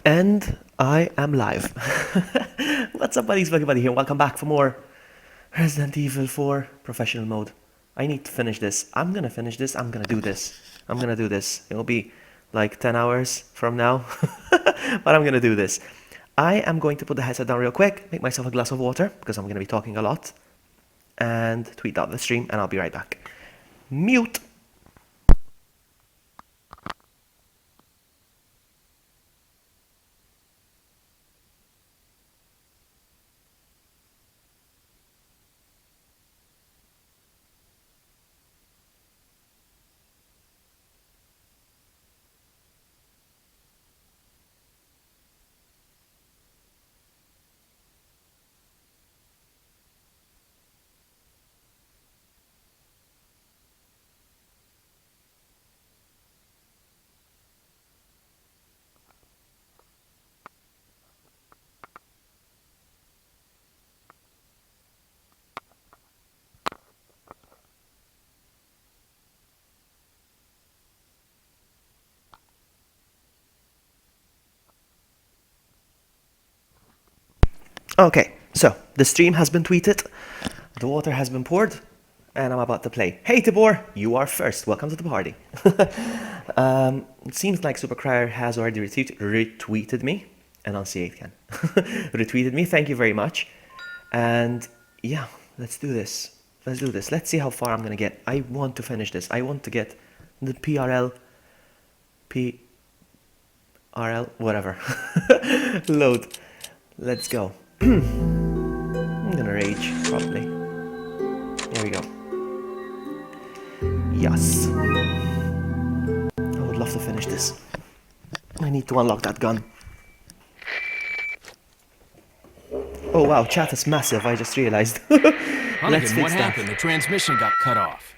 And I am live. What's up, buddies? VloggyBuddy here. Welcome back for more Resident Evil 4 professional mode. I need to finish this. I'm gonna finish this. I'm gonna do this. I'm gonna do this. It will be like 10 hours from now, but I'm gonna do this. I am going to put the headset down real quick, make myself a glass of water because I'm gonna be talking a lot, and tweet out the stream, and I'll be right back. Mute. Okay, so the stream has been tweeted, the water has been poured, and I'm about to play. Hey Tibor, you are first. Welcome to the party. It seems like Supercrier has already retweeted me. Enunciate can. Retweeted me. Thank you very much. And yeah, let's do this. Let's do this. Let's see how far I'm gonna get. I want to finish this. I want to get the PRL, whatever. Load. Let's go. I'm gonna rage, probably. Here we go. Yes. I would love to finish this. I need to unlock that gun. Oh wow, chat is massive, I just realized. Let's fix what that. happened? The transmission got cut off.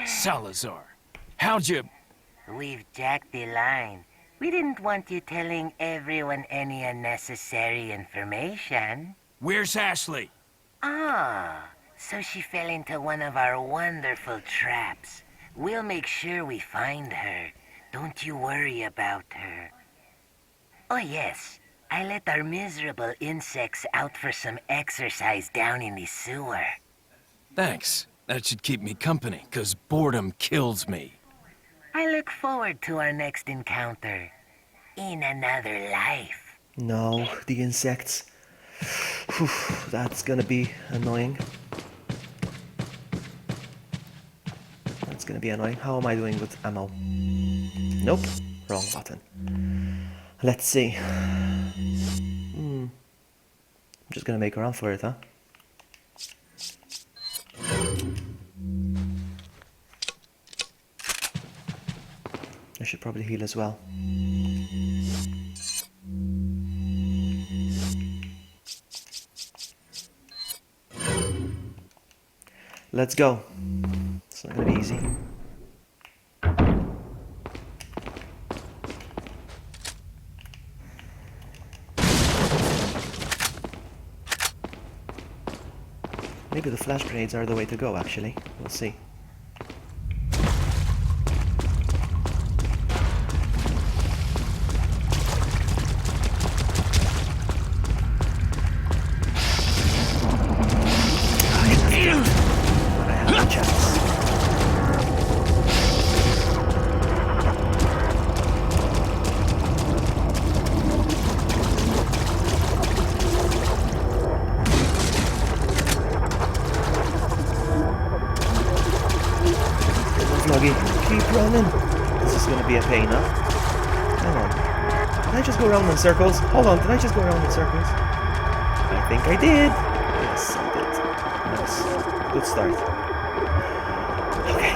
Salazar, how'd you... We've jacked the line. We didn't want you telling everyone any unnecessary information. Where's Ashley? Ah, so she fell into one of our wonderful traps. We'll make sure we find her. Don't you worry about her. Oh yes, I let our miserable insects out for some exercise down in the sewer. Thanks. That should keep me company, 'cause boredom kills me. I look forward to our next encounter. In another life. No, the insects. Whew, that's gonna be annoying. That's gonna be annoying. How am I doing with ammo? Nope, wrong button. Let's see. I'm just gonna make a run for it, huh? I should probably heal as well. Let's go. It's not gonna be easy. Maybe the flash grenades are the way to go, actually. We'll see. Keep running. This is gonna be a pain, huh? Hang on. Did I just go around in circles? Hold on, did I just go around in circles? I think I did. Yes, I did. Nice. Good start. Okay.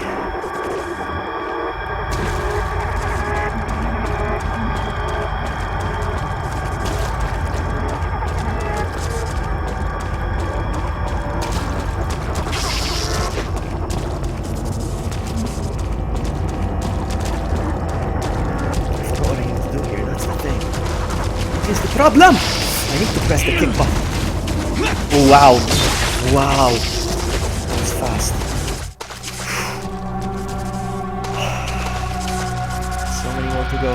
Is the problem? I need to press the kick button. Oh wow. Wow. That was fast. So many more to go.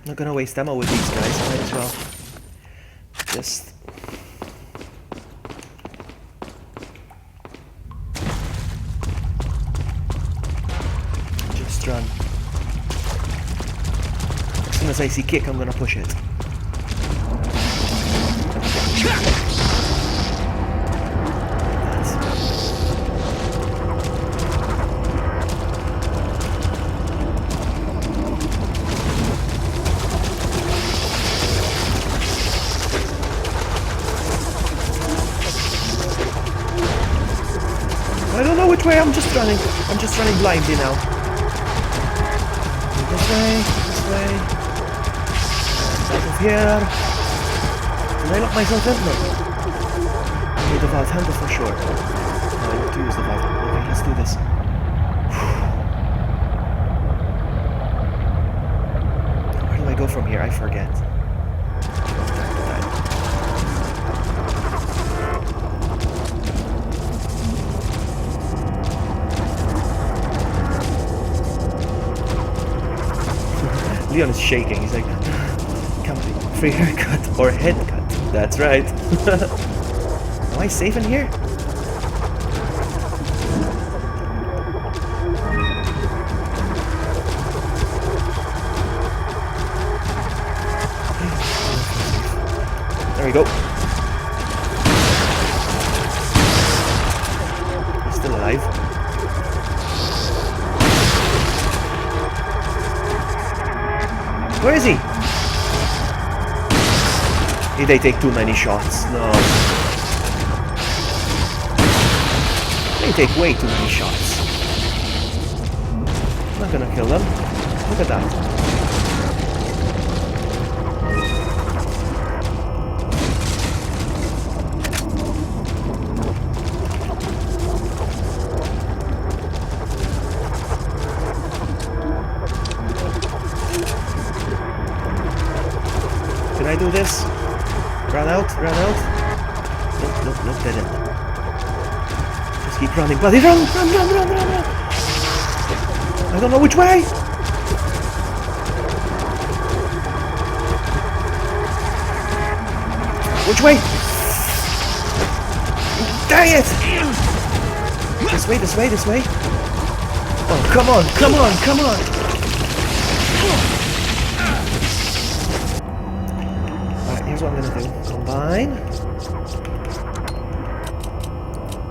Not gonna waste ammo with these guys, might as well. Just... run. As soon as I see kick, I'm gonna push it. I don't know which way. I'm just running blindly now. This way. Out of here. Did I lock myself in? No. I need the vault handle for sure. No, I need to use the vault handle. Okay, let's do this. Where do I go from here? I forget. Leon is shaking. He's like, come on, free haircut or head cut. That's right. Am I safe in here? There we go. He's still alive. Where is he? Did they take too many shots? No. They take way too many shots. I'm not gonna kill them. Look at that. Can I do this? Run out, run out. Nope, dead end. Just keep running, buddy, run! I don't know which way! Which way? Dang it! This way. Oh, come on! Here's what I'm gonna do. Combine.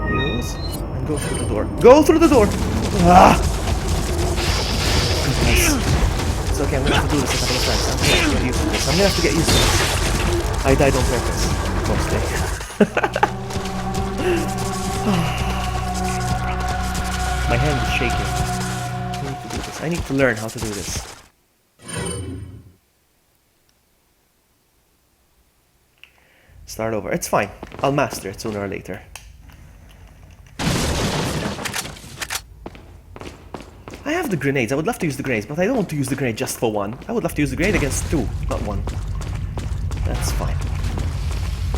Use. And go through the door. Go through the door! Ah! Nice. It's okay, I'm gonna have to do this a couple of times. I'm gonna have to get used to this. I died on purpose. Mostly. My hand is shaking. I need to do this. I need to learn how to do this. Start over. It's fine. I'll master it sooner or later. I have the grenades. I would love to use the grenades, but I don't want to use the grenade just for one. I would love to use the grenade against two, not one. That's fine.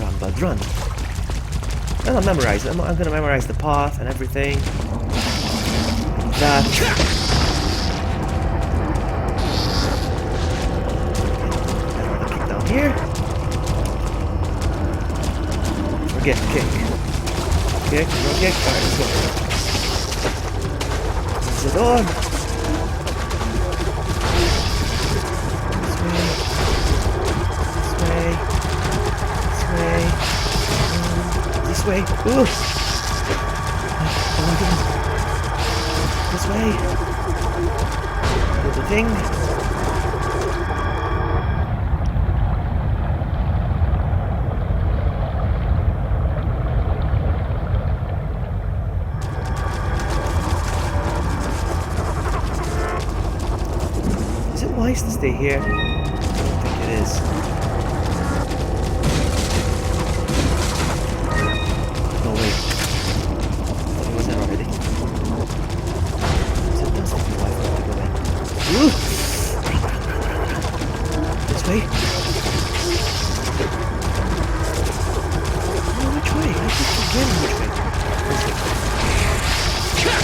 Run, bud, run. And I'll memorize it. I'm gonna memorize the path and everything. That. And I'm gonna kick down here. Forget kick. Kick, no kick. Alright, let's go. There's the door. This way. Ooh. Oh my goodness. This way. Do the thing. Is it wise to stay here? I don't think it is. This way? Oh, which way? I keep forgetting which way. This way.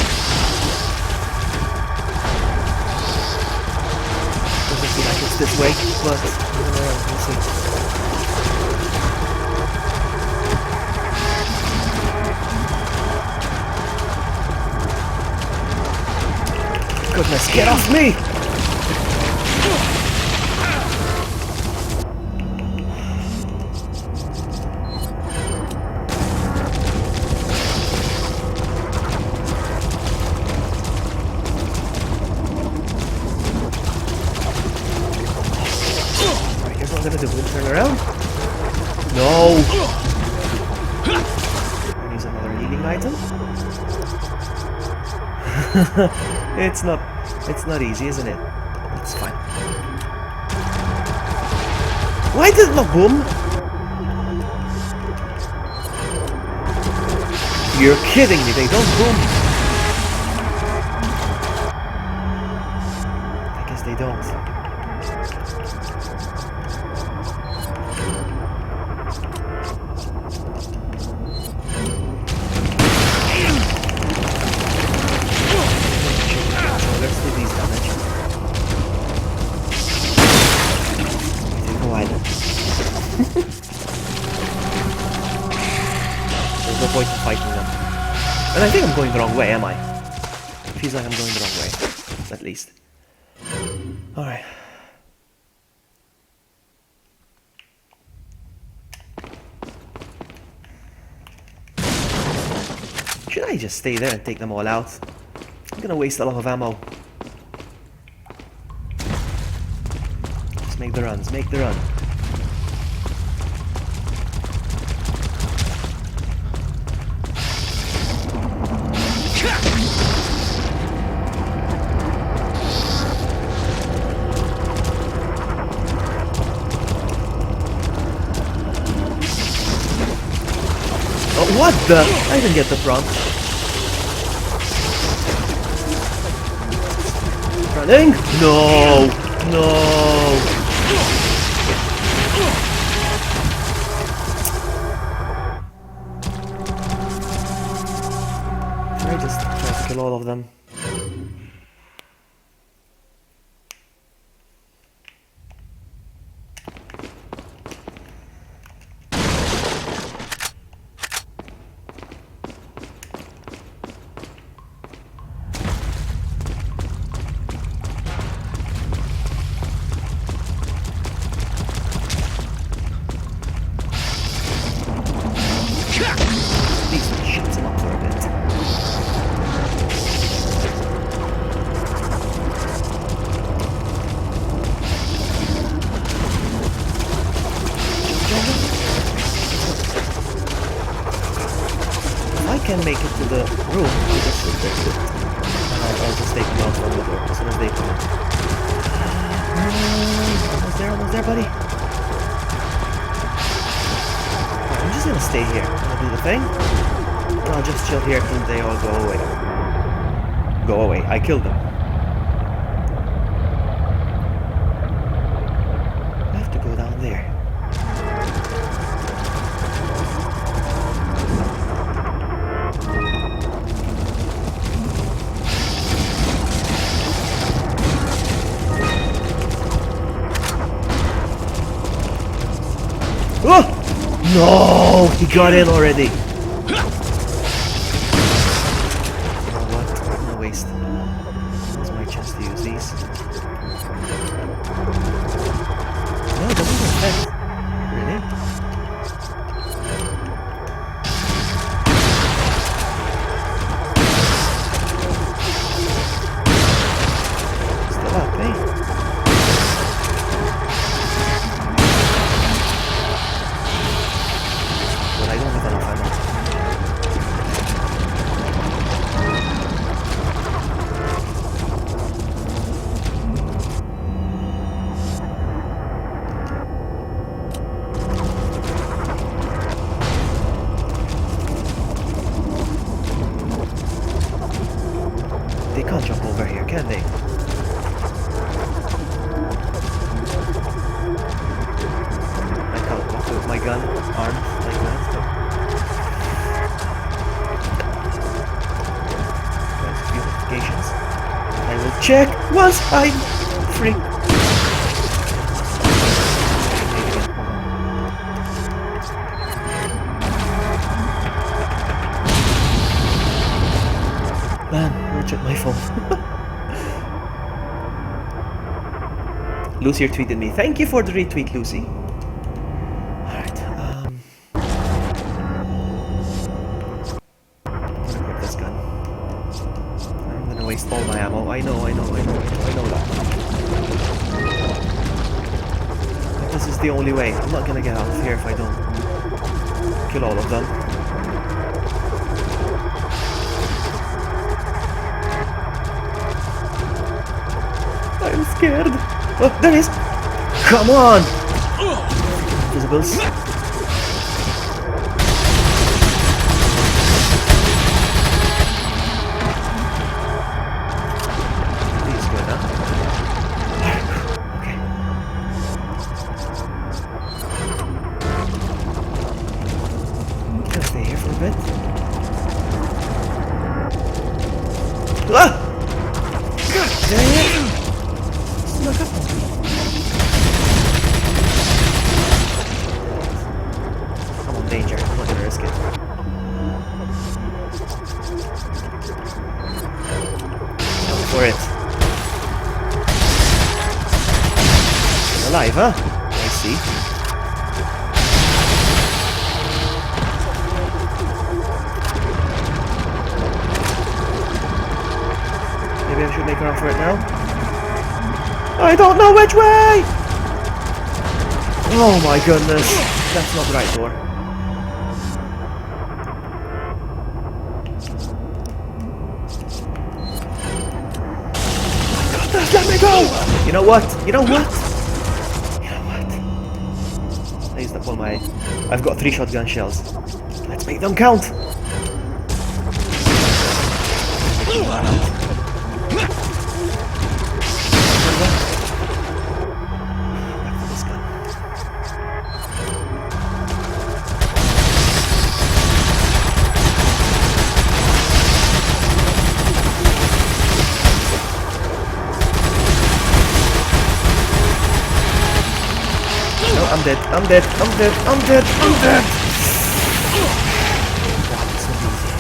Does this feel like it's this way, but we'll see. Goodness, get off me! Alright, here's what I'm gonna do. We'll turn around. No! I'll use another healing item. It's not easy, isn't it? It's fine. Why did it not boom? You're kidding me, they don't boom. I guess they don't. Let's do these damage. Take a while. There's no point in fighting them. And I think I'm going the wrong way, am I? It feels like I'm going the wrong way. At least. Alright. Should I just stay there and take them all out? I'm gonna waste a lot of ammo. Just make the runs, make the run. Oh, what the? I didn't get the prompt. Running? No! No! I just try to kill all of them. These shits him up for a bit. If I can make it to the room, I'll just sit there. And I'll just take them out from the door as soon as they come in. Almost there, buddy. I'm just gonna stay here. I'll do the thing. And I'll just chill here till they all go away. Go away. I killed them. I have to go down there. Oh! No! He got in already! You know what? I'm gonna waste. This is my chance to use these. No, it doesn't affect. Really? Still up, eh? But I don't have enough ammo. They can't jump over here, can they? I can't walk with my gun armed like that. There's beautifications. I will check once I'm free. Lucy retweeted me. Thank you for the retweet, Lucy. Alright, I'm gonna equip this gun. I'm gonna waste all my ammo. I know that. But this is the only way. I'm not gonna get out of here if I don't kill all of them. I'm scared. Oh, there he is. Come on. Invisibles. He's good, huh? Okay. Can I stay here for a bit? Ah! God dang it! Snuck up on me. I'm in danger. I'm not gonna risk it. Go for it. Alive, huh? I see. Maybe I should make a run for it now. I don't know which way! Oh my goodness. That's not the right door. Goodness, let me go! You know what? You know what? You know what? I used up all my... I've got 3 shotgun shells. Let's make them count! I'm dead, I'm dead, I'm dead, I'm dead, I'm dead! God, it's so easy.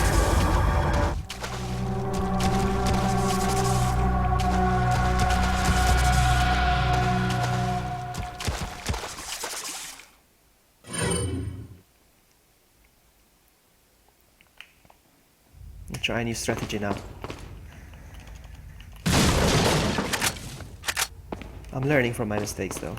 I'll try a new strategy now. I'm learning from my mistakes though.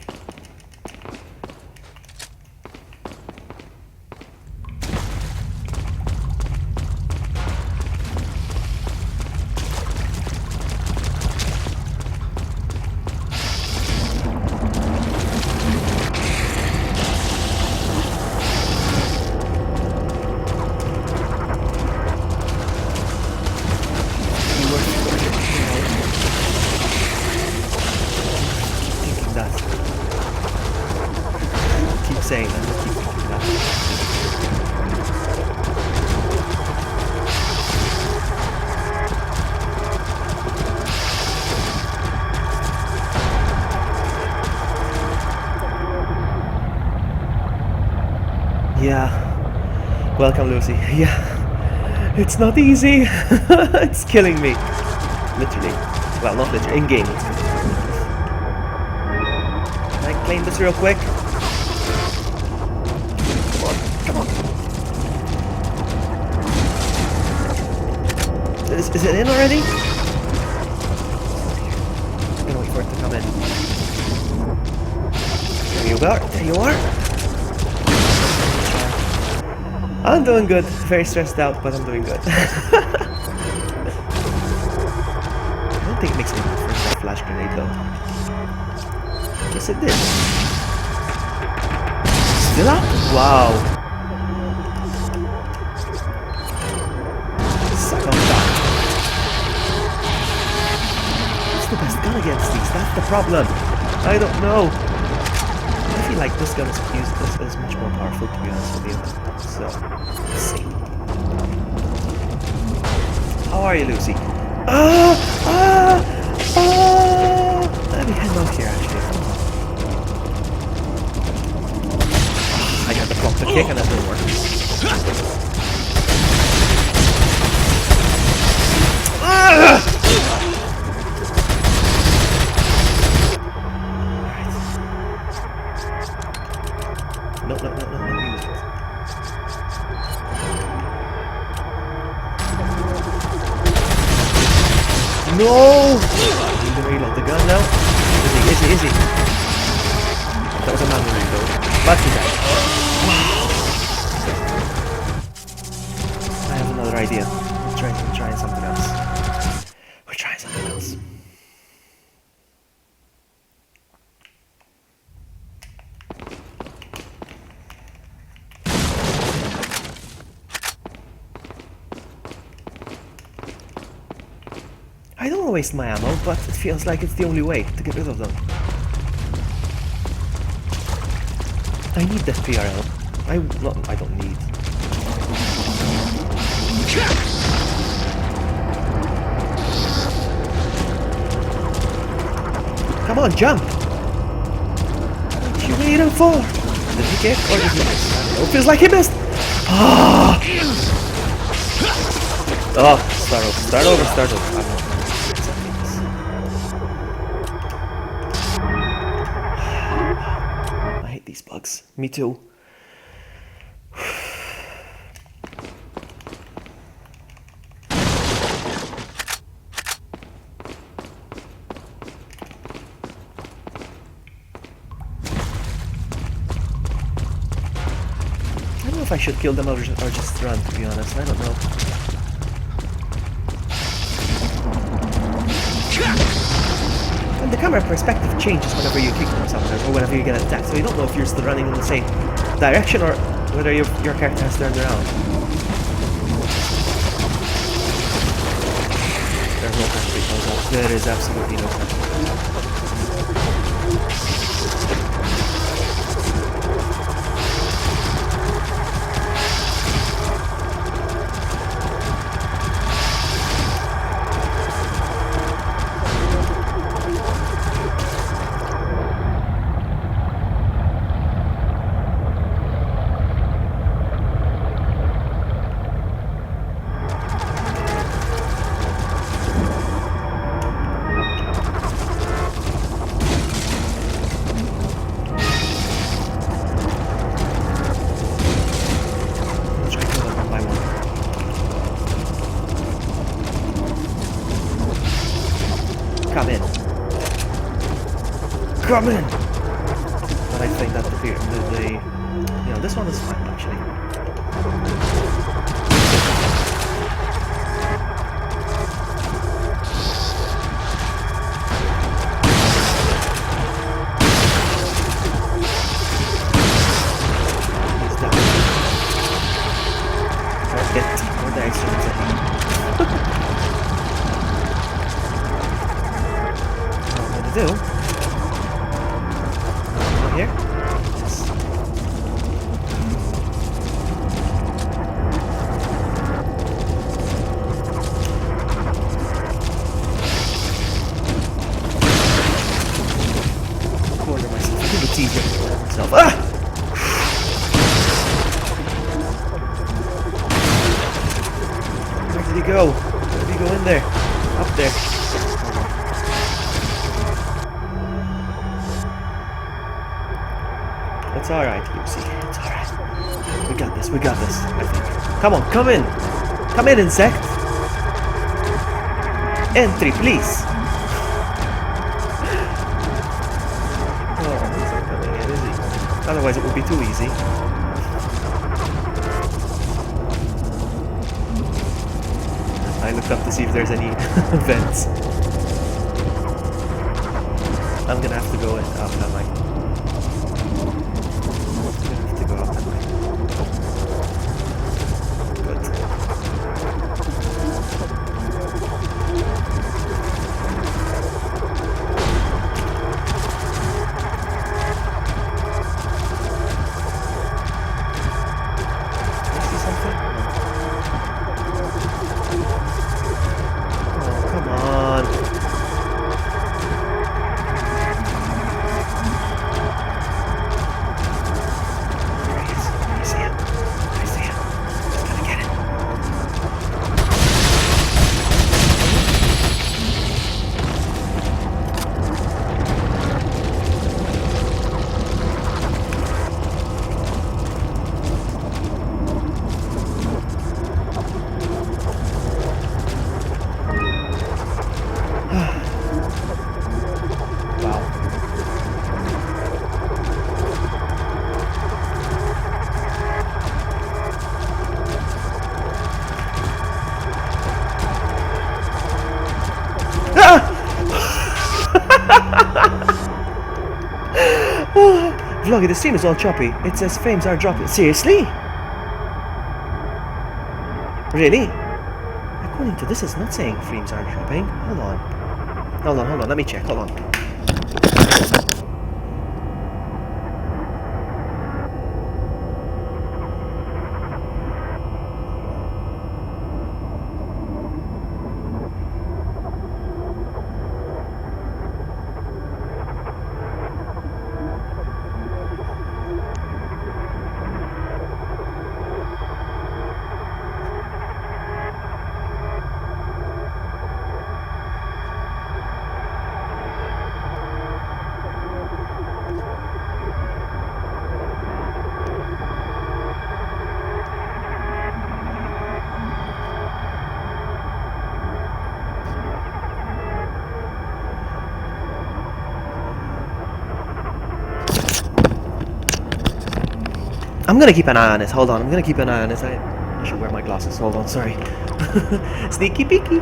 Saying that. Keep thinking that. Yeah. Welcome, Lucy. Yeah. It's not easy. It's killing me. Literally. Well, not literally. In game. Can I claim this real quick? Is it in already? I'm gonna wait for it to come in. There you are. There you are. I'm doing good. Very stressed out, but I'm doing good. I don't think it makes any difference that flash grenade though. Yes, it did. Still up? Wow. Suck on that. The best gun against these, that's the problem. I don't know. I feel like this gun is much more powerful, to be honest with you. So, let's see. How are you, Lucy? Let me head out here, actually. I got the block the kick and that didn't work. no, no, no, no, you wait. No! I need to reload the gun now. Is he? That was a manual reload. But he died. I have another idea. We're trying something else. We're trying something else. I don't want to waste my ammo, but it feels like it's the only way to get rid of them. I need that PRL. I don't need. Come on, jump! What you waiting for? Did he get or did he miss? I don't know. It feels like he missed! Ah! Oh, start over. I don't know. I hate these bugs. Me too. I don't know if I should kill them or just run, to be honest. I don't know. And the camera perspective changes whenever you kick them sometimes, or whenever you get attacked, so you don't know if you're still running in the same direction or whether your character has turned around. There's no country code. There is absolutely no country code. Come in! But I think that you know, this one is fine actually. He's down. Target. Where the instruments are. What I'm gonna do? Here? Yes. Corner myself. I think it's easier to corner myself. Ah! Where did he go? Where did he go in there? Up there. It's alright, Lucy. It's alright. We got this, I think. Come on, come in! Come in, insect! Entry, please! Oh, he's not coming in, is he? Otherwise it would be too easy. I looked up to see if there's any vents. I'm gonna have to go in. Oh, am I? Vloggy, the stream is all choppy. It says frames are dropping. Seriously? Really? According to this, it's not saying frames are dropping. Hold on. Let me check. Hold on. I'm gonna keep an eye on it. Hold on, I'm gonna keep an eye on it. I should wear my glasses. Hold on, sorry. Sneaky peeky.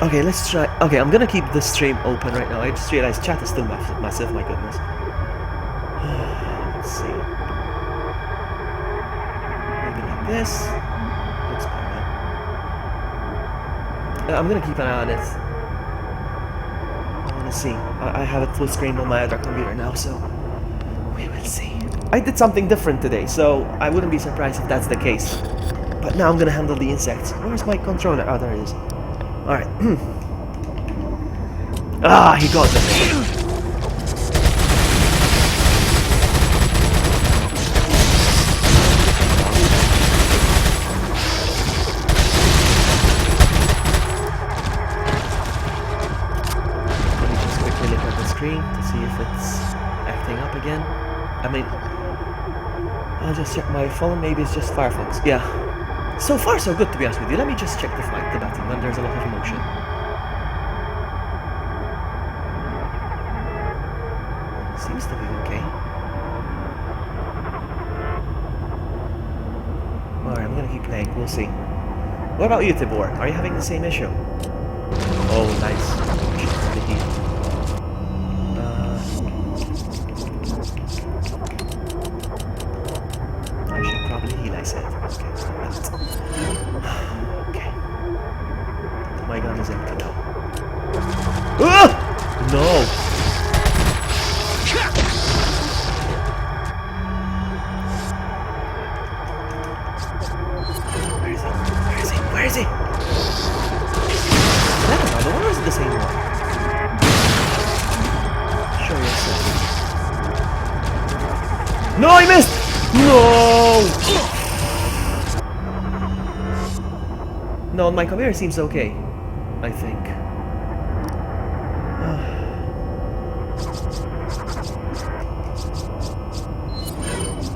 Okay, let's try. Okay, I'm gonna keep the stream open right now. I just realized chat is still massive, my goodness. Let's see. Maybe like this. Looks better now. I'm gonna keep an eye on it. I wanna see. I have it full screen on my other computer now, so we will see. I did something different today, so I wouldn't be surprised if that's the case. But now I'm gonna handle the insects. Where's my controller? Oh, there it is. Alright. Ah, he got them. Let me just quickly look at the screen to see if it's acting up again. I mean, I'll just check my phone. Maybe it's just Firefox. Yeah. So far, so good, to be honest with you. Let me just check the button when there's a lot of motion. Seems to be okay. Alright, I'm gonna keep playing. We'll see. What about you, Tibor? Are you having the same issue? Oh, nice. I should probably heal, I said. Okay, so that's... Okay. My gun is empty now. Ah! No! Where is he? Is that another one or is it the same one? Show yourself. No, I missed! No! No, my computer seems okay. I think.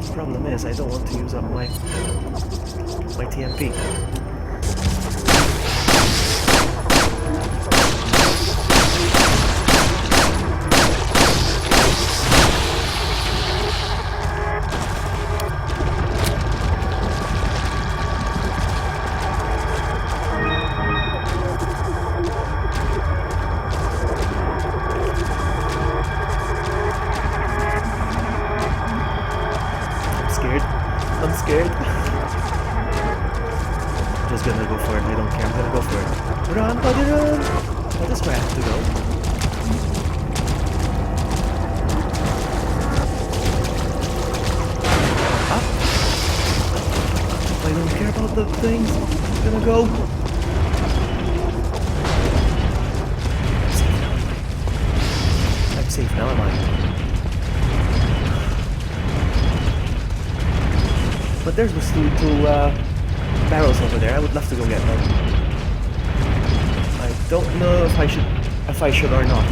The problem is I don't want to use up my TMP. I'm scared. I'm just gonna go for it. I don't care. I'm gonna go for it. Run, buddy, run! Oh, that's where I have to go. Up. I don't care about the things. I'm gonna go. I'm safe now, am I? But there's those two barrels over there. I would love to go get them. I don't know if I should or not.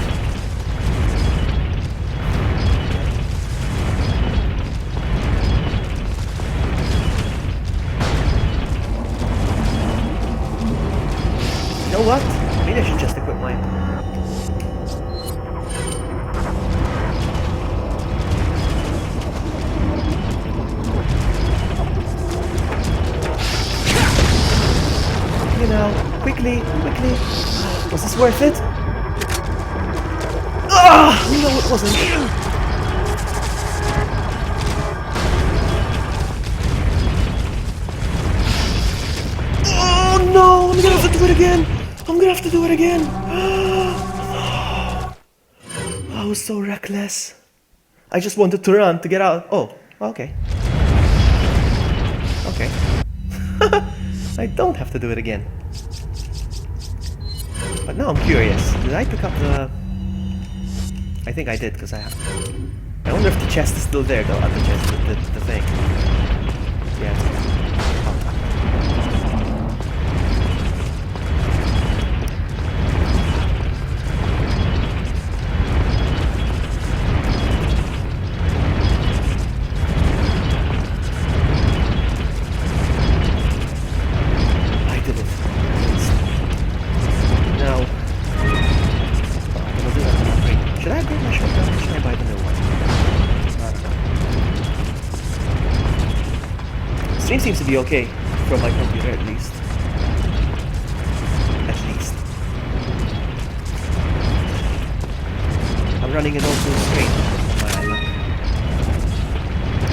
You know what? Maybe I should just equip mine. You know, quickly. Was this worth it? Ah! No, it wasn't. Oh no! I'm gonna have to do it again. I was so reckless. I just wanted to run to get out. Oh, okay. Okay. I don't have to do it again. But now I'm curious. Did I pick up the... I think I did, because I have... I wonder if the chest is still there, though. The chest, the thing. Yeah. I did it. Now... I'm gonna do that. Wait, should I upgrade my shotgun or should I buy the new one? I don't know. Stream seems to be okay from my computer at least. I'm running it also straight.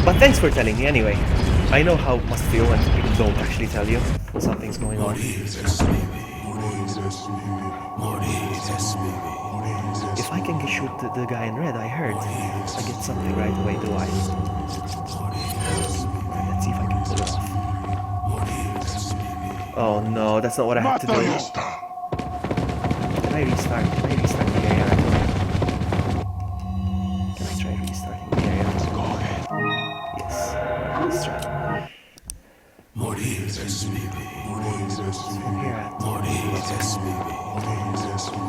But thanks for telling me anyway. I know how it must feel when people don't actually tell you when something's going on. If I can shoot the guy in red, I heard. I get something right away, do I? Let's see if I can pull it off. Oh no, that's not what I have to do. Can I restart? Can I restart the area? Can I try restarting the area? Yes, let's try. From here at...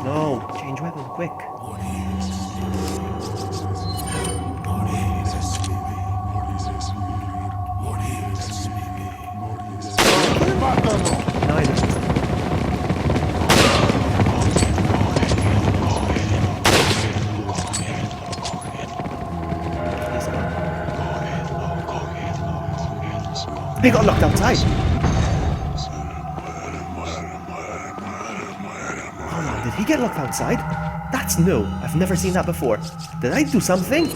No, change weapon, quick. No, I didn't. He got locked outside. Hold on, did he get locked outside? That's new. I've never seen that before. Did I do something?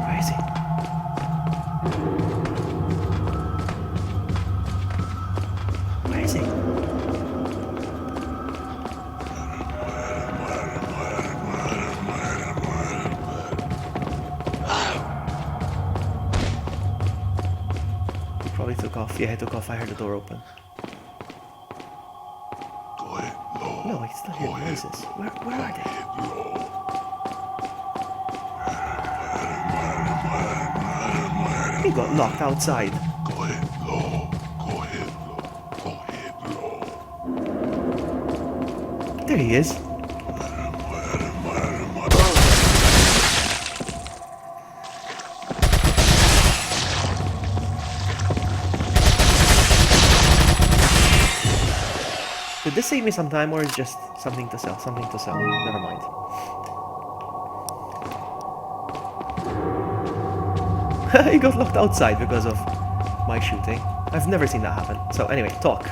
Where is he? Where is he? He took off. Yeah, he took off. I heard the door open. No, he's still hearing noises. Where are they? He got locked outside. There he is. Did this save me some time, or is just something to sell? Something to sell. Never mind. He got locked outside because of my shooting. I've never seen that happen. So anyway, talk.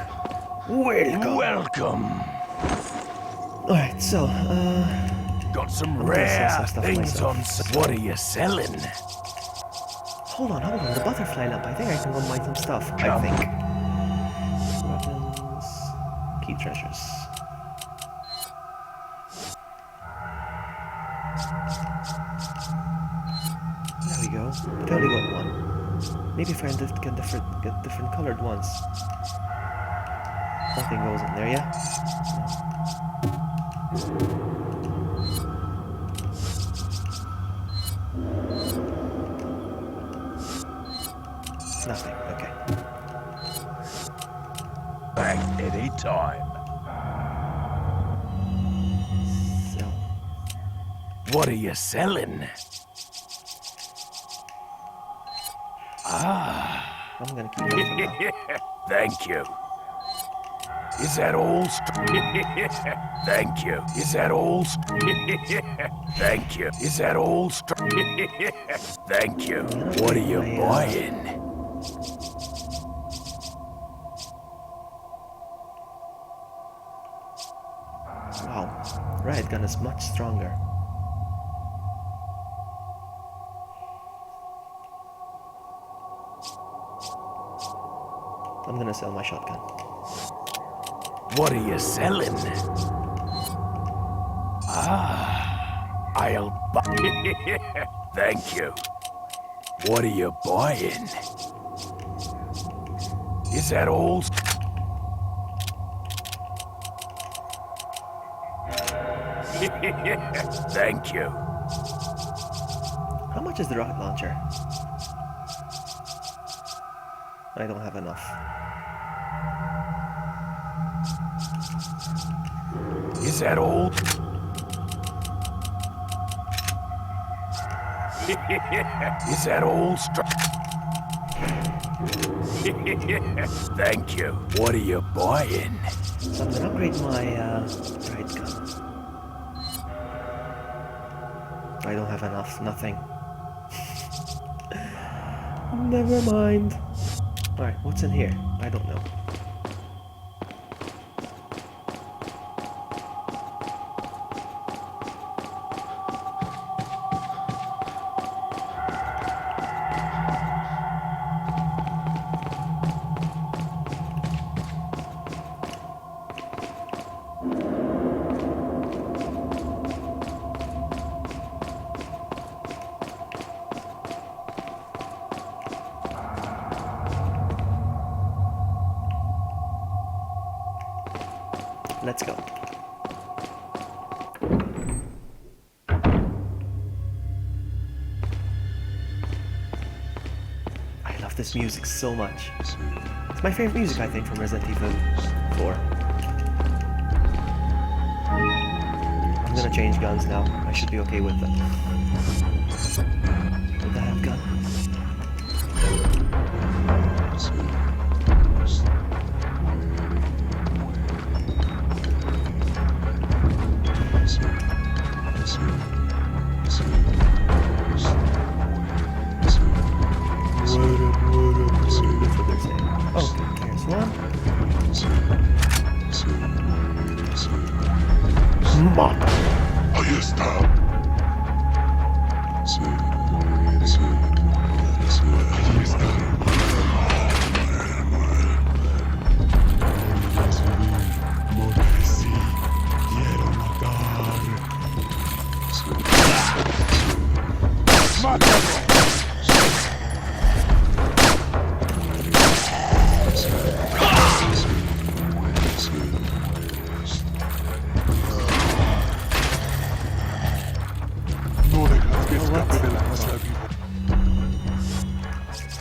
Welcome. Alright, so, Got some I'm gonna sell rare some stuff things myself. on. What are you selling? Hold on. The butterfly lamp. I think I can go mine some stuff. I think. Weapons. Key treasures. There we go. But I only got one. Maybe if I get different colored ones. Nothing goes in there, yeah? Nothing, okay. Back any time. So, What are you selling? I'm gonna keep it for now. Thank you. Is that all? Thank you. Is that all? Thank you. Is that all? Thank you. What are you buying? Wow, riot gun is much stronger. I'm gonna sell my shotgun. What are you selling? Ah, I'll buy. Thank you. What are you buying? Is that all? Thank you. How much is the rocket launcher? I don't have enough. Is that all? Is that all? Thank you. What are you buying? So I'm gonna upgrade my riot gun. I don't have enough, nothing. Never mind. Alright, what's in here? I don't know. Let's go. I love this music so much. It's my favorite music, I think, from Resident Evil 4. I'm gonna change guns now. I should be okay with that. With the handgun. Ahí está. Ahí está. Sí, quiero matar. ¡Mátalo!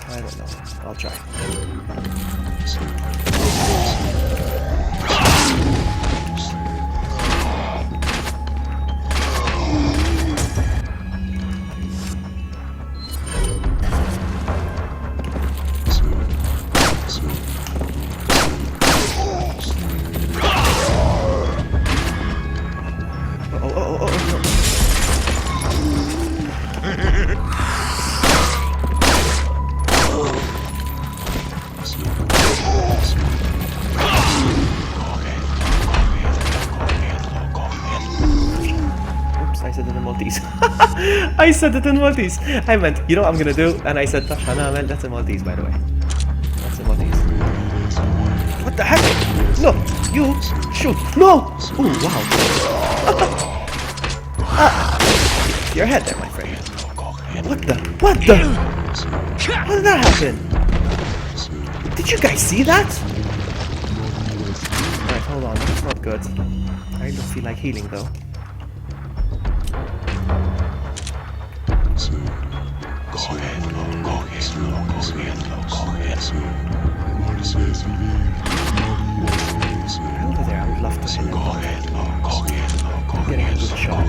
I don't know. I'll try. Maltese. I said it in Maltese. I meant, you know what I'm gonna do? And I said, Tashana, that's in Maltese, by the way. That's in Maltese. What the heck? No, you shoot. No! Ooh, wow. Your head there, my friend. What the? What the? How did that happen? Did you guys see that? Alright, hold on. That's not good. I don't feel like healing, though. Over there, I would love to hit him. I'm getting a good shot.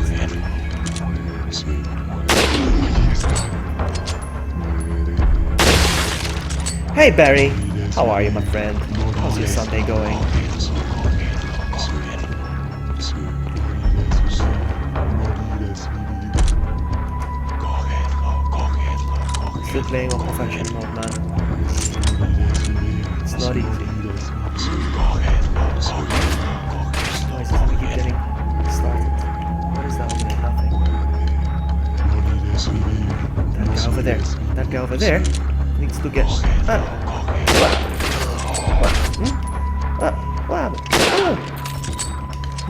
Hey, Barry. How are you, my friend? How's your Sunday going? Still playing on perfection mode, man. It's not easy. Noises let me keep getting started. What is that over there? Nothing. That guy over there. That guy over there needs to get. What? Hmm? What happened? Oh.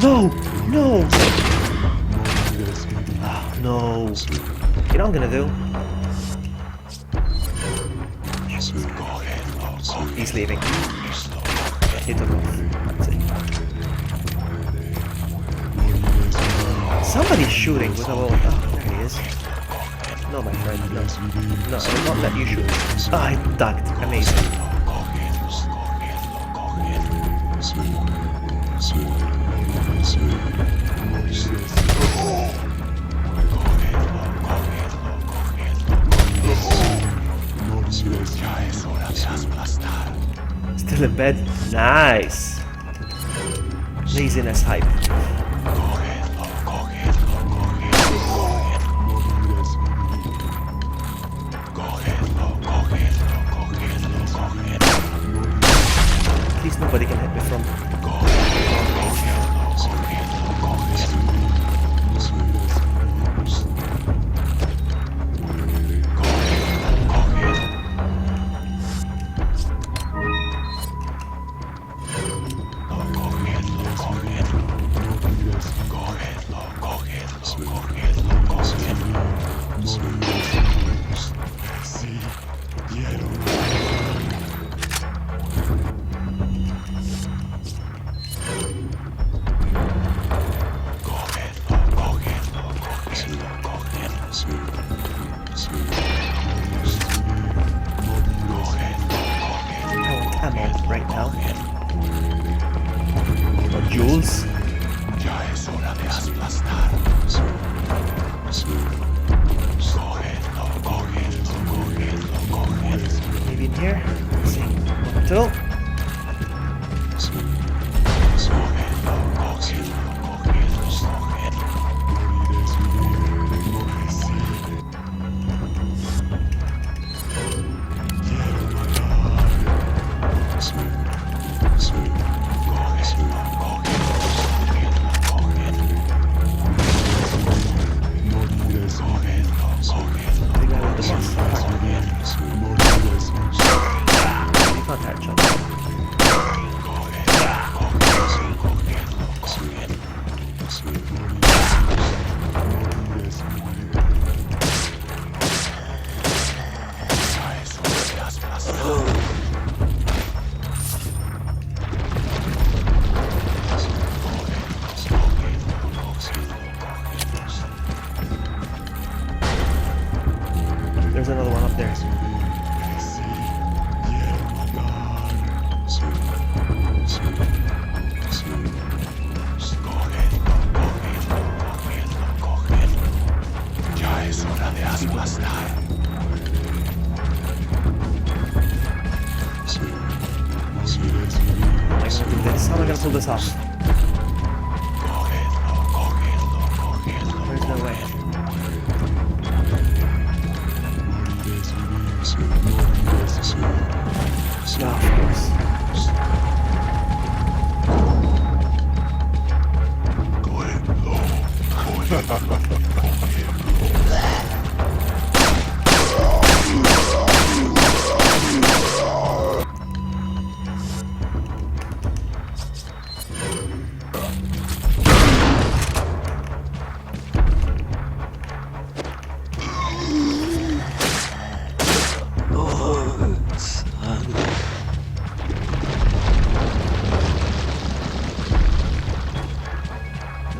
No! No! Oh, no. You know what I'm gonna do? He's leaving. He took off. That's it. Somebody's shooting with a bolt. Oh, there he is. No, my friend, no. No, I will not let you shoot. Oh, I ducked. Amazing. Still in bed? Nice. Laziness hype. At least nobody can hit me from. Right now. Or Jules. Maybe in here. Let's see. 1, 2. There's another one up there. How am I gonna pull this off? There's no way. No, of course.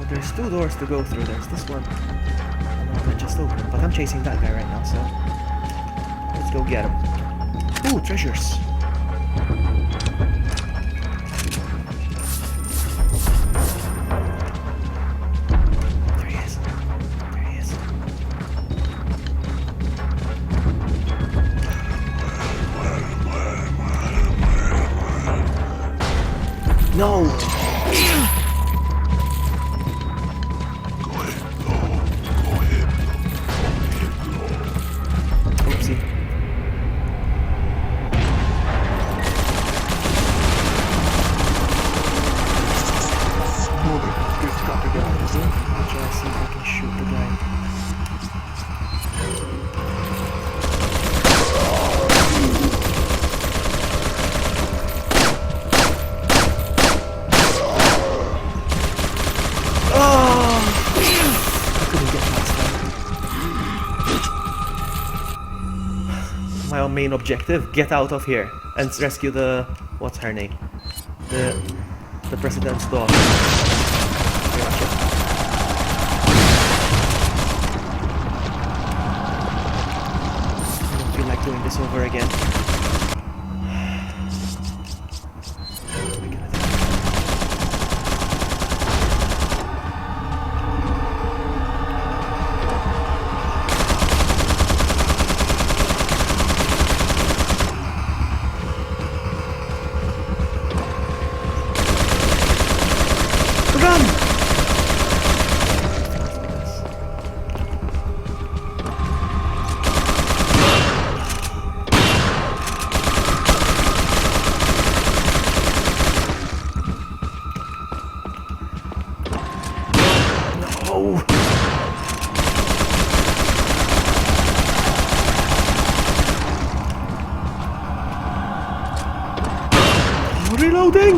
There's 2 doors to go through. There's this one. And I just opened. But I'm chasing that guy right now, so let's go get him. Ooh, treasures. There he is. There he is. No! Oopsie. I'll try to see if I can shoot the guy. I couldn't get past that. My main objective, get out of here and rescue the... what's her name? The president's daughter. Pretty much it. I don't feel like doing this over again. Run! No! Reloading!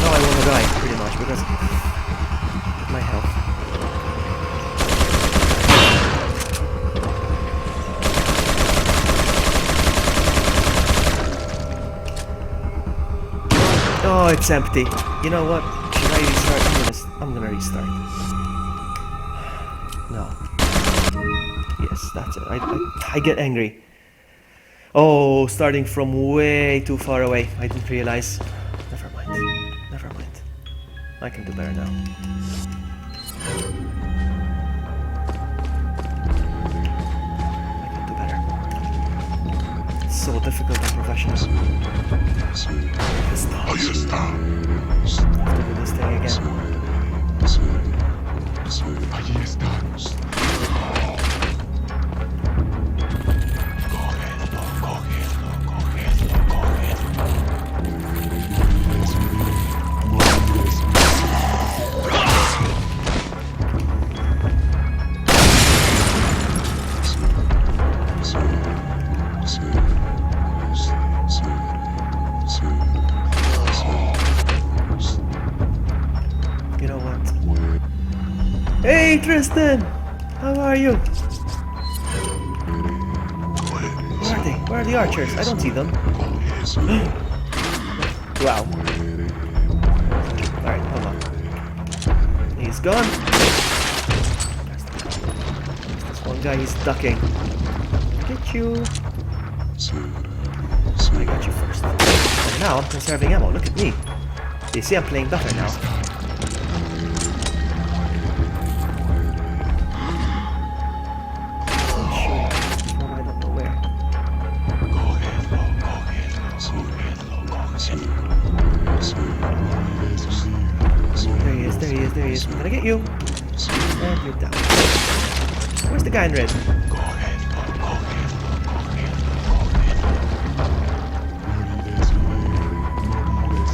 Now I wanna die, pretty much, because of my health. Oh, it's empty. You know what? Should I restart? I'm gonna restart. No. Yes, that's it. I get angry. Oh, starting from way too far away. I didn't realize. Never mind. Never mind. I can do better now. I can do better. It's so difficult and professional. Stop. Ahí está. I have to do this thing again. Allí está. You know what? Hey Tristan! How are you? Where are they? Where are the archers? I don't see them. Wow. Alright, hold on. He's gone. This one guy, he's ducking. Get you. I got you first. And now I'm conserving ammo. Look at me. You see, I'm playing better now. I don't know where. There he is, there he is, there he is. I'm gonna get you. And you're down. Where's the guy in red?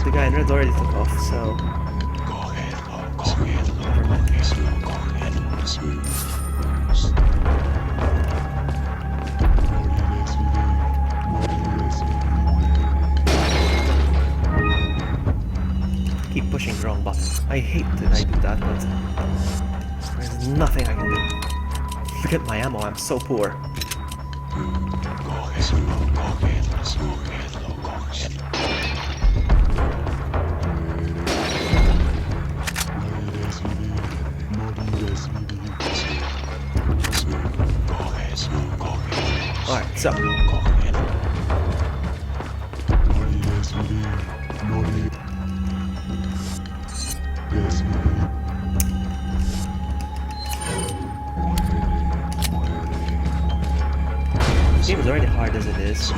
The guy in red already took off, so... Never mind. Keep pushing the wrong button. I hate that I do that, but there's nothing I can do. Look at my ammo, I'm so poor. Alright, so. is already hard as it is.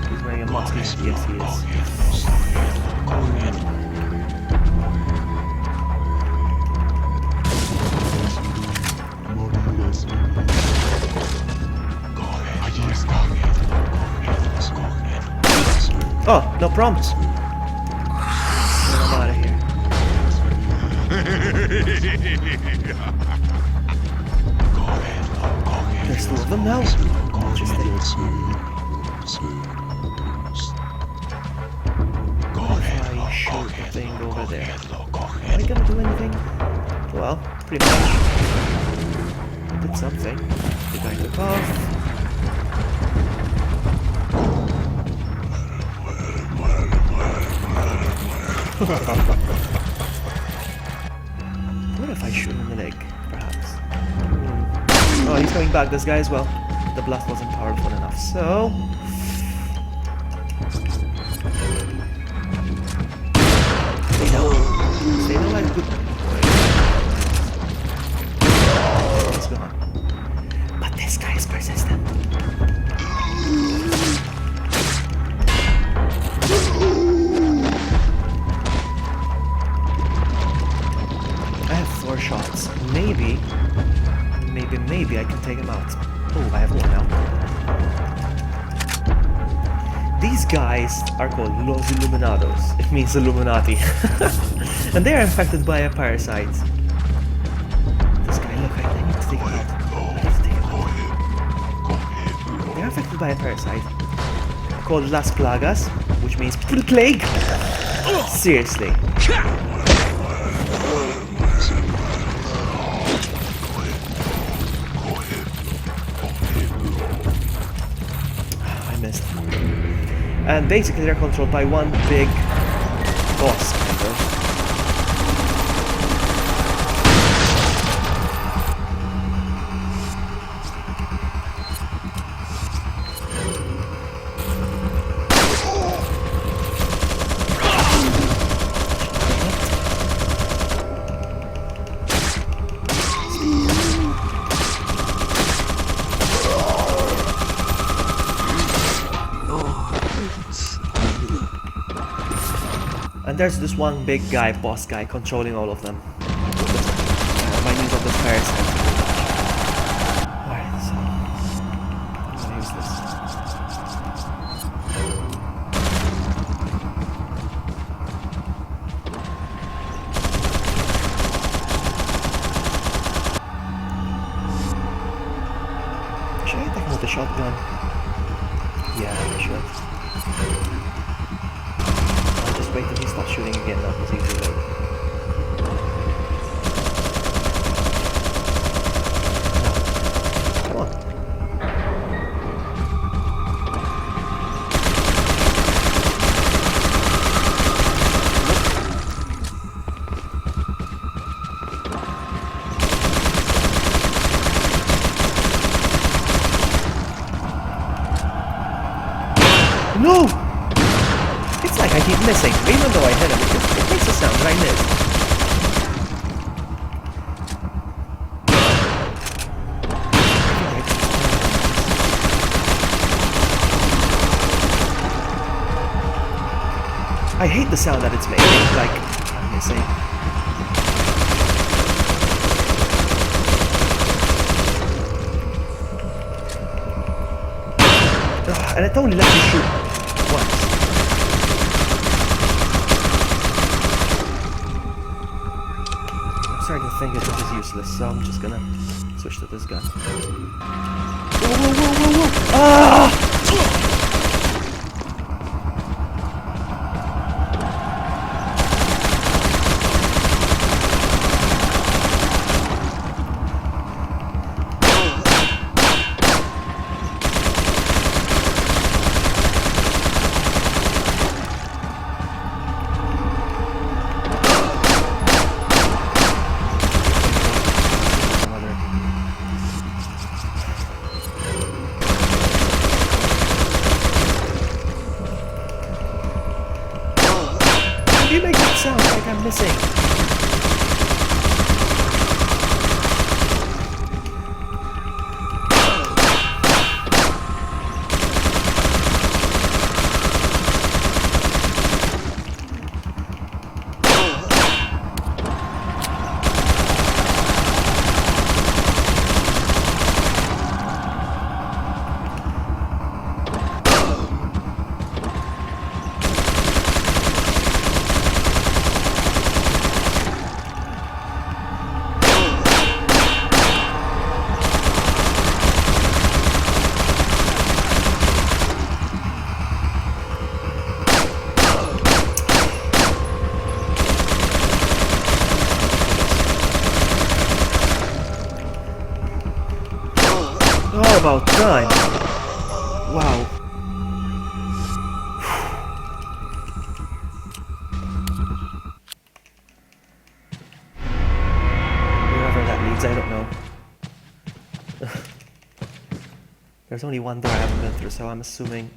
He's wearing a mask. Yes, he is. Oh, no prompts. I'm out of here. There's two of them now? Interesting. What if I shoot the thing over there? Am I gonna do anything? Well, pretty much. I did something. The guy took off. What if I shoot him in the leg, perhaps? Oh, he's coming back, this guy as well. The blast wasn't powerful enough, so... Stay down. Stay down like a good boy. He's gone. But this guy is persistent. Shots. Maybe I can take him out. Oh, I have one now. These guys are called Los Illuminados. It means Illuminati. And they are infected by a parasite. This guy, look, I need to take him out. I need to take him out. They are infected by a parasite called Las Plagas, which means plague. Seriously. And basically they're controlled by one big boss, kind of. And there's this one big guy, boss guy, controlling all of them. By means of the parasite. Alright, so I'm gonna use this. Should I attack him with the shotgun? Yeah, I should. Wait till he stops shooting again now because he's too late. Come on. No! It's like I keep missing, even though I hit him, it makes a sound that I missed. I hate the sound that it's making, like, I'm missing. And it only lets you shoot once. I'm starting to think that this is useless, so I'm just gonna switch to this gun. Whoa, whoa, whoa, whoa, whoa! Ah! missing? Oh, about time. Wow. Wherever that leads, I don't know. There's only one door I haven't been through, so I'm assuming...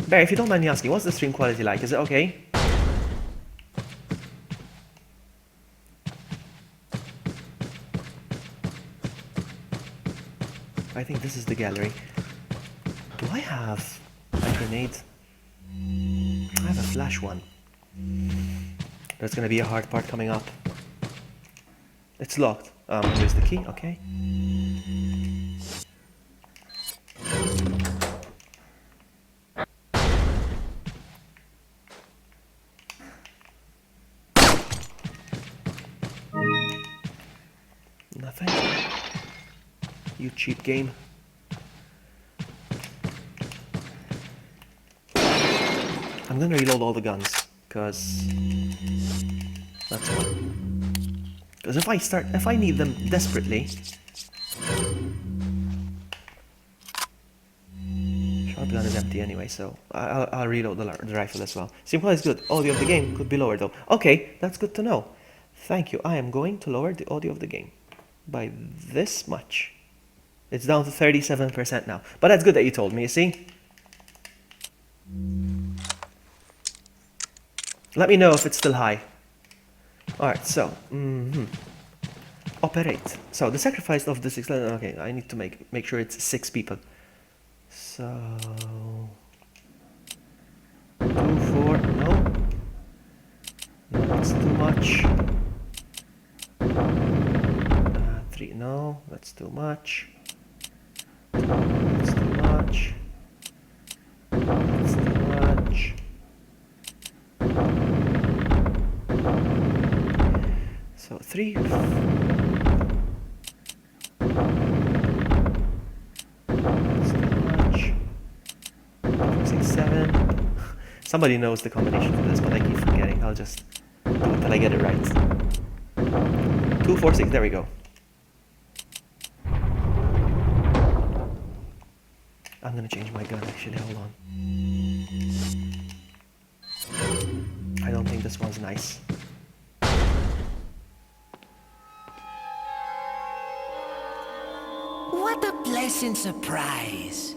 Barry, if you don't mind me asking, what's the stream quality like? Is it okay? I think this is the gallery. Do I have a grenade? I have a flash one. There's gonna be a hard part coming up. It's locked. Here's the key, okay. Nothing. You cheap game. I'm gonna reload all the guns, cause that's one. Because if I need them desperately, shotgun is empty anyway, so I'll reload the rifle as well. Simple is good. Audio of the game could be lowered though. Okay, that's good to know. Thank you. I am going to lower the audio of the game by this much. It's down to 37% now. But that's good that you told me, you see? Let me know if it's still high. Alright, so... Operate. So, the sacrifice of the 6... Okay, I need to make sure it's 6 people. So... 2, 4... No. No, that's too much. 3... No, that's too much. That's too much. That's too much. So 3. That's too much. 6, 7. Somebody knows the combination for this, but I keep forgetting. I'll just do it till I get it right. 2, 4, 6. There we go. I'm gonna change my gun actually, hold on. I don't think this one's nice. What a pleasant surprise.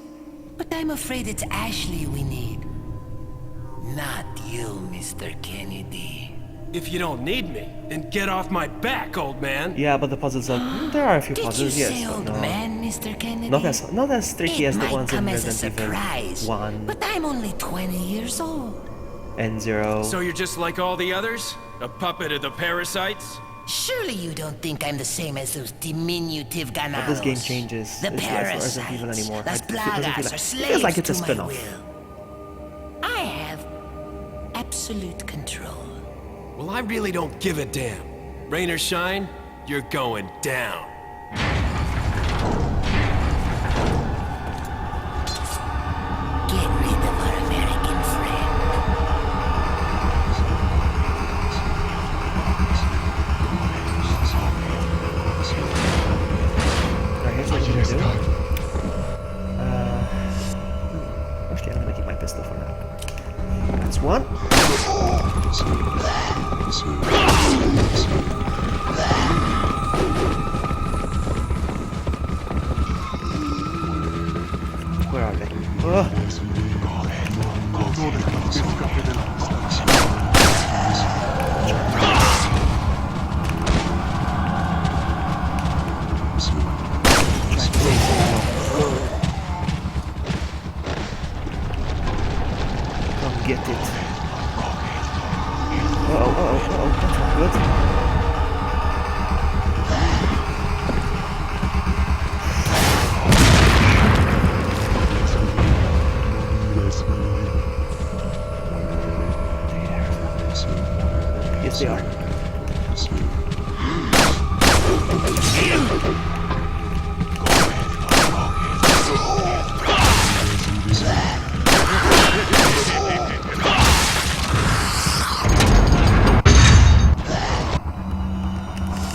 But I'm afraid it's Ashley we need. Not you, Mr. Kennedy. If you don't need me, then get off my back, old man. Yeah, but the puzzles are... there are a few Did puzzles, you yes, say but old no. man, Mr. Kennedy? Not as tricky as the ones in Resident Evil surprise, 1 but I'm only 20 years old. and 0. So you're just like all the others? A puppet of the parasites? Surely you don't think I'm the same as those diminutive ganados. But this game changes. The It's not parasites, Resident Evil anymore. las It doesn't feel plagas like- are it slaves feels like it's a to my spin-off. will. I have absolute control. Well, I really don't give a damn. Rain or shine, you're going down. Get rid of our American friend. Alright, here's what you're gonna do. Actually, I'm gonna keep my pistol for now. That's one.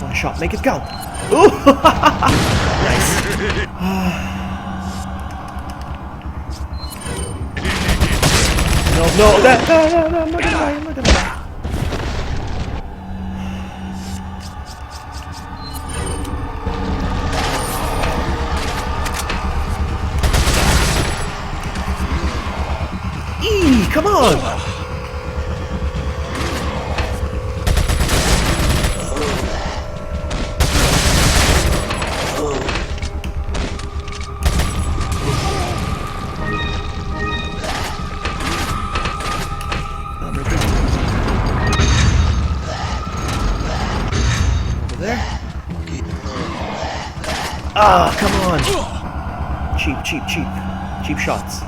One shot, make it count. Ooh! Nice. No, I'm not gonna die, I'm not gonna die. Eee, come on! Over there. Ah, come on! Cheap shots.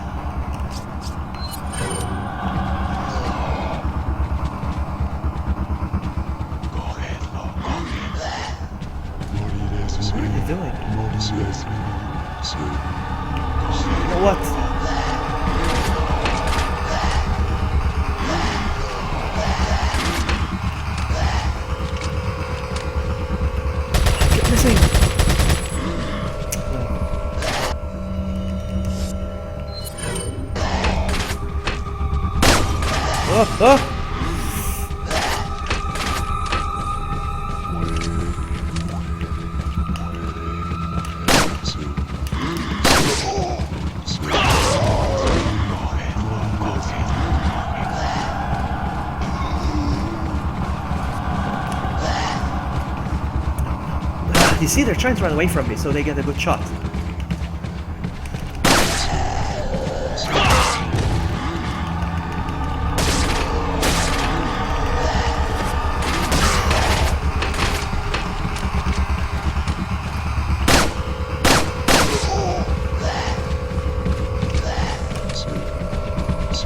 What are they doing? You know what? I keep missing. Oh! You see, they're trying to run away from me, so they get a good shot.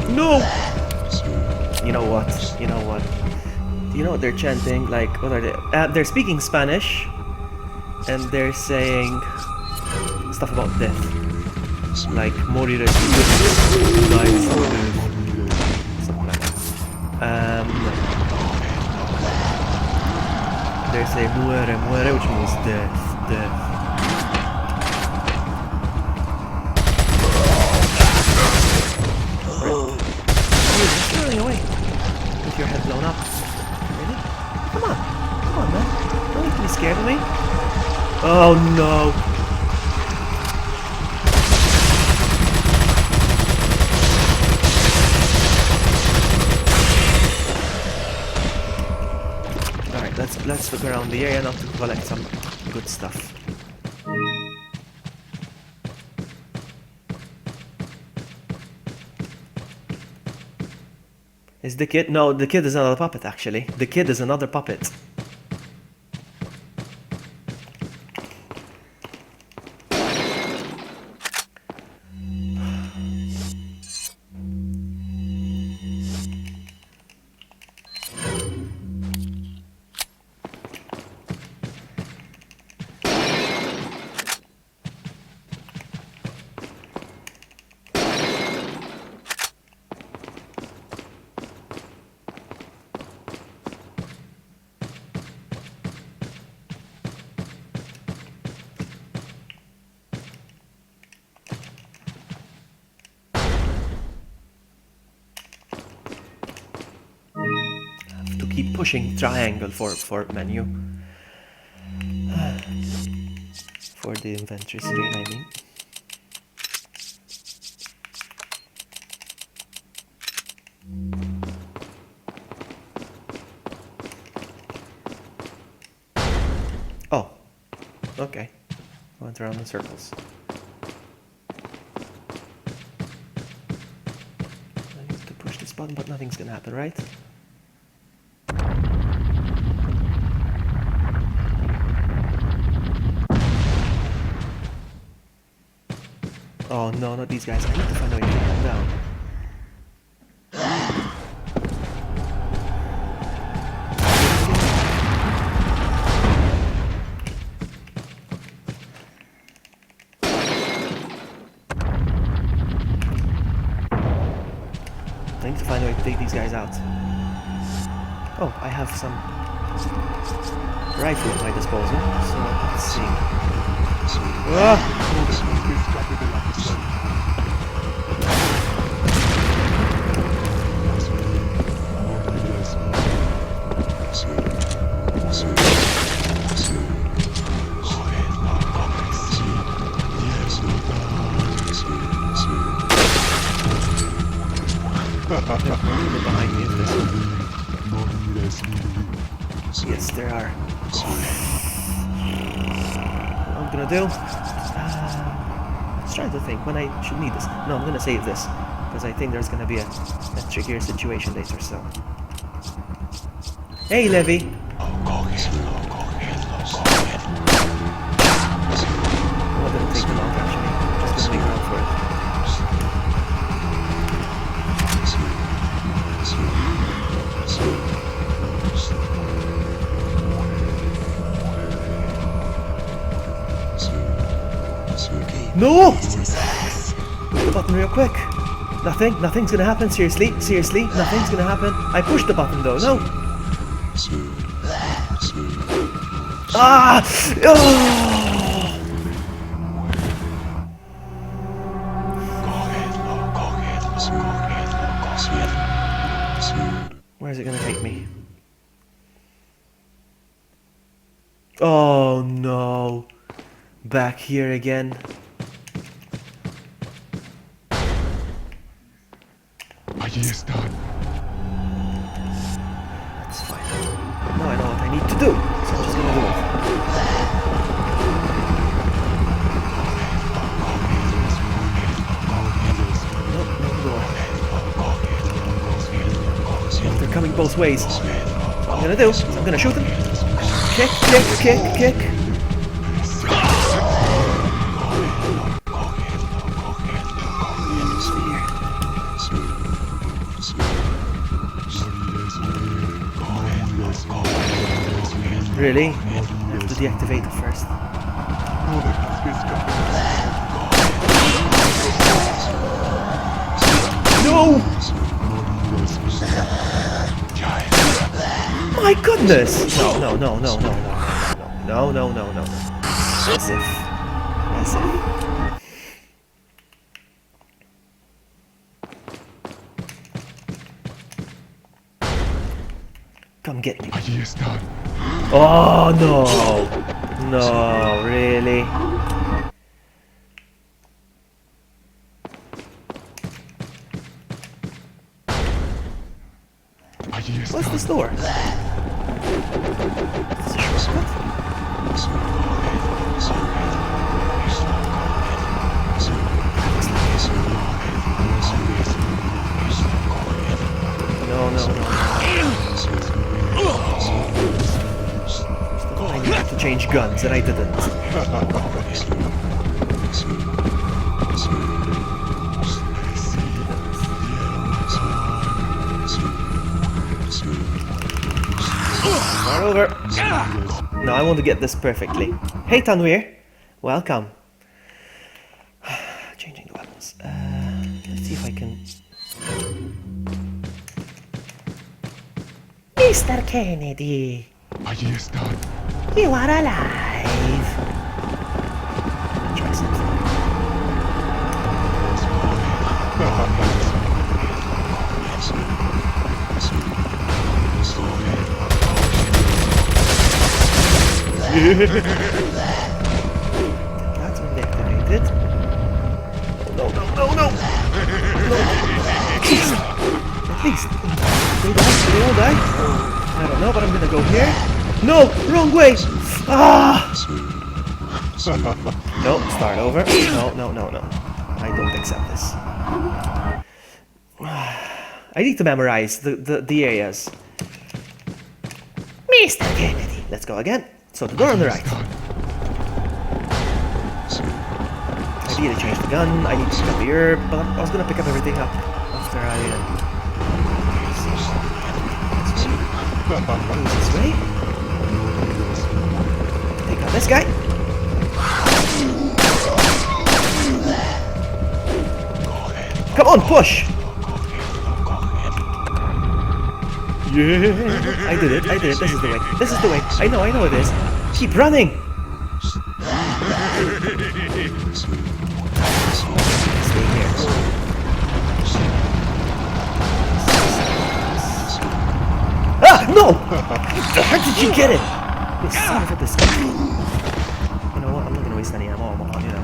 No! You know what? You know what? You know what they're chanting? Like, what are they? They're speaking Spanish. And they're saying stuff about death, like morir es die is something like that. They say muere, which means death. You're just running away with your head blown up. Really? Come on, man! Don't need to be scared of me. Oh no! Alright, let's look around the area now to collect some good stuff. Is the kid? No, the kid is another puppet actually. The kid is another puppet. Keep pushing triangle for menu. For the inventory screen, I mean. Oh, okay. Went around in circles. I need to push this button, but nothing's gonna happen, right? Oh no, not these guys. I need to find a way to get them down. these guys out. Oh, I have some rifle at my disposal, so let's see. Behind me, is this? Yes, there are. What I'm gonna do? Let's try to think when I should need this. No, I'm gonna save this because I think there's gonna be a trickier situation later. So, hey, Levy. Oh, that didn't take too long actually. Just gonna make run for it. No! Push the button real quick. Nothing's gonna happen. Seriously, nothing's gonna happen. I pushed the button though. No. Ah! Oh! Where is it gonna take me? Oh no! Back here again. That's fine. Now I know what I need to do, so I'm just gonna do it. Nope, no door. They're coming both ways. So what I'm gonna do is I'm gonna shoot them. Kick, kick, kick, kick. Really? I have to deactivate it first. No! My goodness! No. As if. Come get me. Oh no! No, really? What's this door? Is this a shortcut? No. I needed to change guns and I didn't. Start over. No, I want to get this perfectly. Hey Tanweer, welcome. Changing the weapons. Let's see if I can. Mr. Kennedy. You are alive. Try something. That's when they activated. No. At least. They all die. I don't know, but I'm gonna go here. No! Wrong way! Ah! No, start over. No. I don't accept this. I need to memorize the areas. Mr. Kennedy! Let's go again. So the door on the right. I need to change the gun, I need to pick up the herb, but I was gonna pick up everything up after I... this way? Take out this guy. Come on, push! Yeah, I did it. This is the way. This is the way. I know it is. Keep running. Stay here. Ah, no! How did you get it? You son of a biscuit. You know what? I'm not gonna waste any ammo, you know.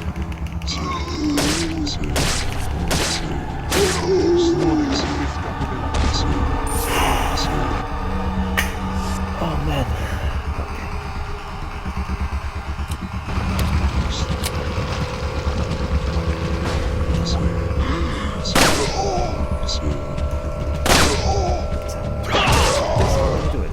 Oh man. Do it.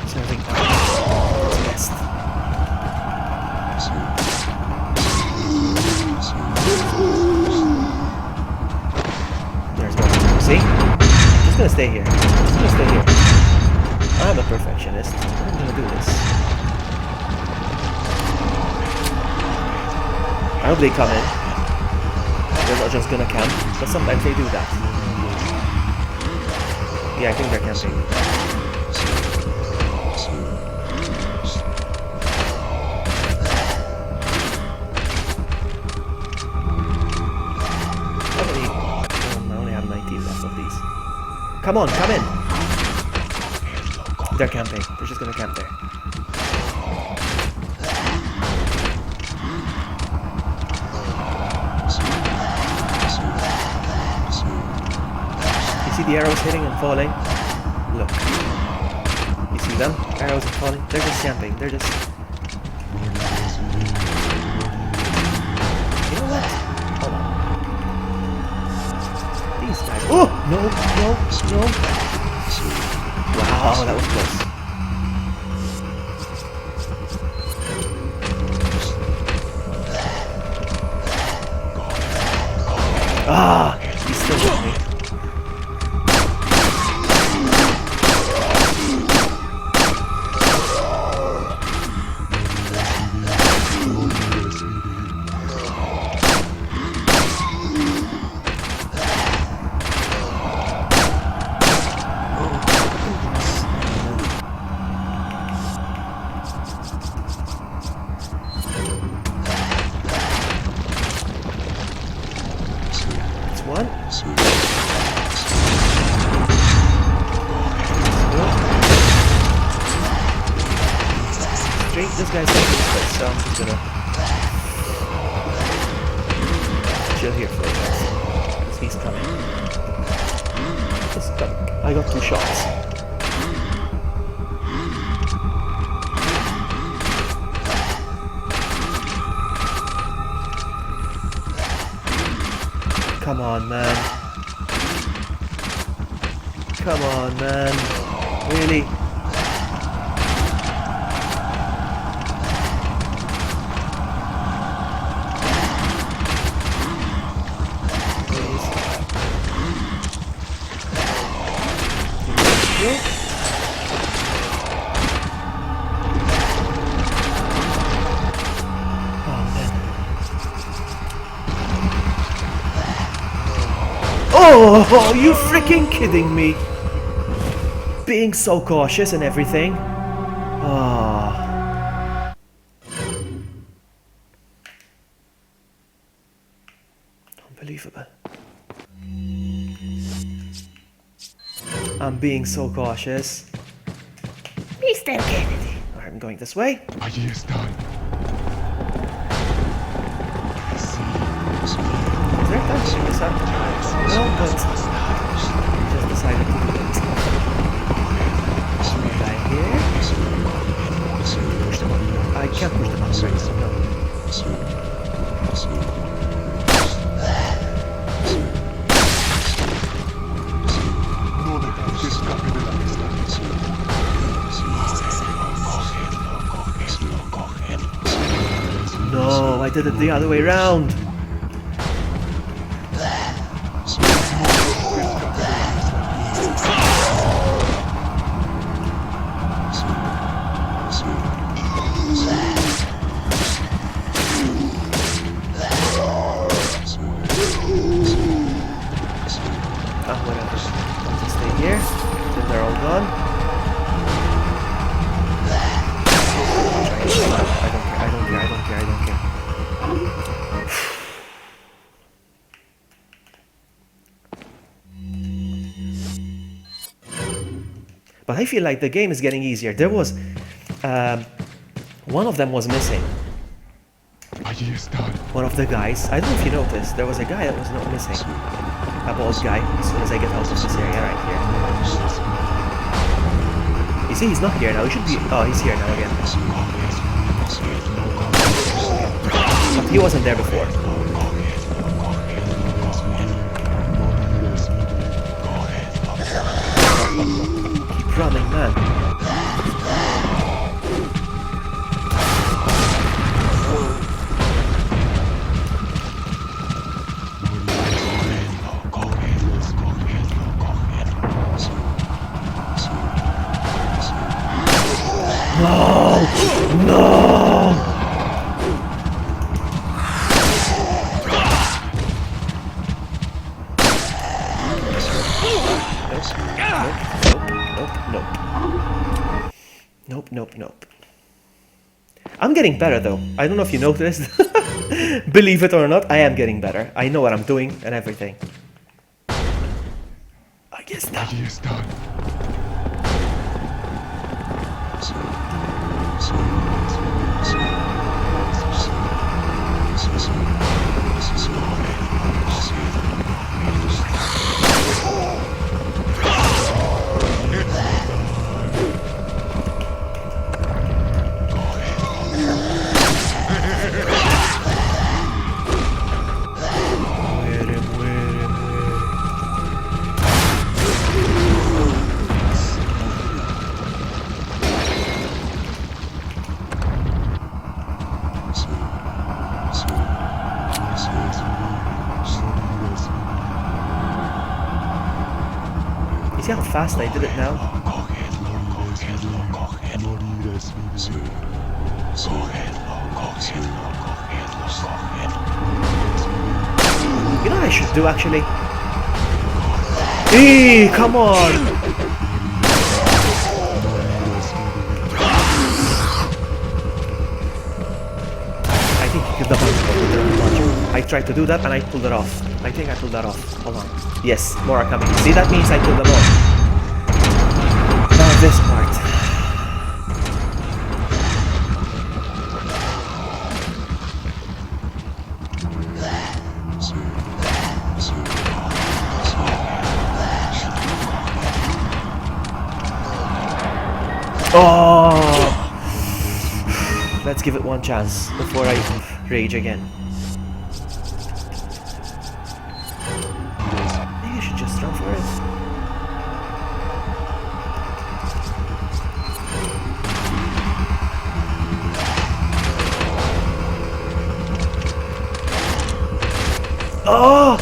Serving best. There's one. See? I'm just gonna stay here. I'm a perfectionist. I'm gonna do this. I hope they come in. They're not just gonna camp, but sometimes they do that. Yeah, I think they're camping. I only have 19 left of these. Come on, come in! They're camping. They're just gonna camp there. You see the arrows hitting and falling? Look. You see them? Arrows are falling. They're just camping. They're just... You know what? Hold on. These guys... Oh! No! Wow, that was close. Ah! He's still with me. One. Straight, this guy's taking this place, so I'm just gonna chill here for a bit. Because he's coming. He's coming. I got 2 shots. Come on, man. Come on, man. Really? Please. Oh, you freaking kidding me? Being so cautious and everything. Ah. Unbelievable. I'm being so cautious. Mr. Kennedy. Alright, I'm going this way. Allí están. Is there a time to this up? No, but just decided to do it. Guy here. Push the button. I can't push the button right now. No dejes que escape de la vista. No, I did it the other way around. But I feel like the game is getting easier. There was... one of them was missing. Allí están. One of the guys. I don't know if you noticed. There was a guy that was not missing. A bald guy. As soon as I get out of this area right here. You see, he's not here now. He should be... Oh, he's here now again. But he wasn't there before. Keep running, man. No! No! Nope. I'm getting better though. I don't know if you noticed. Believe it or not, I am getting better. I know what I'm doing and everything. I guess that. Allí están. See how fast I did it now? You know what I should do actually? Eee, come on! I think you could double. I tried to do that and I pulled it off. I think I pulled that off. Hold on. Yes, more are coming. See, that means I pulled them off. Now this part. Oh! Let's give it one chance before I rage again. Maybe I should just run for it. Oh!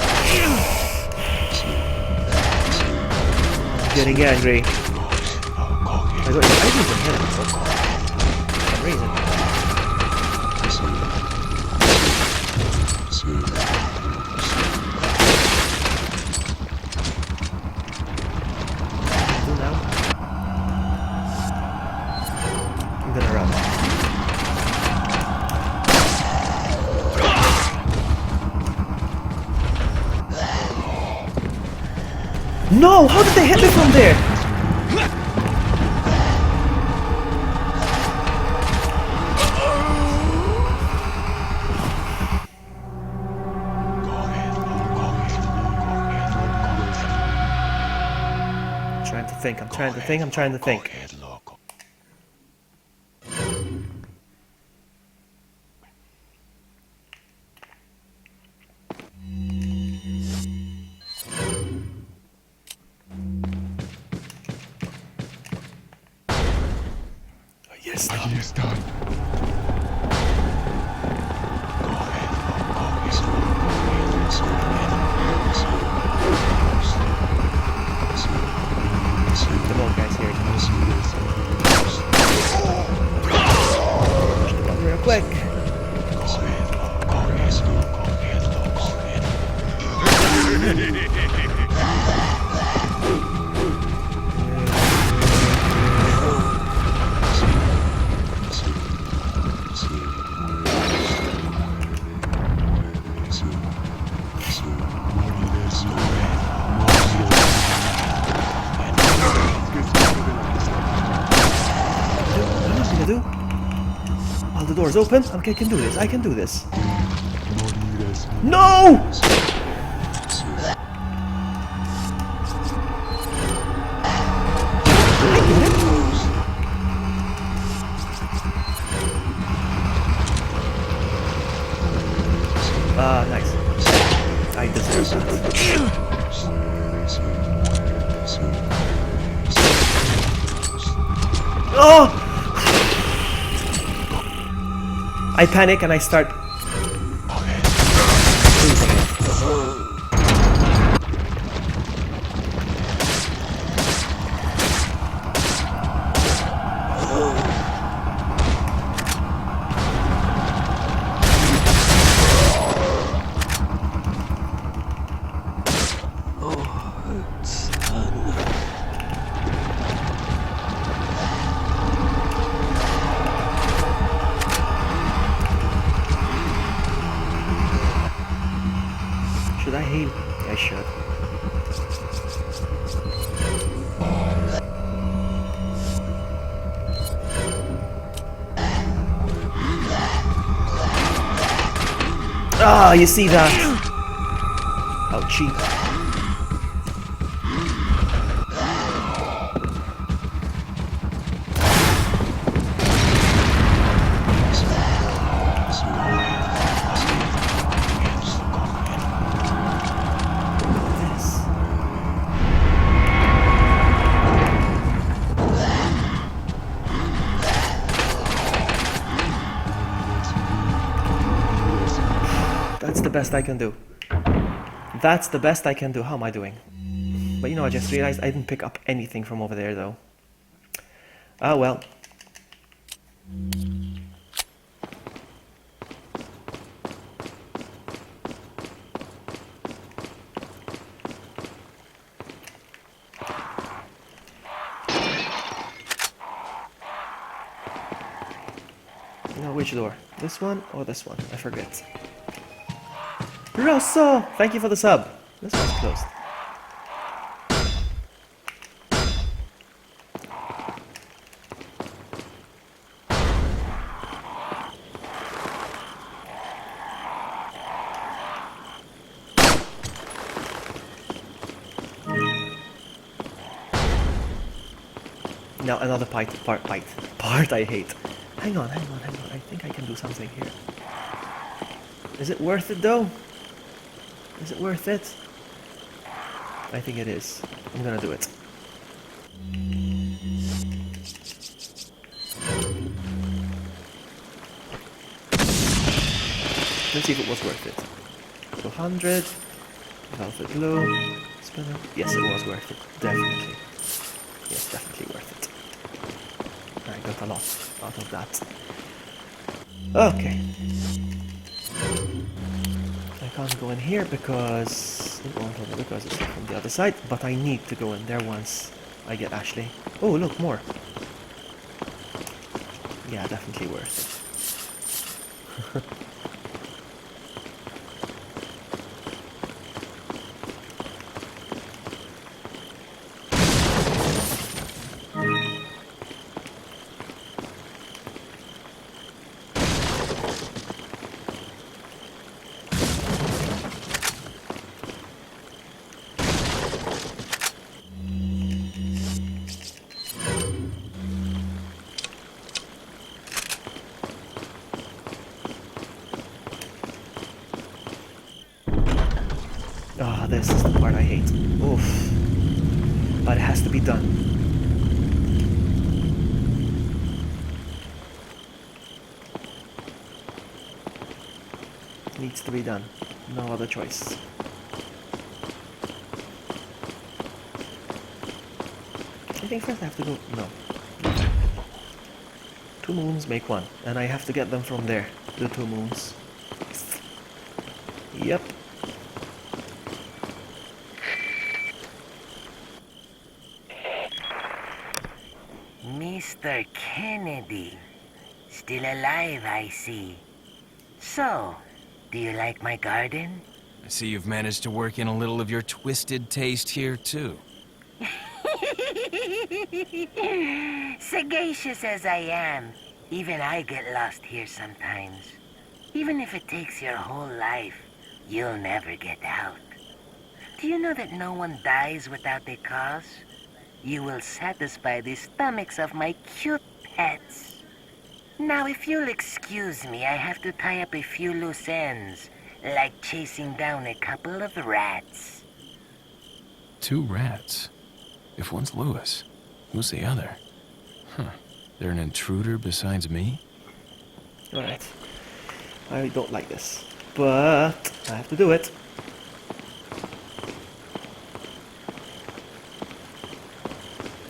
I'm getting angry. I didn't even hit him for some reason. Do now? I'm gonna run. No! How did they hit me from there? I'm trying to think. Yes, Allí están. Come on, guys, here. Push the button real quick. door's open. Okay, I can do this. I can do this. morirás. No! Nice. I deserve that. Oh! I panic and I start. Should I heal? I should. Ah, you see that? How cheap. That's the best I can do. That's the best I can do. How am I doing? But you know, I just realized I didn't pick up anything from over there though. Ah well. No, which door? This one or this one? I forget. Rosso! Thank you for the sub. This one's closed. Now another part I hate. Hang on. I think I can do something here. Is it worth it though? Is it worth it? I think it is. I'm gonna do it. Let's see if it was worth it. 200. Velvet glue. Spinner. Yes, it was worth it. Definitely. Yes, definitely worth it. I got a lot out of that. Okay. I can't go in here because it won't open because it's from the other side, but I need to go in there once I get Ashley. Oh, look, more. Yeah, definitely worth it. Ah, this is the part I hate. Oof. But it has to be done. Needs to be done. No other choice. I think first I have to go... No. 2 moons make 1. And I have to get them from there. The 2 moons. Yep. Mr. Kennedy. Still alive, I see. So, do you like my garden? I see you've managed to work in a little of your twisted taste here, too. Sagacious as I am, Even I get lost here sometimes. Even if it takes your whole life, you'll never get out. Do you know that no one dies without a cause? You will satisfy the stomachs of my cute pets. Now, if you'll excuse me, I have to tie up a few loose ends, like chasing down a couple of rats. 2 rats? If one's Lewis, who's the other? Huh. There an intruder besides me? Alright. I don't like this, but I have to do it.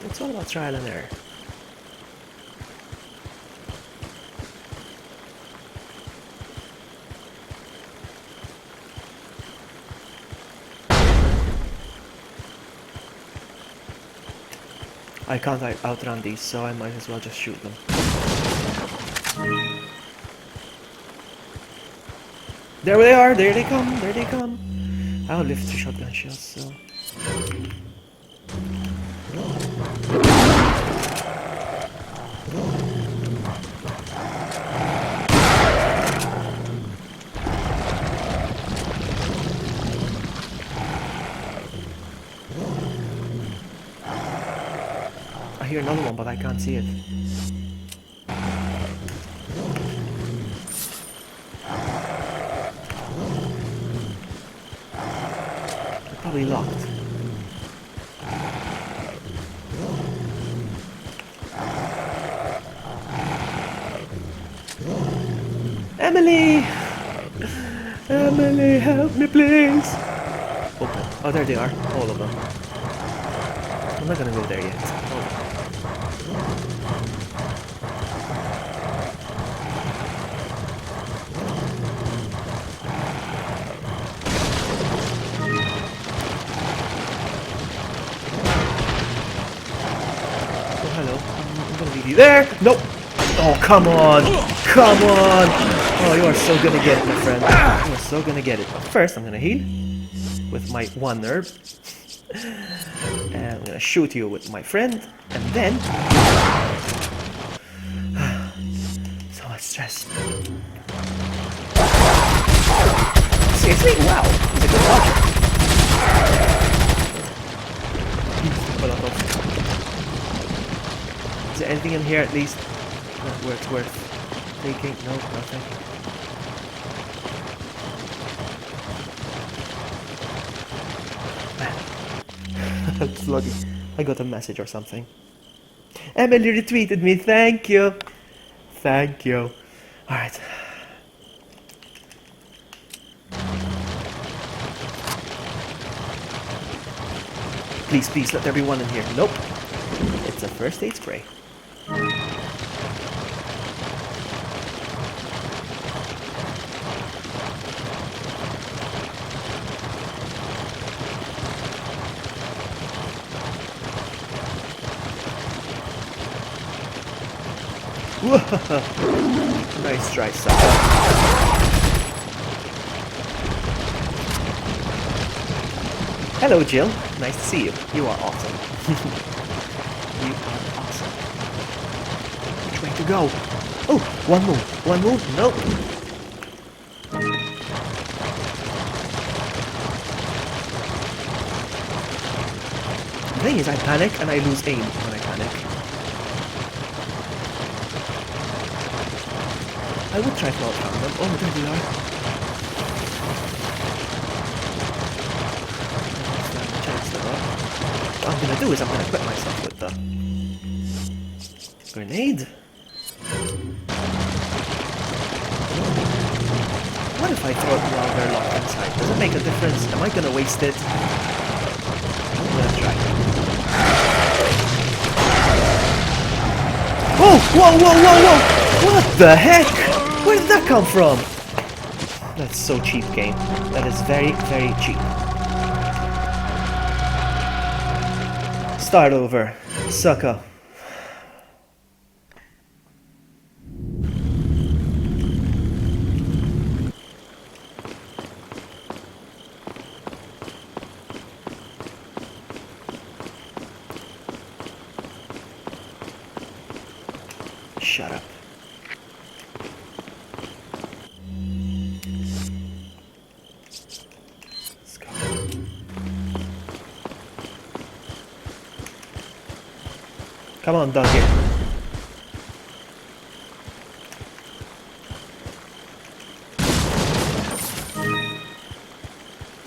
It's all about trial and error. I can't outrun these, so I might as well just shoot them. There they are! There they come! There they come! I'll lift 2 shotgun shells, so... I hear another one, but I can't see it. They're probably locked. Emily! Emily, help me please! Open. Oh, there they are. All of them. I'm not gonna go there yet. Hold on. Oh, hello. I'm gonna leave you there. Nope. Oh, come on. Come on. Oh, you are so gonna get it, my friend. You are so gonna get it. But first, I'm gonna heal with my 1 herb. And I'm gonna shoot you with my friend. And then... so much stress. Seriously? Wow. It's a good launcher. Is there anything in here at least? Where it's worth taking? No, nothing. It's lucky. I got a message or something. Emily retweeted me, thank you. Thank you. Alright. Please, please, let there be one in here. Nope. It's a first aid spray. Nice try, sucker. Hello, Jill. Nice to see you. You are awesome. You are awesome. Which way to go? Oh, one move. One move. Nope. The thing is, I panic and I lose aim when I panic. I would try to outrun them. Oh, there they are. What I'm gonna do is I'm gonna equip myself with the grenade. What if I throw it while they're locked inside? Does it make a difference? Am I gonna waste it? I'm gonna try. Oh! Whoa, whoa, whoa, whoa! What the heck? Where did that come from? That's so cheap, game. That is very, very cheap. Start over. Sucker. Shut up. Come on, doggy.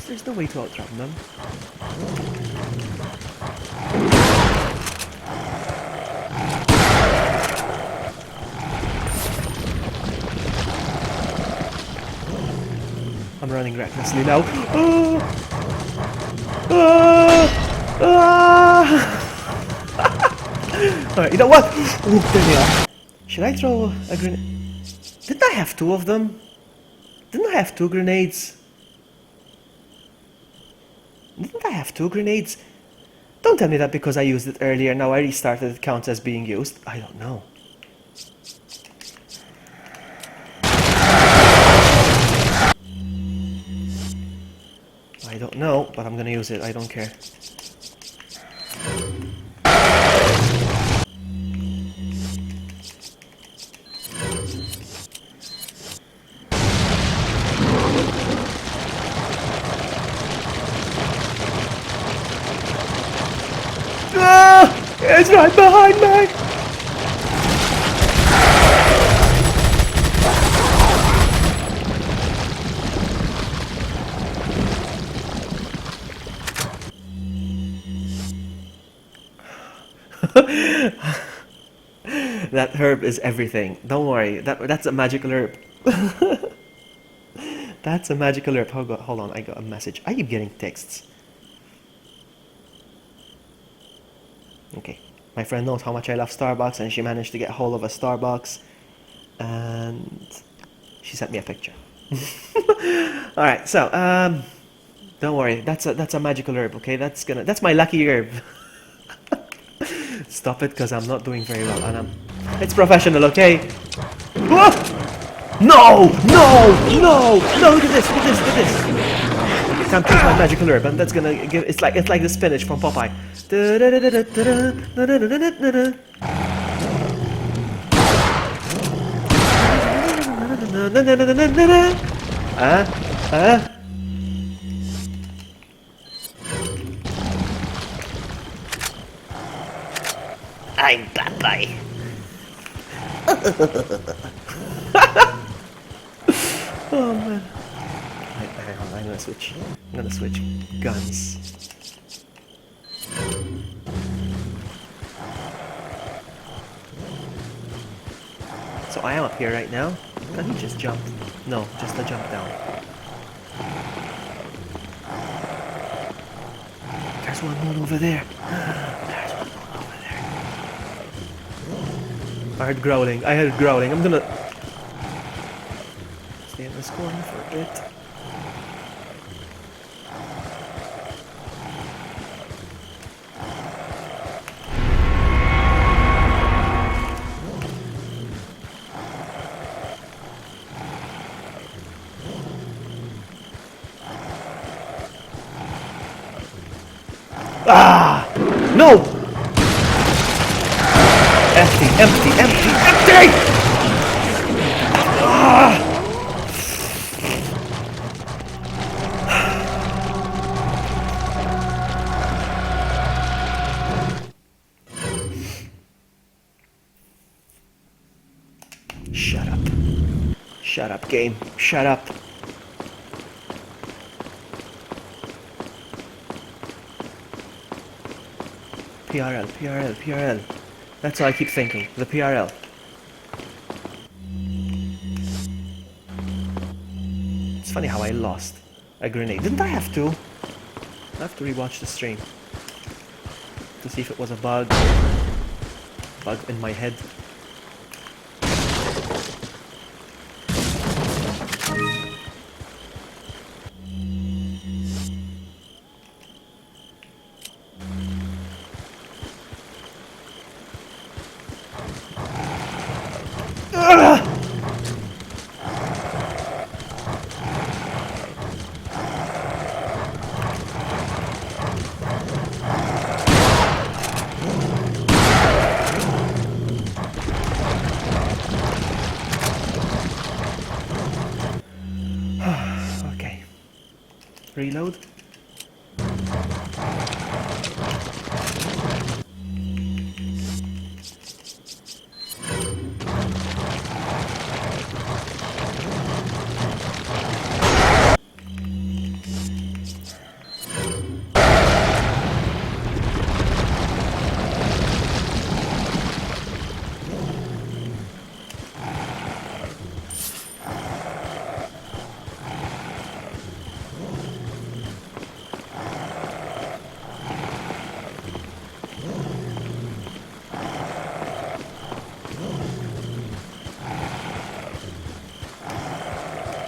There's no way to outrun them. I'm running recklessly now. Oh! Alright, you know what? Ooh, there they are. Should I throw a grenade? Didn't I have 2 of them? Didn't I have 2 grenades? Didn't I have 2 grenades? Don't tell me that because I used it earlier, now I restarted, it counts as being used. I don't know. I don't know, but I'm gonna use it, I don't care. Ah! It's right behind me! That herb is everything. Don't worry, that's a magical herb. That's a magical herb. Hold on, I got a message. I keep getting texts. Okay, my friend knows how much I love Starbucks, and she managed to get hold of a Starbucks, and she sent me a picture. All right, so don't worry, that's a magical herb. Okay, that's my lucky herb. Stop it, because I'm not doing very well, and it's professional, okay? Whoa! No! No! No! No! Look at this! Look at this! Look at this! I can't choose my magical herb, and that's gonna give. It's like the spinach from Popeye. I'm Popeye. Oh man. Hang on, I'm gonna switch. I'm gonna switch guns. So I am up here right now. Can he just jump? No, just a jump down. There's one more over there. There's one more over there. I heard growling. I heard growling. I'm gonna stay in this corner for a bit. Ah! No! Empty, empty, empty, empty! Ah! Shut up. Shut up, game. Shut up. PRL, PRL, PRL. That's all I keep thinking. The PRL. It's funny how I lost a grenade. Didn't I have to? I have to rewatch the stream to see if it was a bug in my head. Okay. Reload.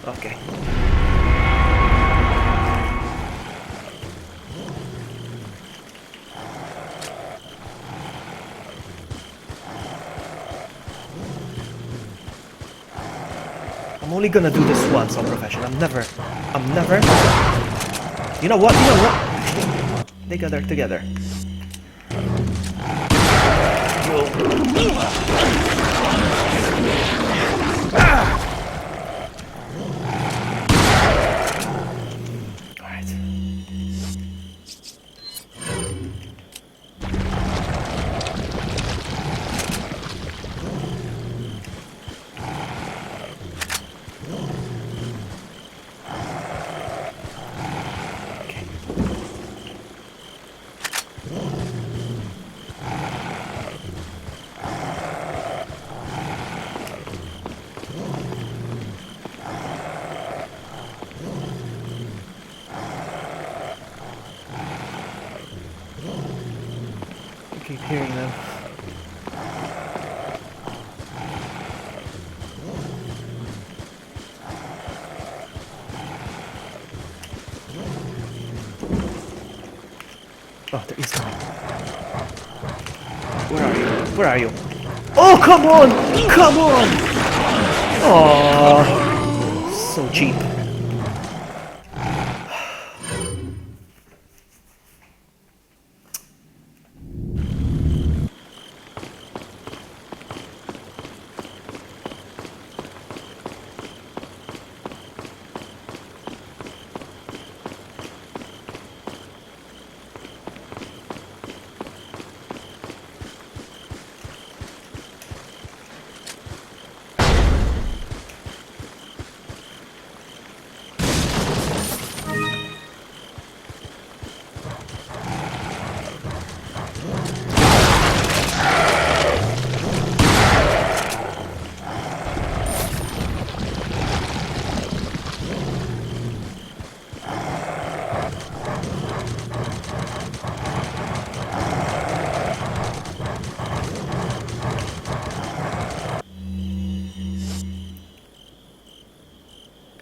Okay. I'm only gonna do this once on profession. I'm never. You know what? They gather together. Alright. Okay. I keep hearing them. Oh, there is coming. Where are you? Where are you? Oh, come on! Come on! Oh, so cheap.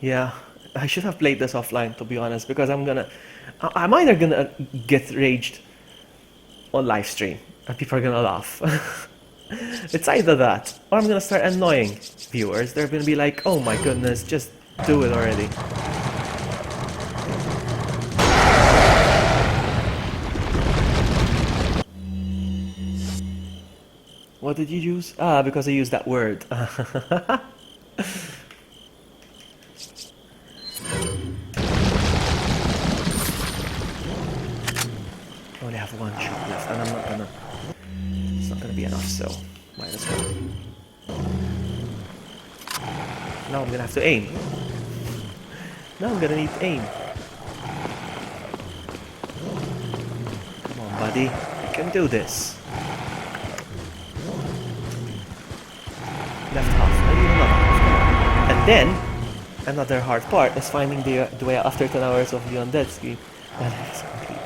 Yeah, I should have played this offline, to be honest, because I'm either gonna get raged on live stream and people are gonna laugh. It's either that, or I'm gonna start annoying viewers. They're gonna be like, oh my goodness, just do it already. What did you use? Ah, because I used that word. I only have one shot left, and it's not gonna be enough, so might as well. Now I'm gonna have to aim. Now I'm gonna need to aim. Come on, buddy, you can do this. Left half, maybe another half. And then, another hard part is finding the way after 10 hours of the undead scheme. That is complete.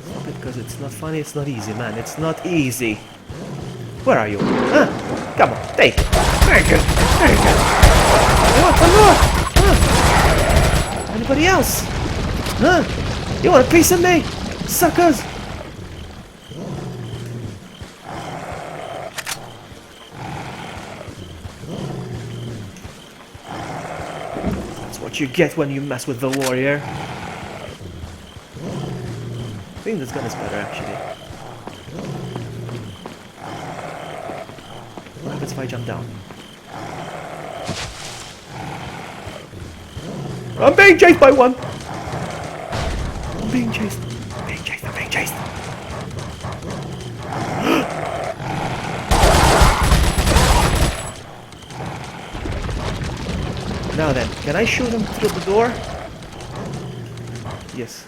Stop it, because it's not funny, it's not easy, man. It's not easy. Where are you? Huh? Come on, take it. Take it. Take it. Come on. Huh? Anybody else? Huh? You want a piece of me? Suckers! That's what you get when you mess with the warrior. I think this gun is better, actually. What happens if I jump down? I'm being chased by one! I'm being chased. I'm being chased. I'm being chased. Now then, can I shoot him through the door? Yes.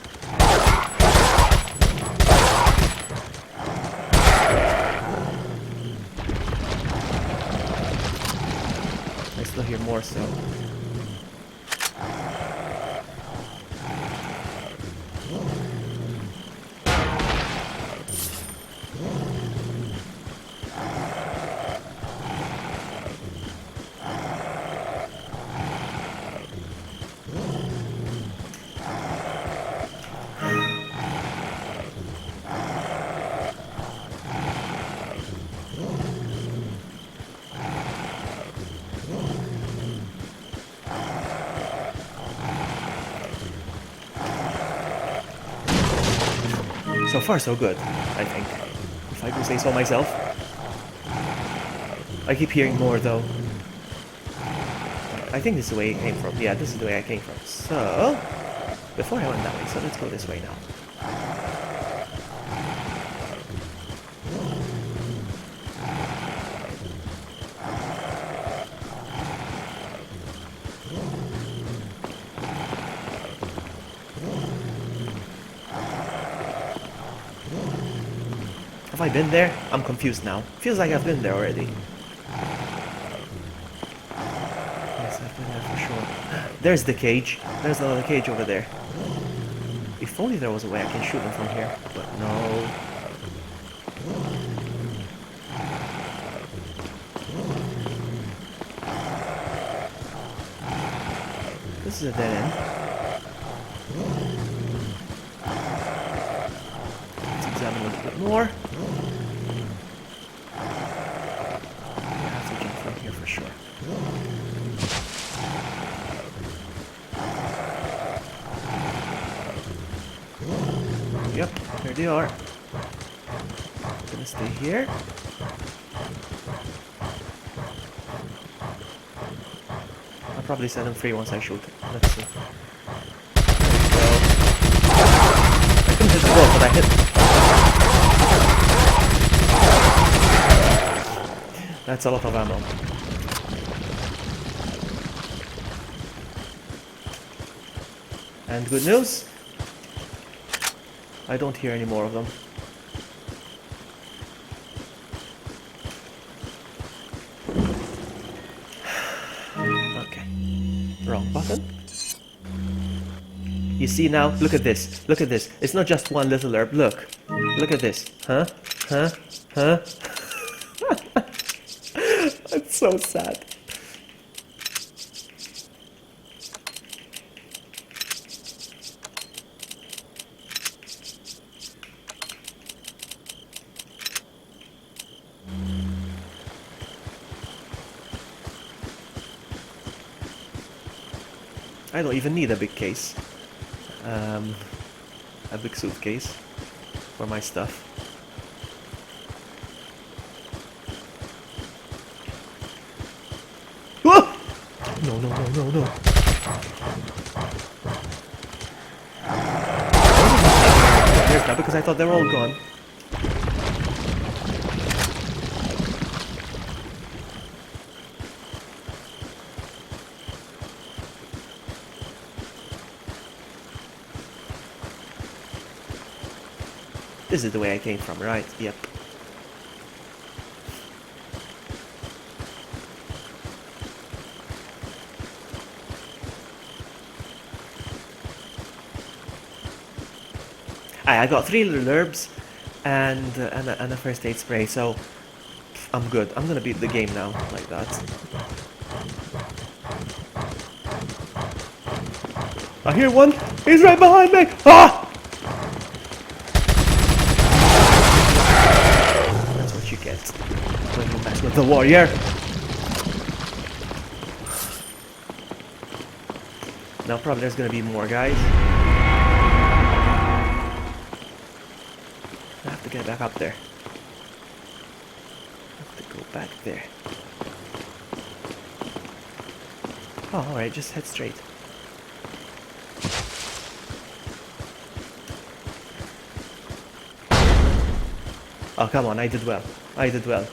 I still hear more, so... So far, so good, I think. If I do say so myself. I keep hearing more, though. I think this is the way it came from. Yeah, this is the way I came from. So, before I went that way, so let's go this way now. Have I been there? I'm confused now. Feels like I've been there already. Yes, I've been there for sure. There's the cage. There's another cage over there. If only there was a way I can shoot them from here, but no. This is a dead end. Let's examine a little bit more. I have to jump from here for sure. Yep, here they are. Gonna stay here. I'll probably set them free once I shoot. Let's see. There we go. I couldn't hit the ball, but I hit. That's a lot of ammo. And good news, I don't hear any more of them. Okay. Wrong button. You see now? Look at this. Look at this. It's not just one little herb. Look. Look at this. Huh? Huh? Huh? That's so sad. I don't even need a big case. A big suitcase for my stuff. Whoa! No, no, no, no, no. There's that because I thought they were all gone. This is the way I came from, right? Yep. I got 3 little herbs and a first aid spray, so I'm good. I'm gonna beat the game now, like that. I hear one! He's right behind me! Ah! That's what you get when you mess with the warrior. Now probably there's gonna be more guys. I have to get back up there. I have to go back there. Oh, alright, just head straight. Oh, come on, I did well. I did well.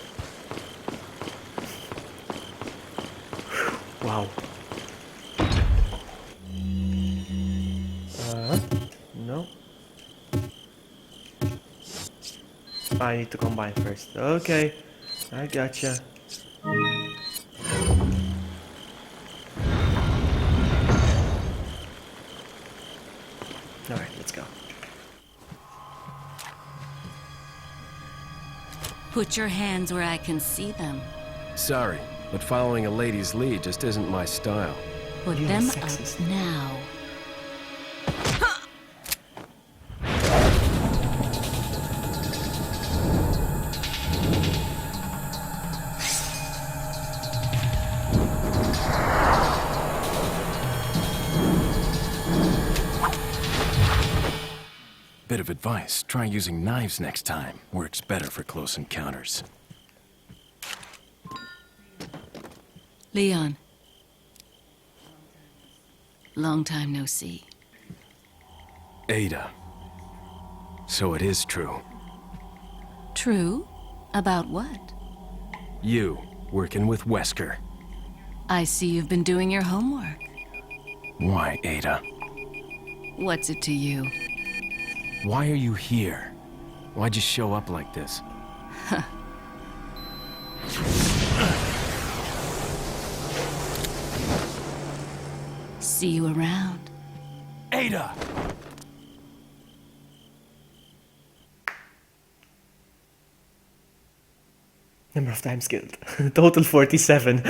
Wow. No. I need to combine first. Okay, I gotcha. Alright, let's go. Put your hands where I can see them. Sorry, but following a lady's lead just isn't my style. Put You're them sexist. up now. Bit of advice, try using knives next time. Works better for close encounters. Leon. Long time no see. Ada. So it is true. True? About what? You, working with Wesker. I see you've been doing your homework. Why, Ada? What's it to you? Why are you here? Why'd you show up like this? See you around. Ada! Number of times killed. Total 47.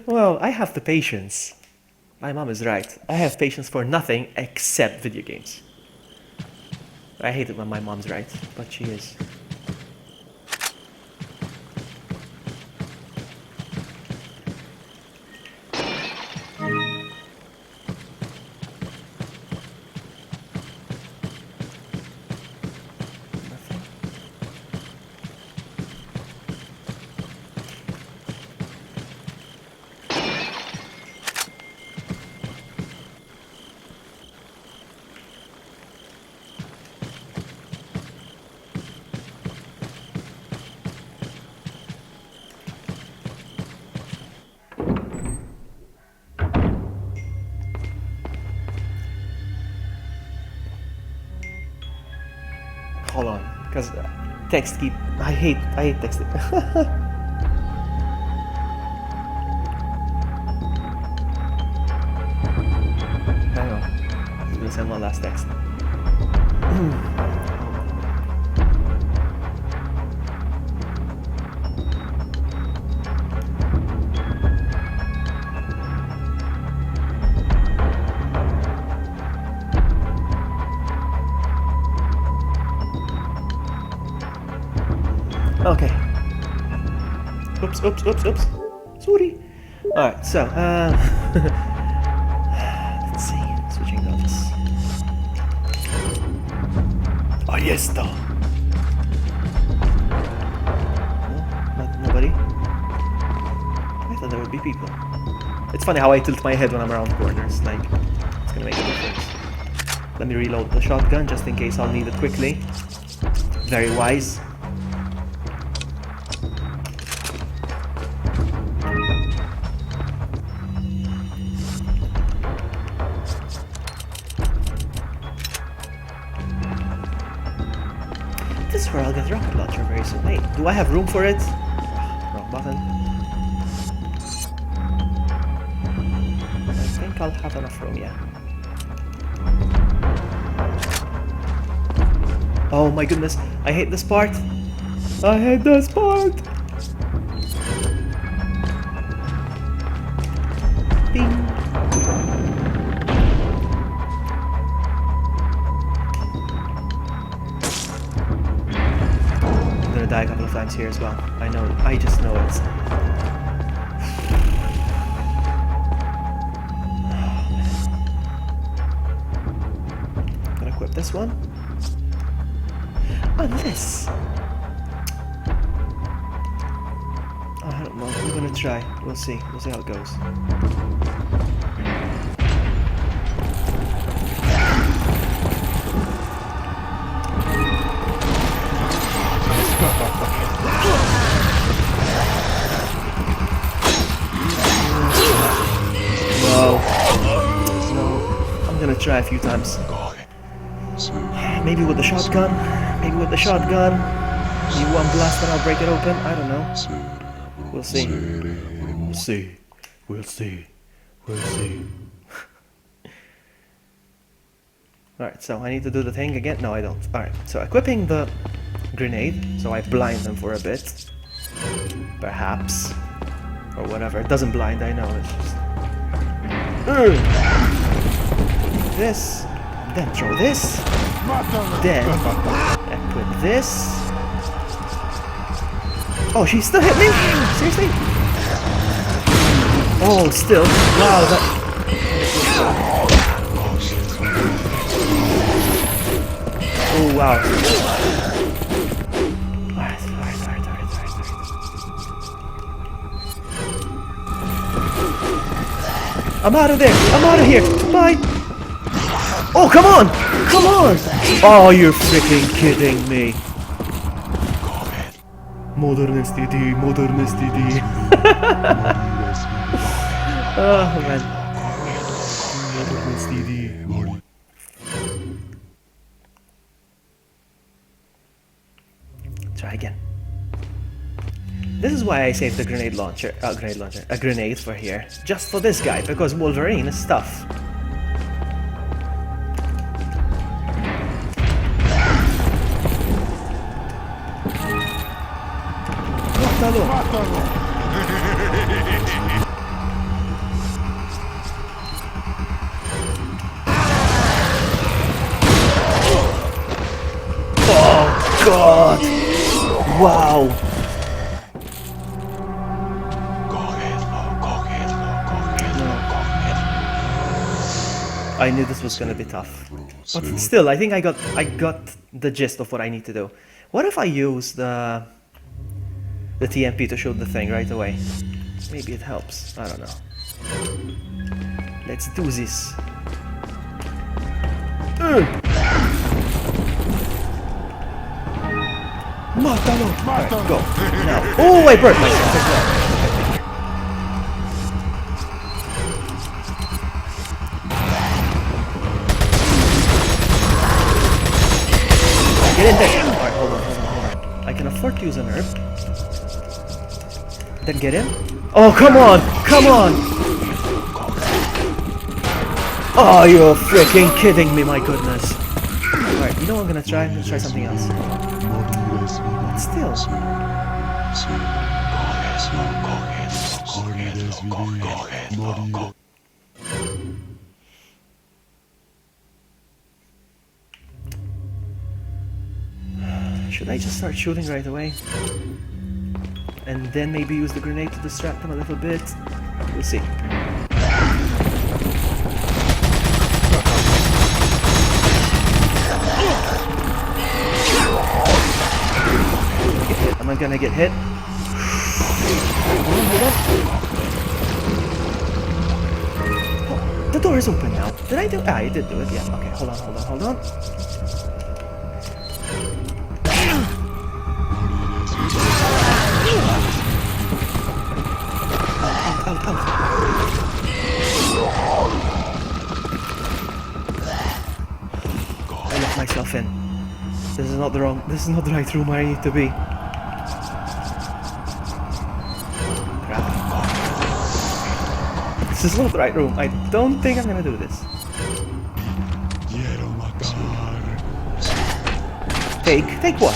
Well, I have the patience. My mom is right. I have patience for nothing except video games. I hate it when my mom's right, but she is. Hold on, because text keep. I hate texting. Hang on, I'm gonna send one last text. Okay. Oops. Sorry. Alright, so, let's see. Switching notes. Oh, yes, though. No, nobody. I thought there would be people. It's funny how I tilt my head when I'm around corners. Like, it's gonna make a difference. Let me reload the shotgun just in case I'll need it quickly. Very wise. This is where I'll get rocket launcher very soon. Wait, do I have room for it? Wrong button. I think I'll have enough room, yeah. Oh my goodness, I hate this part. I hate this part. Ding. I'm gonna die a couple of times here as well. I know, I just know it. I'm gonna equip this one. Unless... I don't know, I'm gonna try. We'll see how it goes. No, I'm gonna try a few times. Maybe with the shotgun. Maybe with the shotgun. Maybe one blast and I'll break it open. I don't know. We'll see. We'll see. We'll see. We'll see. Alright, so I need to do the thing again? No, I don't. Alright, so equipping the grenade, so I blind them for a bit. Perhaps. Or whatever. It doesn't blind, I know. It's just... This. Then throw this. Then equip this. Oh, she still hit me? Seriously? Oh, still. Wow, that... wow. Alright. I'm out of there. I'm out of here. Bye. Oh, come on. Come on. Oh, you're freaking kidding me. Modernist DD. Oh, man. Modernist DD. Try again. This is why I saved the grenade launcher, a grenade for here, just for this guy, because Wolverine is tough. Oh God! Wow! I knew this was gonna be tough, but still, I think I got the gist of what I need to do. What if I use the TMP to shoot the thing right away? Maybe it helps. I don't know. Let's do this. Mátalo! Right, go now. Oh, I burnt myself as well. Get in there! Alright, hold on. I can afford to use an herb. Then get in. Oh, come on! Oh, you're freaking kidding me, my goodness. Alright, you know what I'm gonna try? I'm gonna try something else. But still. Should I just start shooting right away? And then maybe use the grenade to distract them a little bit? We'll see. Am I gonna get hit? Hold on. Oh, the door is open now. Did I do? Ah, I did do it, yeah. Okay, hold on. Out. I let myself in. This is not the right room where I need to be. Crap. This is not the right room. I don't think I'm gonna do this. Take what?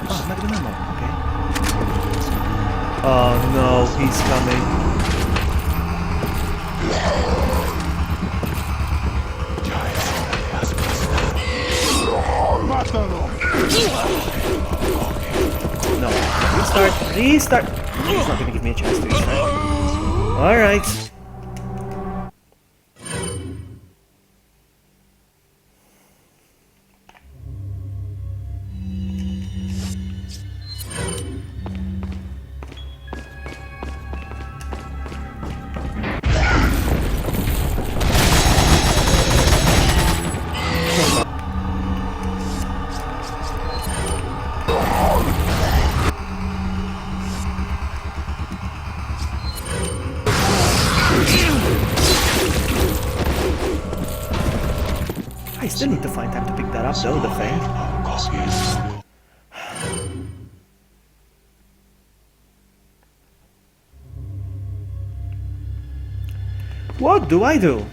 Oh, magnum ammo. Okay. Oh no, he's coming. No. Restart. He's not gonna give me a chance to restart. Alright. I still need to find time to pick that up though, the thing. What do I do?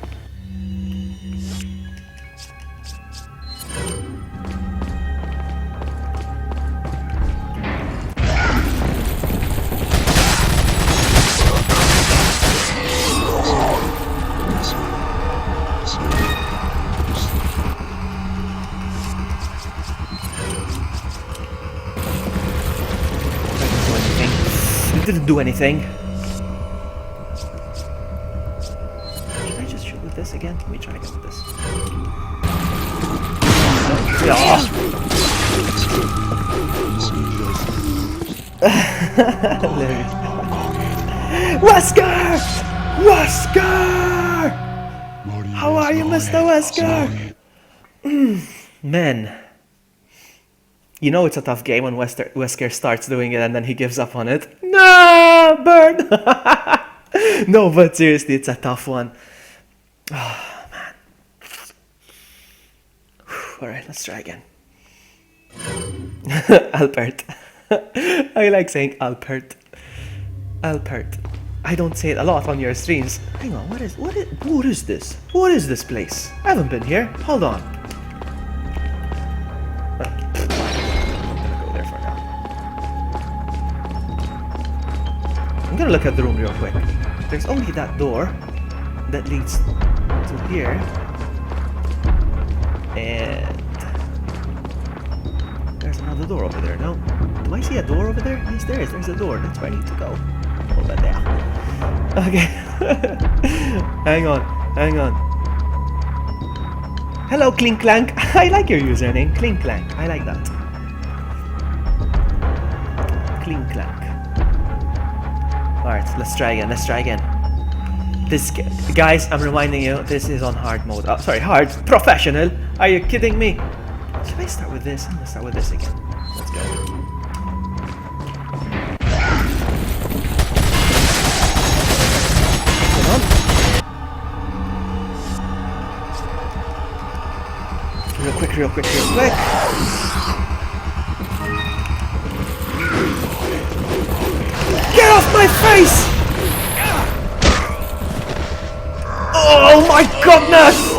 Didn't do anything. Should I just shoot with this again? Let me try again with this. No. Wesker! Wesker! How are you, Mr. Wesker? Man. You know it's a tough game when Wesker starts doing it and then he gives up on it. No, burn! No, but seriously, it's a tough one. Oh, man. Alright, let's try again. Alpert. I like saying Alpert. Alpert. I don't say it a lot on your streams. Hang on, what is this? What is this place? I haven't been here. Hold on. I'm gonna go there for now. I'm gonna look at the room real quick. There's only that door that leads to here. And there's another door over there, no? Do I see a door over there? Yes, there is. There's a door. That's where I need to go. Over there. Okay. Hang on. Hang on. Hello, Clink Clank. I like your username. Clink Clank. I like that. Clink Clank. Alright, let's try again. Let's try again. This, guys, I'm reminding you, this is on hard mode. Oh, sorry, hard. Professional. Are you kidding me? Should I start with this? I'm gonna start with this again. Let's go. Come on. Real quick, real quick, real quick. Get off my face! Oh my goodness!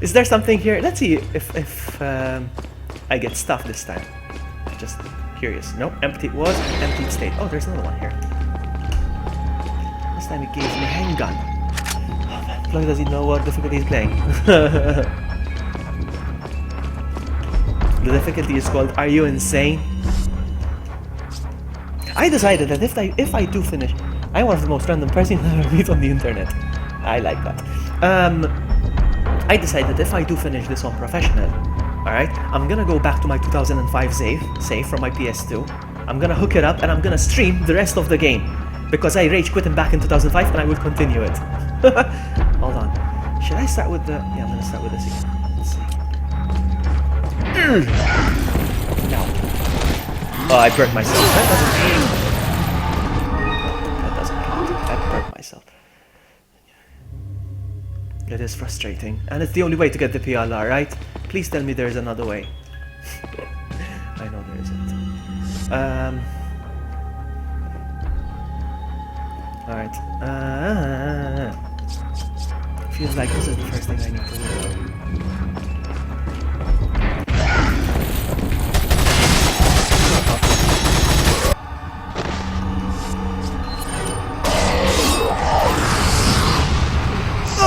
Is there something here? Let's see if I get stuff this time. Just curious. Nope, empty it was, empty state. Oh, there's another one here. This time it gave me a handgun. Oh man, Vloggy doesn't know what difficulty he's playing. The difficulty is called Are You Insane? I decided that if I do finish, I'm one of the most random persons I ever meet on the internet. I like that. I decided if I do finish this on professional, alright, I'm gonna go back to my 2005 save from my PS2. I'm gonna hook it up and I'm gonna stream the rest of the game. Because I rage quit him back in 2005 and I will continue it. Hold on. Should I start with the... Yeah, I'm gonna start with this again. Let's see. No. Oh, I burnt myself. That doesn't count. I burnt myself. It is frustrating. And it's the only way to get the PLR, right? Please tell me there's another way. I know there isn't. Alright. Feels like this is the first thing I need to do.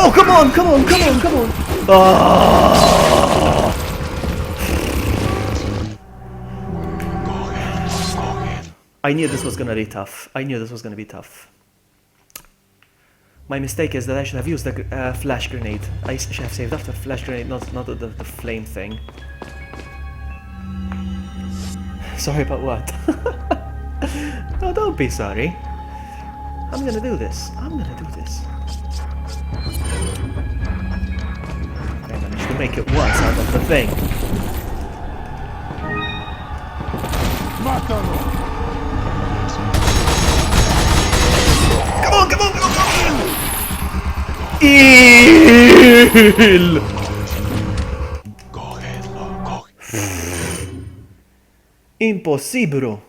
Oh, come on, come on, come on, come on! Oh! I knew this was gonna be tough. I knew this was gonna be tough. My mistake is that I should have used the flash grenade. I should have saved up the flash grenade, not the flame thing. Sorry about what? No, don't be sorry. I'm gonna do this. I'm gonna do this. I managed to make it once out of the thing. Come on, come on, come on, come on! Ill! Impossibile.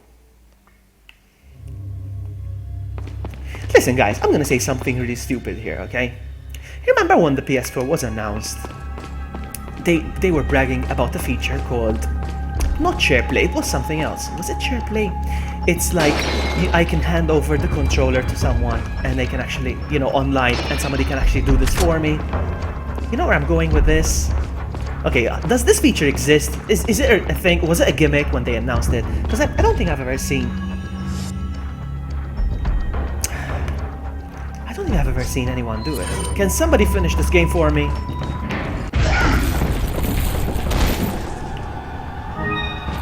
Listen guys, I'm gonna say something really stupid here, okay? Remember when the PS4 was announced? They were bragging about a feature called... Not SharePlay, it was something else. Was it SharePlay? It's like I can hand over the controller to someone and they can actually, you know, online, and somebody can actually do this for me. You know where I'm going with this? Okay, does this feature exist? Is it a thing? Was it a gimmick when they announced it? Because I don't think I've ever seen... I don't think I've ever seen anyone do it. Can somebody finish this game for me?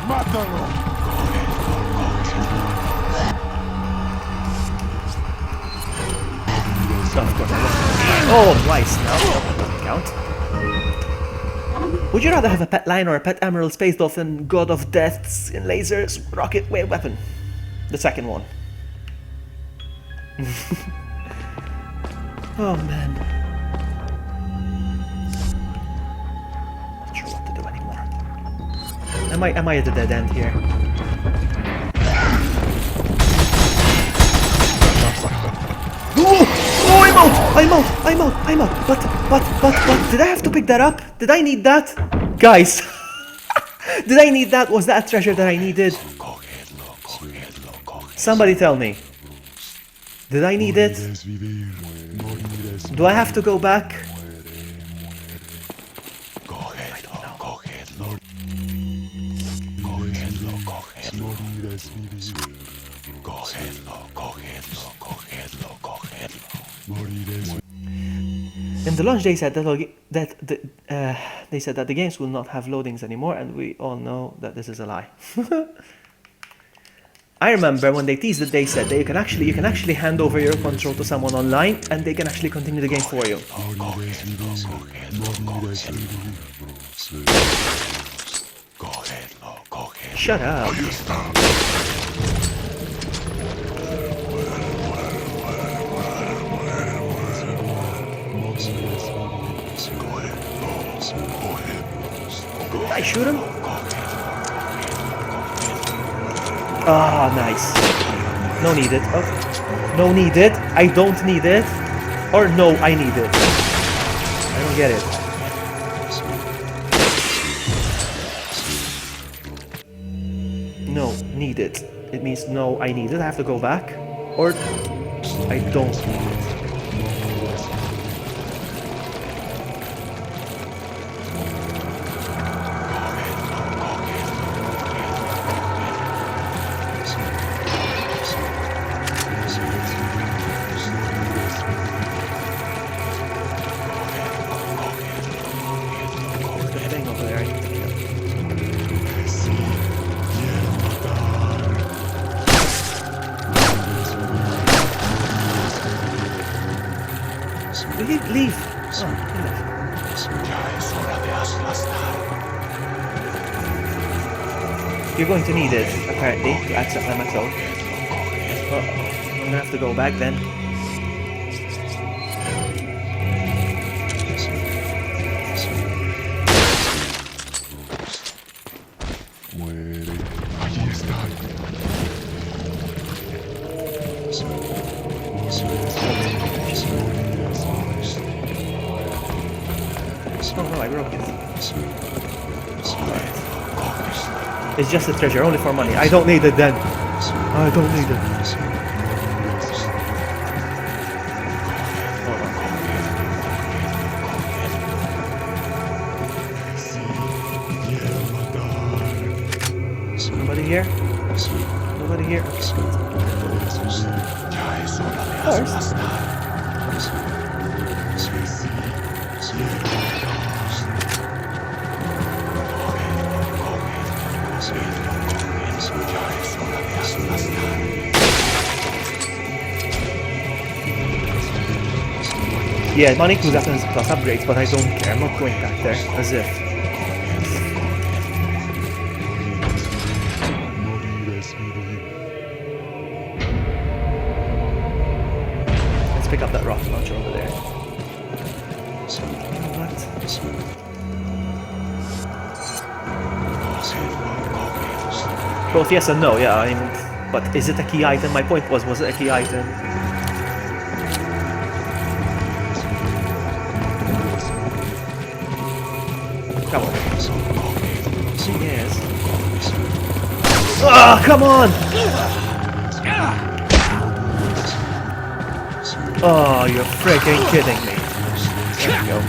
Mátalo. Oh, of course I won't. Oh, twice. No, doesn't count. Would you rather have a pet lion or a pet emerald, space dolphin, god of deaths, in lasers, rocket wave weapon? The second one. Oh man. Not sure what to do anymore. Am I at the dead end here? Oh, I'm out! But, did I have to pick that up? Did I need that? Guys! Did I need that? Was that a treasure that I needed? Somebody tell me. Did I need it? Do I have to go back? In the launch, they said that the games will not have loadings anymore, and we all know that this is a lie. I remember when they teased it, they said that you can actually hand over your control to someone online, and they can actually continue the game for you. Shut up. Did I shoot him? Ah, nice. No need it. Oh. No need it. I don't need it. Or no, I need it. I don't get it. No, need it. It means no, I need it. I have to go back. Or I don't need it. Leave! Oh, you're going to need it, apparently, to accept my metal. Oh, I'm gonna have to go back then. Oh no, I broke it. It's just a treasure, only for money. I don't need it then. I don't need it. Hold on. Nobody here? Nobody here? First. Yeah, money could happen plus upgrades, but I don't care. I'm not going back there, as if. Let's pick up that rocket launcher over there. What? Both yes and no, yeah, I mean, but is it a key item? My point was it a key item? Come on. Yes. Ah, come on! Oh, you're freaking kidding me. There we go.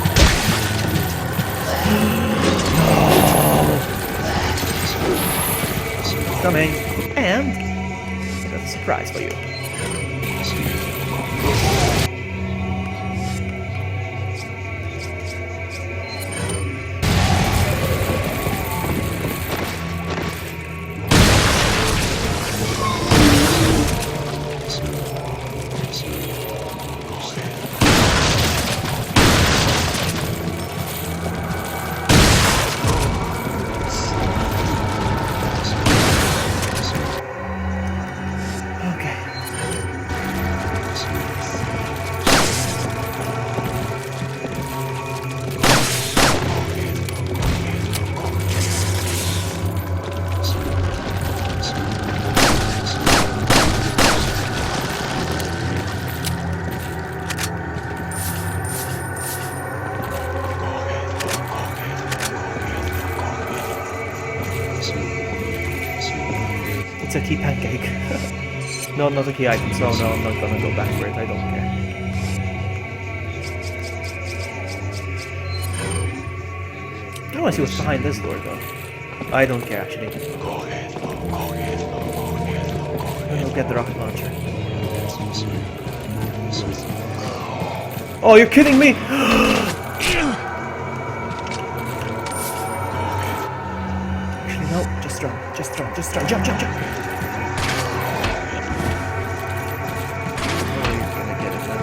coming. And I got a surprise for you. Okay. It's a key pancake. No, not a key item, so no, I'm not gonna go back for it, I don't care. I wanna see what's behind this door though. I don't care actually. I'm gonna get the rocket launcher. Oh, you're kidding me! Actually, no, just run, just run, just run, jump, jump, jump! Oh, you're gonna get it now.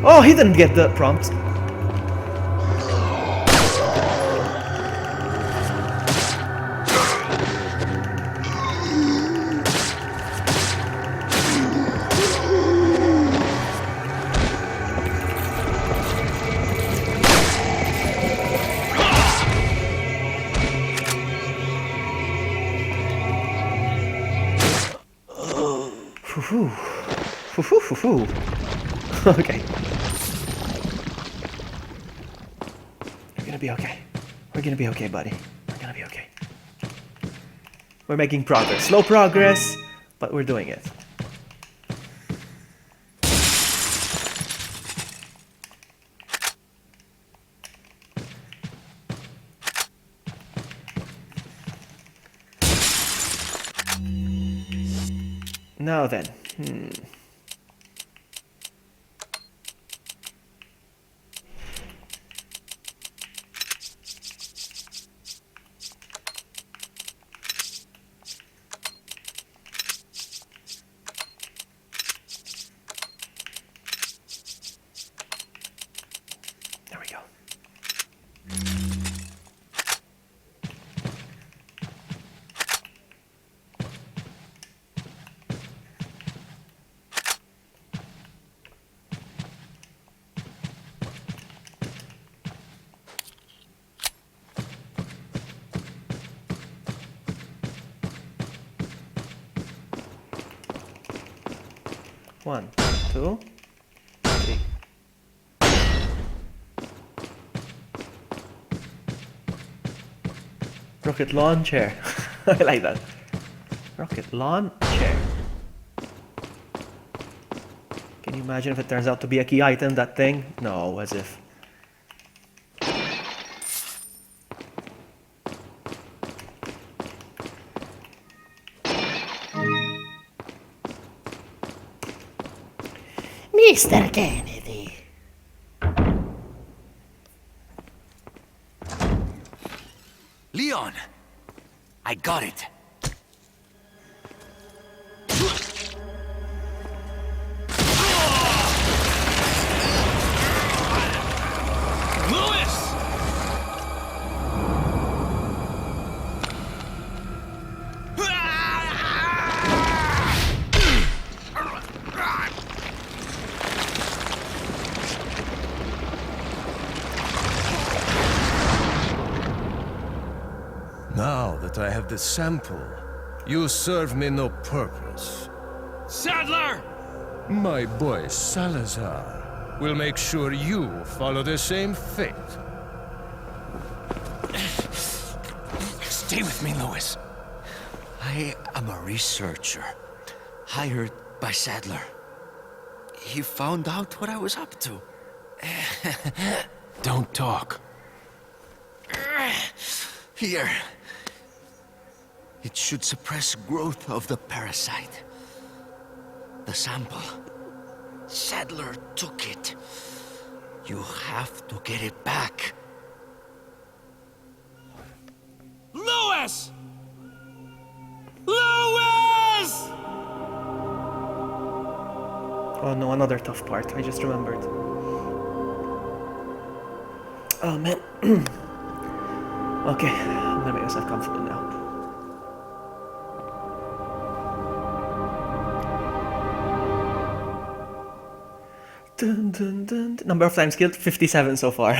Oh, he didn't get the prompt. Foo-foo. Foo-foo, foo-foo. Okay. We're gonna be okay. We're gonna be okay, buddy. We're gonna be okay. We're making progress. Slow progress, but we're doing it. Now then, There we go. One, two, three. Rocket launcher. I like that. Rocket launcher. Can you imagine if it turns out to be a key item, that thing? No, as if. Mr. Kennedy. Leon! I got it. Lewis! Now that I have the sample, you serve me no purpose. Sadler! My boy Salazar will make sure you follow the same fate. Stay with me, Lewis. I am a researcher, hired by Sadler. He found out what I was up to. Don't talk. Here. It should suppress growth of the parasite. The sample. Sadler took it. You have to get it back. Louis! Louis! Oh no, another tough part. I just remembered. Oh man. Okay, I'm gonna make myself comfortable now. Dun, dun, dun, dun. Number of times killed, 57 so far.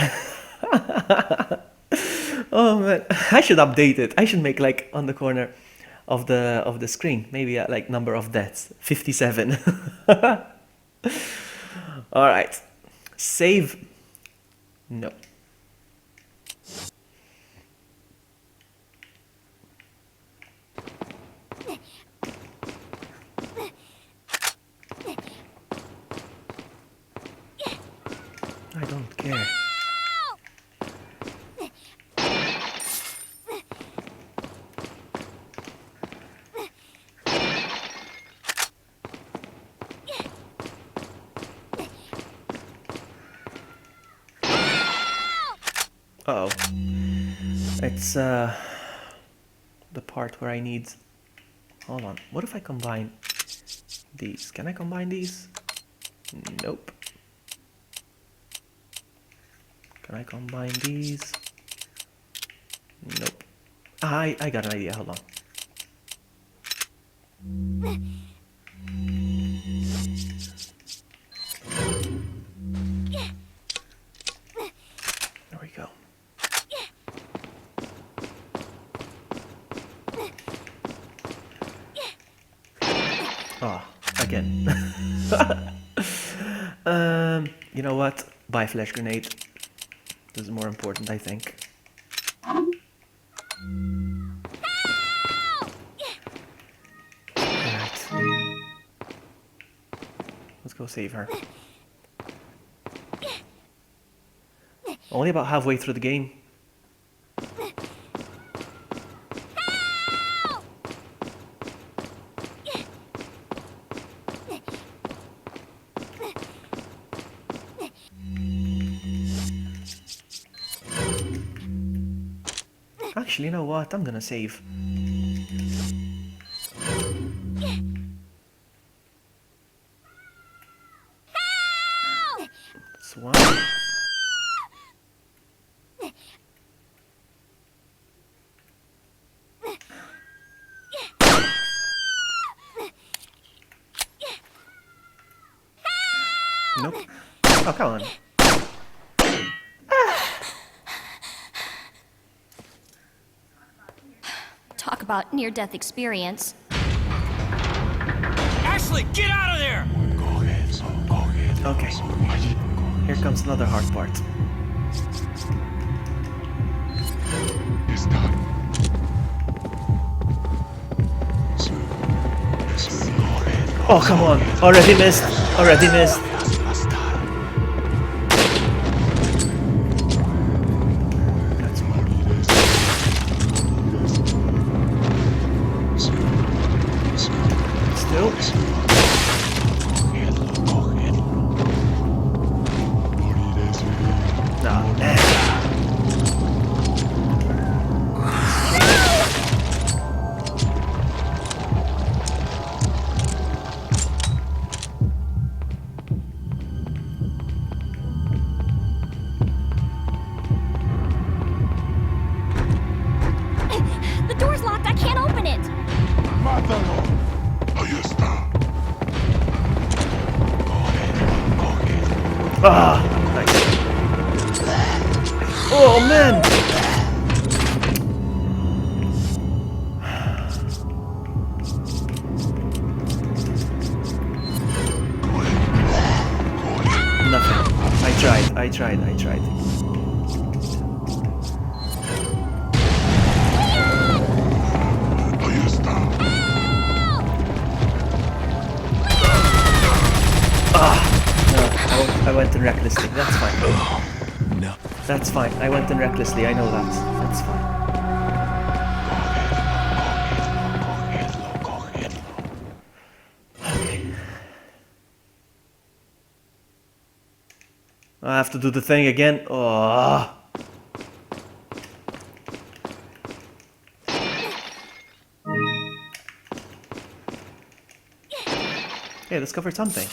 Oh man, I should update it. I should make like on the corner of the screen, maybe like number of deaths, 57. All right, save. No. I don't care. Uh-oh. It's the part where I need... Hold on. What if I combine these? Can I combine these? Nope. Can I combine these? Nope. I got an idea. Hold on. There we go. Oh, again. You know what? Buy flash grenade. This is more important, I think. Alright. Let's go save her. Only about halfway through the game. Actually, you know what? I'm gonna save. That's one. Nope. Oh, come on. Talk about near-death experience. Ashley, get out of there! Okay. Here comes another hard part. Oh, come on. Already missed. Already missed. Still. Nah. The door's locked. I can't open it. Mátalo. Ahí está. Ah, nice. Oh man. Nothing. I tried. Ahí está. No, I went in recklessly. That's fine. No. That's fine. I went in recklessly. I know that. That's fine. Okay. I have to do the thing again. Oh. Hey, discovered something.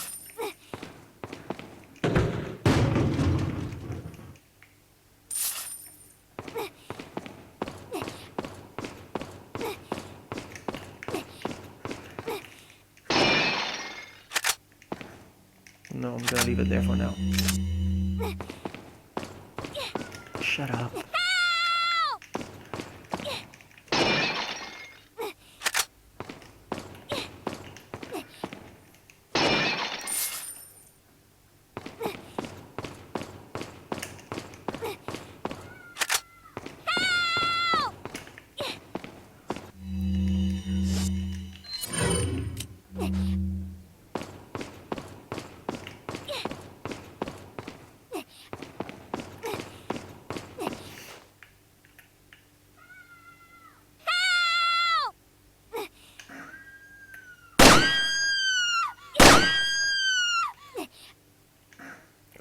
No, I'm gonna leave it there for now. Shut up.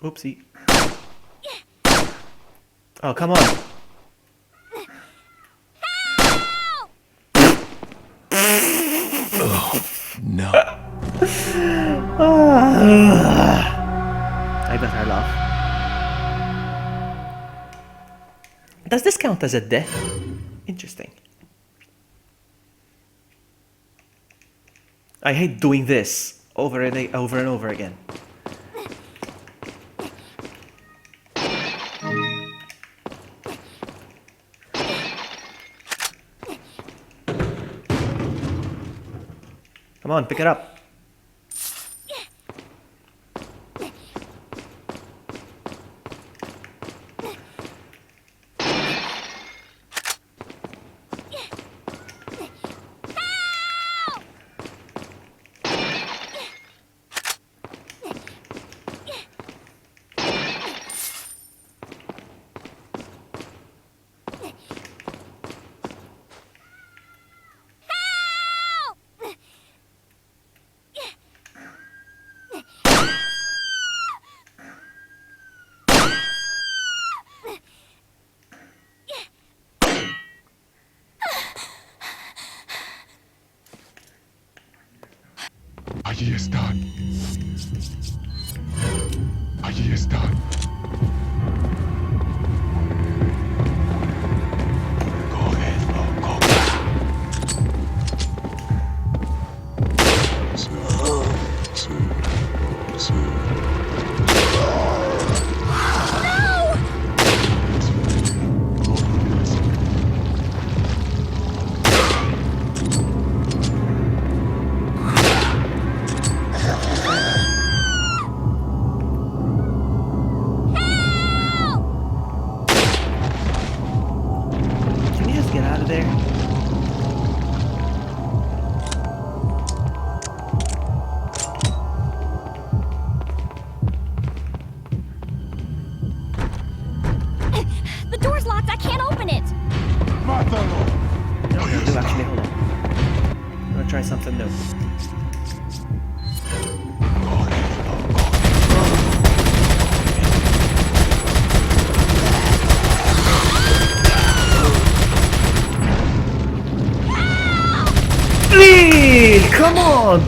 Oopsie. Oh, come on. No. I better laugh. Does this count as a death? Interesting. I hate doing this over and over again. Come on, pick it up. Allí están. Allí están. Cógelo, cógelo. Sí, sí, sí. Can you just get out of there? The door's locked. I can't open it. ¡Mátalo! No, I do actually. Hold on. I'm gonna try something new. Please, come on!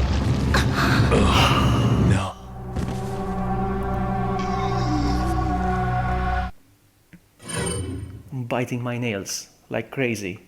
No. I'm biting my nails like crazy.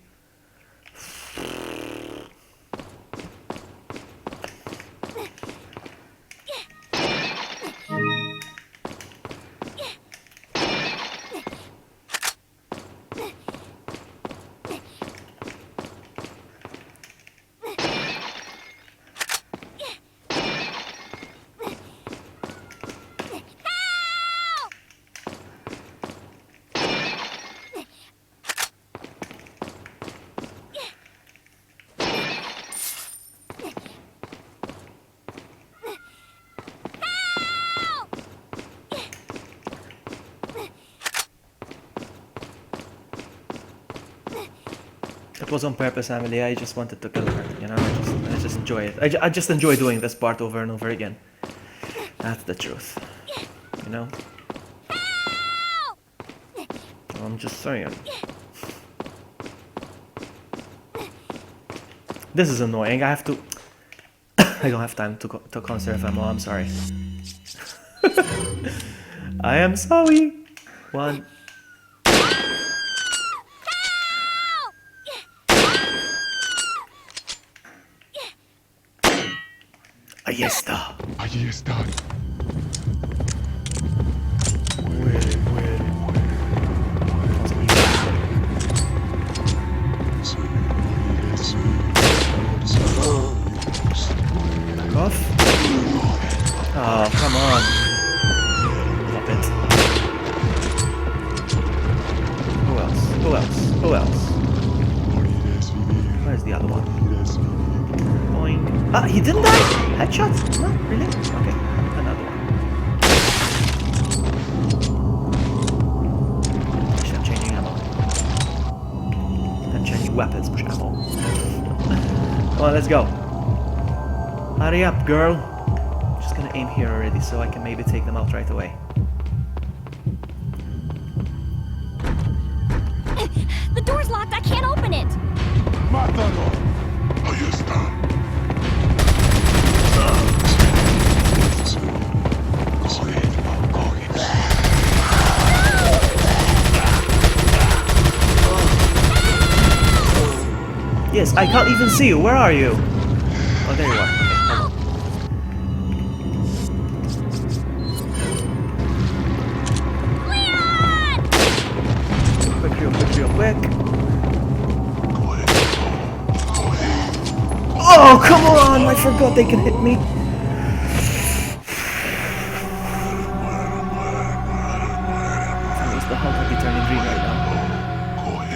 was on purpose, Emily. I just wanted to kill her. You know, I just enjoy it. I just enjoy doing this part over and over again. That's the truth. You know? I'm just saying. This is annoying. I have to... I don't have time to conserve ammo. I'm sorry. I am sorry. One. Ahí está. Allí están. Off? Oh, come on. Stop it. Who else? Who else? Who else? Where's the other one? Boing. Ah, he didn't die? Headshot? No, really? Okay, another one. Actually, I'm changing ammo. I'm changing weapons, push ammo. Come on, let's go. Hurry up, girl. I'm just gonna aim here already so I can maybe take them out right away. The door's locked. I can't open it. ¡Mátalo! Ahí está. Yes, I can't even see you. Where are you? Oh, there you are. Okay, hold on. Quick, real quick. Oh, come on! I forgot they can hit me. If I was the Hulk, I'd be turning green right now.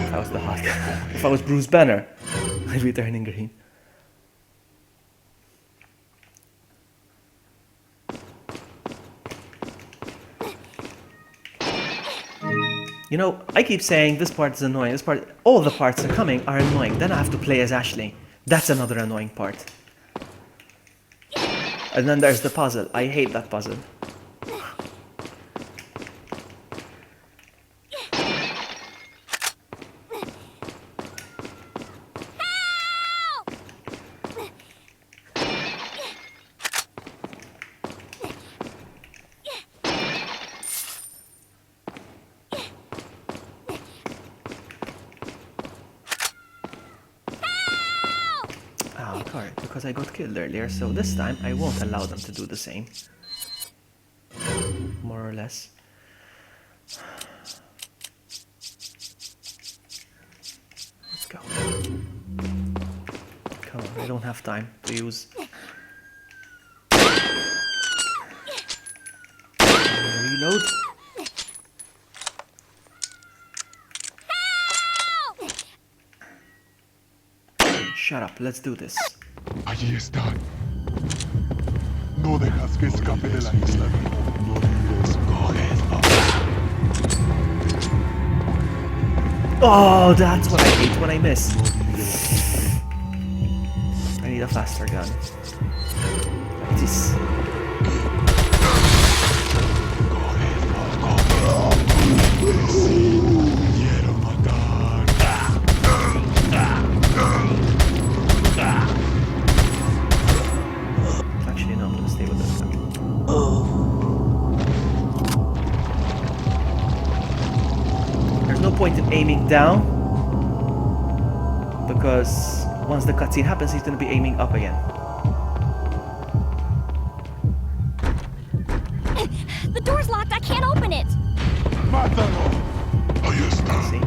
If I was the Hulk. If I was Bruce Banner, I'd be turning green. You know, I keep saying this part is annoying, this part, all the parts that are coming are annoying. Then I have to play as Ashley. That's another annoying part. And then there's the puzzle. I hate that puzzle. Oh, correct, because I got killed earlier, so this time I won't allow them to do the same. More or less. Let's go. Come on, I don't have time to use... Reload. Shut up, let's do this. Allí están. No dejas que escape de la isla. No mires, Oh, that's what I hate when I miss. I need a faster gun. Like this. Quiero matar. Actually, no, I'm gonna stay with this gun. There's no point in aiming down, because once the cutscene happens, he's gonna be aiming up again. The door's locked. I can't open it. ¡Mátalo! Ahí está. See?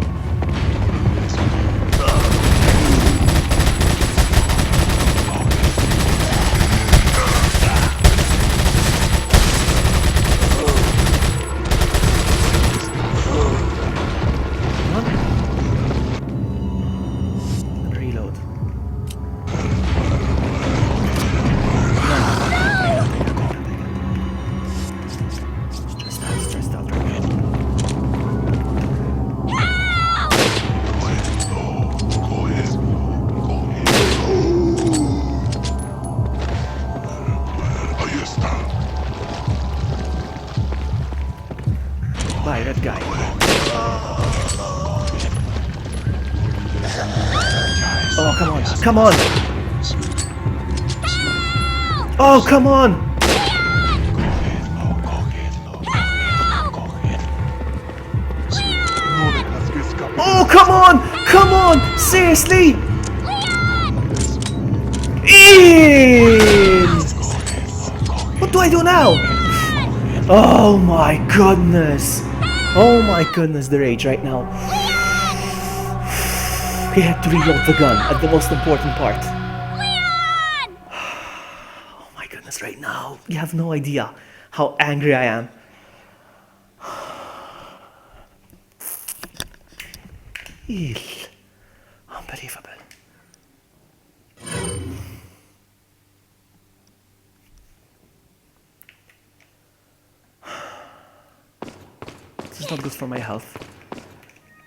Reload. Stressed out right now. Bye, red guy. Oh, come on. Come on. Oh, come on. No dejas que escape de Oh, la come on. Come on. Seriously. In. What do I do now? Oh my goodness. Oh my goodness, the rage right now. He had to reload the gun at the most important part. Oh my goodness, right now. You have no idea how angry I am. Eesh. Unbelievable. This is not good for my health.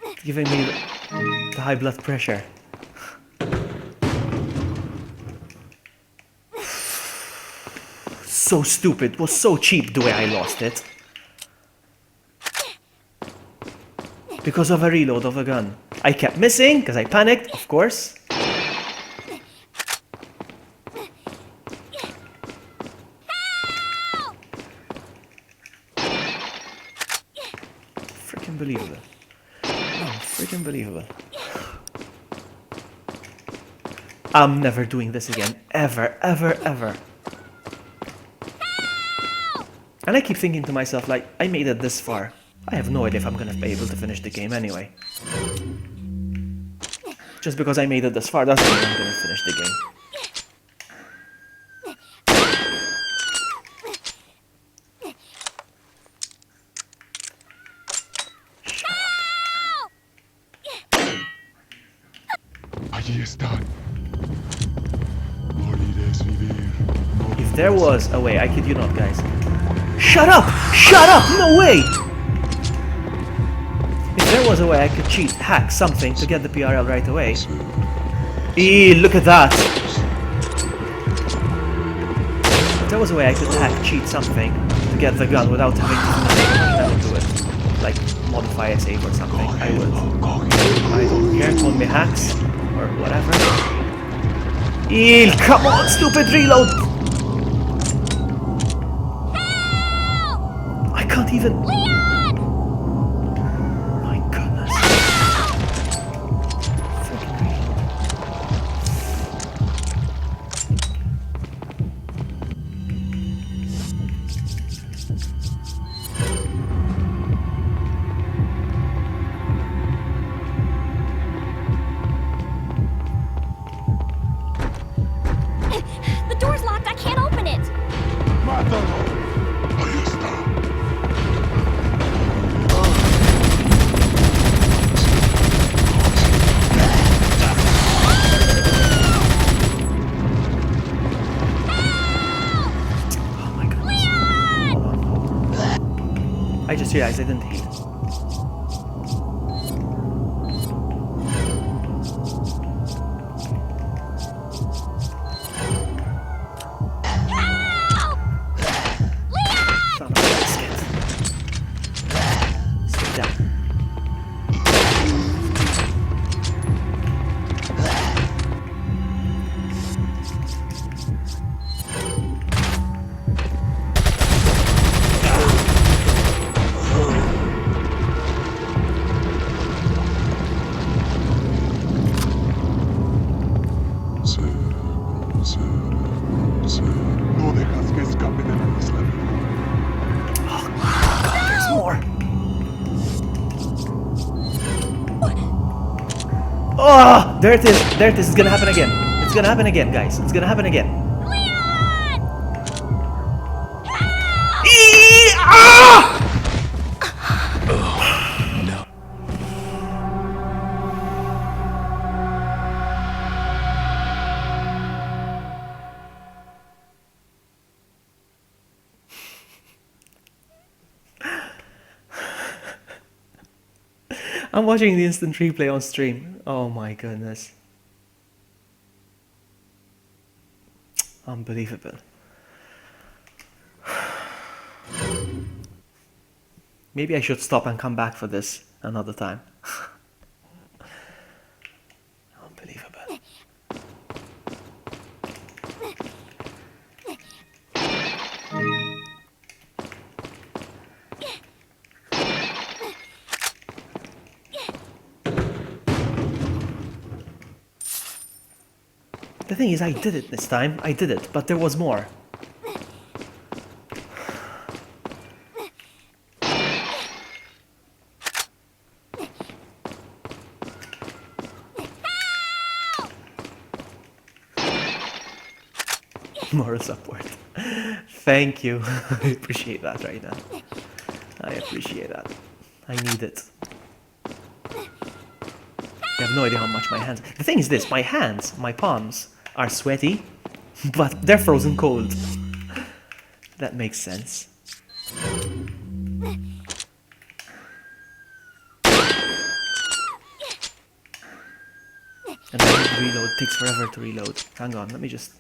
It's giving me the high blood pressure. So stupid. It was so cheap the way I lost it. Because of a reload of a gun. I kept missing because I panicked, of course. Freaking believable. Oh, freaking believable. I'm never doing this again. Ever, ever, ever. And I keep thinking to myself, like, I made it this far. I have no idea if I'm gonna be able to finish the game anyway. Just because I made it this far doesn't mean I'm gonna finish the game. Allí están. Morir es vivir. If there was a way, I kid you not, guys. Shut up! Shut up! No way! If there was a way I could cheat, hack something to get the PRL right away. Look at that! If there was a way I could hack, cheat something to get the gun without having to I would do it. Like, modify a save or something. I would. I don't care, call me hacks or whatever. Come on, stupid reload! I can't even. My goodness. Freaking reload. The door's locked. I can't open it. ¡Mátalo! Ahí está. Oh my goodness. Hold on, hold on. I just realized I didn't heal. Son of a biscuit. Sit down. No dejas que escape de la isla. God, there's more. Oh, there it is. There it is. It's gonna happen again. It's gonna happen again, guys. It's gonna happen again. Ah! I'm watching the instant replay on stream. Oh my goodness. Unbelievable. Maybe I should stop and come back for this another time. Unbelievable. The thing is, I did it this time. I did it, but there was more. Moral support. Thank you. I appreciate that right now. I appreciate that. I need it. You have no idea how much my hands... The thing is this, my hands, my palms, are sweaty, but they're frozen cold. That makes sense. And then the reload takes forever to reload. Hang on, let me just...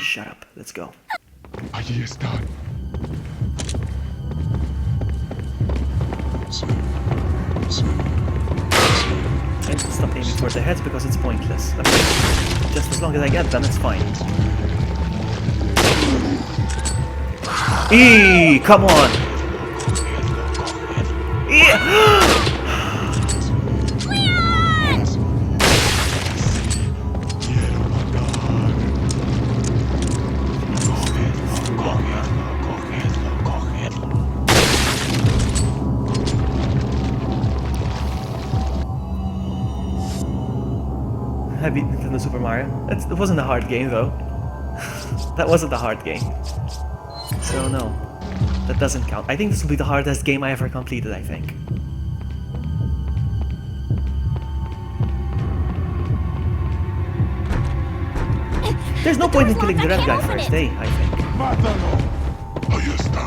Shut up, let's go. Allí están. Sí. Sí. And stop aiming for the heads because it's pointless. I mean, just as long as I get them, it's fine. Eee, come on! I beat Nintendo Super Mario. It wasn't a hard game though. That wasn't a hard game. So no, that doesn't count. I think this will be the hardest game I ever completed, I think. There's no point in killing the red guy first, eh? I think. ¡Mátalo! Ahí está.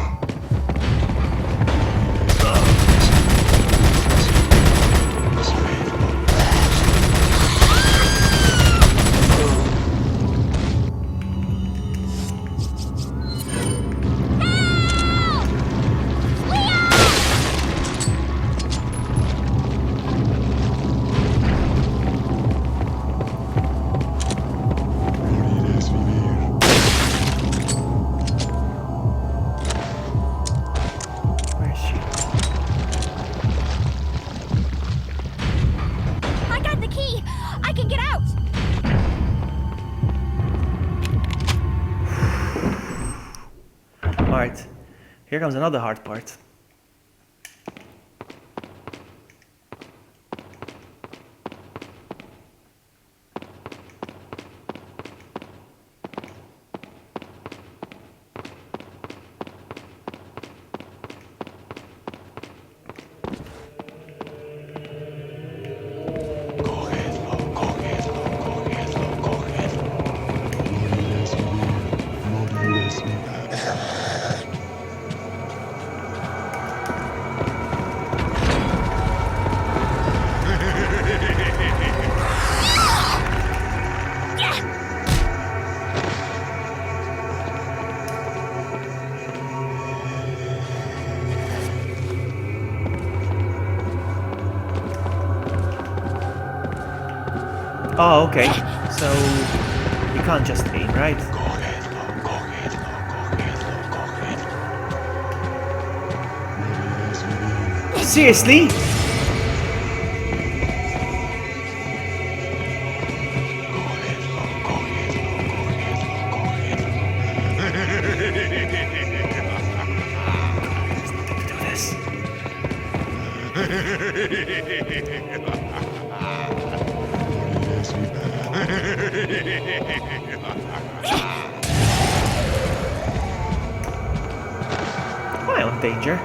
Alright, here comes another hard part. Oh, okay. So you can't just aim, right? Seriously? Violent danger.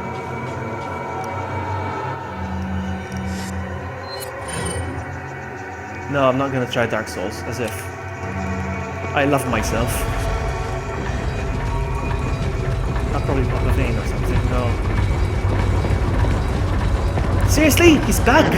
No, I'm not gonna try Dark Souls, as if I love myself. I'll probably pop a vein or something, no. Seriously? He's back!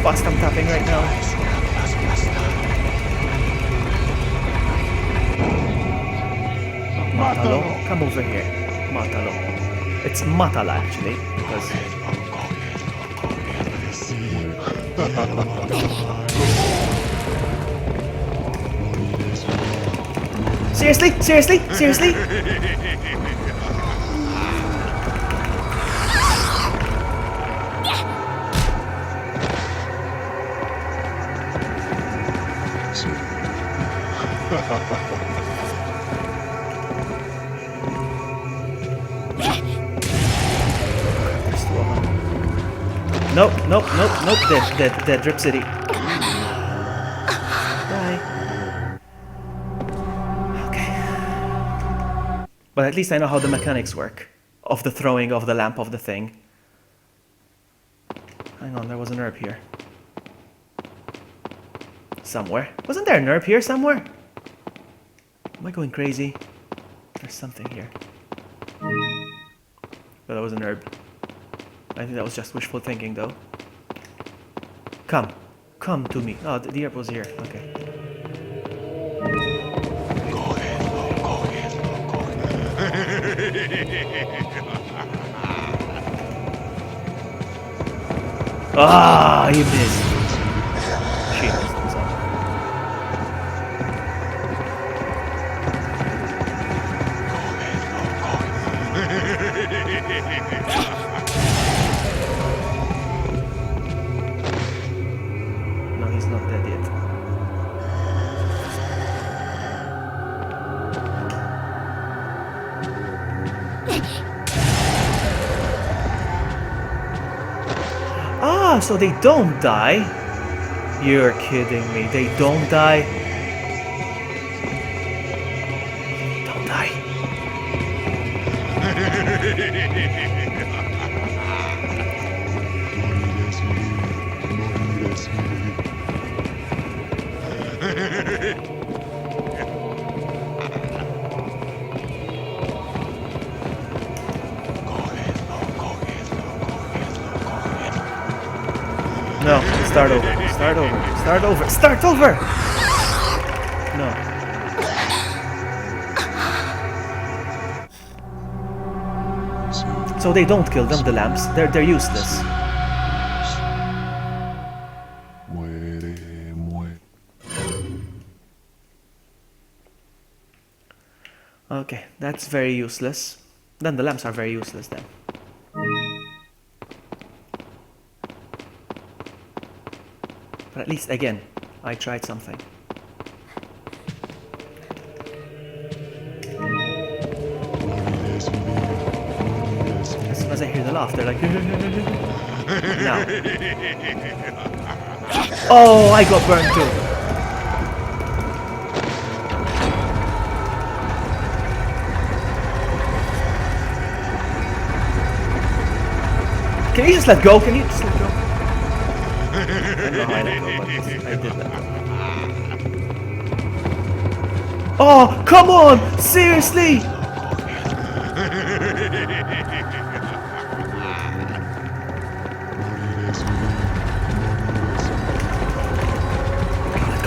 fast I'm tapping right now. Matalo, come over here. Matalo. It's Matala actually, because seriously? Seriously? Seriously? Nope, nope, nope, nope, dead, Drip City. Bye. Okay. But at least I know how the mechanics work of the throwing of the lamp of the thing. Hang on, there was an herb here. Somewhere. Wasn't there an herb here somewhere? Am I going crazy? There's something here. But that was an herb. I think that was just wishful thinking, though. Come. Come to me. Oh, the herb was here. Okay. Ah, he missed. She missed. No, he's not dead yet. Ah, so they don't die? You're kidding me. They don't die? Don't die. No, start over. Start over. Start over. Start over! No. So they don't kill them, the lamps. They're useless. Okay, that's very useless. Then the lamps are very useless then. But at least, again, I tried something. As soon as I hear the laughter, like... Now. Oh, I got burned too. Can you just let go? Can you just let go? I don't know how I let go, but I did let go. Oh, come on! Seriously!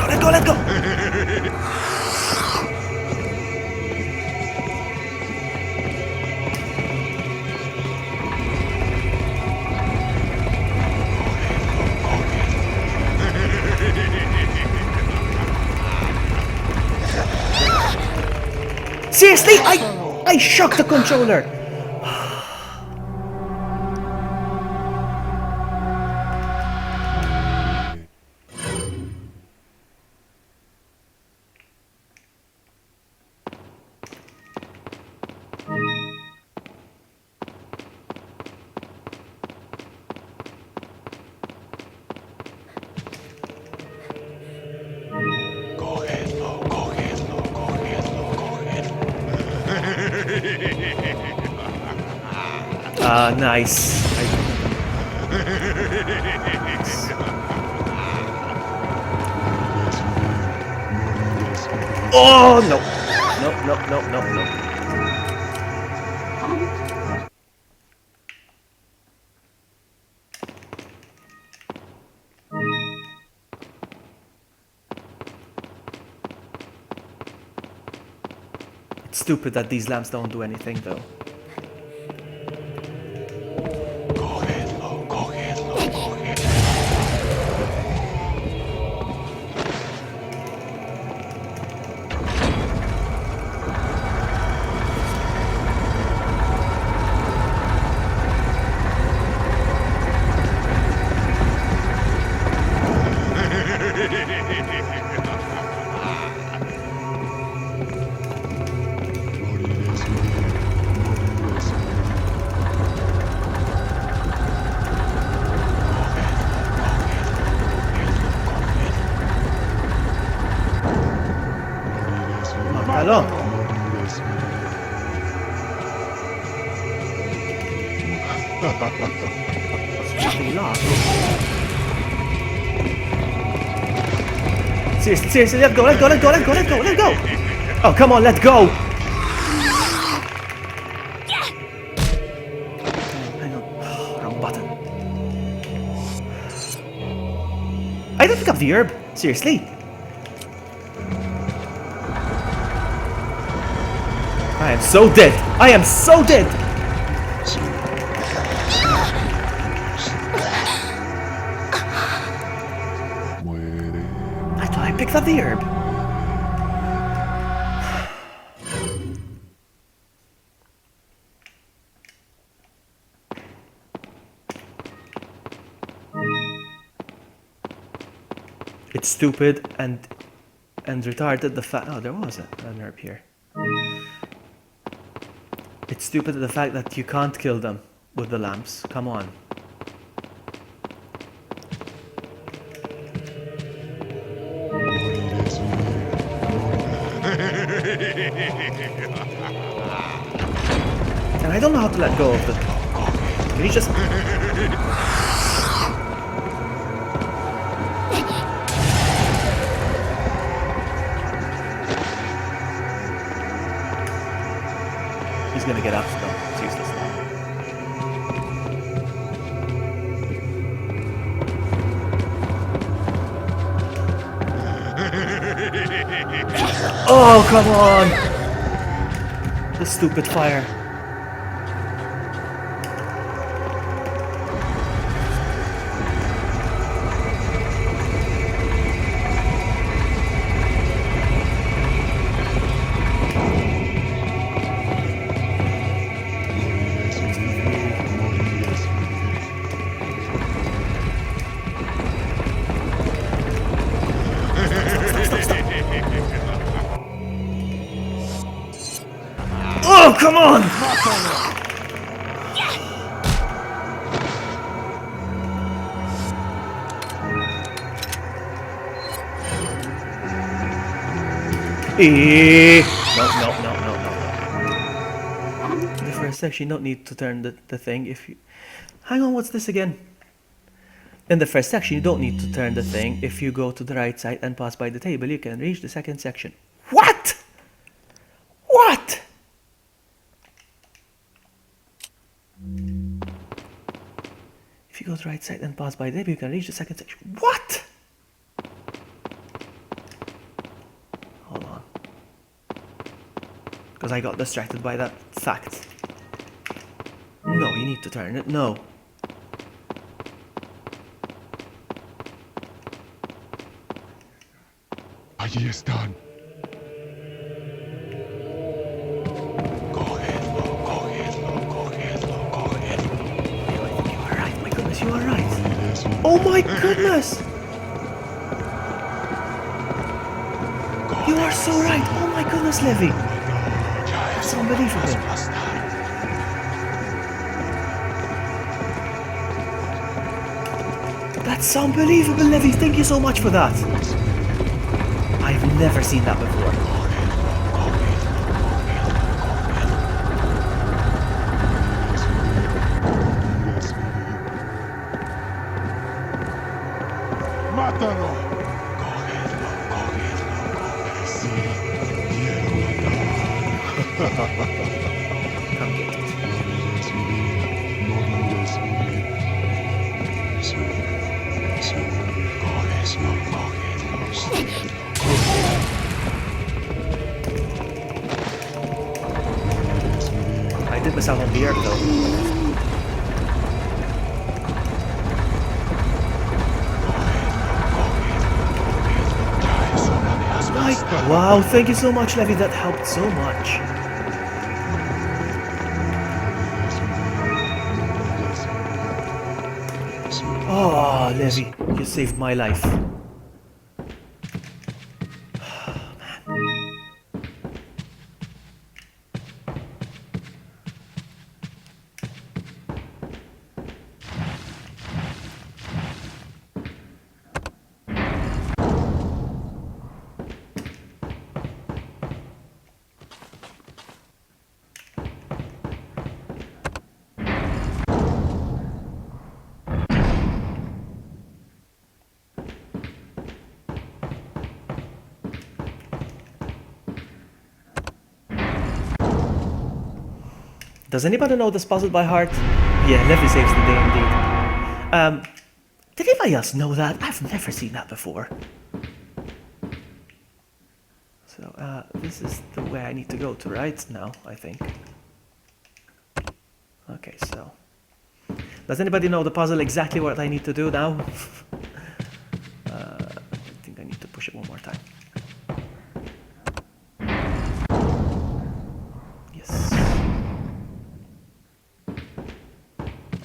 Let go, let go! Seriously, I shocked the controller. Nice. Oh no! No, no, no, no, no. Stupid that these lamps don't do anything though. Cógelo, cógelo, cógelo. Mátalo. Nothing lost. Seriously, let go, let go, let go, let go, let go, let go. Oh, come on, let go. Hang on. Wrong button. I don't pick up the herb. Seriously. I am so dead. I am so dead. I thought I picked up the herb. It's stupid and retarded the fact. Oh, there was an herb here. It's stupid the fact that you can't kill them with the lamps. Come on. And I don't know how to let go of it. Can you just... He's gonna get up still. It's useless now. Oh, come on! The stupid fire. Oh, come on! No. The first section, you don't need to turn the thing if you... Hang on, what's this again? In the first section, you don't need to turn the thing. If you go to the right side and pass by the table, you can reach the second section. What? What? If you go to the right side and pass by the table, you can reach the second section. What? Hold on. Because I got distracted by that fact. No, you need to turn it. No. Allí están. Cógelo, cógelo, cógelo, cógelo. You are right, my goodness, you are right. Oh my goodness! You are so right. Oh my goodness, Levy. That's unbelievable. That's unbelievable, Levy. Thank you so much for that. I've never seen that before. ¡Mátalo! Cógelo, cógelo, cógelo. Sí, quiero matar. Come get it. No mires mi vida. Sí, sí, cógelo, cógelo, cógelo. did miss out on the herb though. Wow, thank you so much, Levy. That helped so much. Oh, Levy, you saved my life. Does anybody know this puzzle by heart? Yeah, Levy saves the day indeed. Did anybody else know that? I've never seen that before. So, this is the way I need to go to, right? No, I think. Okay, so. Does anybody know the puzzle exactly what I need to do now? I think I need to push it one more time. Yes.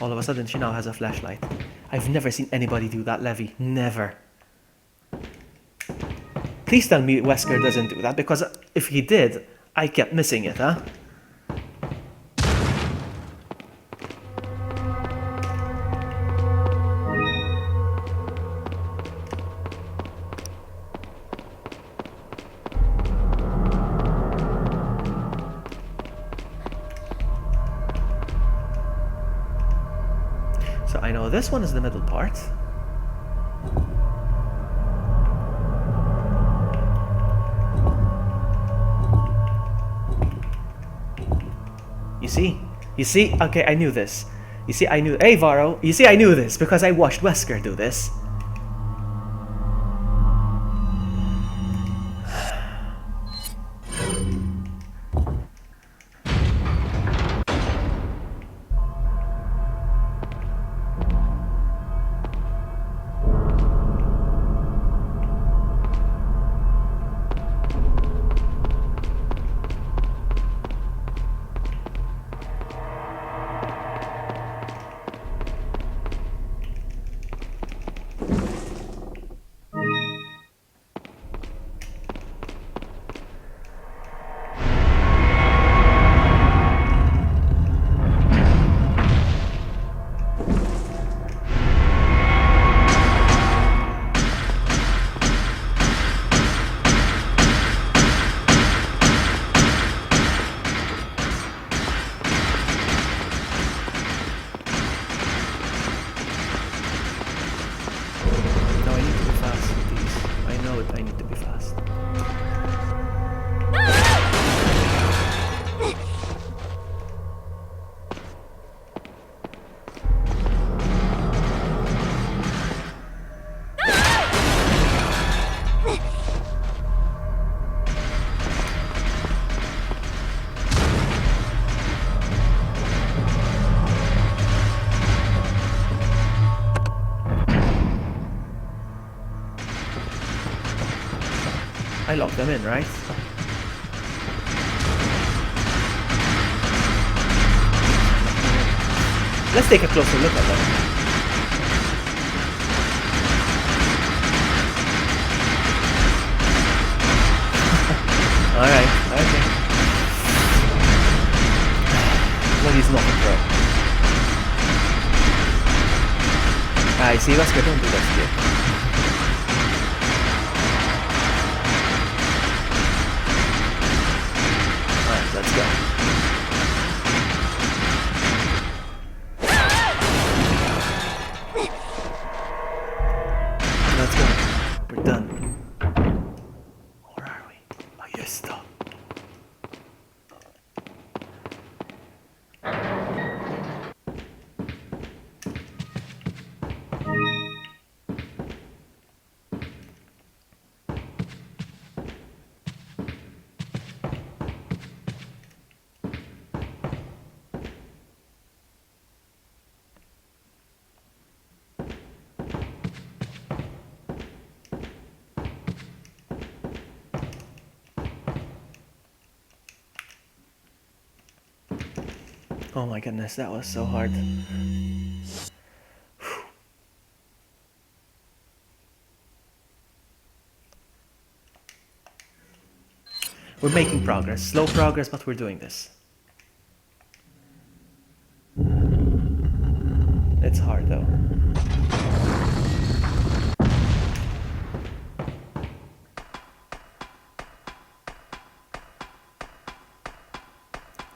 All of a sudden, she now has a flashlight. I've never seen anybody do that, Levy. Never. Please tell me Wesker doesn't do that, because if he did, I kept missing it, huh? So I know this one is the middle part. You see, okay, I knew this. You see, I knew, hey Varro, you see, I knew this because I watched Wesker do this. I locked them in, right? Let's take a closer look at them. Alright, okay. Well, he's not a pro. I see, Wesker, don't do that shit. Let's go. Let's go. We're done. Where are we? Oh, yes, stop. Oh my goodness, that was so hard. We're making progress. Slow progress, but we're doing this. It's hard though.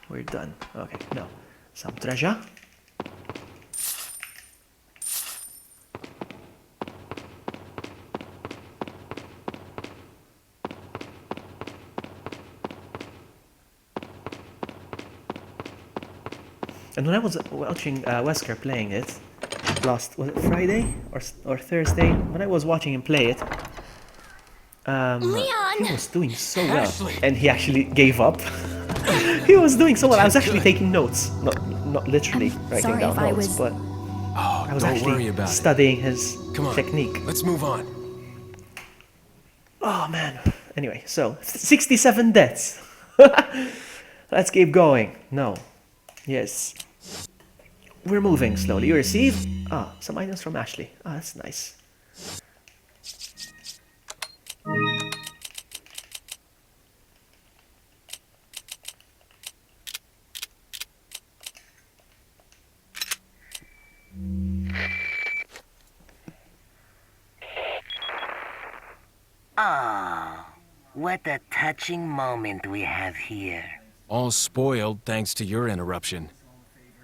We're done. Okay, no. Some treasure. And when I was watching Wesker playing it was it Friday or Thursday? When I was watching him play it, Leon! he was doing so well, Ashley! and he actually gave up. He was doing so well. I was actually taking notes, not literally writing sorry down if I notes, was- but Oh, I was don't worry actually about it. studying his Come on, technique. let's move on. Oh man. Anyway, so 67 deaths. Let's keep going. No. Yes. We're moving slowly. You receive some items from Ashley. That's nice. Oh, what a touching moment we have here. All spoiled thanks to your interruption.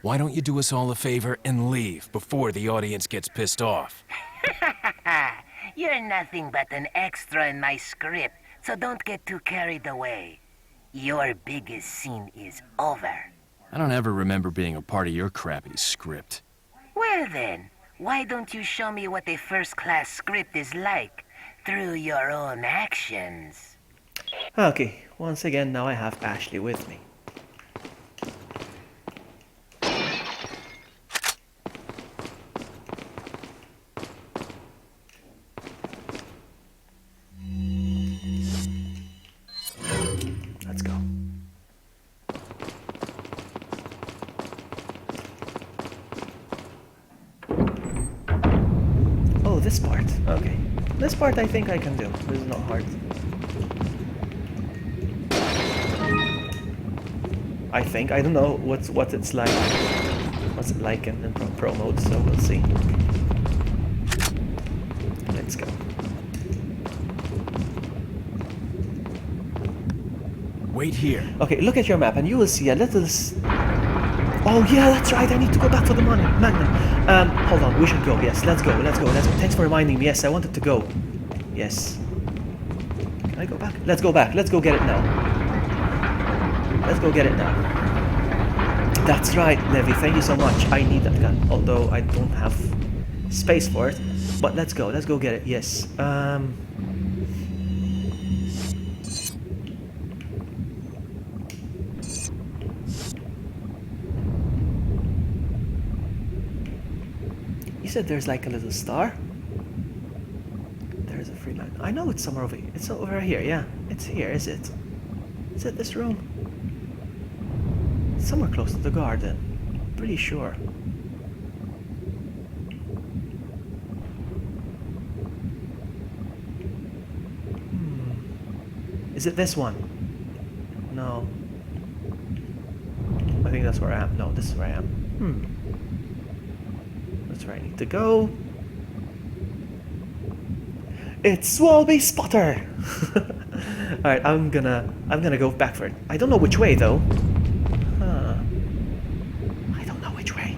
Why don't you do us all a favor and leave before the audience gets pissed off? You're nothing but an extra in my script, so don't get too carried away. Your biggest scene is over. I don't ever remember being a part of your crappy script. Well then, why don't you show me what a first-class script is like through your own actions? Okay, once again, now I have Ashley with me. Let's go. Oh, this part. Okay. This part I think I can do. This is not hard. I think. I don't know what it's like. What's it like in pro mode, so we'll see. Let's go. Wait here. Okay, look at your map and you will see a little... Oh yeah, that's right, I need to go back to the Magnum. Hold on, we should go. Yes, let's go. Thanks for reminding me. Yes, I wanted to go. Yes. Can I go back? Let's go back. Let's go get it now. Let's go get it now. That's right, Levi. Thank you so much. I need that gun, although I don't have space for it. But let's go. Let's go get it. Yes. You said there's like a little star? There's a free line. I know it's somewhere over here. It's over here, yeah. It's here, is it? Is it this room? It's somewhere close to the garden. Pretty sure. Is it this one? No. I think that's where I am. No, this is where I am. That's where I need to go. It's Swalby Spotter! Alright, I'm gonna go back for it. I don't know which way though. I don't know which way.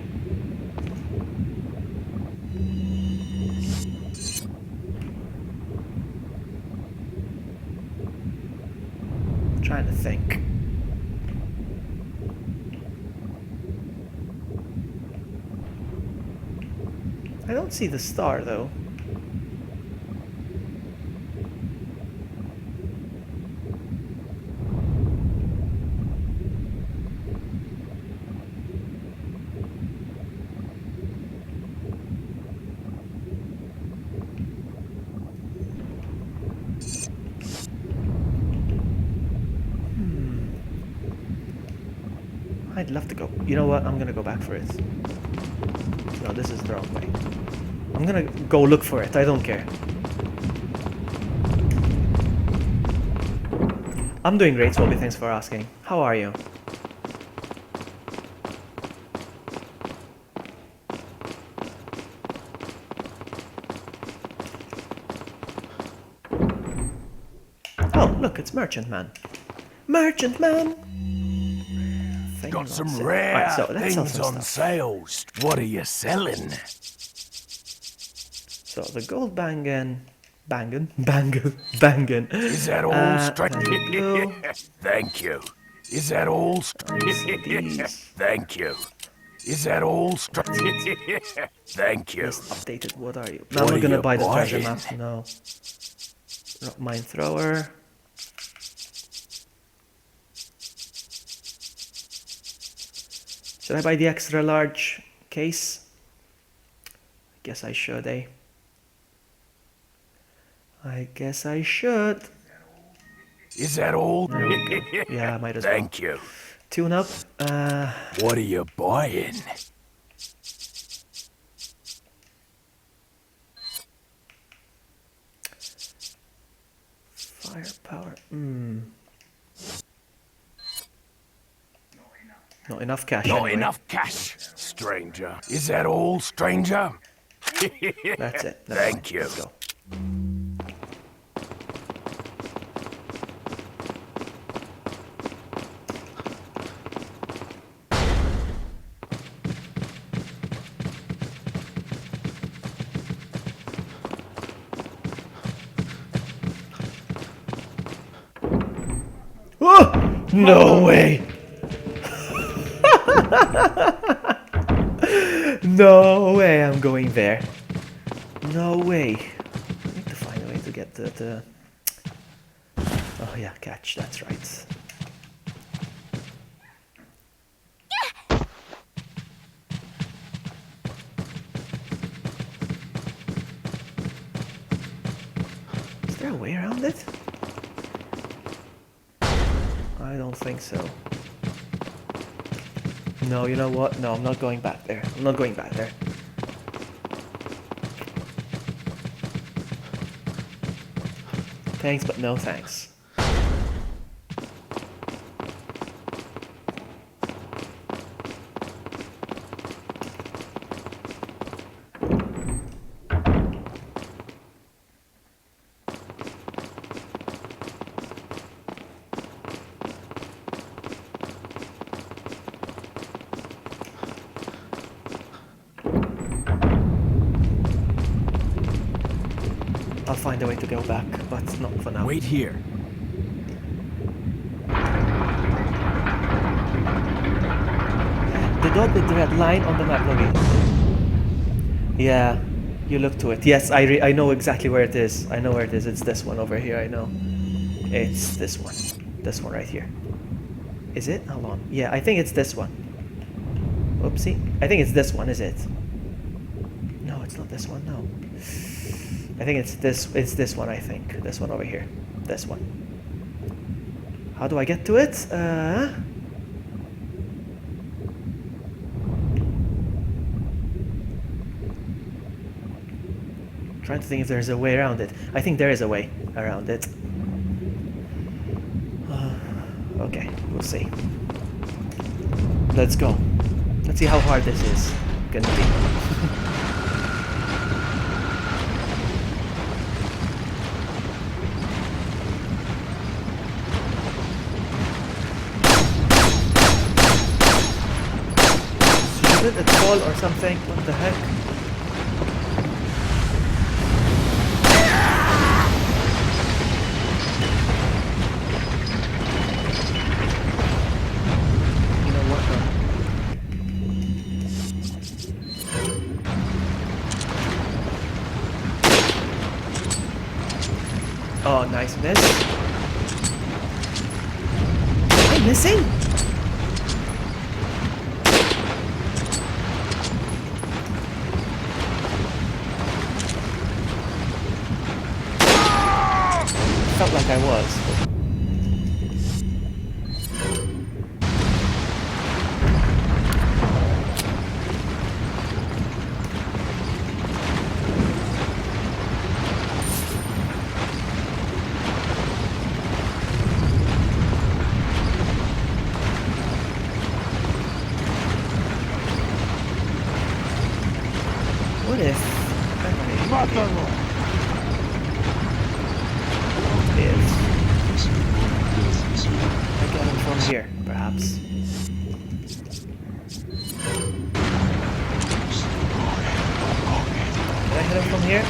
I'm trying to think. I don't see the star though. I'd love to go. You know what? I'm gonna go back for it. No, this is the wrong way. I'm gonna go look for it. I don't care. I'm doing great, Swobby. Thanks for asking. How are you? Oh, look, it's Merchant Man. Merchant Man! Got some Alright, rare so let's sell things some on stuff. sales. What are you selling? So the gold bangin. Is that all straight? Blue. Thank you. Is that all straight? These. Thank you. Is that all straight? Thank you. List updated. What are you? What I'm are not gonna you buy the treasure buying? map. No. Rock mine thrower. Should I buy the extra large case? I guess I should, eh? I guess I should. Is that all? There we go. Yeah, I might as well. Thank you. Tune up. What are you buying? Firepower. Not enough cash. Not anyway. enough cash, stranger. Is that all, stranger? That's it. Never Thank mind. you. Let's go. Oh! No way! No way I'm going there. No way. I need to find a way to get the... Oh yeah, catch, that's right. Is there a way around it? I don't think so. No, you know what? No, I'm not going back there. I'm not going back there. Thanks, but no thanks. I'll find a way to go back, but not for now. Wait here. The dot with the red line on the map, Loggy. Yeah, you look to it. Yes, I know exactly where it is. I know where it is. It's this one over here, I know. It's this one. This one right here. Is it? Hold on. Yeah, I think it's this one. Oopsie. I think it's this one, is it? No, it's not this one, no. I think it's this one, I think. This one over here. This one. How do I get to it? Trying to think if there's a way around it. I think there is a way around it. Okay, we'll see. Let's go. Let's see how hard this is gonna be. Should it fall or something? What the heck? Oh, nice miss. Am I missing? Felt like I was. if... Mátalo! If... I get him from here, perhaps. Can I hit him from here?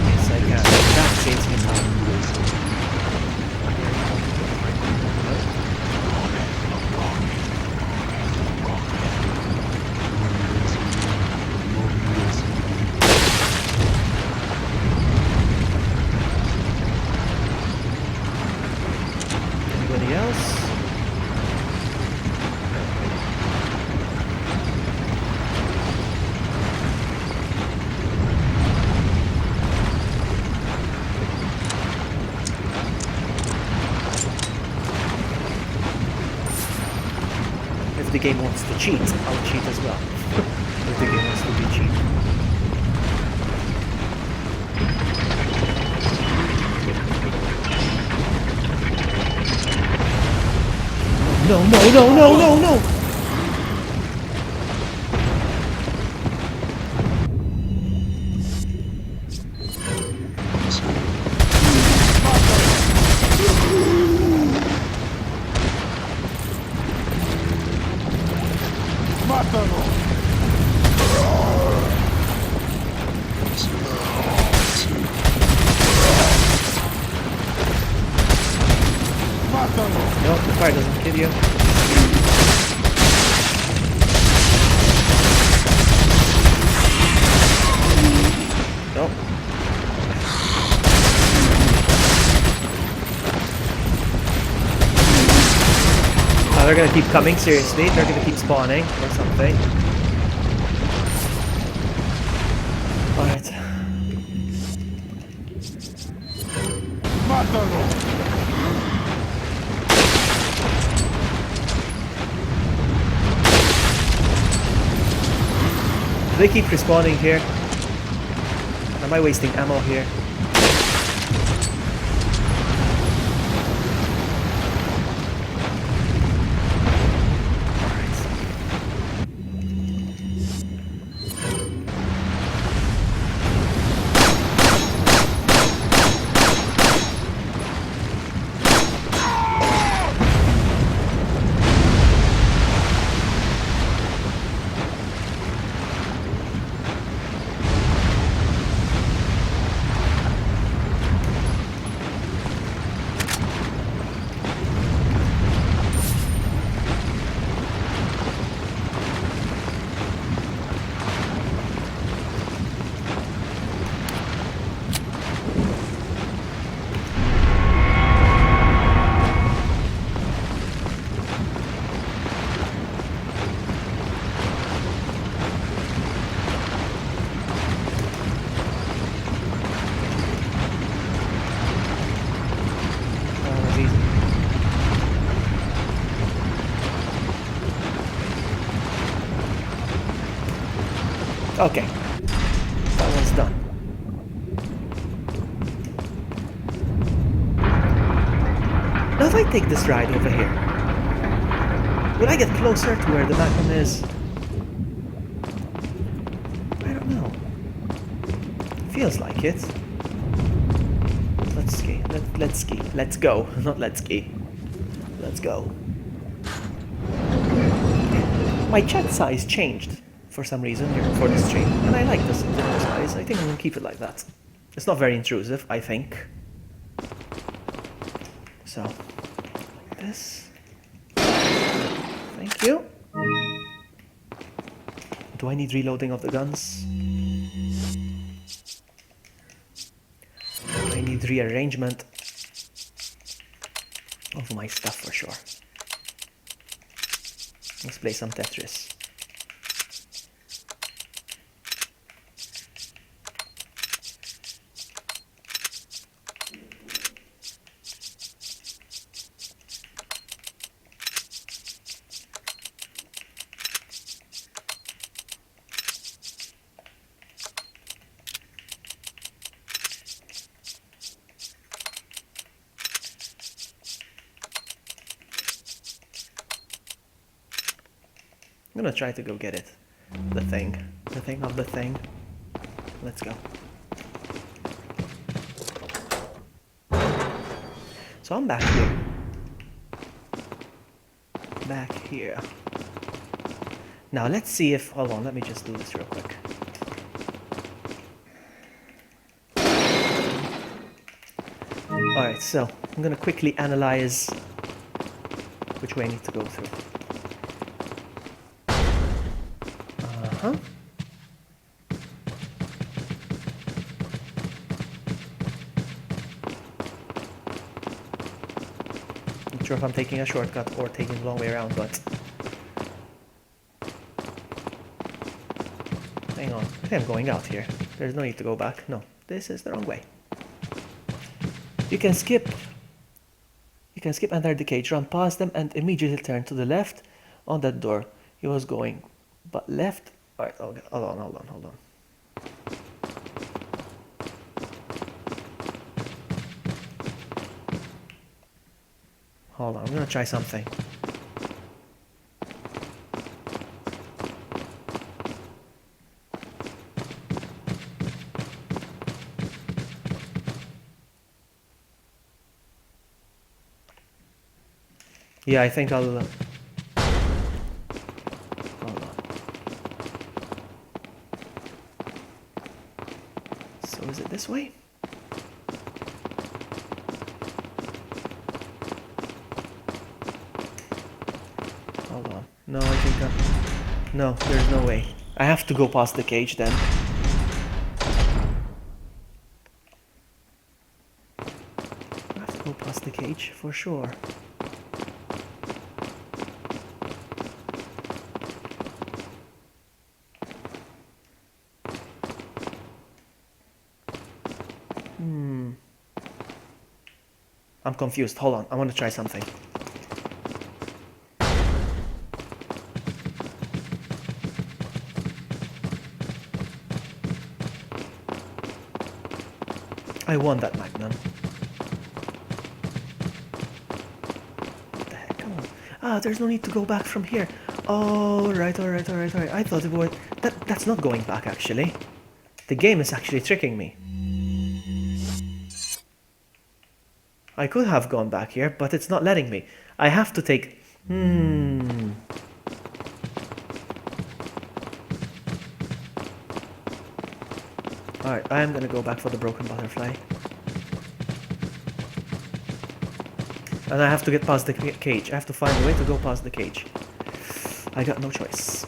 Yes, I can. That saves me time. Anybody else? If the game wants to cheat, I'll cheat as well. If the game wants to be cheap. No, no, no, no, no, no! Mátalo! Mátalo! No, the fire doesn't kill you. No. Oh, they're gonna keep coming, seriously. They're gonna keep spawning or something. Alright. Mátalo! Do they keep respawning here? Am I wasting ammo here? Okay, that one's done. Now if I take this ride over here, will I get closer to where the Magnum is? I don't know. Feels like it. Let's ski. Let's ski. Let's go. Not let's ski. Let's go. My chat size changed for some reason here for this stream, and I like this different size. I think I'm gonna keep it like that. It's not very intrusive, I think. So, like this. Thank you. Do I need reloading of the guns? I need rearrangement of my stuff for sure. Let's play some Tetris. I'm gonna try to go get it. The thing. of the thing. Let's go. So I'm back here. Back here. Now let's see if... Hold on, let me just do this real quick. Alright, so I'm gonna quickly analyze which way I need to go through. Uh-huh. Not sure if I'm taking a shortcut or taking the long way around, but... Hang on, I think I'm going out here. There's no need to go back. No, this is the wrong way. You can skip under the cage, run past them, and immediately turn to the left on that door. He was going, but left. Alright, hold on. Hold on, I'm gonna try something. Yeah, I think I'll... Hold on. So is it this way? Hold on. No, I think no, there's no way. I have to go past the cage then. I have to go past the cage for sure. I'm confused. Hold on. I want to try something. I want that magnum. What the heck? Come on. Ah, there's no need to go back from here. Oh, alright. I thought it would... That's not going back, actually. The game is actually tricking me. I could have gone back here, but it's not letting me. I have to take... Alright, I am gonna go back for the broken butterfly. And I have to get past the cage. I have to find a way to go past the cage. I got no choice.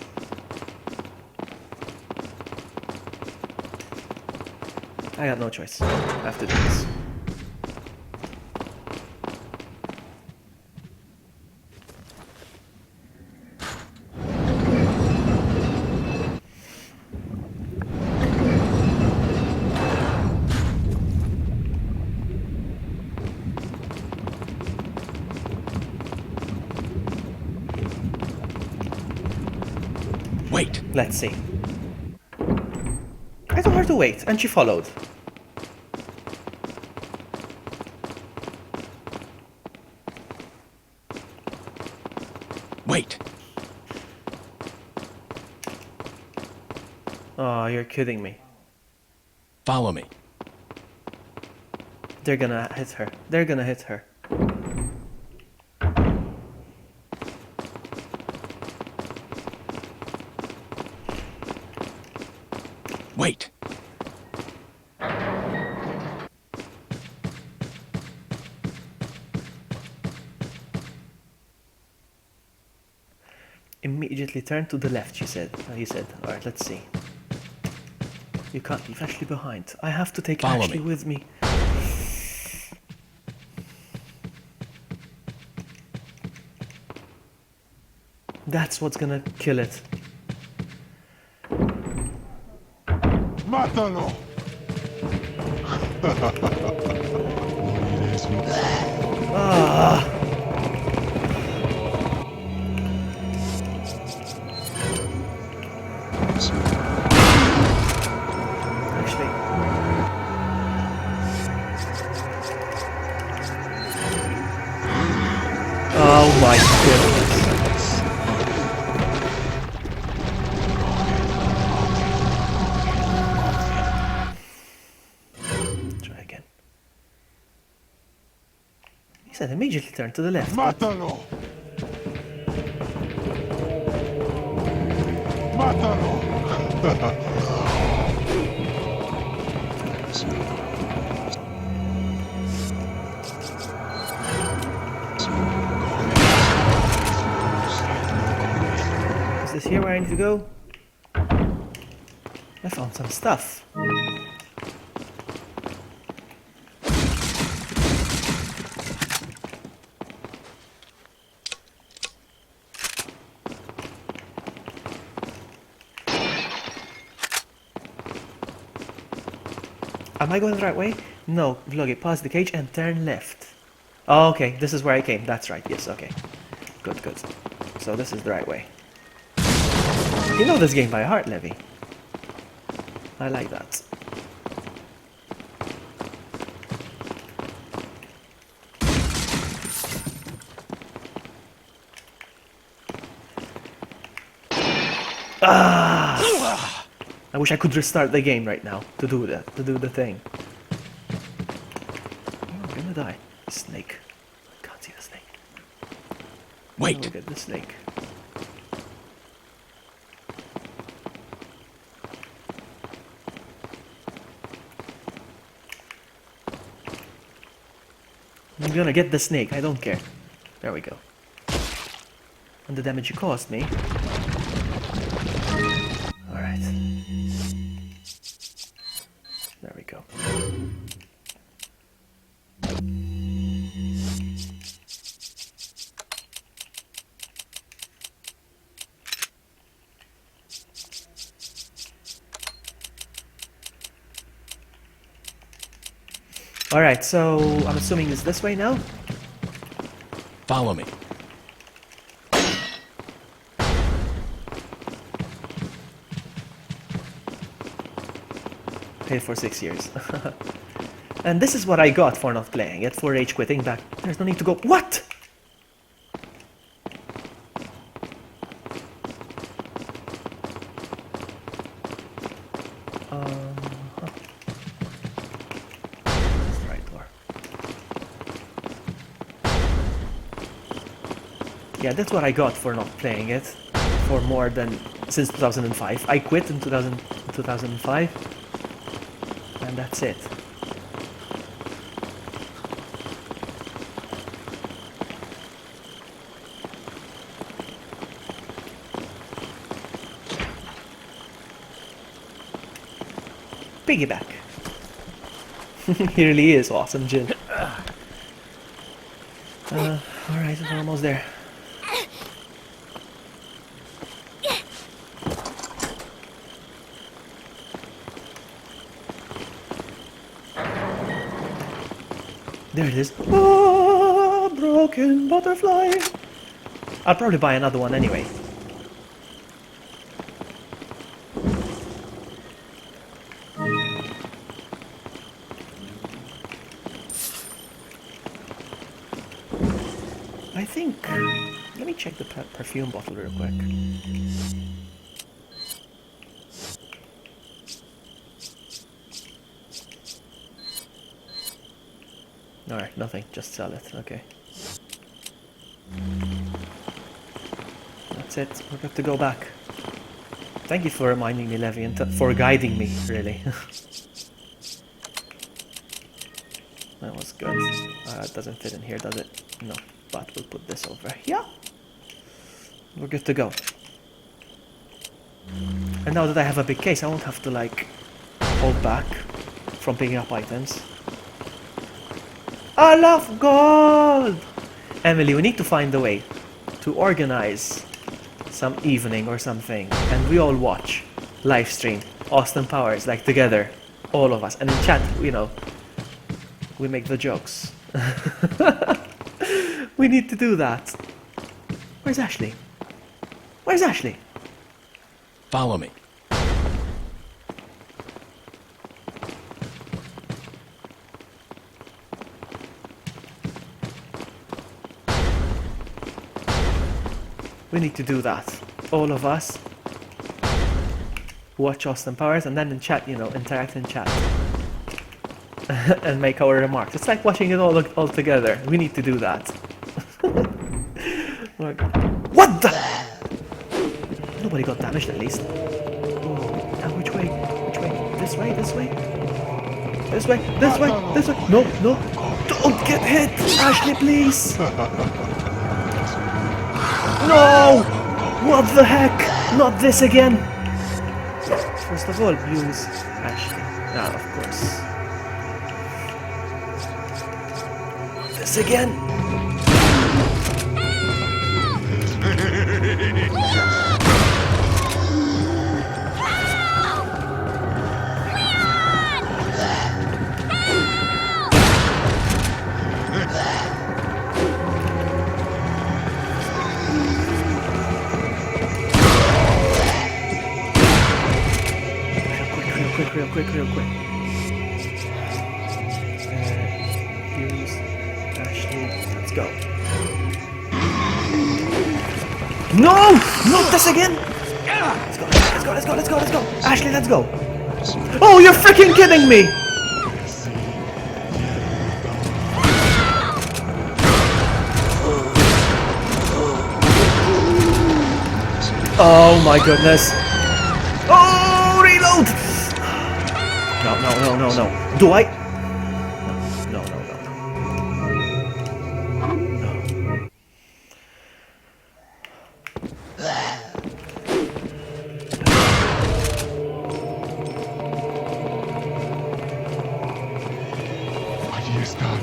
I got no choice. I have to do this. Wait. Let's see. I told her to wait, and she followed. Wait. Oh, you're kidding me. Follow me. They're gonna hit her. They're gonna hit her. Wait. Immediately turn to the left, he said. Alright, let's see. You can't leave Ashley behind. I have to take Follow Ashley me. with me. That's what's gonna kill it. ¡Mátalo! Actually. Oh my goodness. immediately turn to the left. but- Mátalo! Mátalo! Is this here where I need to go? I found some stuff. Am I going the right way? No, Vloggy, pause the cage and turn left. Oh, okay, this is where I came. That's right, yes, okay. Good, good. So this is the right way. You know this game by heart, Levy. I like that. Ah! I wish I could restart the game right now to do that, to do the thing. Oh, I'm gonna die. Snake. I can't see the snake. Wait. Look at the snake. I'm gonna get the snake, I don't care. There we go. And the damage you caused me. Alright. There we go. Alright, so I'm assuming it's this way now? Follow me. Paid for 6 years. And this is what I got for not playing it, for rage quitting back. There's no need to go. What? That's the right door. Yeah, that's what I got for not playing it for more than since 2005. I quit in 2005. And that's it. Piggyback. He really is awesome, Jin. Alright, we're almost there. There it is. Ah, broken butterfly. I'll probably buy another one anyway. I think... Let me check the perfume bottle real quick. Alright, nothing. Just sell it. Okay. That's it. We're good to go back. Thank you for reminding me, Levy, and for guiding me, really. That was good. It doesn't fit in here, does it? No. But we'll put this over here. We're good to go. And now that I have a big case, I won't have to, like, hold back from picking up items. I love gold! Emily, we need to find a way to organize some evening or something, and we all watch, live stream, Austin Powers, like together, all of us, and in chat, you know, we make the jokes. We need to do that. Where's Ashley? Where's Ashley? Follow me. We need to do that. All of us. Watch Austin Powers and then in chat, you know, interact in chat. and make our remarks. It's like watching it all together. We need to do that. Like, what the? Nobody got damaged at least. Oh, now which way? Which way? This way? This way? This way? This way? This way? No, no. Don't get hit! Ashley, please! No! What the heck? Not this again! First of all, use Ashley. Ah, of course. Not this again! Real quick. Use Ashley. Let's go. No! Not this again! Let's go. Ashley, let's go. Oh, you're freaking kidding me! Oh my goodness. Oh, reload! No. Do I? No. Allí están.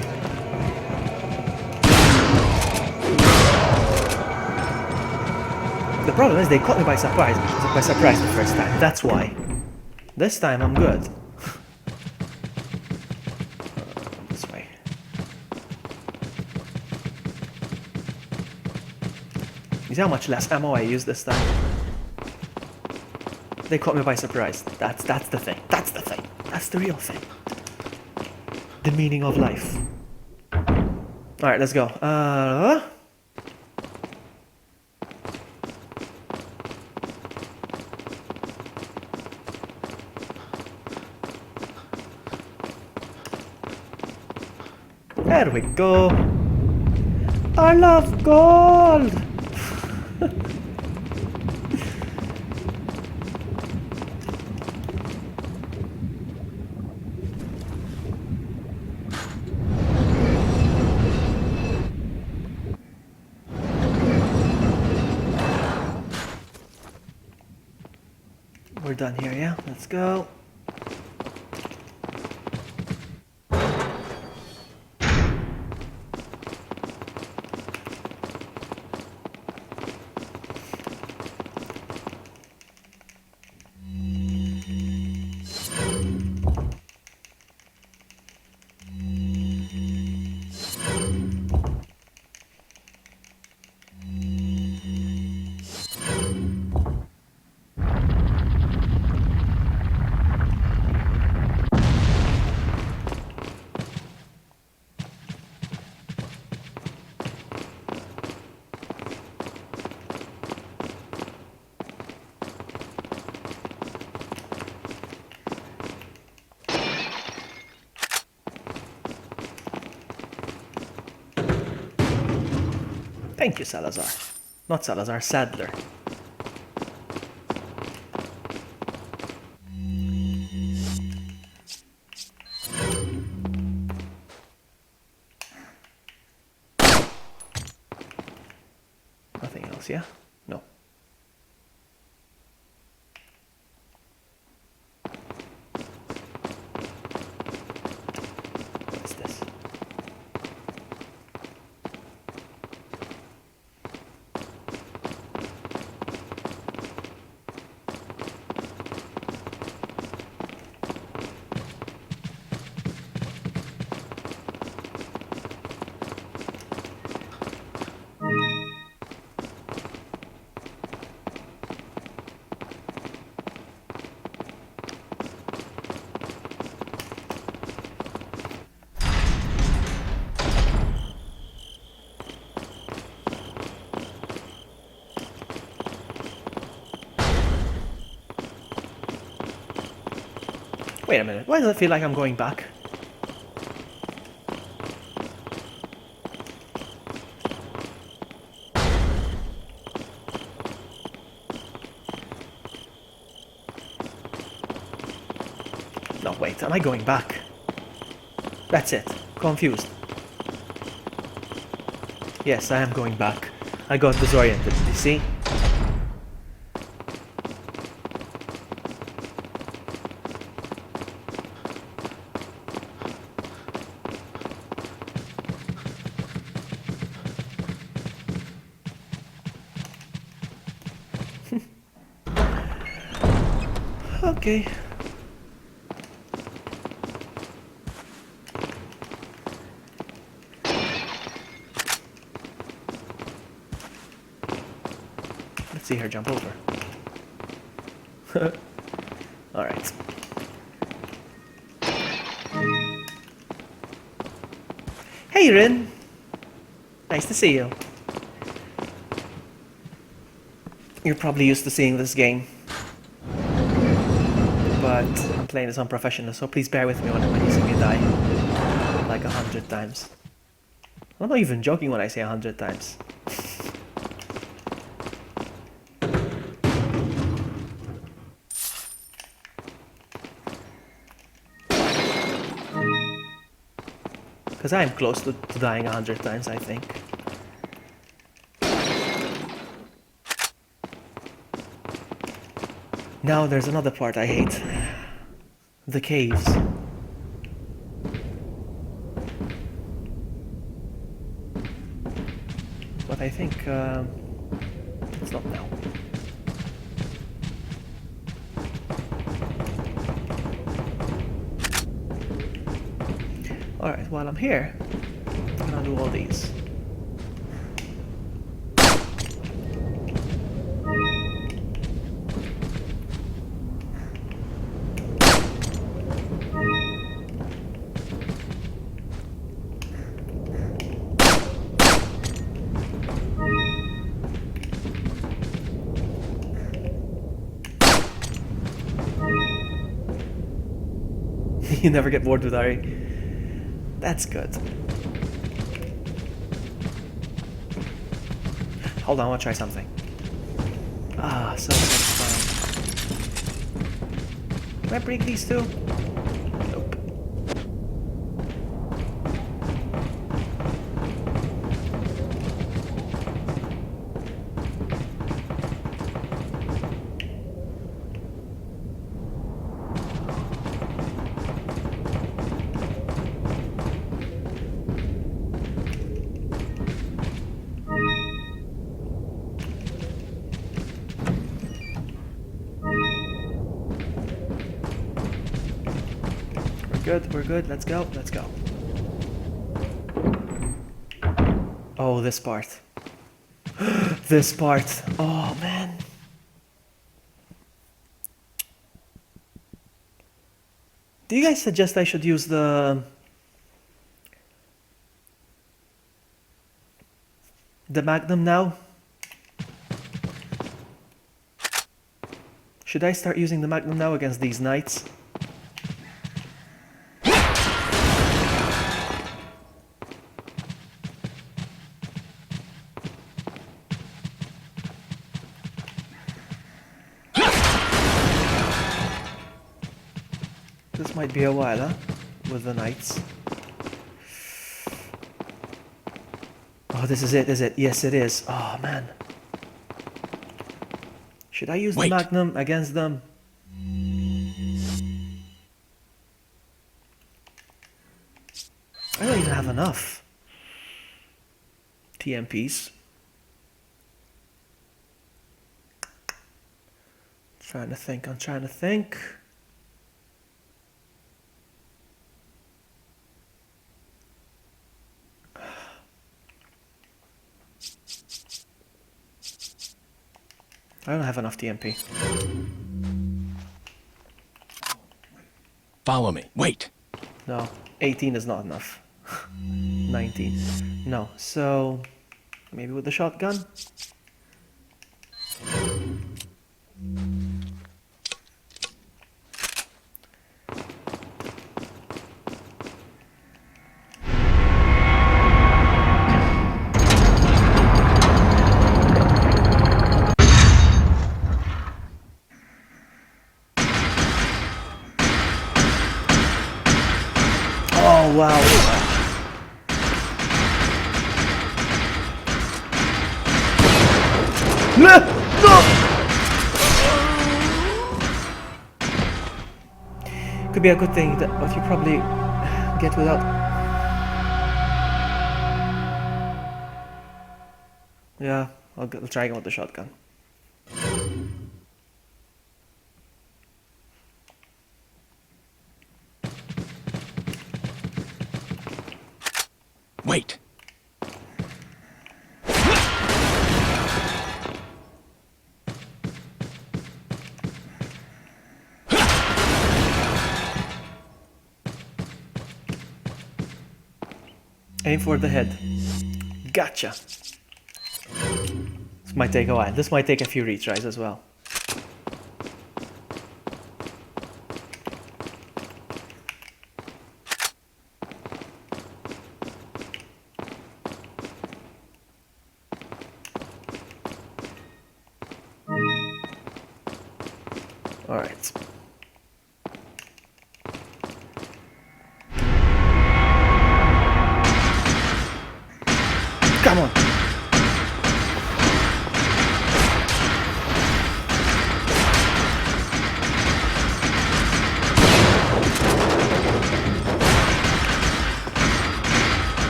The problem is they caught me by surprise the first time. That's why. This time I'm good. This way. You see how much less ammo I use this time? They caught me by surprise. That's the thing. That's the thing. That's the real thing. The meaning of life. Alright, let's go. There we go. I love gold. We're done here, yeah? Let's go. Thank you, Salazar. Not Salazar, Sadler. Nothing else, yeah? No. What is this? Wait a minute, why does it feel like I'm going back? wait, am I going back? That's it. Confused. Yes, I am going back. I got disoriented, you see? Okay. Let's see her jump over. Alright. Hey Rin! Nice to see you. You're probably used to seeing this game. But I'm playing this on professional, so please bear with me when you see me die. Like 100 times. I'm not even joking when I say 100 times. Because I am close to dying 100 times, I think. Now there's another part I hate. The caves. But I think it's not now. Alright, while I'm here, I'm gonna do all these. You never get bored with Ari. That's good. Hold on, I want to try something. Ah, so satisfying. Can I break these two? Nope. We're good, let's go. Oh, this part. This part. Oh, man. Do you guys suggest I should use the Magnum now? Should I start using the Magnum now against these knights? This might be a while, huh? With the knights. Oh, this is it, is it? Yes, it is. Oh, man. Should I use the Magnum against them? I don't even have enough TMPs. I'm trying to think. I don't have enough TMP. Follow me. Wait. No, 18 is not enough. 19. No, so maybe with the shotgun? Could be a good thing, but you probably get without. Yeah, I'll try again with the shotgun. Wait. Aim for the head. Gotcha. This might take a while. This might take a few retries as well. All right. Come on.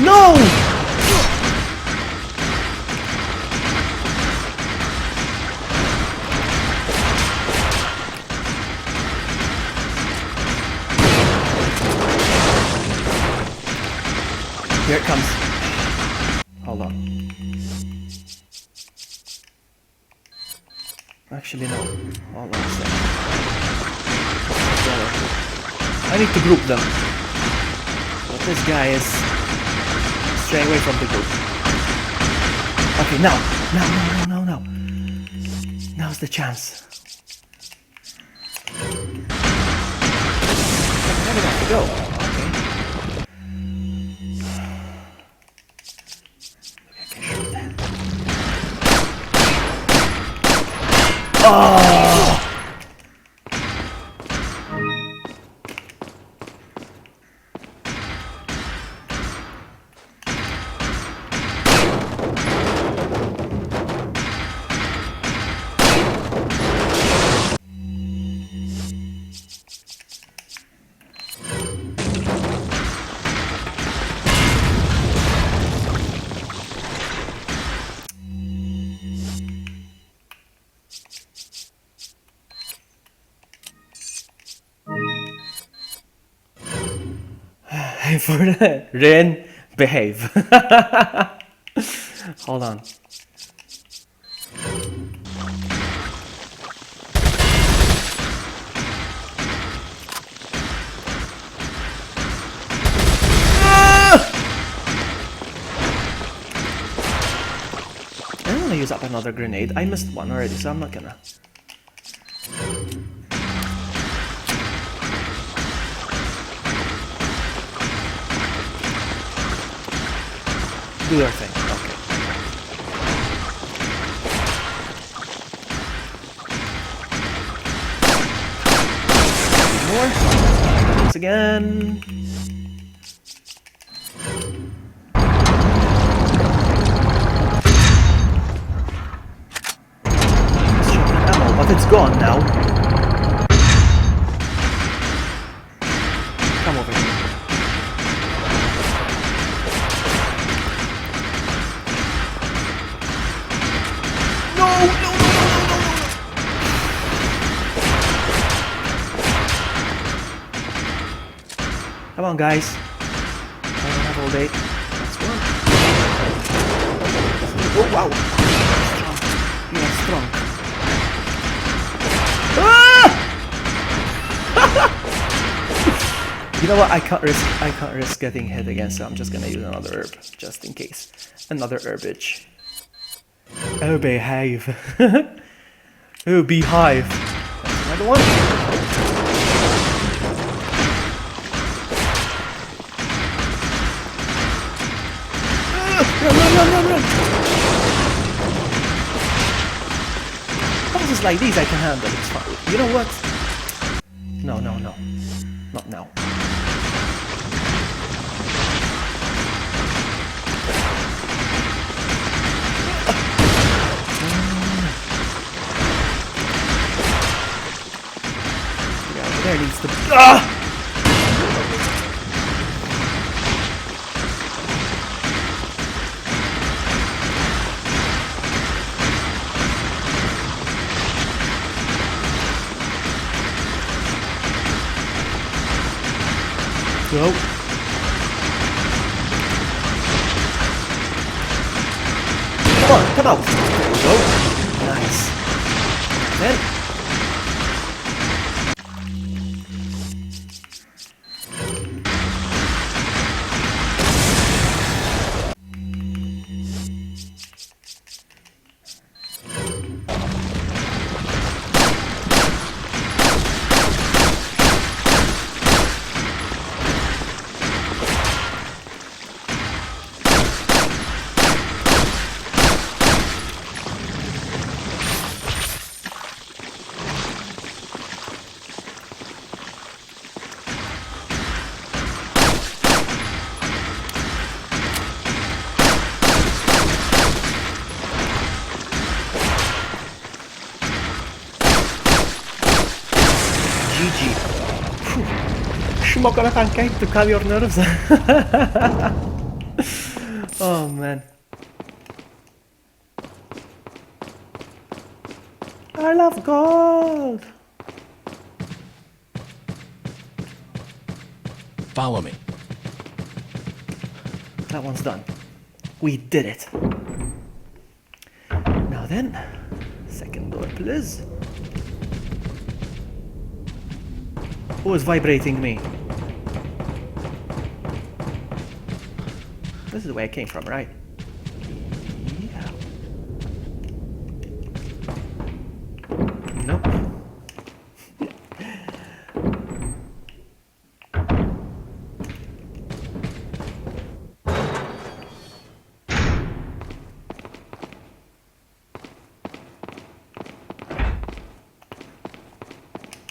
No! Here it comes. Hold on. Actually, no. Hold on a second. I need to group them. But this guy is straying away from the group. Okay, now. Now. Now's the chance. Where did I have to go? Okay. Oh! For the Ren, behave. Hold on. I don't want to use up another grenade. I missed one already, so I'm not gonna. Do your thing. Okay. More. Once again. Shotgun ammo, but it's gone now. Come over here. Come on, guys. I don't have all day. That's one. Oh, wow. Strong. You are strong. Ah! You know what? I can't risk getting hit again, so I'm just gonna use another herb, just in case. Another herbage. Oh, behave. Oh, beehive. That's another one. Run. Houses like these I can handle, it's fine. You know what? No, no, no. Not now. Yeah, there needs to be. Ah! Go. Come on, come out. Go. Nice. Then. GG. Schmuck on a pancake to calm your nerves. Oh man. I love gold. Follow me. That one's done. We did it. Now then, second door please. Who is vibrating me? This is where I came from, right? Yeah. Nope.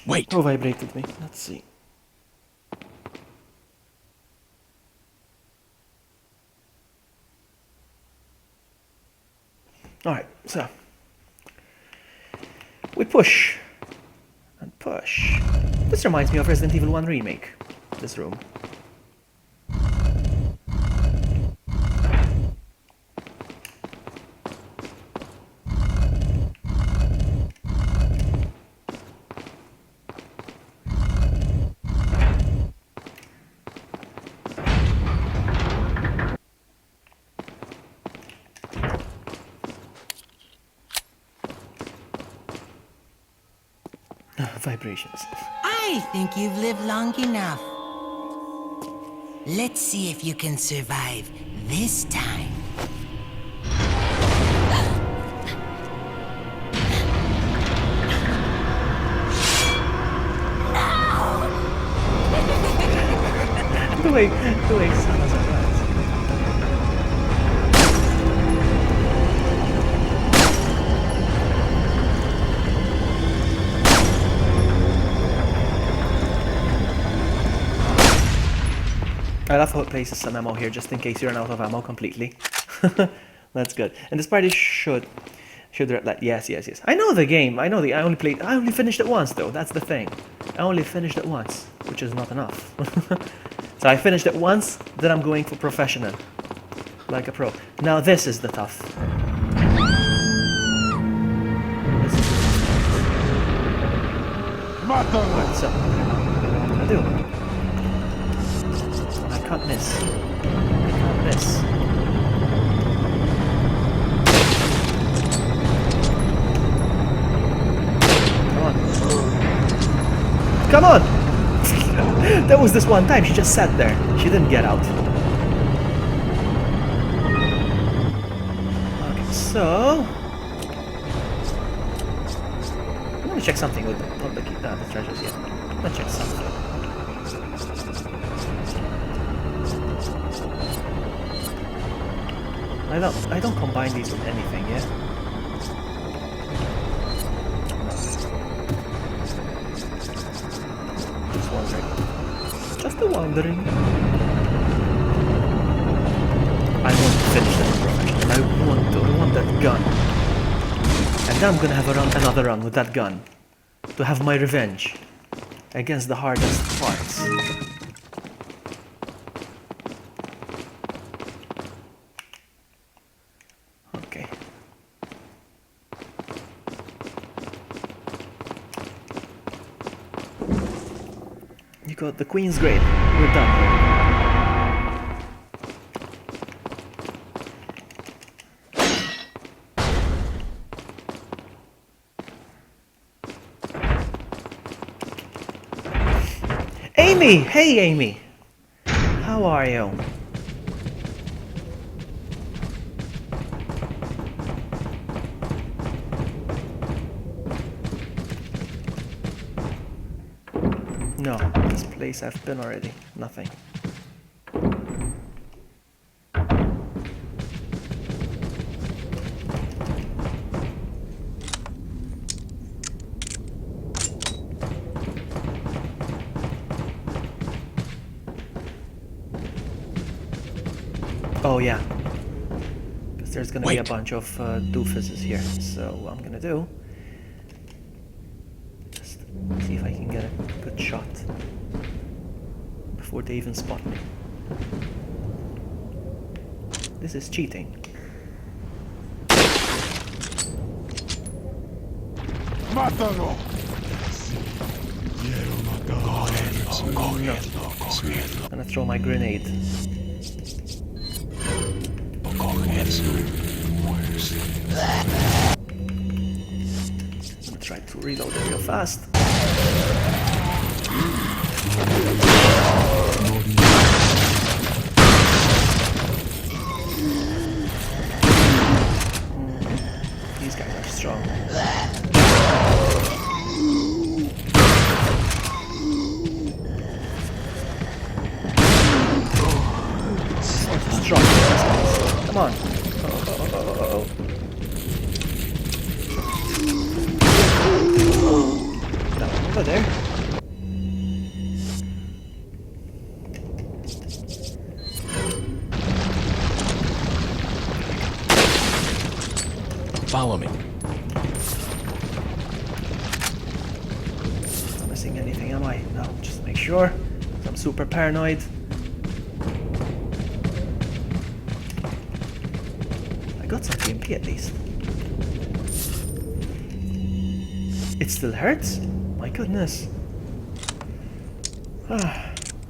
Wait. Who vibrated me? Let's see. Alright, so we push and push. This reminds me of Resident Evil 1 Remake, this room. Vibrations. I think you've lived long enough. Let's see if you can survive this time. The way Salazar runs. I love how it places some ammo here just in case you run out of ammo completely. That's good. And this party should like yes. I know the game. I only finished it once though. That's the thing. I only finished it once, which is not enough. So I finished it once, then I'm going for professional. Like a pro. Now this is the tough. Alright, so what am I gonna do? I can't miss. I can't miss. Come on! There was this one time she just sat there. She didn't get out. Okay, so I'm gonna check something with not the treasures yet. I'm gonna check something. I don't combine these with anything, yeah? wondering? I want to finish that professional. I want that gun. And then I'm gonna have another run with that gun. To have my revenge. Against the hardest parts. Okay. You got the Queen's Grade. We're done here. Amy! Hey, Amy! How are you? No, this place I've been already. Nothing. Oh yeah, because there's gonna be a bunch of doofuses here. So what I'm gonna do, just see if I can get a good shot before they even spot me. This is cheating. Mátalo! I'm gonna throw my grenade. I'm gonna try to reload it real fast. These guys are strong. Strong. Come on. That one over there. Follow me. Not missing anything, am I? No, just make sure. I'm super paranoid. I got some TMP at least. It still hurts? My goodness.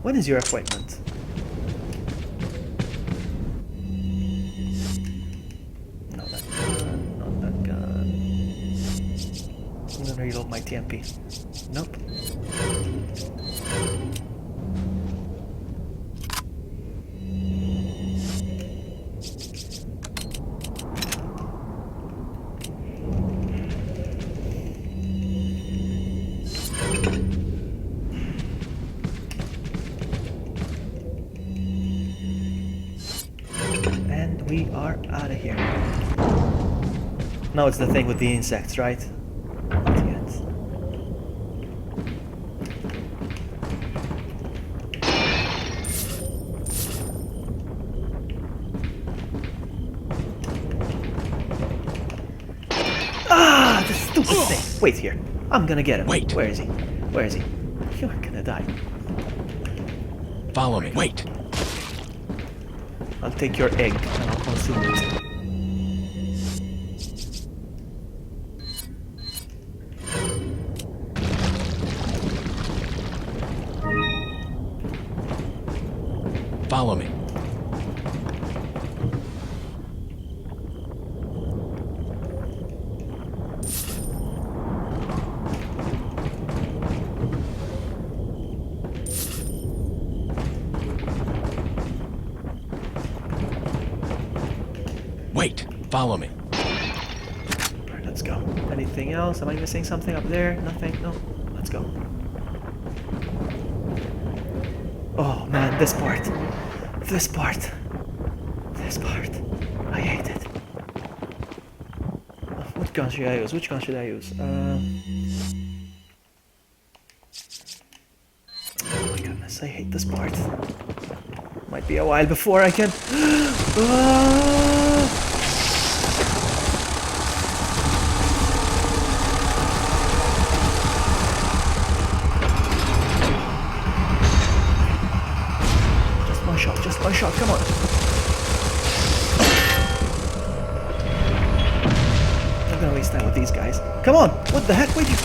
When is your appointment? Not that gun, not that gun. I'm gonna reload my TMP. Nope. We are out of here. Now it's the thing with the insects, right? Not yet. Ah, the stupid thing. Wait here. I'm gonna get him. Wait. Where is he? Where is he? You're gonna die. Follow me. Wait. I'll take your egg and I'll consume it. Follow me. Wait, follow me. Alright, let's go. Anything else? Am I missing something up there? Nothing? No? Let's go. Oh man, this part. This part. This part. I hate it. What gun should I use? Which gun should I use? Oh my goodness. this. I hate this part. Might be a while before I can... Ah! Just one shot, come on. I'm not gonna waste time with these guys. Come on, what the heck, where'd you...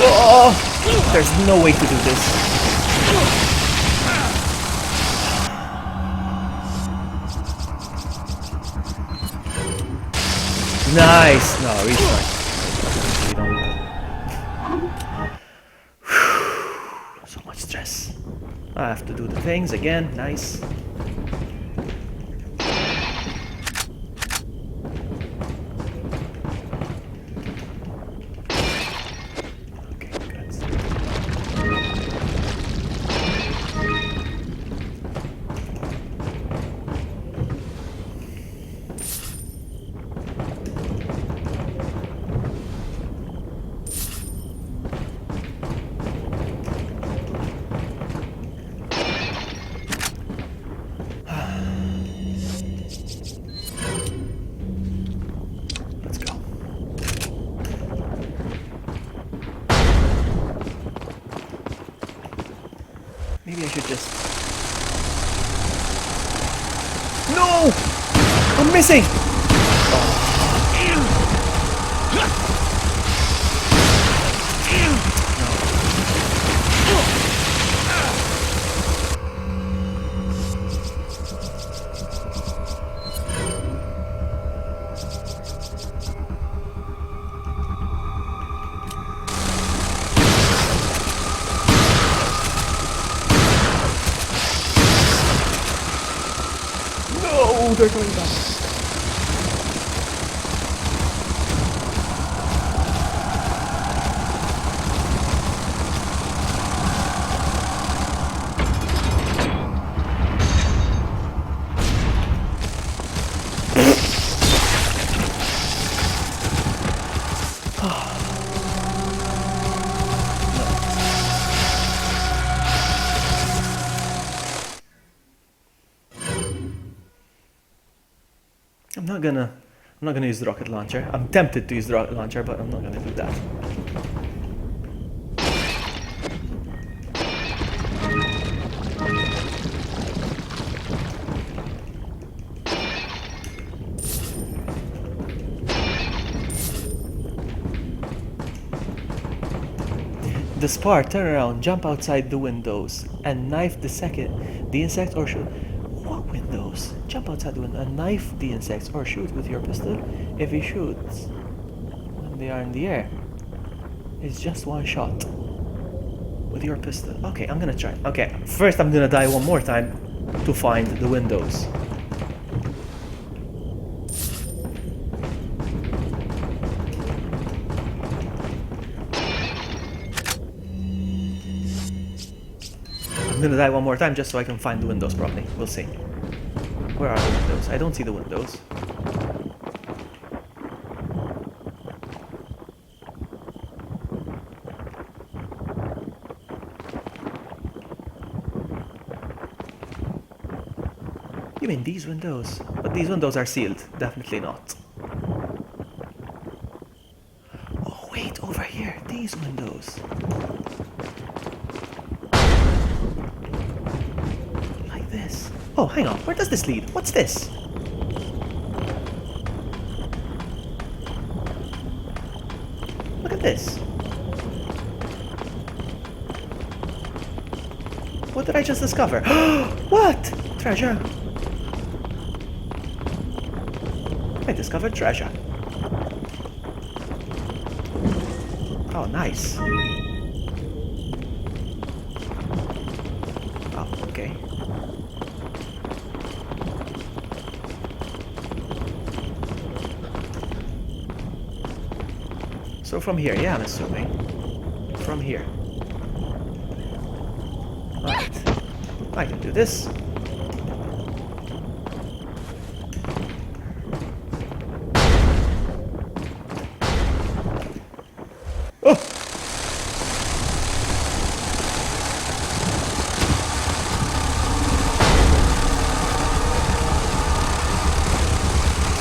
Oh, there's no way to do this. Nice! No, restart. We don't... So much stress. I have to do the things again. Nice. Okay, good. Maybe I should just... No! I'm missing! No, they're going back. I'm not gonna use the rocket launcher. I'm tempted to use the rocket launcher, but I'm not gonna do that. This part, turn around, jump outside the windows, and knife the insect or shoot. What windows? Jump outside the window and knife the insects or shoot with your pistol. If he shoots when they are in the air, it's just one shot with your pistol. Okay, I'm gonna try. Okay, first I'm gonna die one more time to find the windows. I'm gonna die one more time just so I can find the windows properly. We'll see. Where are the windows? I don't see the windows. You mean these windows? But these windows are sealed. Definitely not. Oh wait, over here. These windows. Oh, hang on. Where does this lead? What's this? Look at this. What did I just discover? What? Treasure. I discovered treasure. Oh, nice. Oh, okay. So from here, yeah, I'm assuming. From here. Alright. I can do this. Oh!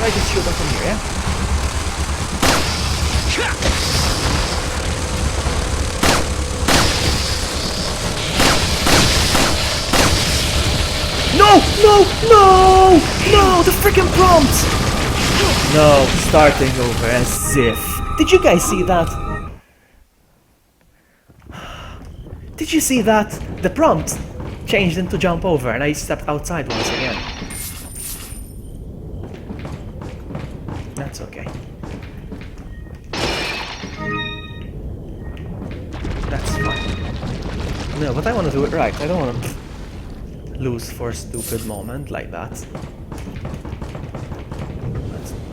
I just shoot them from here, yeah? No! No! No! No! The freaking prompt! No, starting over as if. Did you guys see that? Did you see that? The prompt changed into jump over and I stepped outside once again. That's okay. That's fine. No, but I want to do it right. I don't want to lose for a stupid moment like that.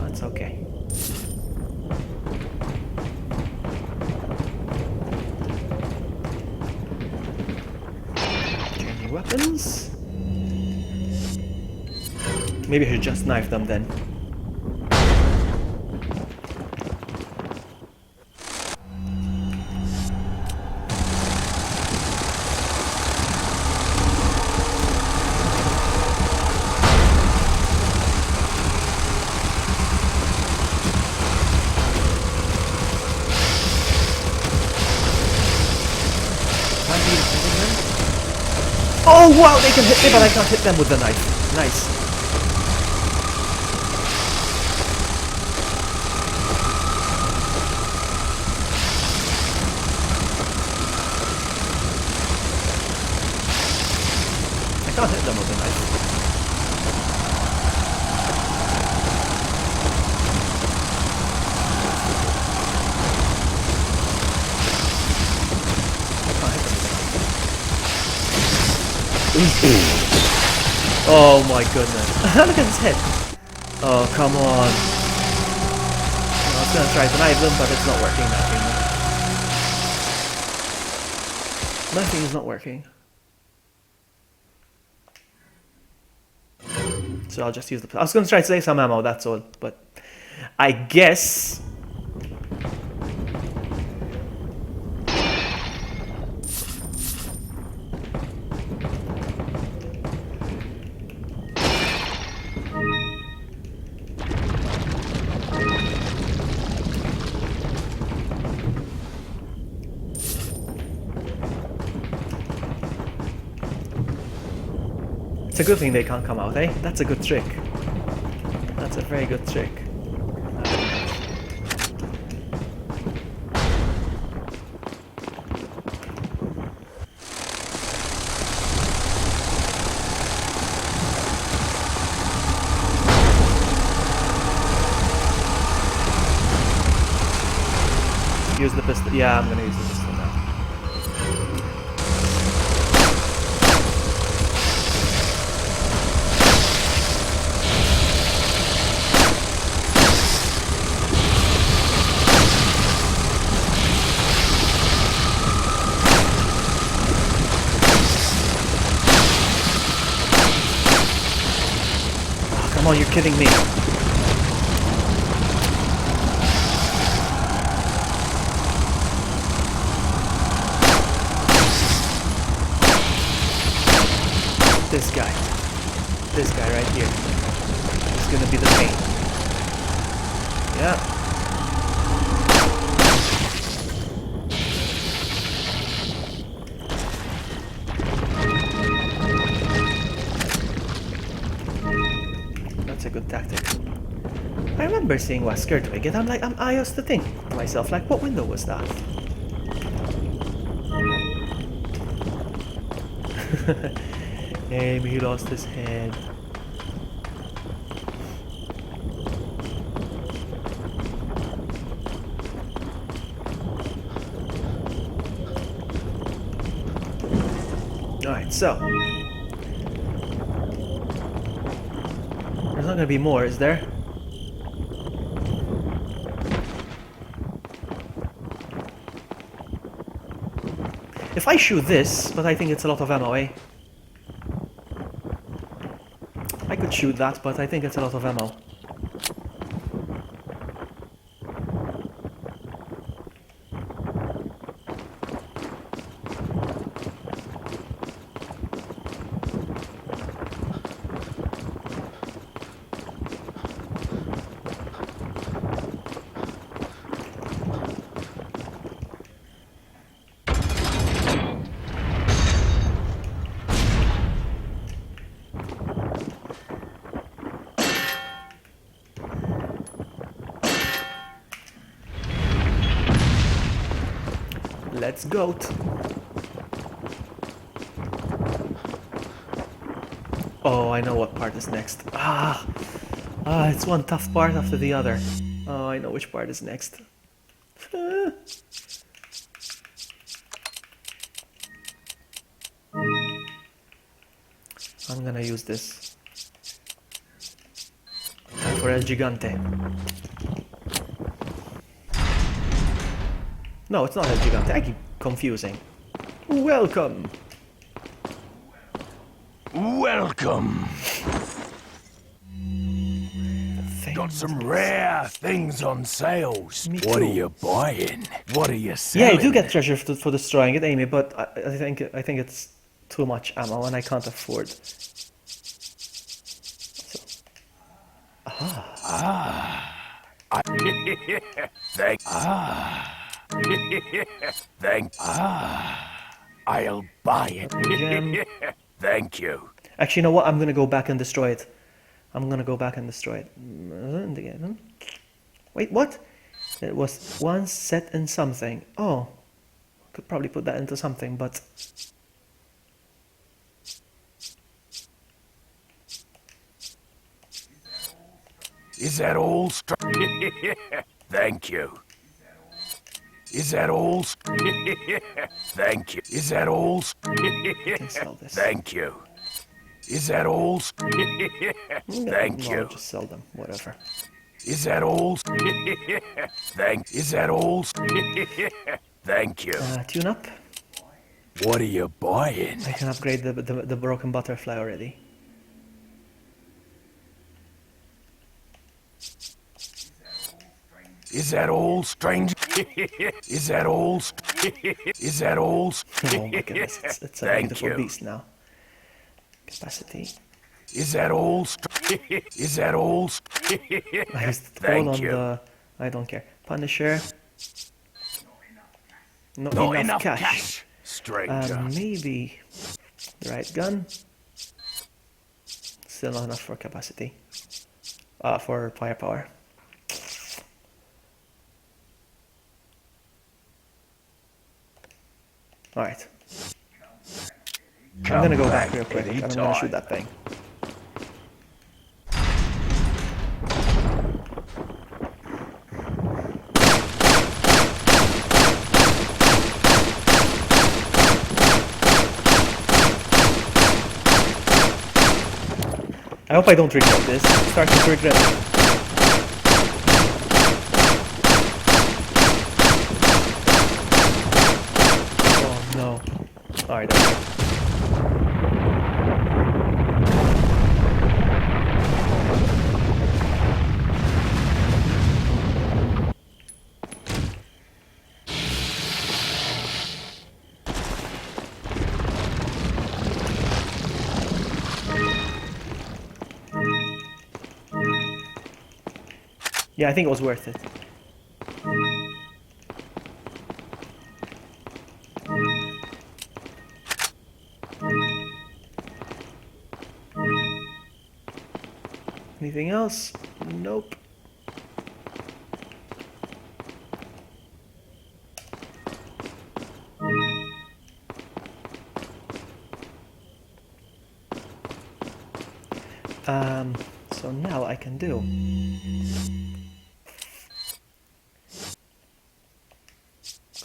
That's okay. Changing weapons. Maybe I should just knife them then. Oh wow, they can hit me, but I can't hit them with the knife. Nice. I can't hit them with the knife. Oh my goodness. Look at his head. Oh, come on. I was gonna try to knife them, but it's not working, nothing. Nothing is not working. So I'll just use the... I was gonna try to save some ammo, that's all. But I guess... It's a good thing they can't come out, eh? That's a good trick. That's a very good trick. Use the pistol. Yeah, I'm gonna use the pistol now. Oh, come on, you're kidding me. This guy right here is gonna be the pain. Yeah. That's a good tactic. I remember seeing Wesker doing it. I used to think to myself, like, what window was that? Maybe he lost his head. Alright, so. There's not gonna be more, is there? If I shoot this, but I think it's a lot of ammo, eh? shoot that, but I think it's a lot of ammo. Let's goat. Oh, I know what part is next. It's one tough part after the other. Oh, I know which part is next. I'm gonna use this. Time for El Gigante. No, it's not El Gigante. I keep confusing. Welcome. Welcome. Got some rare things on sales. Me What too. are you buying? What are you Yeah, selling? you do get treasure for destroying it, Amy, but I think it's too much ammo and I can't afford. So. Thank. Thank. I'll buy it. Gem. Thank you. Actually, you know what? I'm gonna go back and destroy it. I'm gonna go back and destroy it. Wait, what? It was once set in something. Oh, could probably put that into something, but Is that all? Thank you. Is that all? Thank you. Is that all? I can sell this. Thank you. Is that all? Thank No, you. I'll just sell them. Whatever. Is that all? Is that all? Thank you. Tune up. What are you buying? I can upgrade the broken butterfly already. Is that all, strange? Is that all? Is that all? Oh my goodness, it's a Thank beautiful you. beast now. Capacity. Is that all? Is that all? I used to Thank fall on you. the... I don't care. Punisher. Not, Not enough cash. stranger. Maybe the right gun. Still not enough for capacity. For firepower. Alright. I'm gonna go back real quick and I'm gonna shoot that thing. I hope I don't regret this. I'm starting to regret it. Oh no. Alright. Yeah, I think it was worth it. Anything else? Nope. So now I can do.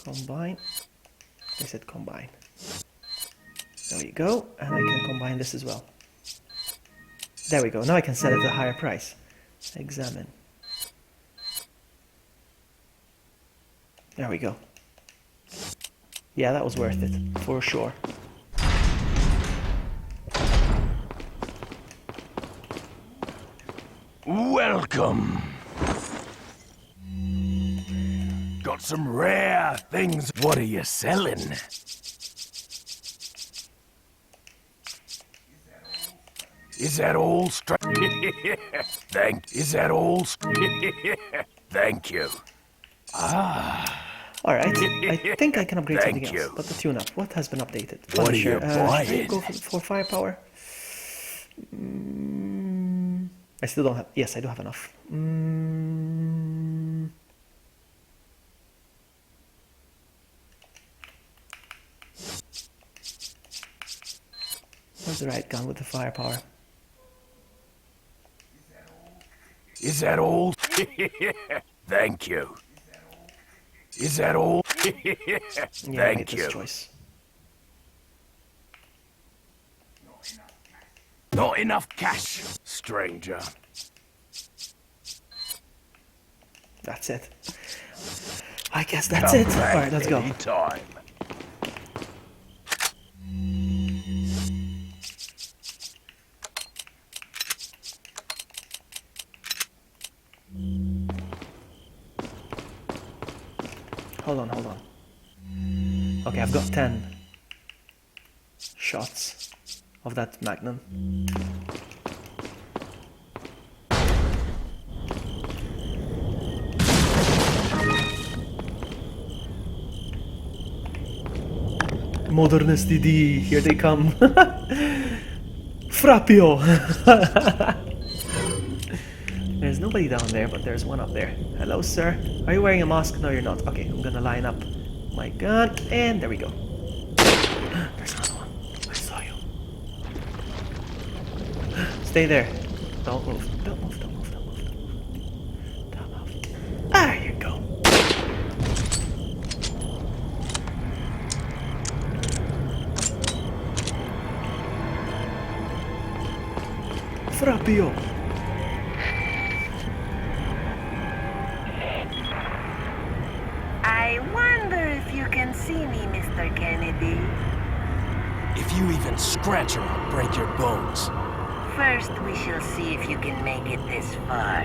Combine. I said combine. There we go, and I can combine this as well. There we go. Now I can set it at a higher price. Examine. There we go. Yeah, that was worth it, for sure. Welcome. Got some rare things. What are you selling? Is that all Is that all Thank you. Alright, I think I can upgrade something Thank else. you. But the tune-up, what has been updated? What are Punisher, you buying? should I go for firepower? I still don't have... Yes, I do have enough. Where's the right gun with the firepower? Is that all? Thank you. Is that all? Yeah, I made Thank this you. choice. Not enough cash, stranger. That's it. I guess that's it. Alright, let's go. Anytime. Hold on. Okay, I've got 10 shots of that magnum. Modernist DD, here they come. Frappio! There's nobody down there, but there's one up there. Hello, sir. Are you wearing a mask? No, you're not. Okay, I'm gonna line up my gun, and there we go. There's another one. I saw you. Stay there. Don't move. Don't move. There you go. Frappio! I wonder if you can see me, Mr. Kennedy. If you even scratch her, I'll break your bones. First, we shall see if you can make it this far.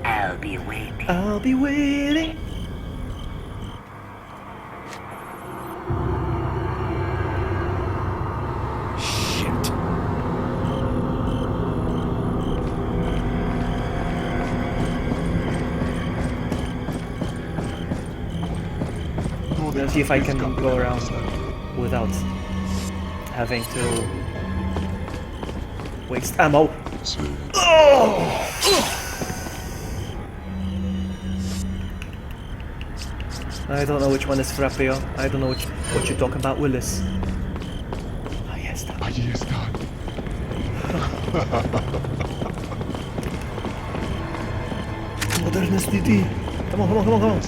I'll be waiting. I'll be waiting. Shit. Let's see if I can go around without having to waste ammo. I don't know which one is Frappio. I don't know what you're talking about, Willis. Ahí está. Allí está. Modernist DD. Come on.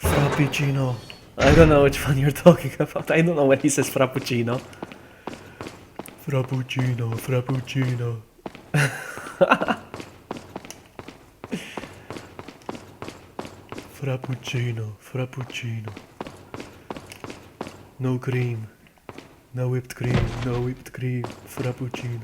Frappuccino. I don't know which one you're talking about. I don't know when he says Frappuccino. Frappuccino. Frappuccino. No cream. No whipped cream. Frappuccino.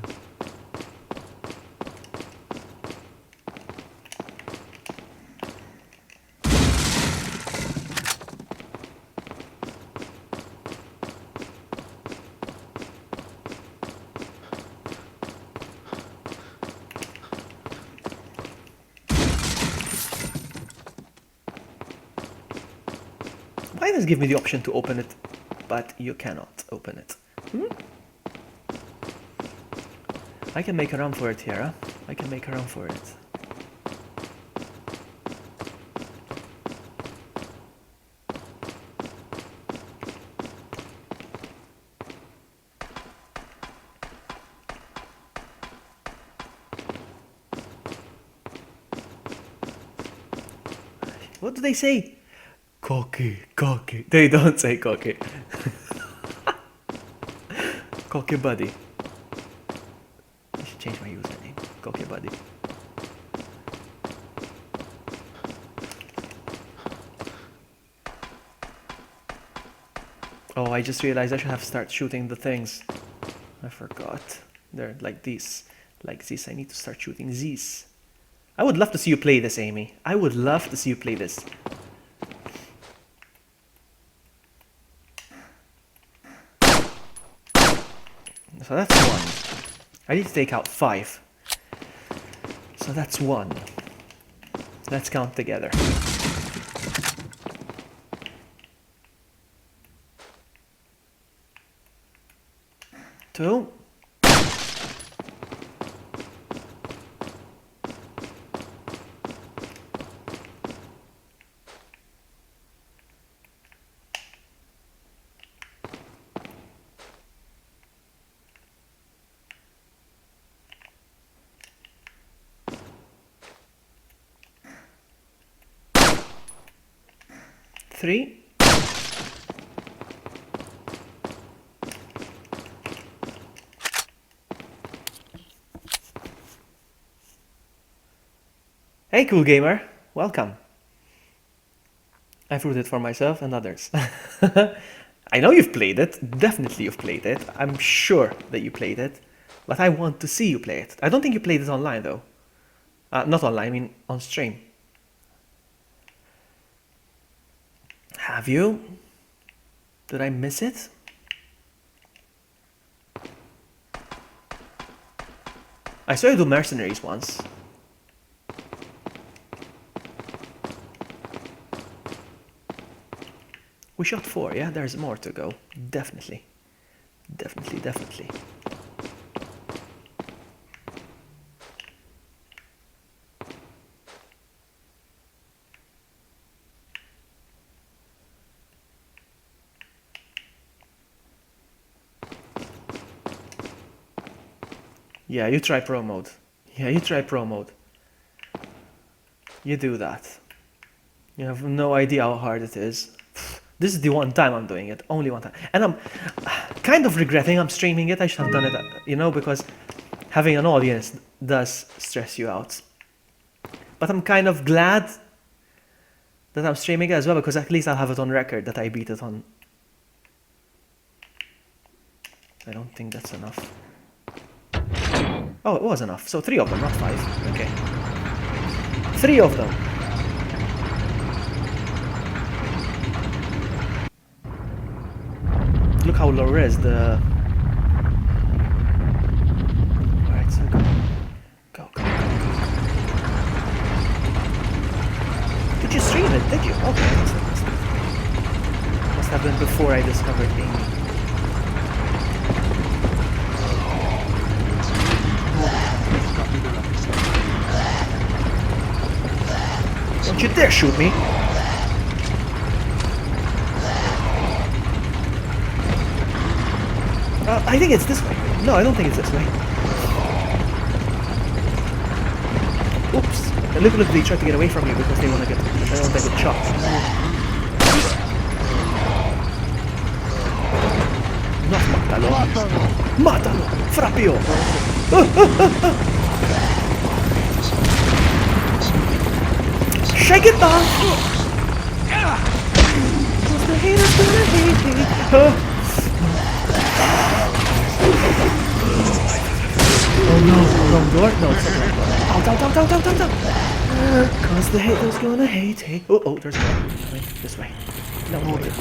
Why does it give me the option to open it, but you cannot open it? I can make a run for it here, huh? I can make a run for it. What do they say? Cocky. They don't say cocky. VloggyBuddy. I should change my username. VloggyBuddy. Oh, I just realized I should have started shooting the things. I forgot. They're like these. Like this. I need to start shooting these. I would love to see you play this, Amy. I would love to see you play this. So that's 1. I need to take out 5. So that's 1. Let's count together. 2. 3. Hey, cool gamer, welcome. I've rooted for myself and others. I know you've played it, definitely you've played it. I'm sure that you played it, but I want to see you play it. I don't think you played it online though. Not online, I mean on stream. Have you? Did I miss it? I saw you do Mercenaries once. We shot 4, yeah? There's more to go. Definitely. Definitely, definitely. Yeah, you try pro mode. Yeah, you try pro mode. You do that. You have no idea how hard it is. This is the one time I'm doing it, only one time. And I'm kind of regretting I'm streaming it. I should have done it, you know, because having an audience does stress you out. But I'm kind of glad that I'm streaming it as well, because at least I'll have it on record that I beat it on. I don't think that's enough. Oh, it was enough. So 3 of them, not 5. Okay. 3 of them. Look how low res the... Alright, so go. Go, go, go. Did you stream it? Did you? Okay, must have been before I discovered Amy. Don't you dare shoot me! I think it's this way. No, I don't think it's this way. Oops. Look, they try to get away from you because they want to get shot. Not matalo. Matalo! Frappio! Shake it down! The haters gonna hate me. Oh no, wrong door? No, it's not the right door. Down. Cause the haters gonna hate. Oh, there's a door. This way. No, wait.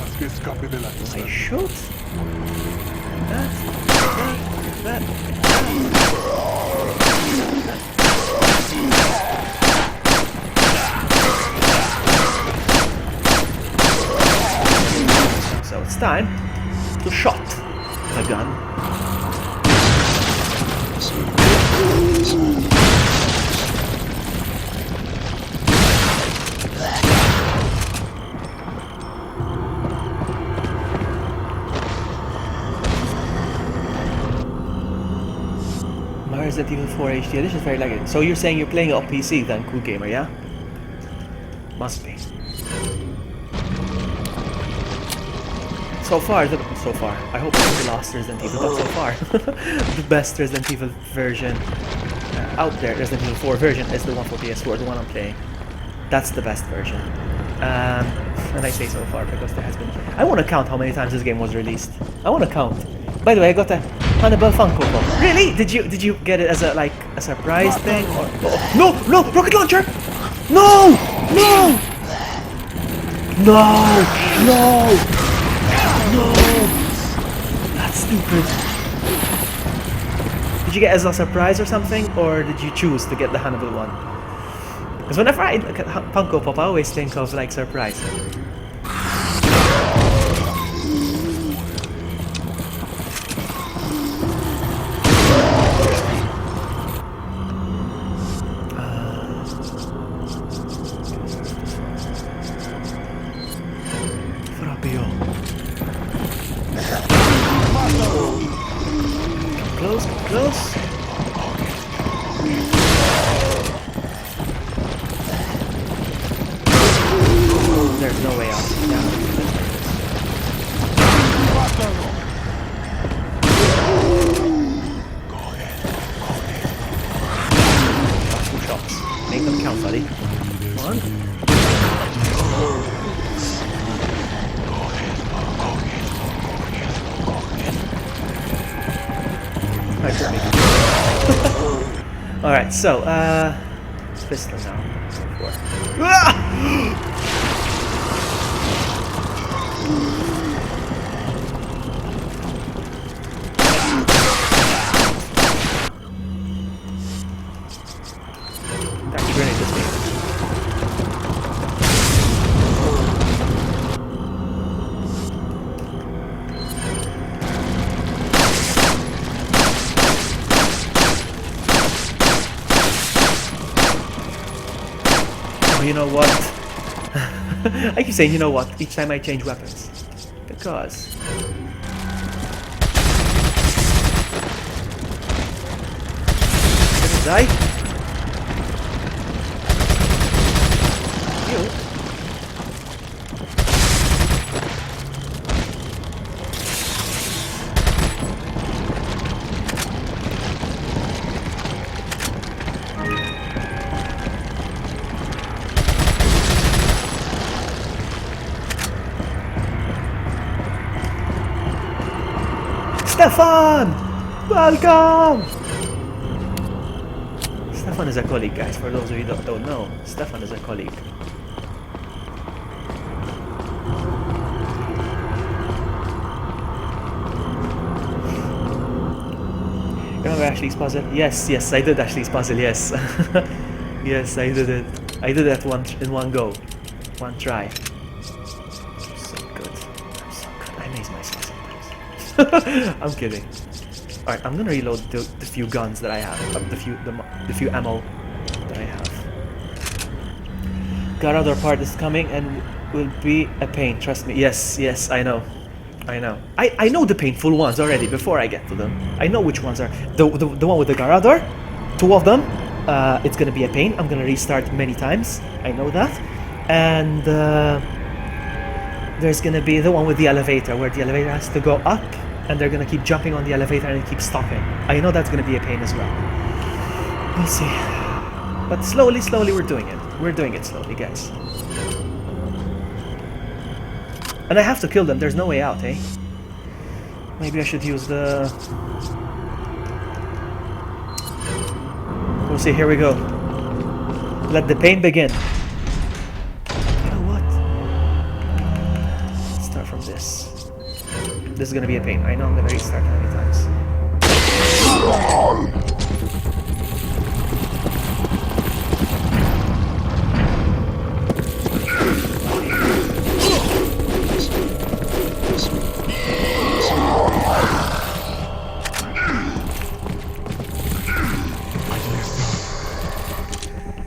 I shoot. That. So it's time to shot the gun. Resident Evil 4 HD edition is very laggy. So you're saying you're playing it on PC then, cool gamer, yeah? Must be. So far, I hope it's the last Resident Evil, but so far, the best Resident Evil version out there, Resident Evil 4 version, is the one for PS4, the one I'm playing. That's the best version. And I say so far because there has been... I want to count how many times this game was released. I want to count. By the way, I got a Hannibal Funko Pop. Really? Did you get it as a like a surprise thing or... Oh, no! No! Rocket launcher! No! No! No! No! No! That's stupid. Did you get it as a surprise or something? Or did you choose to get the Hannibal one? Because whenever I look at Funko Pop, I always think of like surprise. Close, close. There's no way out. Last 2 shots. Make them count, buddy. Come on. Alright, so, pistol now. That grenade is me. You know what? I keep saying you know what each time I change weapons. Because... Did I die? You? Stefan! Welcome! Stefan is a colleague, guys, for those of you that don't know. Stefan is a colleague. You remember Ashley's puzzle? Yes, yes, I did Ashley's puzzle, yes. Yes, I did it. I did that in one go. One try. So good. I'm so good. I amaze myself sometimes. I'm kidding. Alright, I'm gonna reload the few guns that I have. The few ammo that I have. Got other part is coming and will be a pain, trust me. Yes, yes, I know. I know. I know the painful ones already before I get to them. I know which ones are. The one with the Garador, 2 of them, it's gonna be a pain. I'm gonna restart many times. I know that. And there's gonna be the one with the elevator, where the elevator has to go up and they're gonna keep jumping on the elevator and it keeps stopping. I know that's gonna be a pain as well. We'll see. But slowly, slowly we're doing it. We're doing it slowly, guys. And I have to kill them, there's no way out, eh? Maybe I should use the... We'll see, here we go. Let the pain begin. You know what? Let's start from this. This is gonna be a pain. I know I'm gonna restart many times.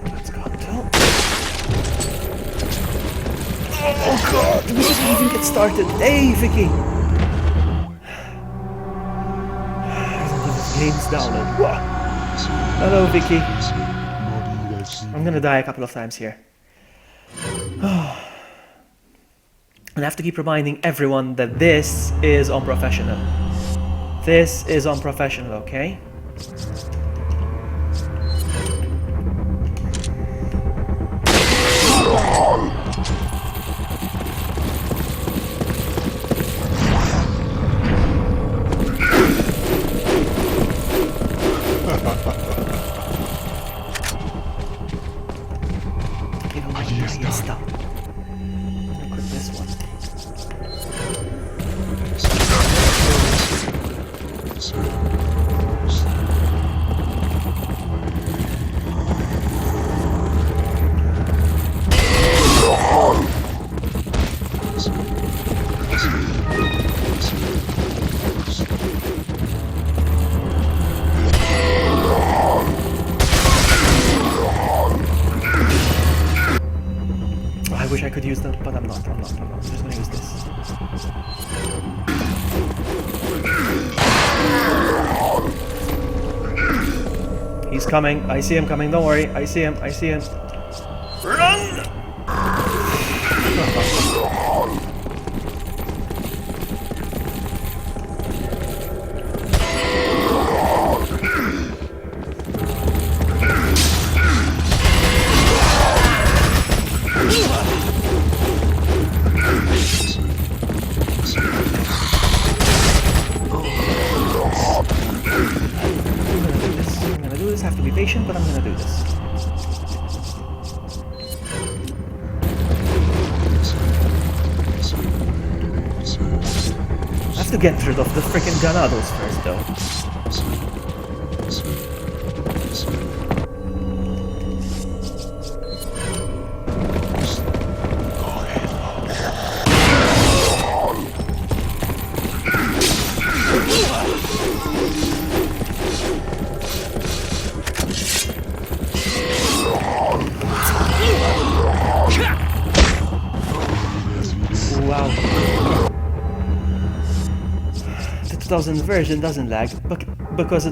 Let's go. Oh god, we didn't even get started. Hey, Vicky! Games download. Whoa. Hello, Vicky. I'm gonna die a couple of times here. And I have to keep reminding everyone that this is unprofessional. This is unprofessional, okay? Yes, stop. I'm gonna click this one. I wish I could use them, but I'm not. I'm just gonna use this. He's coming. I see him coming. Don't worry. I see him. Run! I'm gonna do this. Have to be patient, but I'm gonna do this. I have to get rid of the freaking Ganados first, though. Wow. The 2000 version doesn't lag, but because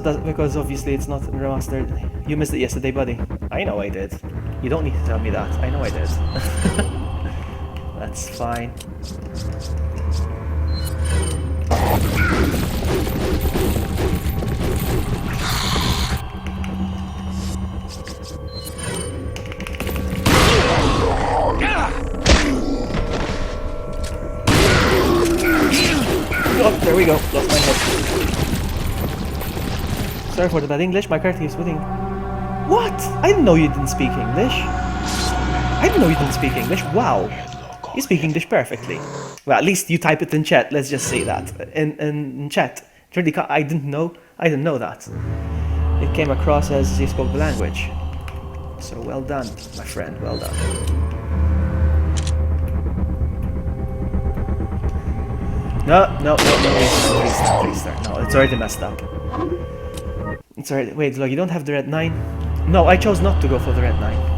obviously it's not remastered. You missed it yesterday, buddy. I know I did. You don't need to tell me that. I know I did. That's fine. Oh, there we go. Lost my head. Sorry for the bad English. My character is winning. What? I didn't know you didn't speak English. Wow. You speak English perfectly. Well, at least you type it in chat. Let's just say that in chat. Really, I didn't know that. It came across as you spoke the language. So well done, my friend. Well done. No, restart. No, it's already messed up. It's already. Wait, look, you don't have the red 9? No, I chose not to go for the red 9.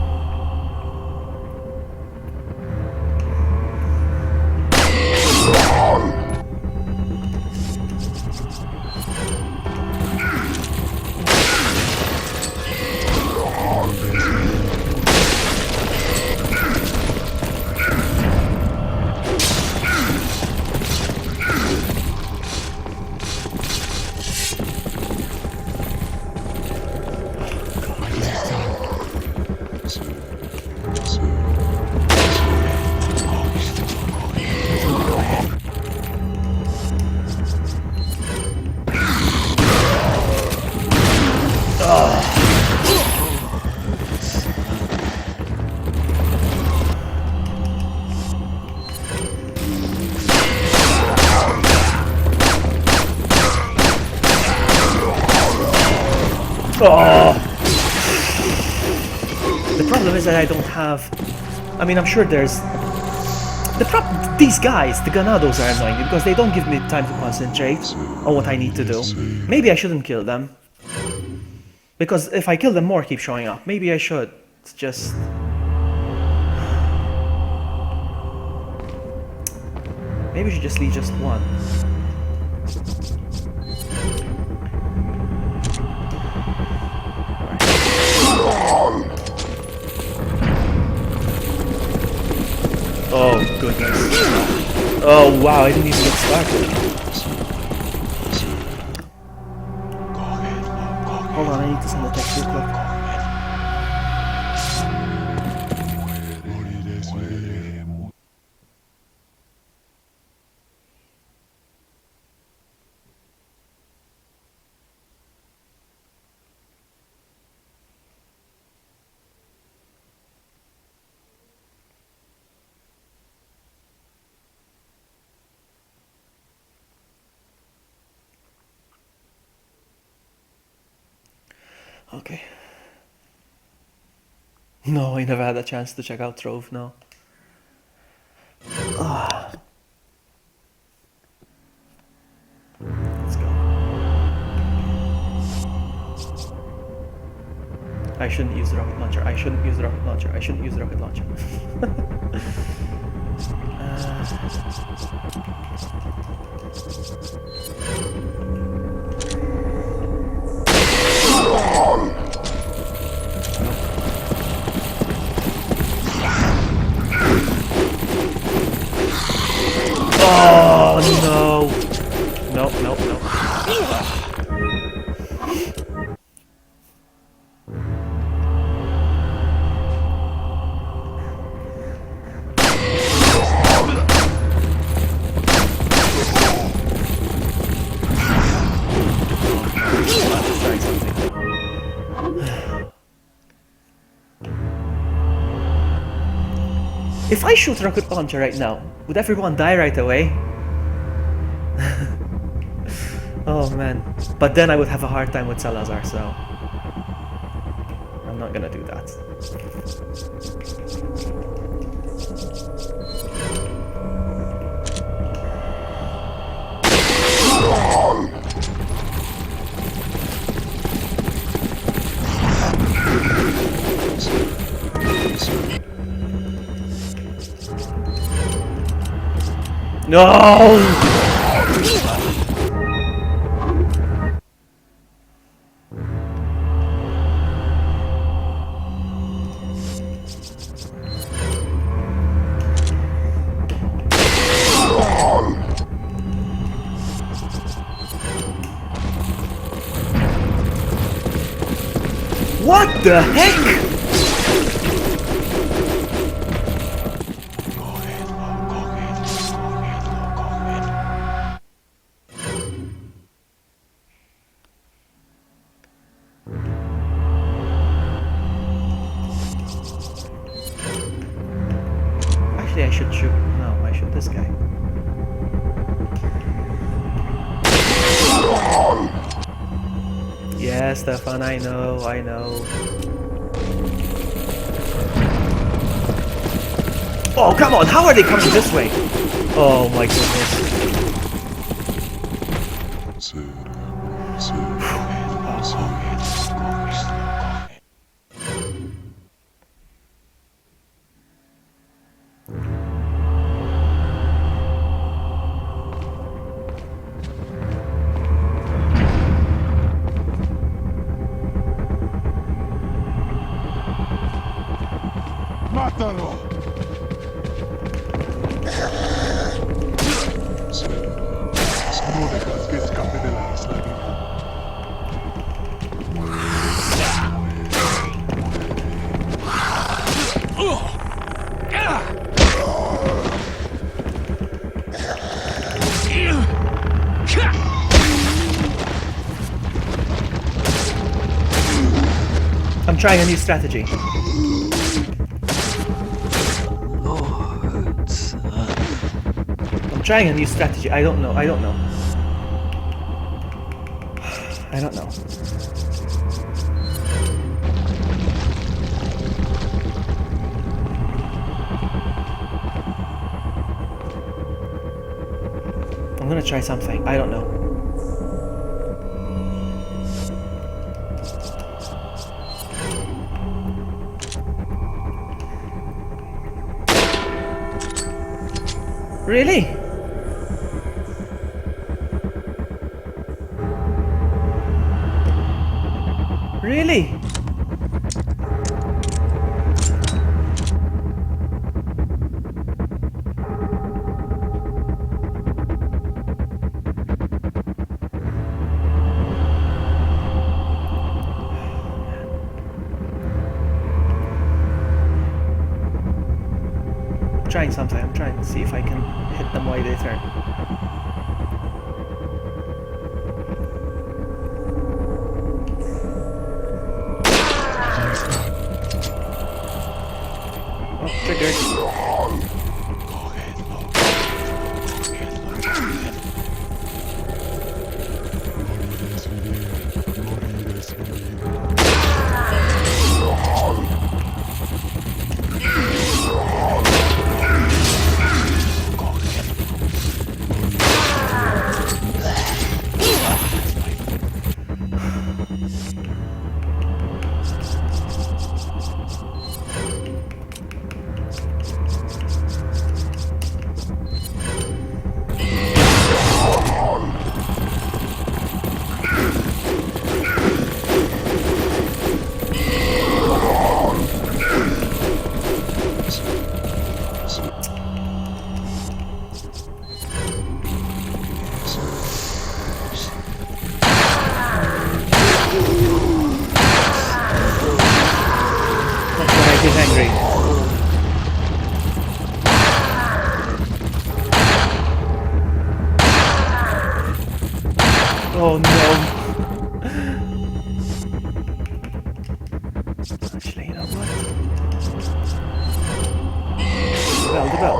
Oh! The problem is that I don't have... I mean, I'm sure there's... These guys, the Ganados, are annoying because they don't give me time to concentrate on what I need to do. Maybe I shouldn't kill them. Because if I kill them, more keep showing up. Maybe I should. It's just... Maybe we should just leave just one. Oh, goodness. Oh, wow, I didn't even get started. Hold on, I need to send a text real quick. Okay. No, I never had a chance to check out Trove, no. Let's go. I shouldn't use the rocket launcher. I shouldn't use the rocket launcher. I shouldn't use the rocket launcher. Oh no! Nope, nope, nope. If I shoot rocket launcher right now, would everyone die right away? Oh man. But then I would have a hard time with Salazar, so I'm not gonna do that. No! What the heck? Actually, I should shoot. No, I shoot this guy. Yeah, Stefan, I know, I know. Oh, come on, how are they coming this way? Oh my goodness. ¡Mátalo! No dejas que escape de la isla. I'm trying a new strategy. I'm trying a new strategy. I don't know. I don't know. I don't know. I'm gonna try something. I don't know. Really? Really? I'm trying something. I'm trying to see if I can hit them while they turn. Oh, triggered. Oh no. Actually, you know what? The bell.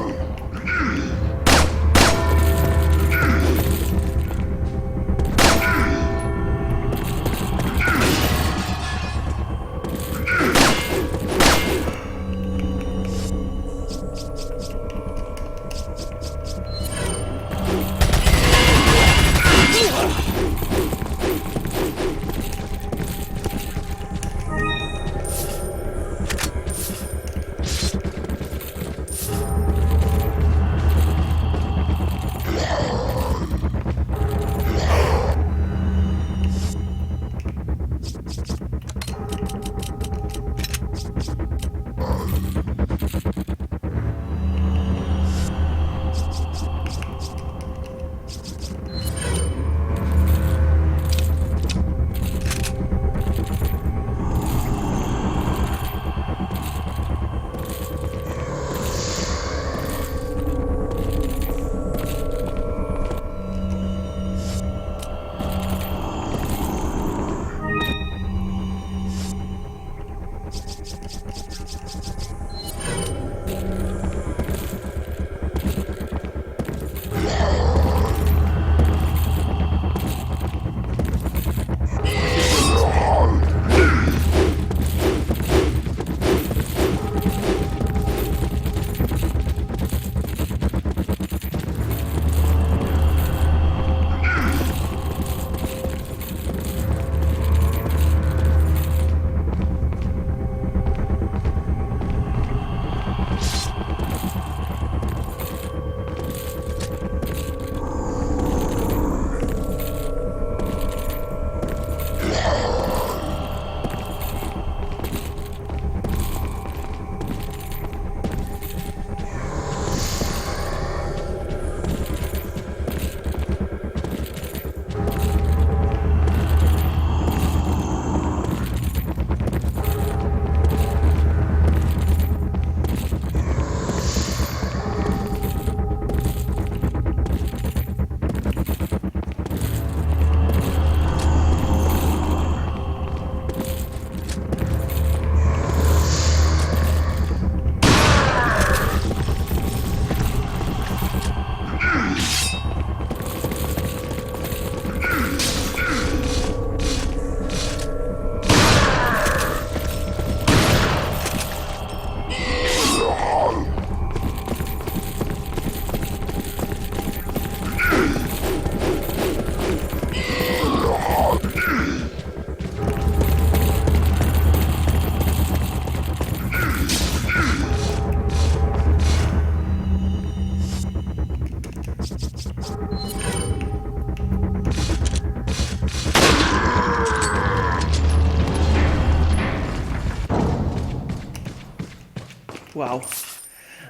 Wow.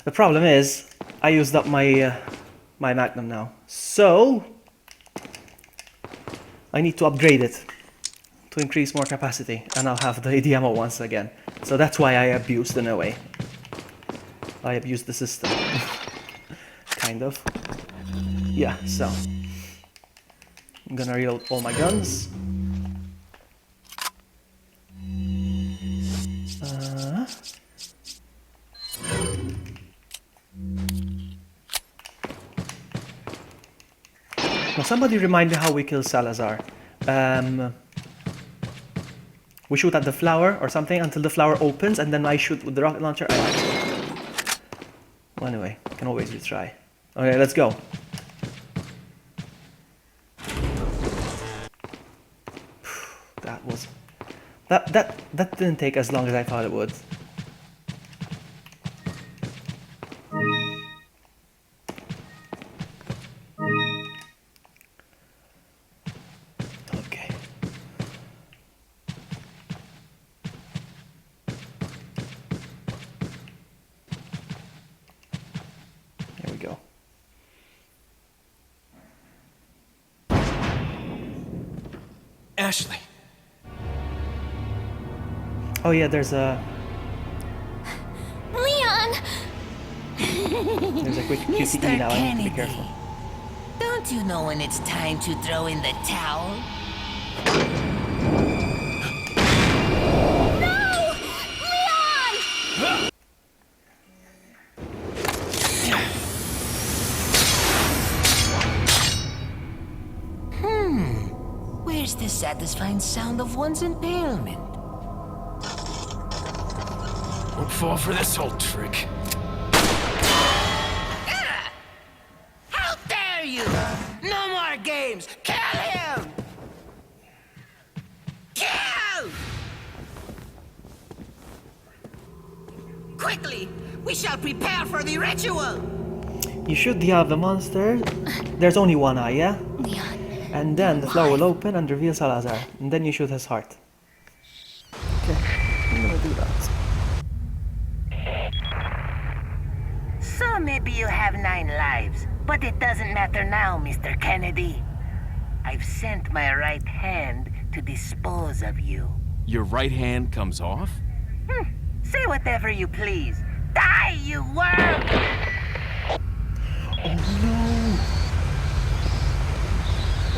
The problem is, I used up my my Magnum now. So, I need to upgrade it to increase more capacity, and I'll have the ammo once again. So that's why I abused in a way. I abused the system. Kind of. Yeah, so. I'm gonna reload all my guns. Now somebody remind me how we kill Salazar. We shoot at the flower or something until the flower opens, and then I shoot with the rocket launcher. Well, anyway, can always retry. Okay, let's go. That didn't take as long as I thought it would. Okay. There we go. Ashley. Oh yeah, there's a Leon! there's a quick QTE now. I need to be careful. Don't Don't you know when it's time to throw in the towel? No! Leon! Where's the satisfying sound of one's impalement? Won't fall for this old trick. How dare you! No more games! Kill him! Kill! Quickly! We shall prepare for the ritual! You should have the monster. There's only one eye, yeah? Leon, And then the flower will open and reveal Salazar. And then you shoot his heart. Okay, I'm gonna do that. So maybe you have 9 lives, but it doesn't matter now, Mr. Kennedy. I've sent my right hand to dispose of you. Your right hand comes off? Say whatever you please. Die, you worm! Oh no!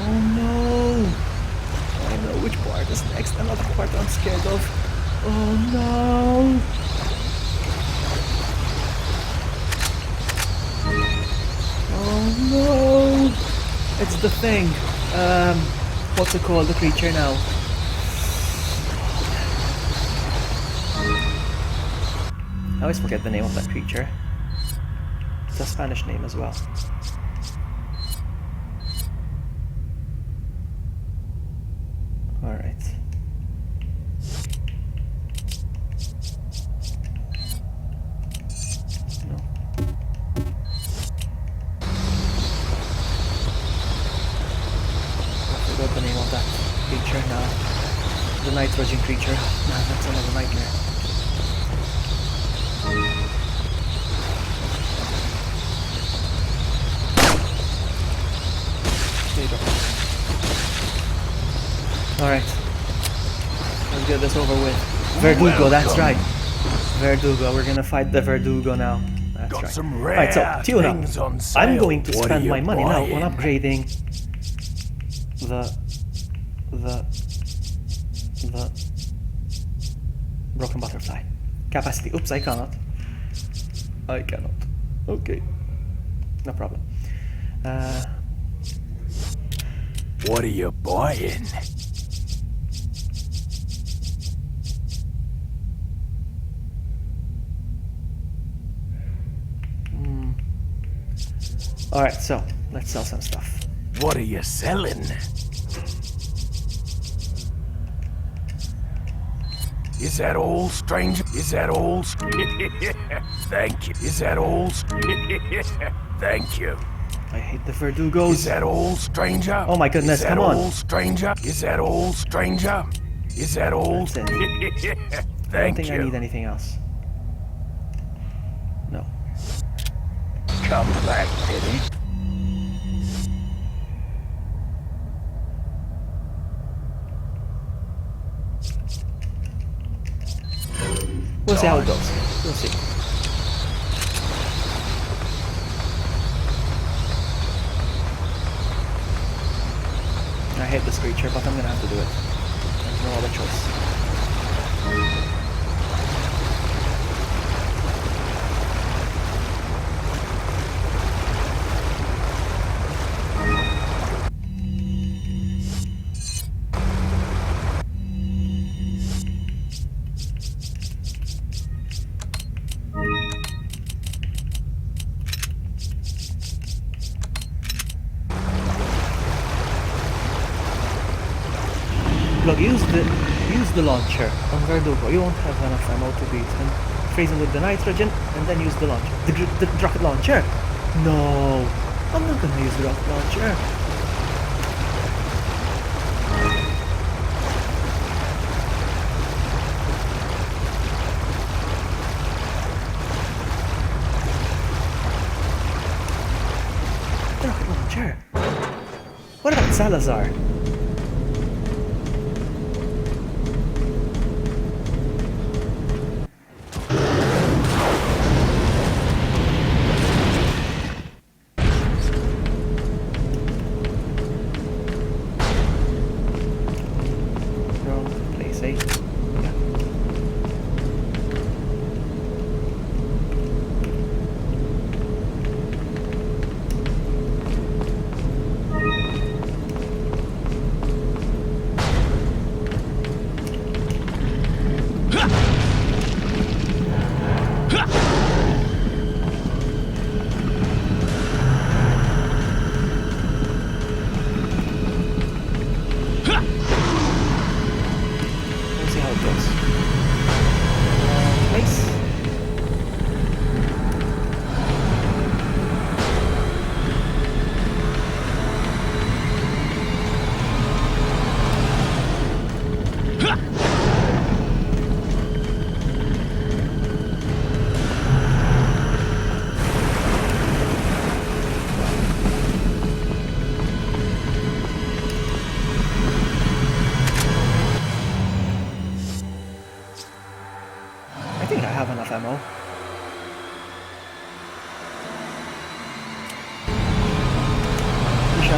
Oh no! I know which part is next. Another part I'm scared of. Oh no! Oh no! It's the thing. What's it called? The creature now. I always forget the name of that creature. It's a Spanish name as well. Alright. No. I forgot the name of that creature now. The nitrogen creature. No, that's another nightmare. There you go. Alright. Let's get this over with. Verdugo, that's right. Verdugo, we're gonna fight the Verdugo now. That's Got right. some Alright, so rare tune things up. on sale. I'm going to What spend are my you money now buying? on upgrading the broken butterfly. Capacity. Oops, I cannot. I cannot. Okay. No problem. What are you buying? Alright, so let's sell some stuff. What are you selling? Is that all, stranger? Is that all? Thank you. Is that all? Thank you. I hate the Verdugos. Is that all, stranger? Oh my goodness, Is that come on. all, stranger? Is that all, stranger? Is that all? That's it. I don't Thank think I you. need anything else. No. Come back, Eddie. We'll see how it goes. We'll see. I hate this creature, but I'm gonna have to do it. There's no other choice. Look, use the launcher on Verdugo. You won't have enough ammo to beat him. Freeze him with the nitrogen, and then use the launcher. The rocket launcher? No, I'm not gonna use the rocket launcher. The rocket launcher. What about Salazar?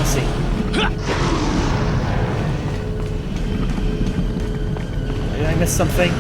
Let's see. Did I miss something?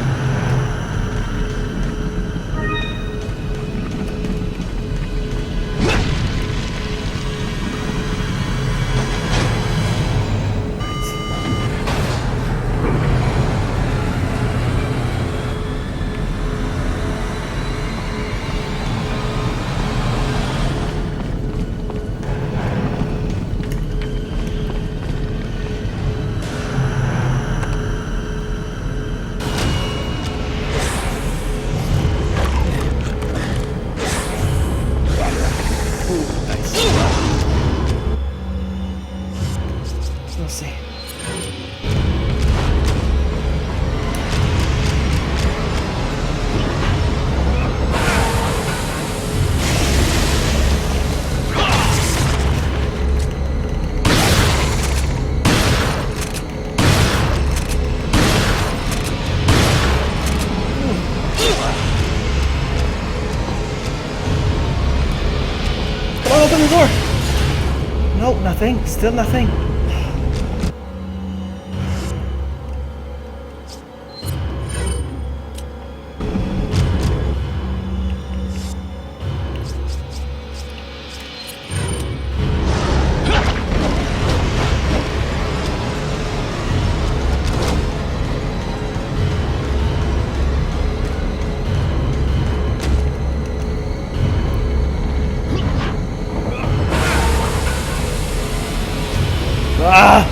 Let's see. Come on, open the door! No, nothing. Still nothing. Ah!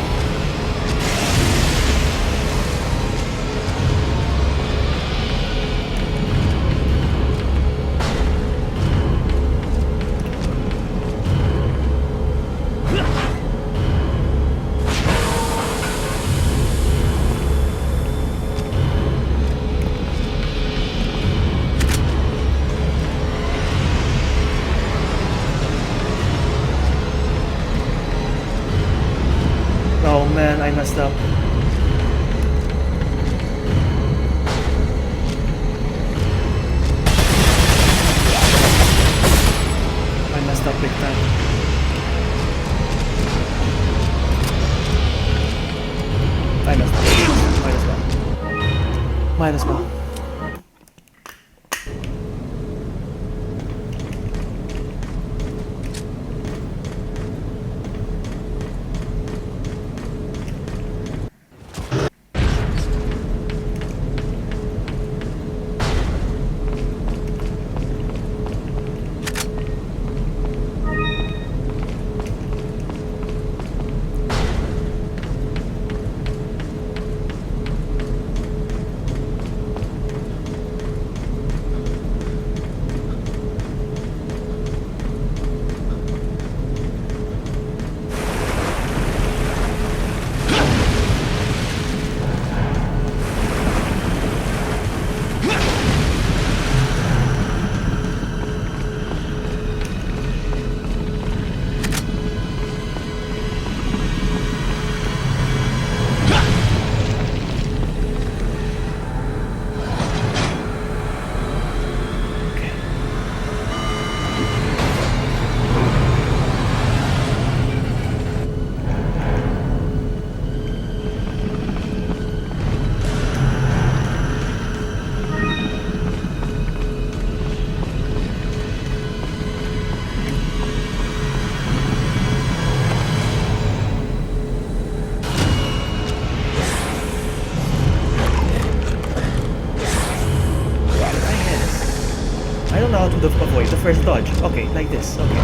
Oh man, I messed up. I messed up big time. I messed up. Might as well. Might as well. I don't know how to avoid the first dodge. Okay, like this. Okay.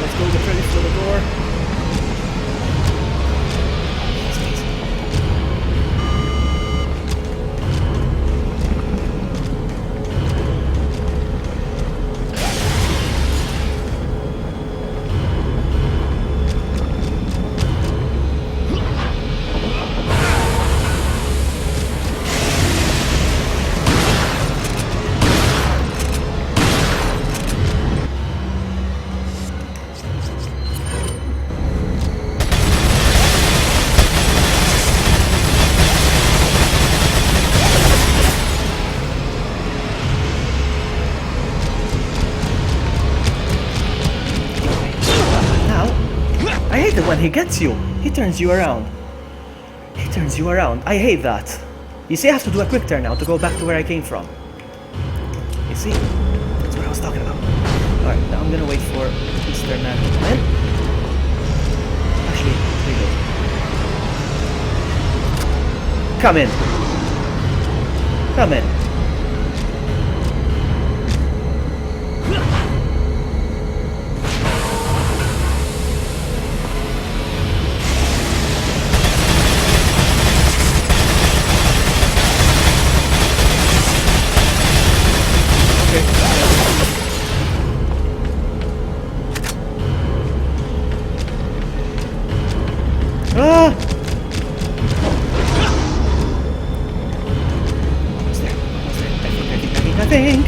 Let's go get ready for the door. he gets you. He turns you around. He turns you around. I hate that. You see, I have to do a quick turn now to go back to where I came from. You see? That's what I was talking about. Alright, now I'm gonna wait for Mr. Man to come in. Actually, reload. Come in. Come in. Ah! Almost there. Almost there. I think.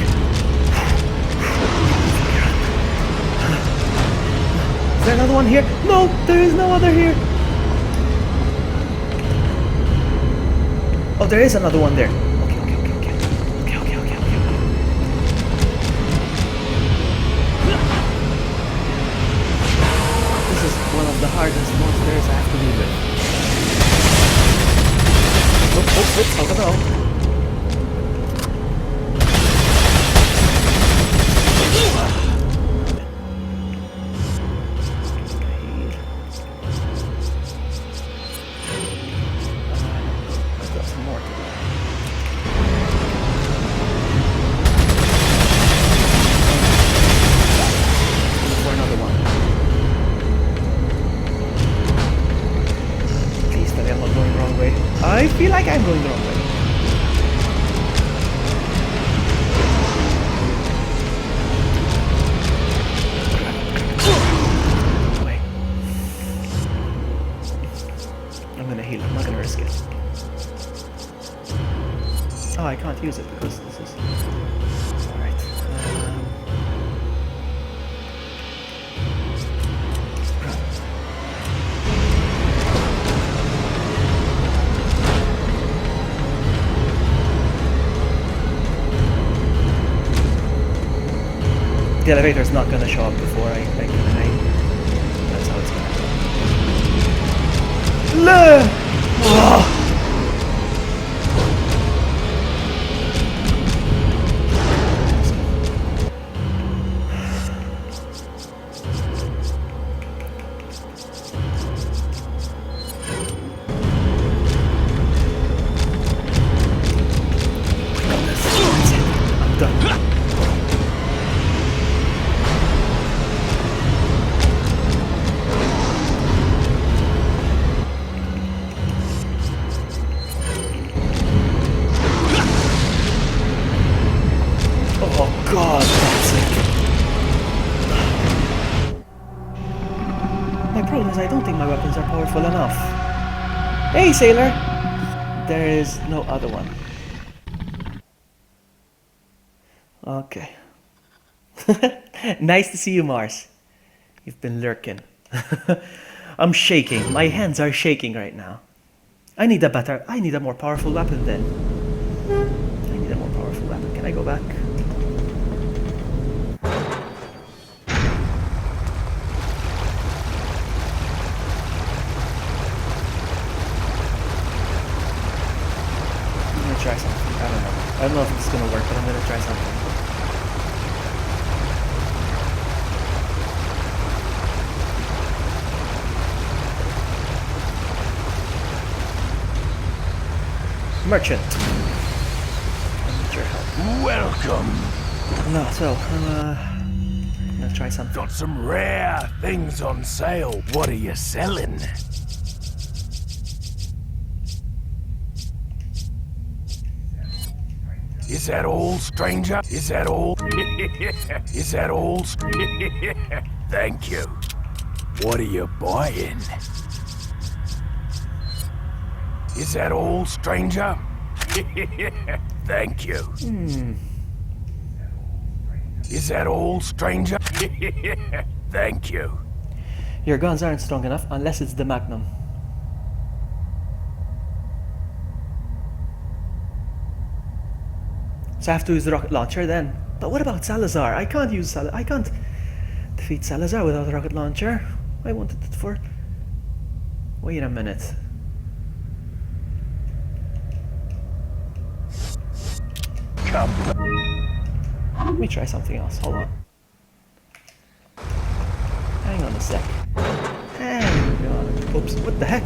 Is there another one here? No, there is no other here. Oh, there is another one there. Okay. This is one of the hardest monsters I have to deal with. Oh no. I've got some more to do. For another one. Please tell me I'm not going the wrong way. I feel like I'm going the wrong way. Wait. I'm gonna heal. I'm not gonna risk it. Oh, I can't use it because this is... Alright. The elevator's not gonna show up before I can hide. That's how it's gonna go. Learn! Oh! I'm done. Oh god, that's it. My problem is I don't think my weapons are powerful enough. Hey, sailor! There is no other one. Okay. Nice to see you, Mars. You've been lurking. I'm shaking. My hands are shaking right now. I need a more powerful weapon then. I need a more powerful weapon. Can I go back? I'm gonna try something. I don't know. I don't know if it's gonna work, but I'm gonna try something. Merchant. I need your help. Welcome. No, so I'm gonna try something. Got some rare things on sale. What are you selling? Is that all, stranger? Is that all? Is that all? Thank you. What are you buying? Is that all, stranger? Thank you. Is that all, stranger? Thank you. Your guns aren't strong enough unless it's the Magnum. So I have to use the rocket launcher then. But what about Salazar? I can't use I can't defeat Salazar without a rocket launcher. I wanted it for Wait a minute. Come. Let me try something else. Hold on. Hang on a sec. Hang on. Oops, what the heck?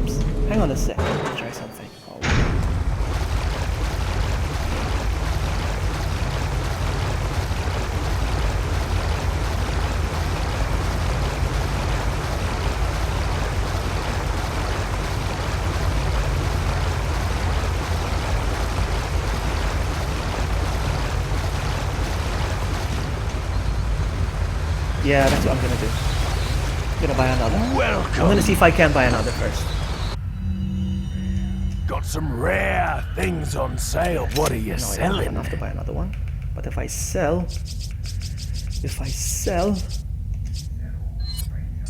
Oops. Hang on a sec. Let's try something. Hold on. Yeah, that's what I'm gonna do. I'm gonna buy another. Welcome. I'm gonna see if I can buy another first. Got some rare things on sale. What are you No, I don't have selling? enough to buy another one. But if I sell...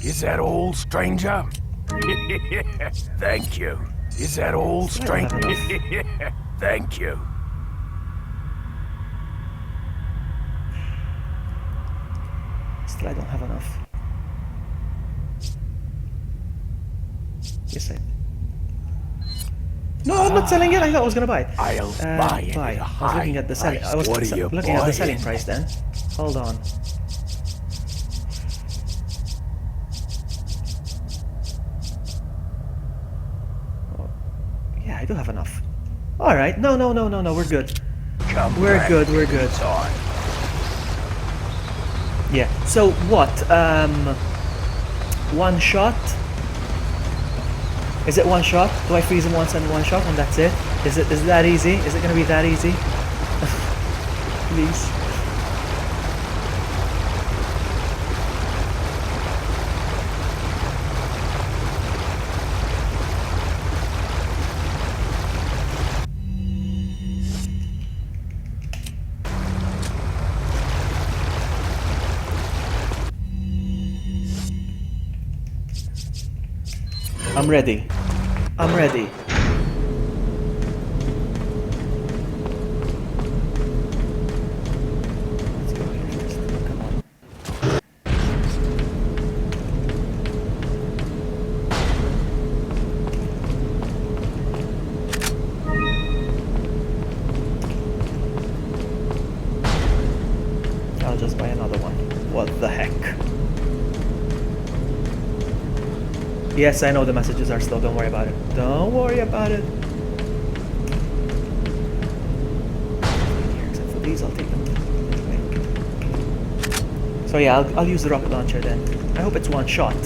Is that all, stranger? Thank you. Is that all, Still I don't stranger? have Thank you. Still I don't have enough. Yes, I... No, I'm not selling it. I thought I was gonna buy it. I'll buy it at a I was looking at the selling. high I was price. What are you looking at the selling buying? price then. Hold on. Oh, yeah, I do have enough. All right. No. We're good. Come We're back good. We're good. anytime. Yeah. So what? One shot. Is it one shot? Do I freeze him once and one shot and that's it? Is it that easy? Is it gonna be that easy? Please. I'm ready. I'm ready. Let's go here first. Come on. I'll just buy another one. What the heck? Yes, I know the messages are slow. Don't worry about it. Don't worry about it. Except for these, I'll take them. Anyway. So yeah, I'll use the rocket launcher then. I hope it's one shot.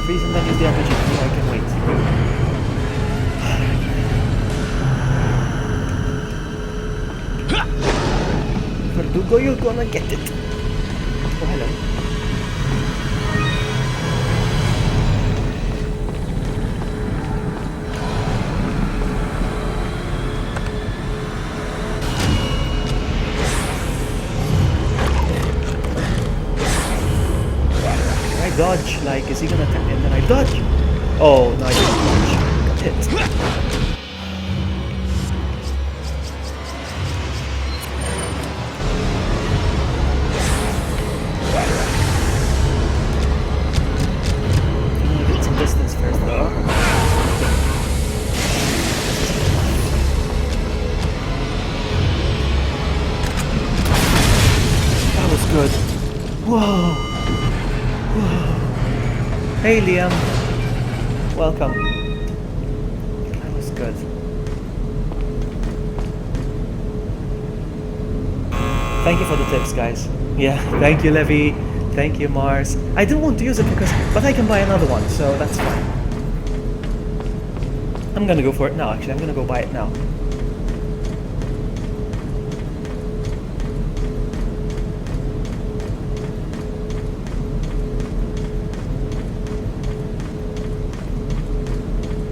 Freeze and then use the RPG. Yeah, I can wait. Verdugo, you're gonna get it. Oh, hello. Can I dodge? Like, is he gonna attack me and then I dodge? Oh, no, I didn't dodge. Got hit. I'm gonna get some distance first, though. That was good. Whoa. Hey Liam, welcome. That was good. Thank you for the tips, guys. Yeah, thank you, Levy. Thank you, Mars. I didn't want to use it but I can buy another one, so that's fine. I'm gonna go for it now. Actually, I'm gonna go buy it now.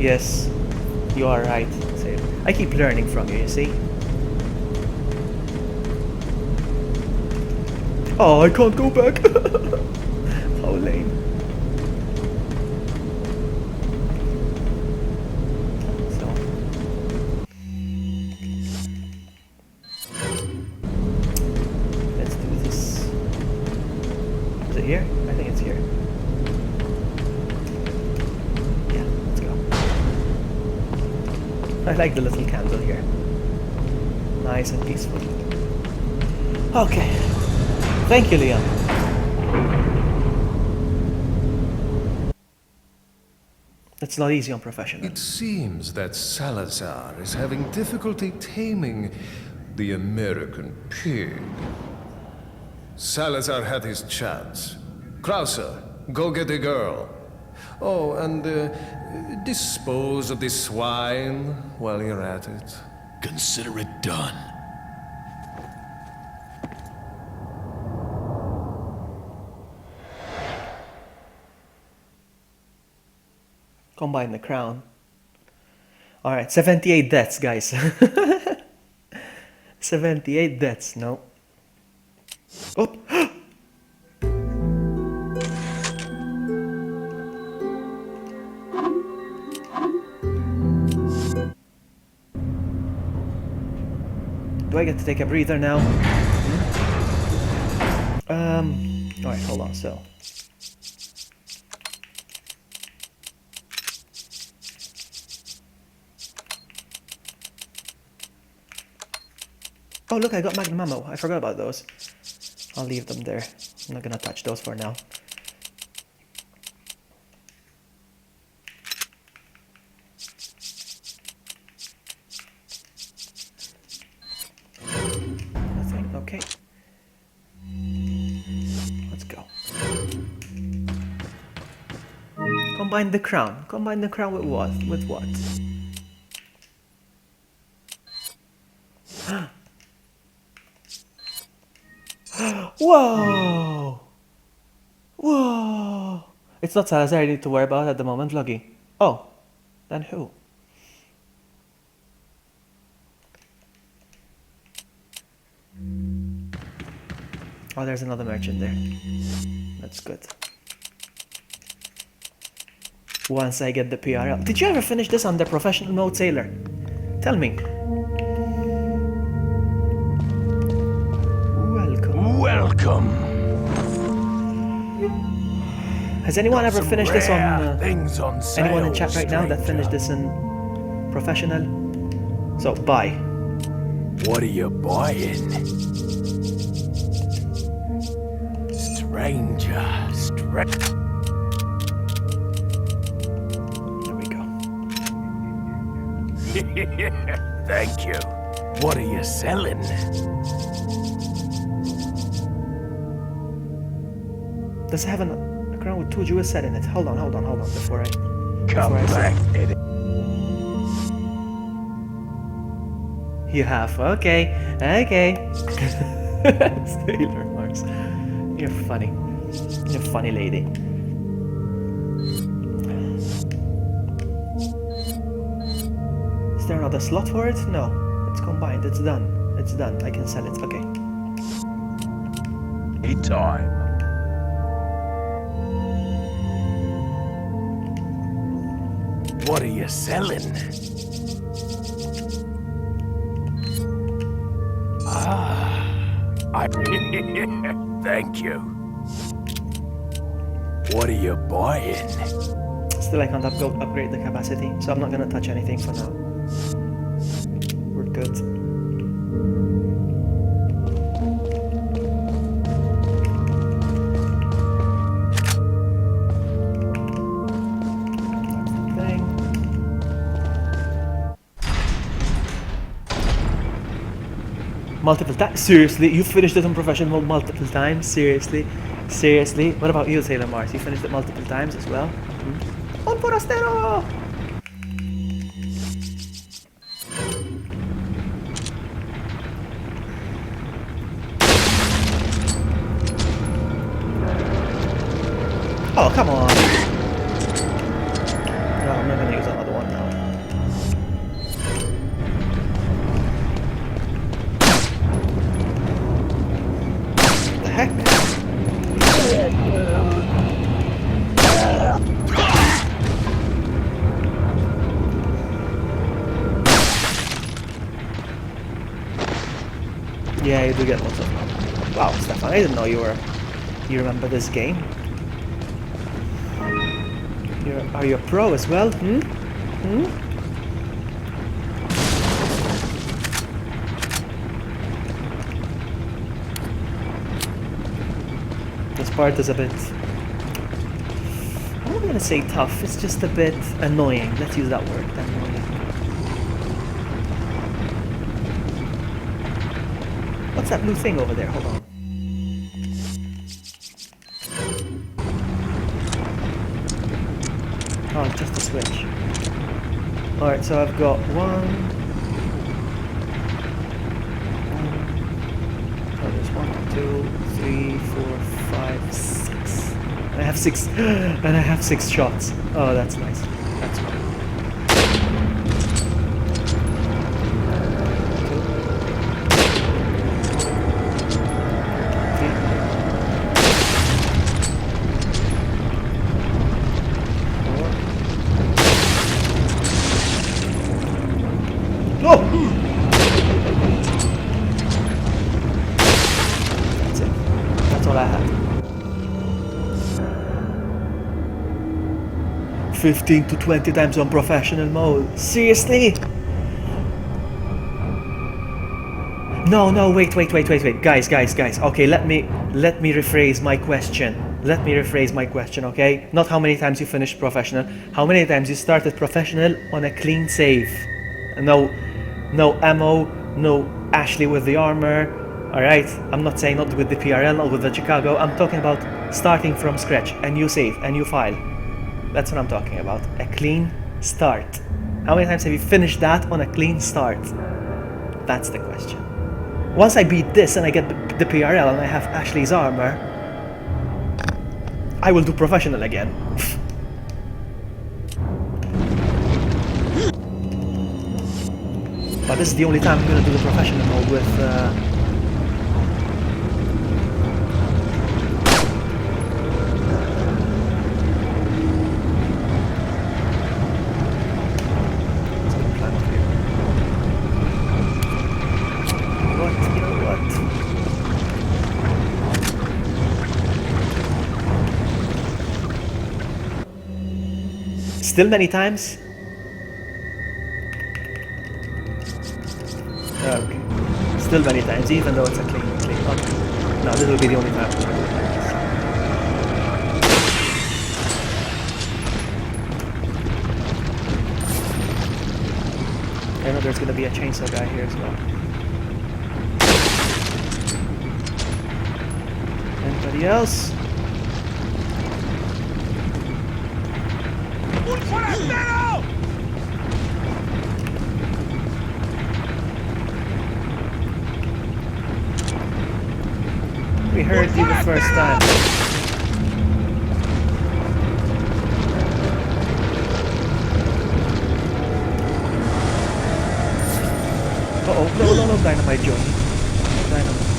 Yes, you are right. I keep learning from you, you see? Oh, I can't go back. How lame. So. Let's do this. Is it here? I think it's here. Yeah, let's go. I like the little candle here. Nice and peaceful. Okay. Thank you, Leon. It's not easy on professional. It seems that Salazar is having difficulty taming the American pig. Salazar had his chance. Krauser, go get the girl. Oh, and dispose of the swine while you're at it. Consider it done. Combine the crown. Alright, 78 deaths, guys. 78 deaths, no. Oh! Do I get to take a breather now? Alright, hold on, so. Oh look, I got magnum ammo. I forgot about those. I'll leave them there. I'm not gonna touch those for now. Nothing. Okay. Let's go. Combine the crown. Combine the crown with what? With what? Whoa! Whoa! It's not Salazar I need to worry about at the moment, Vloggy. Oh, then who? Oh, there's another merchant there. That's good. Once I get the PRL. Did you ever finish this on the professional mode, Sailor? Tell me. Welcome. Has anyone ever Some finished this on... things on sale, anyone in chat right now that finished this in professional? So, buy. What are you buying? Stranger. There we go. Thank you. What are you selling? Does it have a crown with 2 Jewish set in it? Hold on, before I... Come back, Eddie. You have, okay. Sailor Mars. You're funny. You're a funny lady. Is there another slot for it? No. It's combined. It's done. I can sell it. Okay. Time. What are you selling? Thank you. What are you buying? Still I can't upgrade the capacity, so I'm not gonna touch anything for now. We're good. Multiple times? Seriously? You finished it on professional mode multiple times? Seriously? Seriously? What about you, Sailor Mars? You finished it multiple times as well? Un forastero! Oh, come on! No, I'm not gonna use another one now. Yeah, you do get lots of money. Wow, Stefan, I didn't know you remember this game. Are you a pro as well? This part is a bit... I'm not gonna say tough, it's just a bit annoying. Let's use that word, annoying. What's that blue thing over there? Hold on. Oh, it's just a switch. Alright, so I've got one... Oh, there's 1, 2, 3, 4, 5, 6. And I have 6... And I have 6 shots. Oh, that's nice. That's one. No! That's it. That's all I had. 15 to 20 times on professional mode. Seriously? No, wait. Guys. Okay, let me rephrase my question. Okay? Not how many times you finished professional. How many times you started professional on a clean save. No ammo, no Ashley with the armor. Alright? I'm not saying not with the PRL, not with the Chicago. I'm talking about starting from scratch. A new save, a new file. That's what I'm talking about. A clean start. How many times have you finished that on a clean start? That's the question. Once I beat this and I get the PRL and I have Ashley's armor, I will do professional again. But this is the only time I'm gonna do the professional mode with still many times? Okay. Still many times, even though it's a clean. Okay. No, this will be the only time. I know there's gonna be a chainsaw guy here as well. Anybody else? We heard you the first time. Uh-oh, no, dynamite Johnny. Dynamite.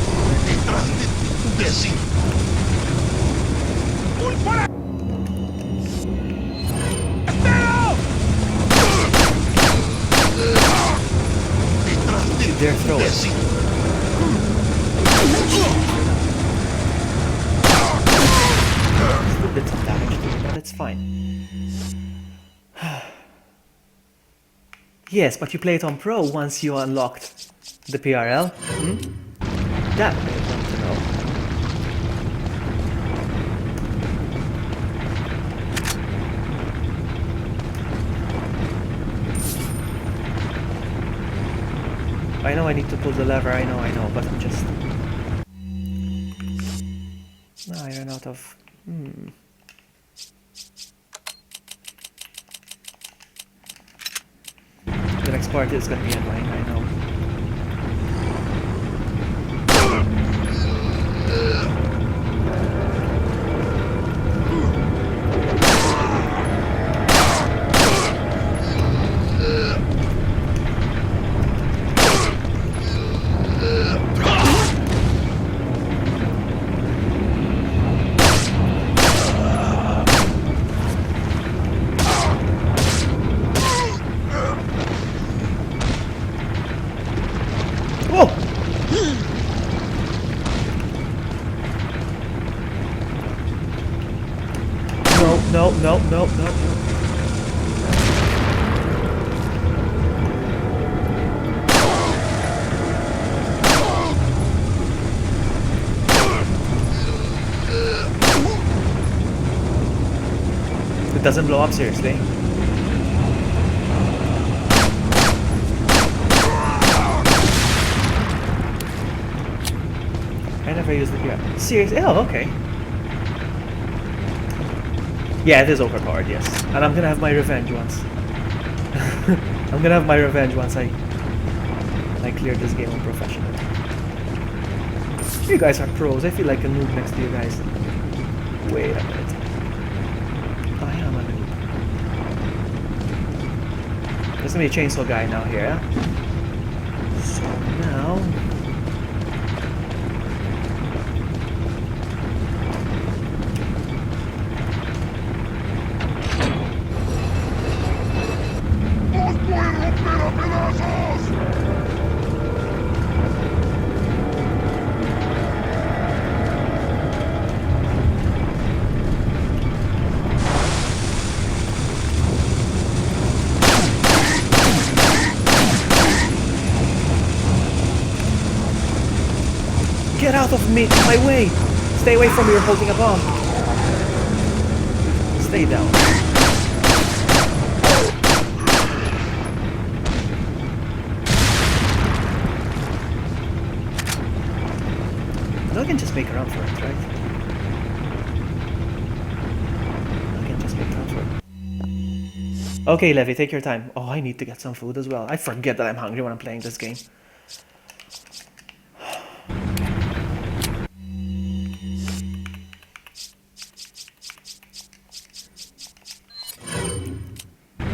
Dare throw it. Still did some damage to it, but it's fine. Yes, but you play it on Pro once you unlocked the PRL. That I want to know. I know I need to pull the lever, I know, but I'm just... No, I ran out of... The next part is gonna be annoying, I know. no, no, no. It doesn't blow up, seriously. I never used it yet. Seriously? Oh, okay. Yeah, it is overpowered, yes. And I'm gonna have my revenge once. I'm gonna have my revenge once I clear this game on professional. You guys are pros. I feel like a noob next to you guys. Wait a minute. I am a noob. There's gonna be a chainsaw guy now here, yeah? So now... ¡Os voy a romper a pedazos! Get out of my way! Stay away from me, you're holding a bomb. Stay down. No, I can just make a run for it, right? I can just make a run for it. Okay, Levy, take your time. Oh, I need to get some food as well. I forget that I'm hungry when I'm playing this game.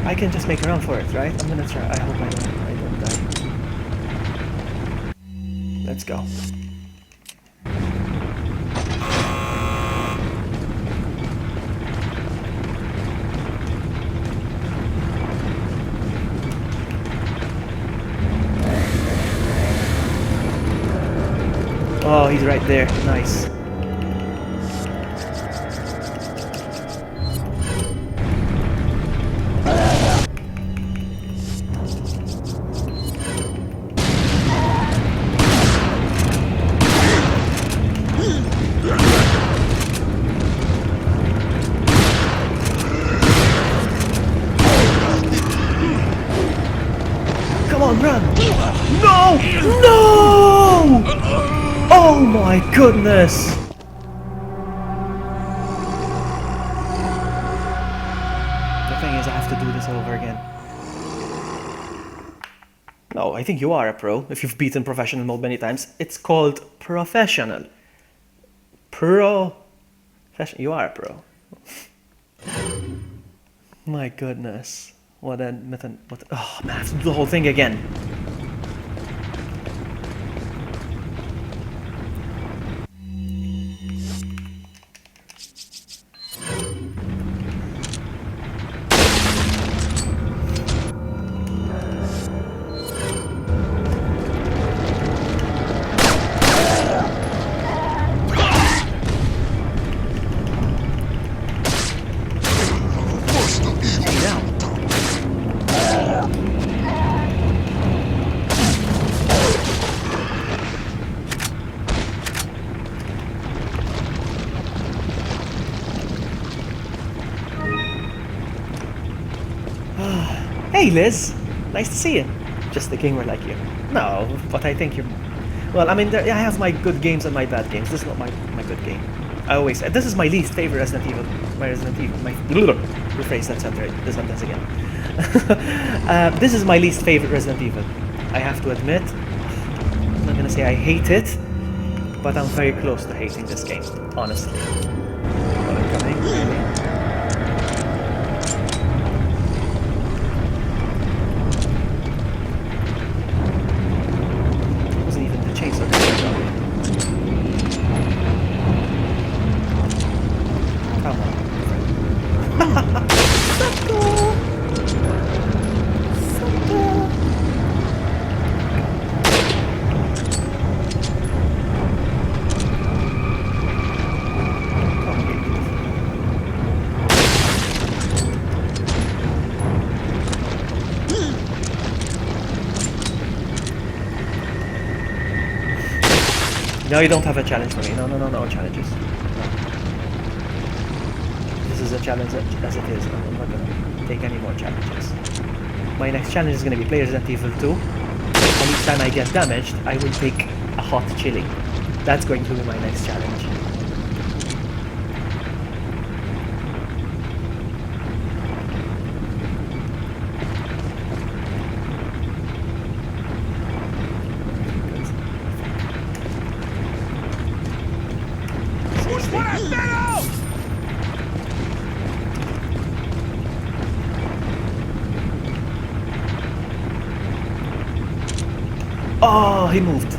I can just make a run for it, right? I'm gonna try. I hope I don't die. Let's go. Oh, he's right there. Nice. Come on, run! No! No! Oh my goodness! The thing is, I have to do this over again. No, I think you are a pro. If you've beaten professional mode many times, it's called professional. You are a pro. My goodness. Oh man, I have to do the whole thing again. Hey Liz, nice to see you. Just a gamer like you. No, but I think you're... Well, I mean, I have my good games and my bad games. This is not my good game. I always... This is my least favorite Resident Evil. Rephrase that sentence again. This is my least favorite Resident Evil. I have to admit. I'm not gonna say I hate it, but I'm very close to hating this game, honestly. But I'm coming, really. No, you don't have a challenge for me. No, no, no, no challenges. No. This is a challenge as it is. I'm not gonna take any more challenges. My next challenge is gonna be play Resident Evil 2. And each time I get damaged, I will take a hot chili. That's going to be my next challenge. Oh, he moved.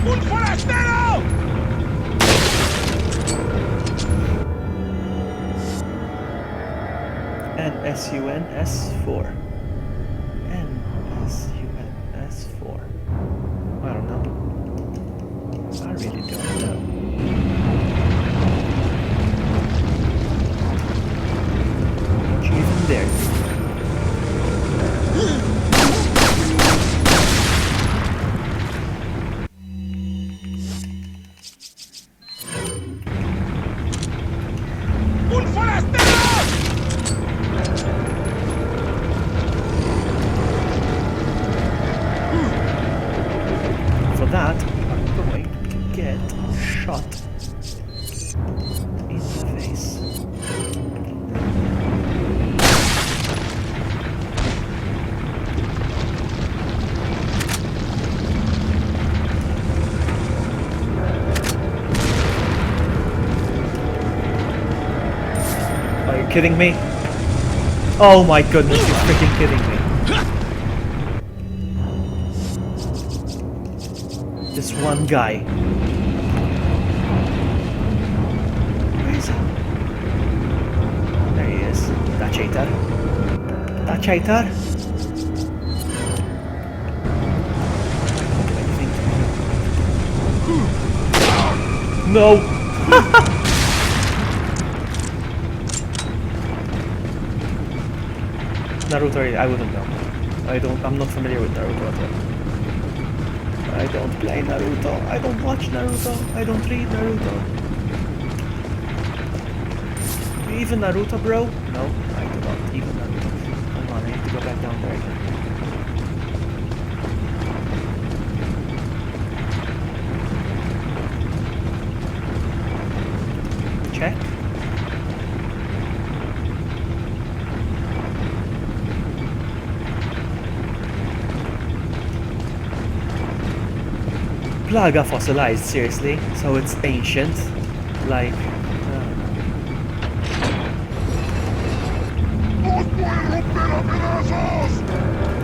¡Un forastero! NSUNS4. NSUNS4. I don't know. I really don't know. Don't you even dare. ¡Un forastero! For that, I'm going to get shot in the face. Are you kidding me? Oh my goodness, you're freaking kidding me. This one guy. Where is he? There he is. That cheater. That cheater. No. Naruto, I wouldn't know. I'm not familiar with Naruto at all. I don't play Naruto. I don't watch Naruto. I don't read Naruto. You even Naruto, bro? No, I do not even Naruto. Come on, I need to go back down there again. Check. Plaga fossilized, seriously? So it's ancient? Like, I don't know.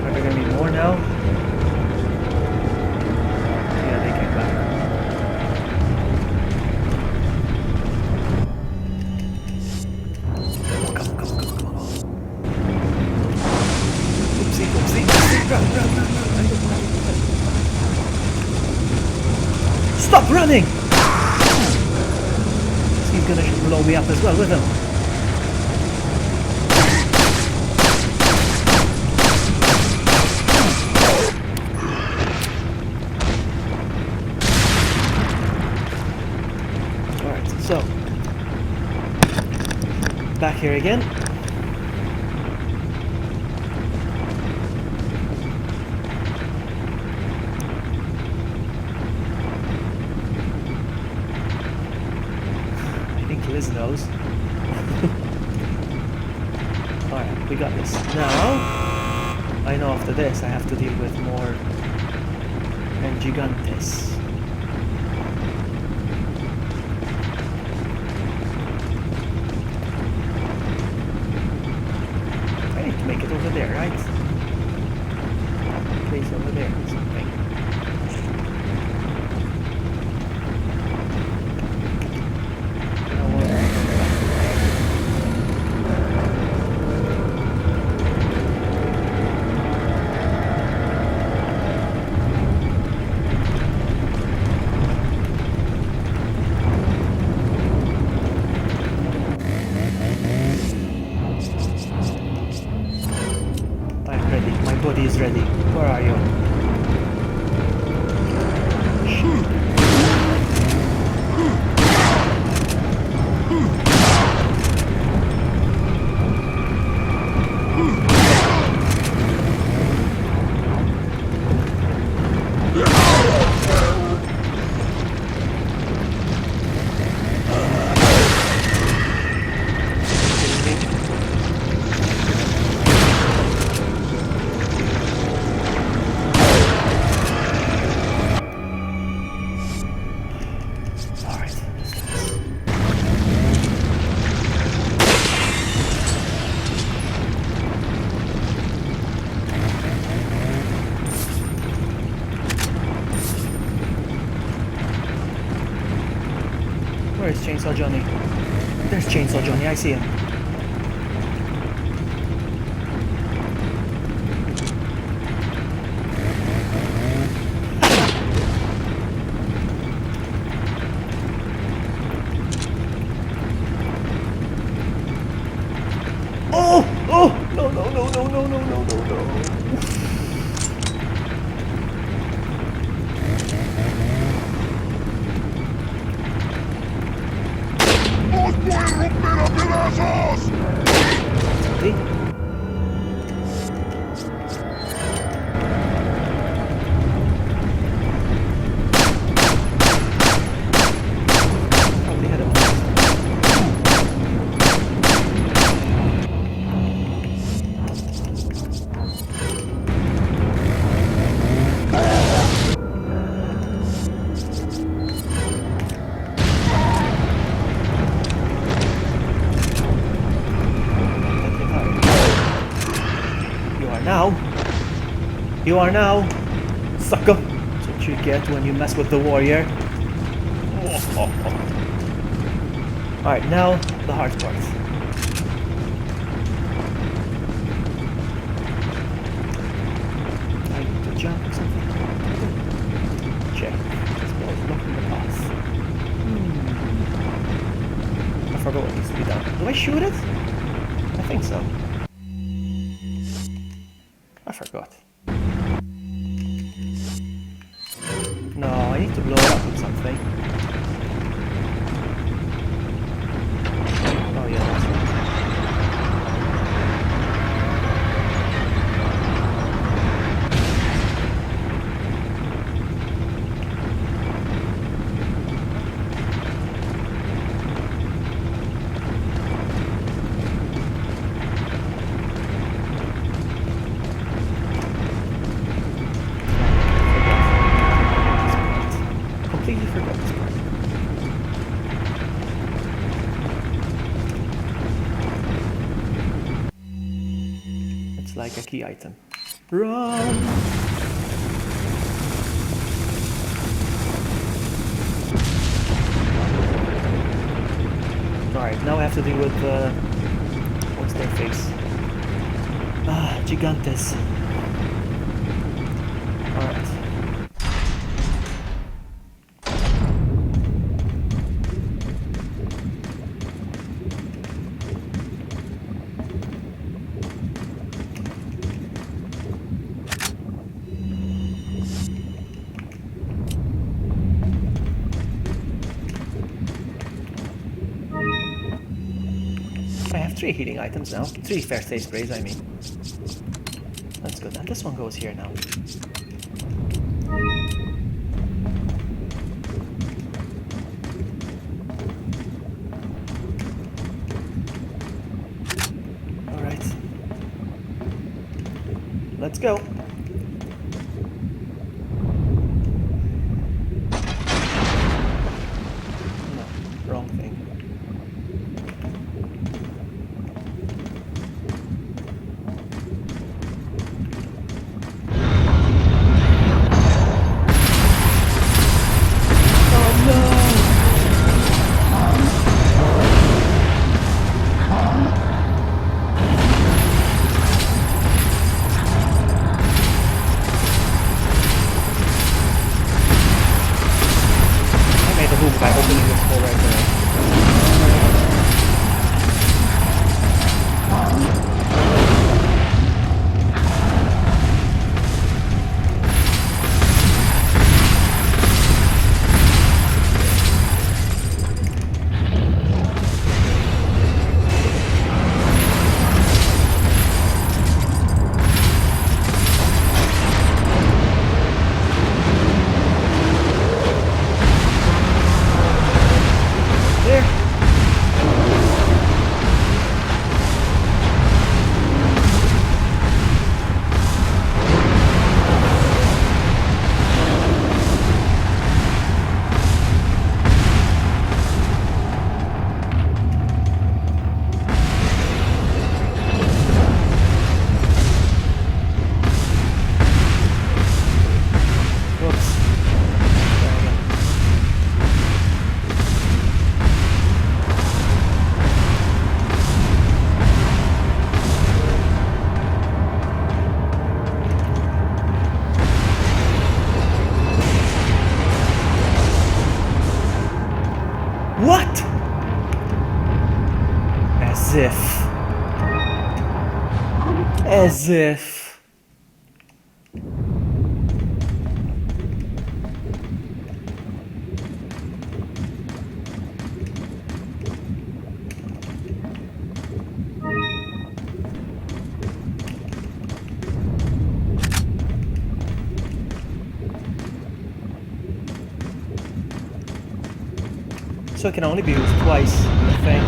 Are there gonna be more now? Yeah, they came back. Come on. Oopsie. Run. I don't want to. Stop running! He's gonna blow me up as well with him. Alright, so back here again. Liz knows. Alright, we got this. Now, I know after this I have to deal with more and gigantes. I need to make it over there, right? That place over there, something. Is ready. Where are you? Shoot. There's Chainsaw Johnny. There's Chainsaw Johnny, I see him. Oh! Oh! No, no, no, no, no, no, no, no, no. ¡Os voy a romper a pedazos! See? Probably hit him. You are now, sucker. That's what you get when you mess with the warrior. Alright, now the hard part. I need to jump or something. Check. Let's go look in the path. I forgot what needs to be done. Do I shoot it? I think so. I forgot. No, I need to blow it up with something. Oh yeah, that's right. Completely forgot this part. It's like a key item. Run! Alright, now I have to deal with what's their face? Ah, Gigantes. Alright. I have 3 healing items now. 3 first aid sprays, I mean. That's good. And this one goes here now. Alright. Let's go. No, wrong thing. if. As if. So it can only be used twice. The thing.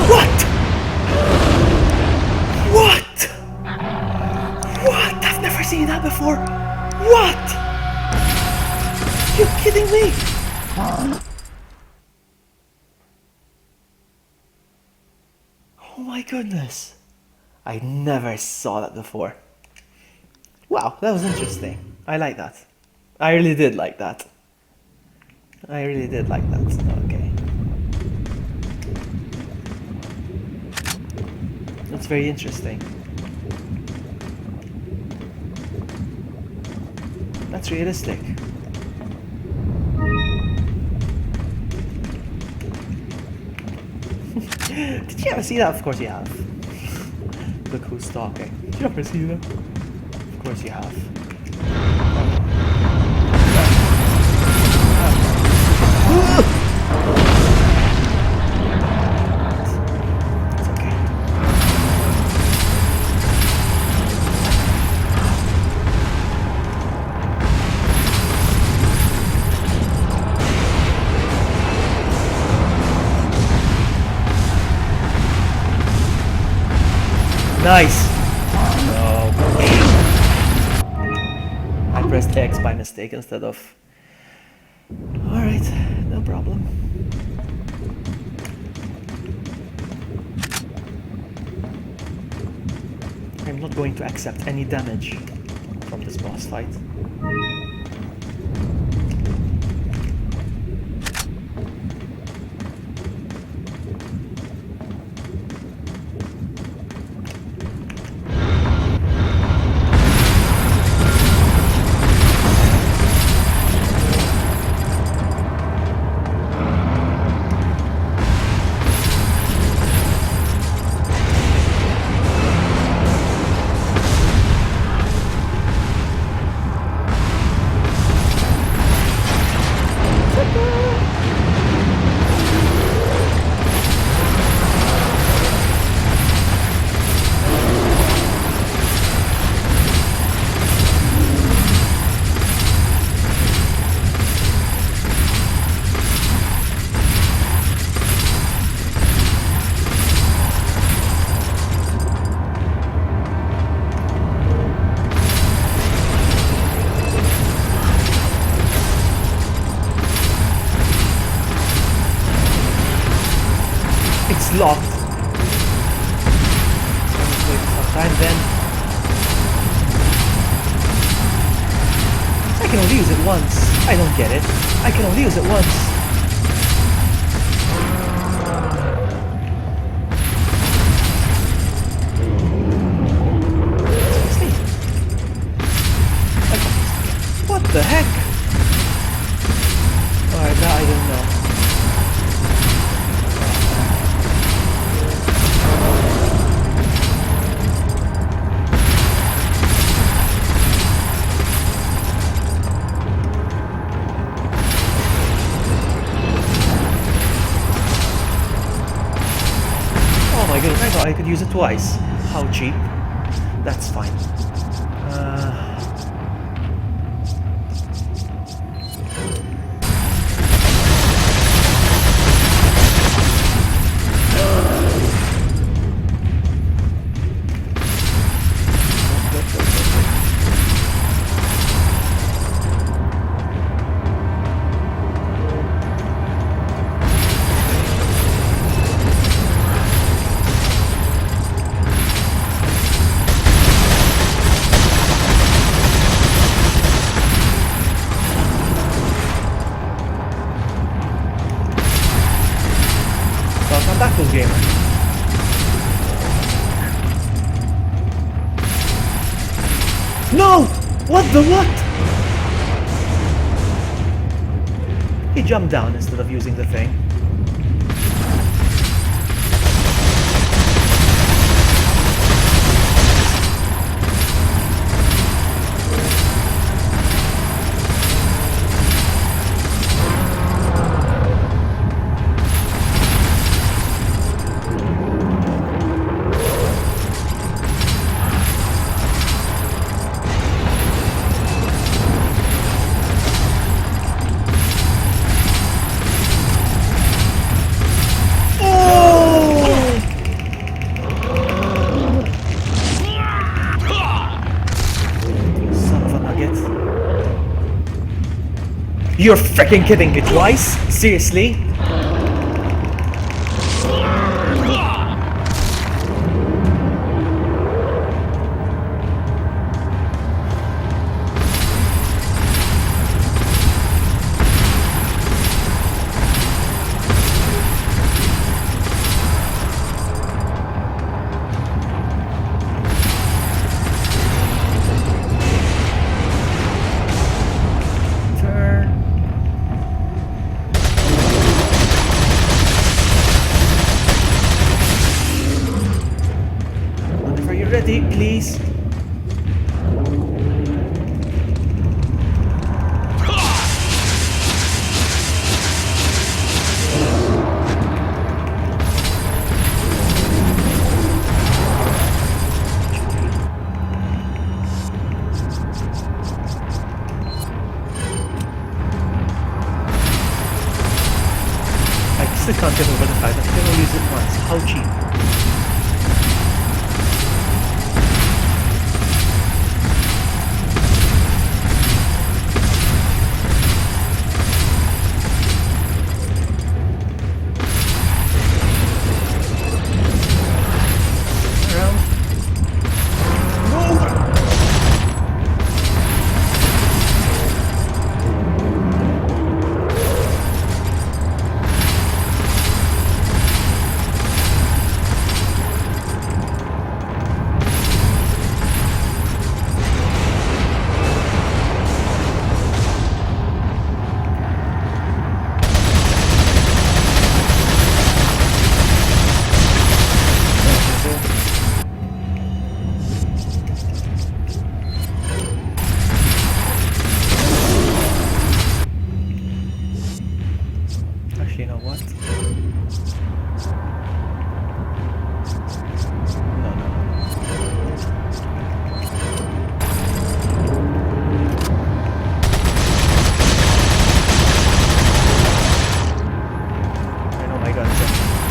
What? What? What? I've never seen that before. What? You're kidding me? Oh my goodness. I never saw that before. Wow, that was interesting. I like that. I really did like that. I really did like that. Okay. That's very interesting. That's realistic. Did you ever see that? Of course you have. Look who's talking. Did you ever see that? Of course you have. It's okay. Nice. No. I pressed X by mistake instead of. Alright, no problem. I'm not going to accept any damage from this boss fight. It's locked. Wait some time then. I can only use it once. I don't get it. I can only use it once. Seriously? What the heck? Alright, that I don't know. Oh my goodness, I thought I could use it twice. How cheap. That's fine. What the what? He jumped down instead of using the thing. You're freaking kidding me twice? Seriously? Ready, please. I still can't get over the fact that I can only use it once. How cheap. You know what? I know my guns are plans.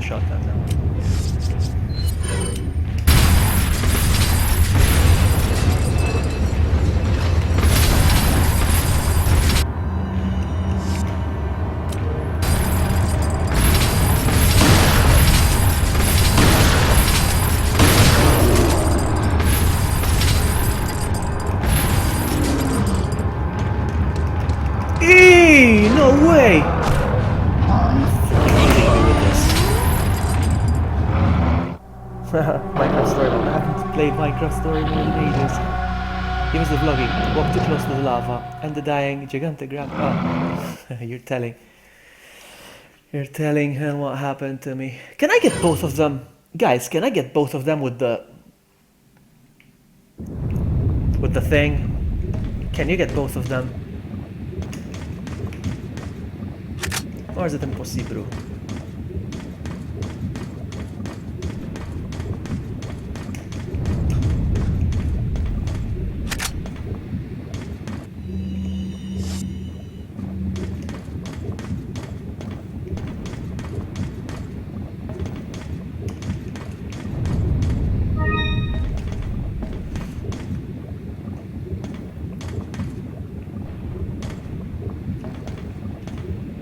Shotgun now. No way! Minecraft story mode. I haven't played Minecraft story mode in ages. Give us the vlogging. Walk too close to the lava and the dying gigantic grab. Oh, you're telling her what happened to me. Can I get both of them, guys? Can I get both of them with the thing? Can you get both of them? Or is it impossible?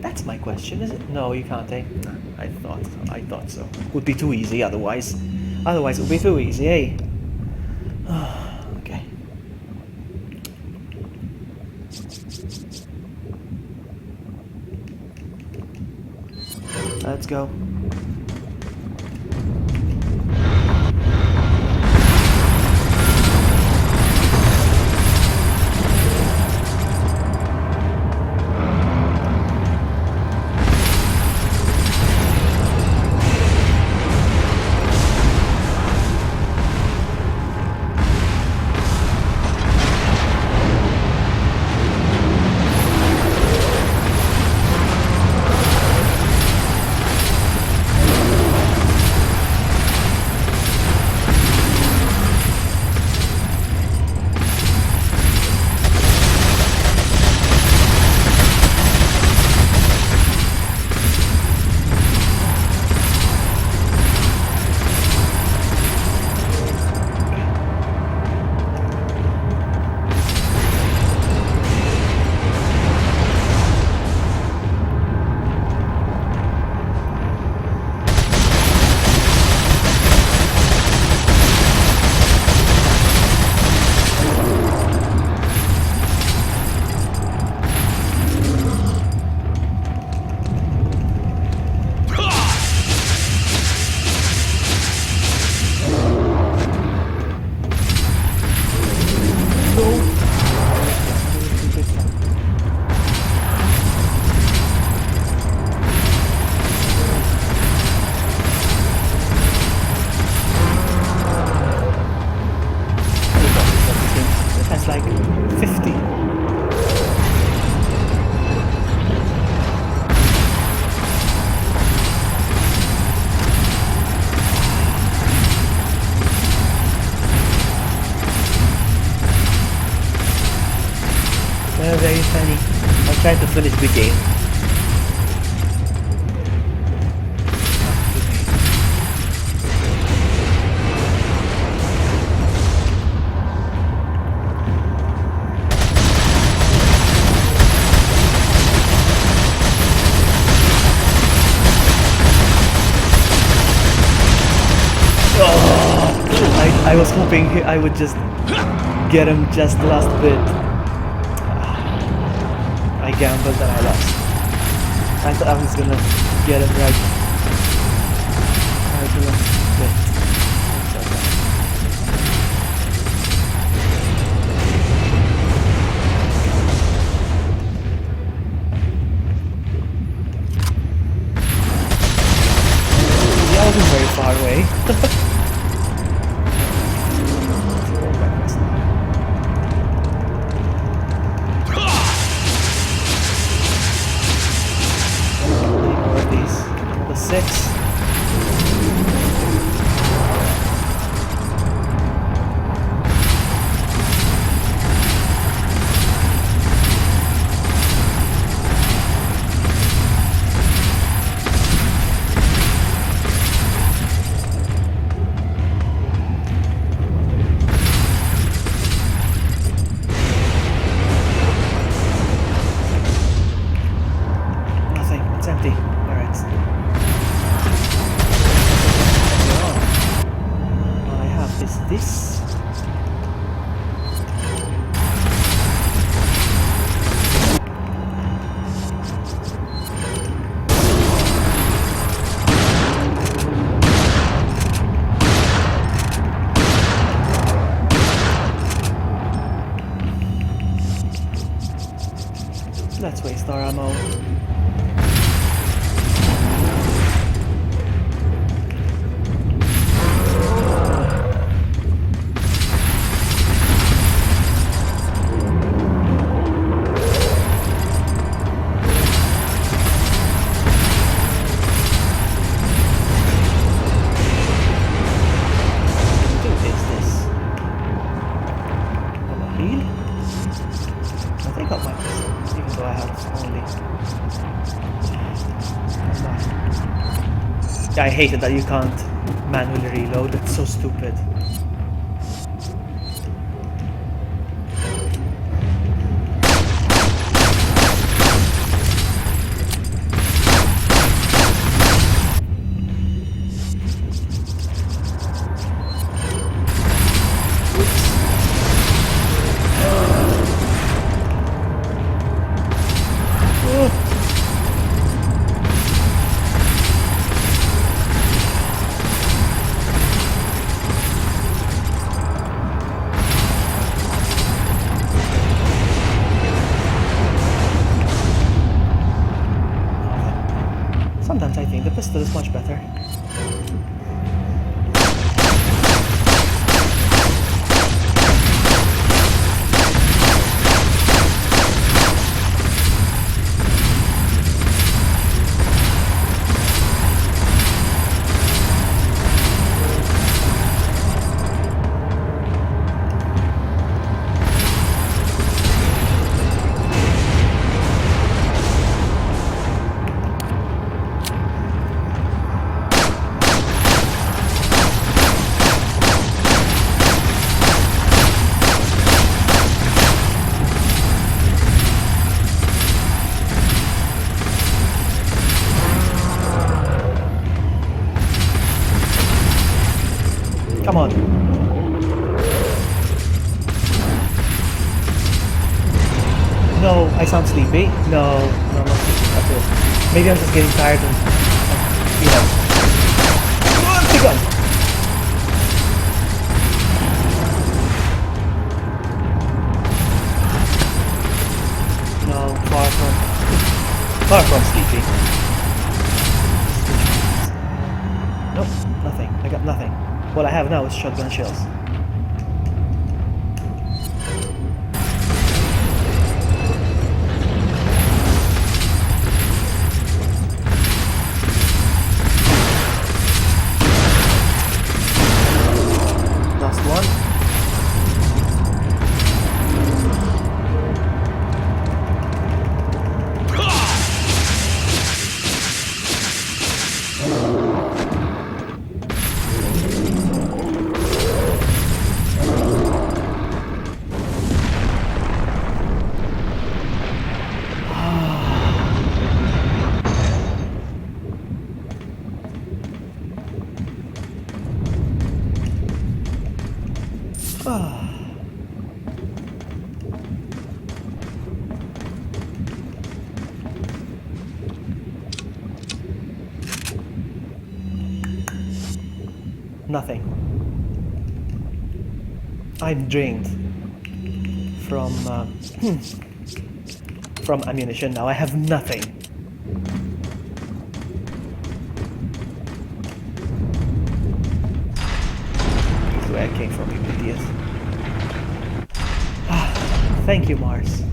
That's my question, is it? No, you can't, eh? Nah, I thought so. Would be too easy otherwise. Otherwise it would be too easy, eh? Okay. Let's go. That's like 50. Very funny. I'll try to finish the game. I was hoping I would just get him just the last bit. I gambled and I lost. I thought I was gonna get him right the last bit. Yeah, I wasn't very far away. Six. Nothing. It's empty. All right. Is this? Let's waste our ammo. I have only. Yeah, I hate it that you can't manually reload. It's so stupid. Sometimes I think the pistol is much better. Come on. No, I sound sleepy. No, I'm not sleepy at all. Maybe I'm just getting tired and, you know. What's the gun? No, far from sleepy. Nope, nothing. I got nothing. What I have now is shotgun shells. Last one. Nothing. I'm drained from ammunition now. I have nothing. This is where I came from, you idiot. Thank you, Mars.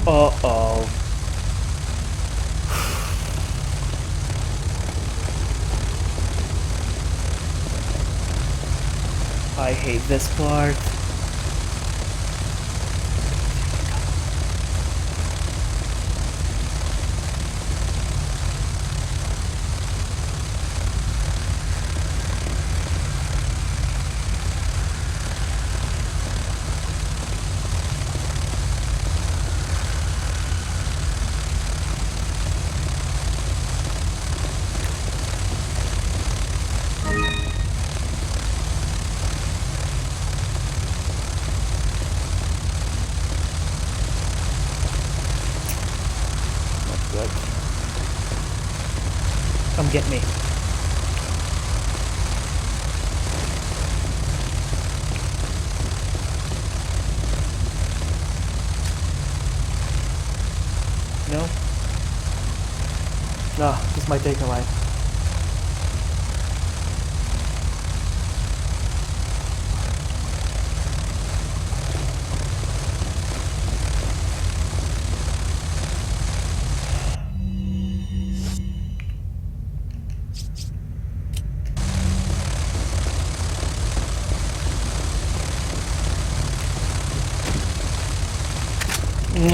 Uh-oh. I hate this part. Good. Come get me. No? No, this might take a while. There we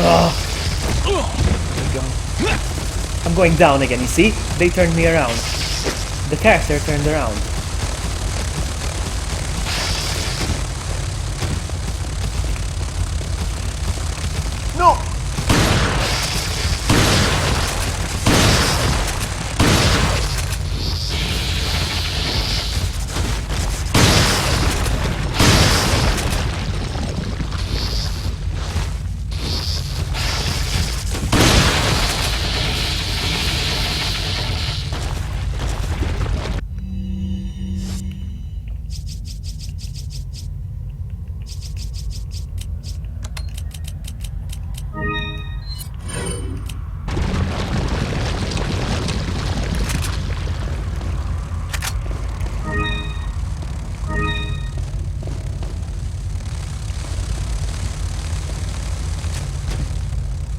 go. I'm going down again, you see? They turned me around. The character turned around. No!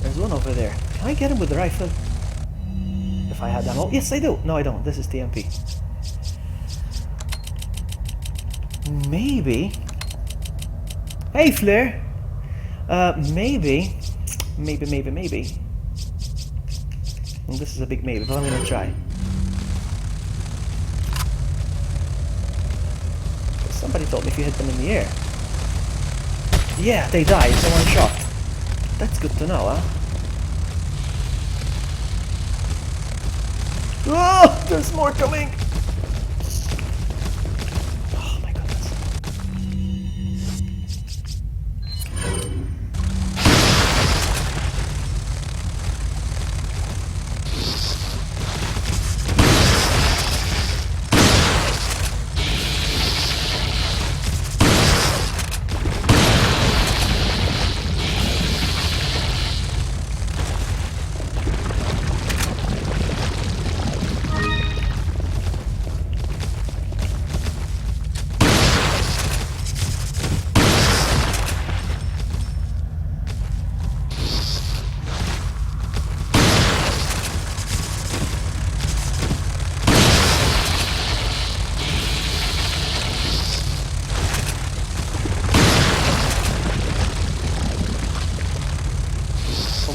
There's one over there. Can I get him with the rifle? If I had ammo? Yes, I do. No, I don't. This is TMP. Maybe. Hey, Flare. Maybe. Maybe. Well, this is a big maybe, but I'm gonna try. Somebody told me if you hit them in the air. Yeah, they die. It's a one shot. That's good to know, huh? Oh, there's more coming! Oh my goodness.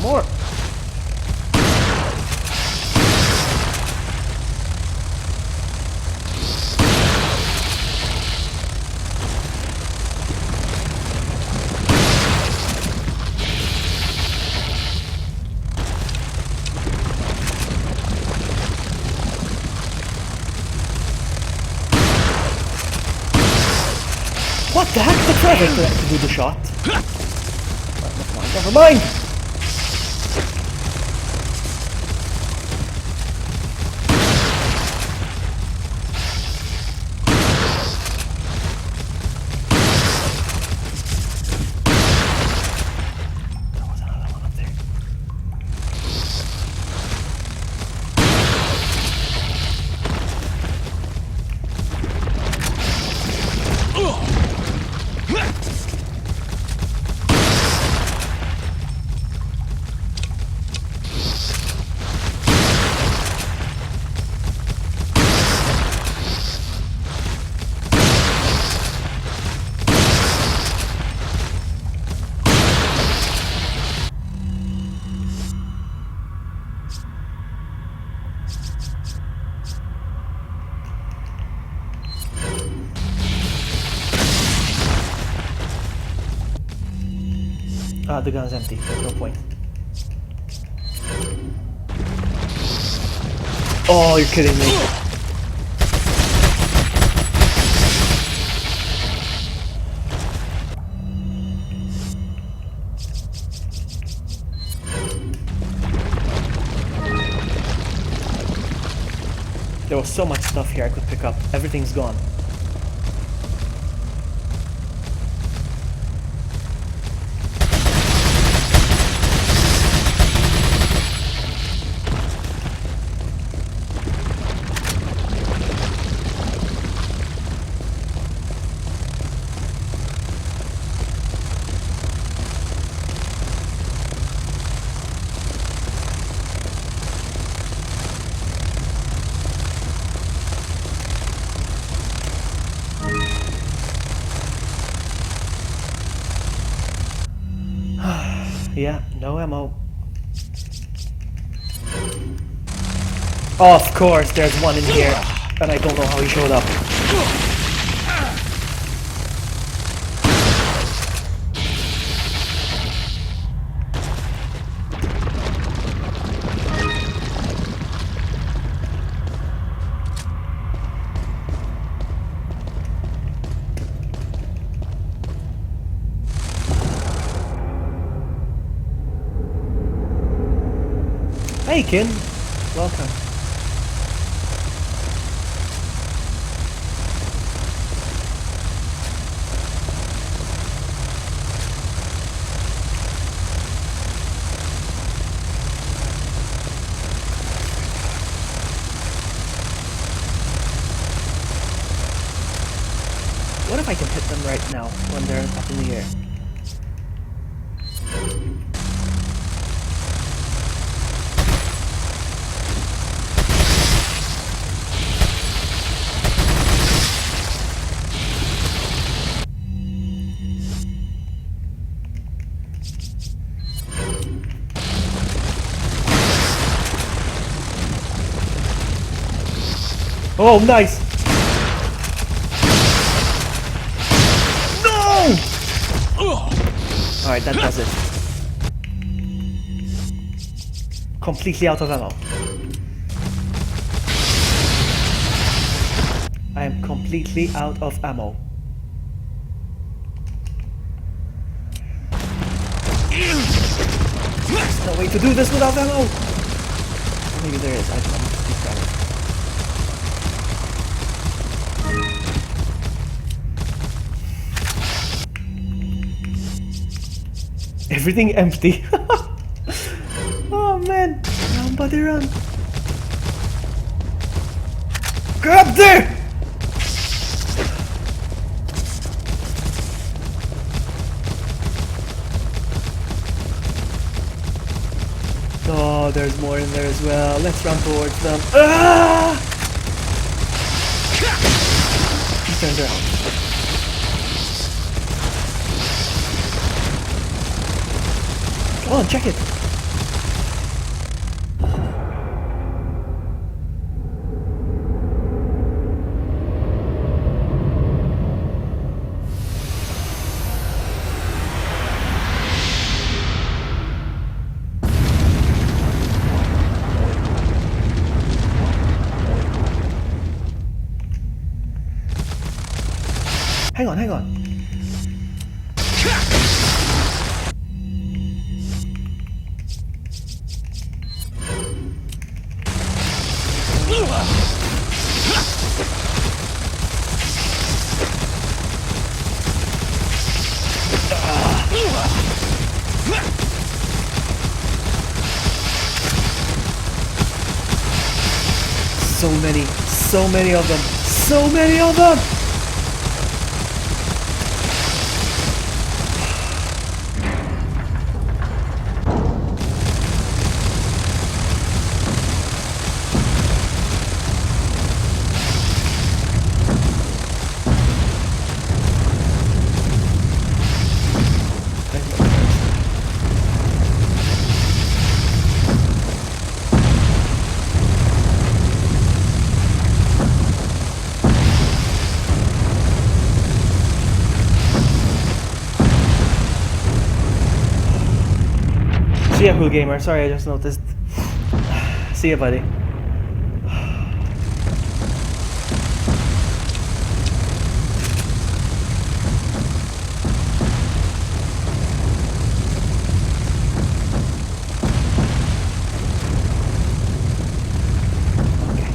More. What the heck? The traffic to do the shot. Never mind. The gun's empty. There's no point. Oh, you're kidding me. There was so much stuff here I could pick up. Everything's gone. Yeah, no ammo. Of course, there's one in here, and I don't know how he showed up. Hey, Kin. Welcome. What if I can hit them right now when they're up in the air? Oh, nice! Alright, that does it. Completely out of ammo. I am completely out of ammo. There's no way to do this without ammo! Maybe there is, I don't know. Let's grab it. Everything empty. Oh man, run buddy run. Grab there! Oh, there's more in there as well. Let's run towards them. Ah! He turned around. Come on, check it. Hang on, hang on. So many of them, so many of them! See ya, cool gamer. Sorry, I just noticed. See ya, buddy. Okay.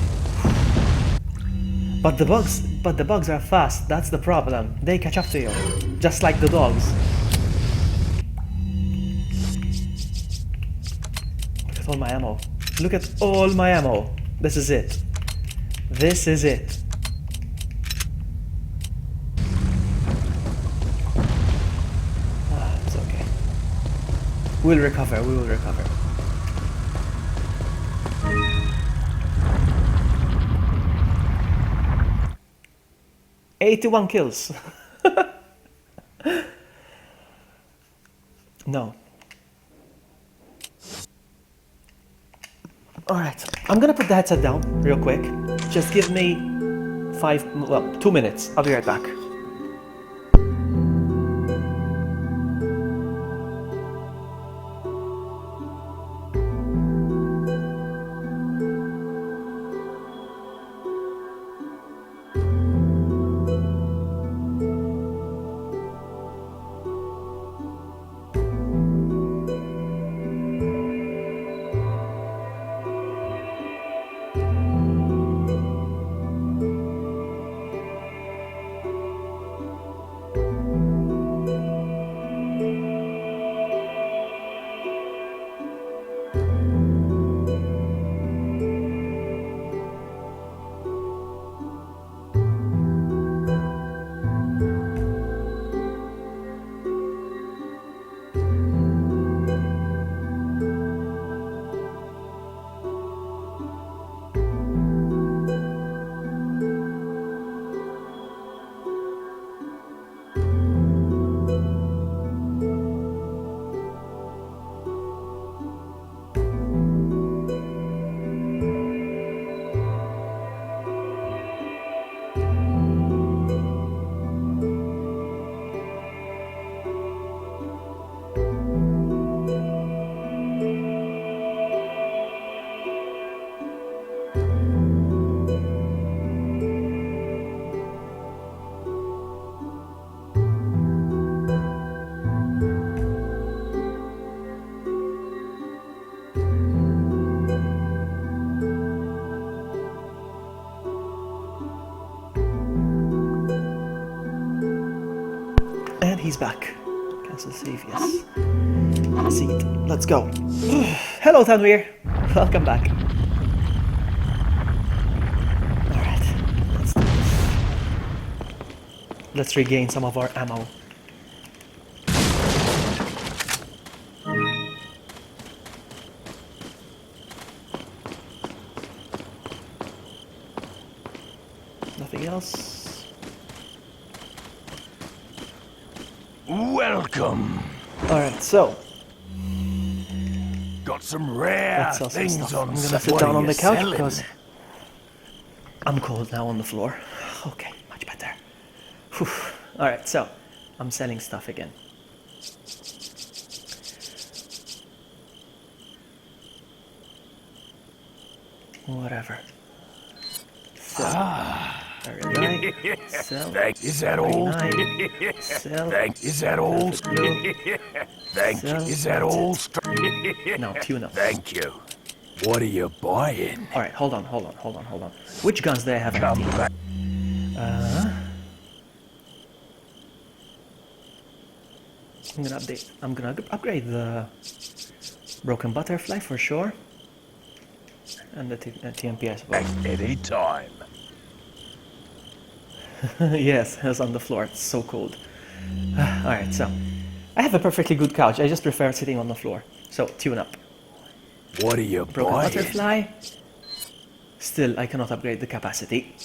But the bugs are fast. That's the problem. They catch up to you, just like the dogs. All my ammo. Look at all my ammo. This is it. This is it. It's okay. We'll recover. We will recover. "81 kills." No. Alright, I'm gonna put the headset down real quick. Just give me 2 minutes. I'll be right back. And he's back. Cancel save, yes. Seat. Let's go. Hello, Tanweer. Welcome back. Alright. Let's do this. Let's regain some of our ammo. Nothing else. Welcome. Alright, so Got some rare let's sell some things stuff. on I'm gonna sale. sit What down are on you the couch selling? because I'm cold now on the floor. Okay, much better. Whew. Alright, so I'm selling stuff again. Whatever. Sell. Sell. Is that all? Sell. Is that all? Thank you. Sell. Is that all? No, tune up. Thank you. What are you buying? Alright, hold on. Which guns do I have Come empty? back. I'm gonna upgrade the broken butterfly for sure. And the TMP, I suppose. Any time. Yes, it's on the floor. It's so cold. Alright, so I have a perfectly good couch. I just prefer sitting on the floor. So tune up. What are you Broken buying? butterfly. Still, I cannot upgrade the capacity.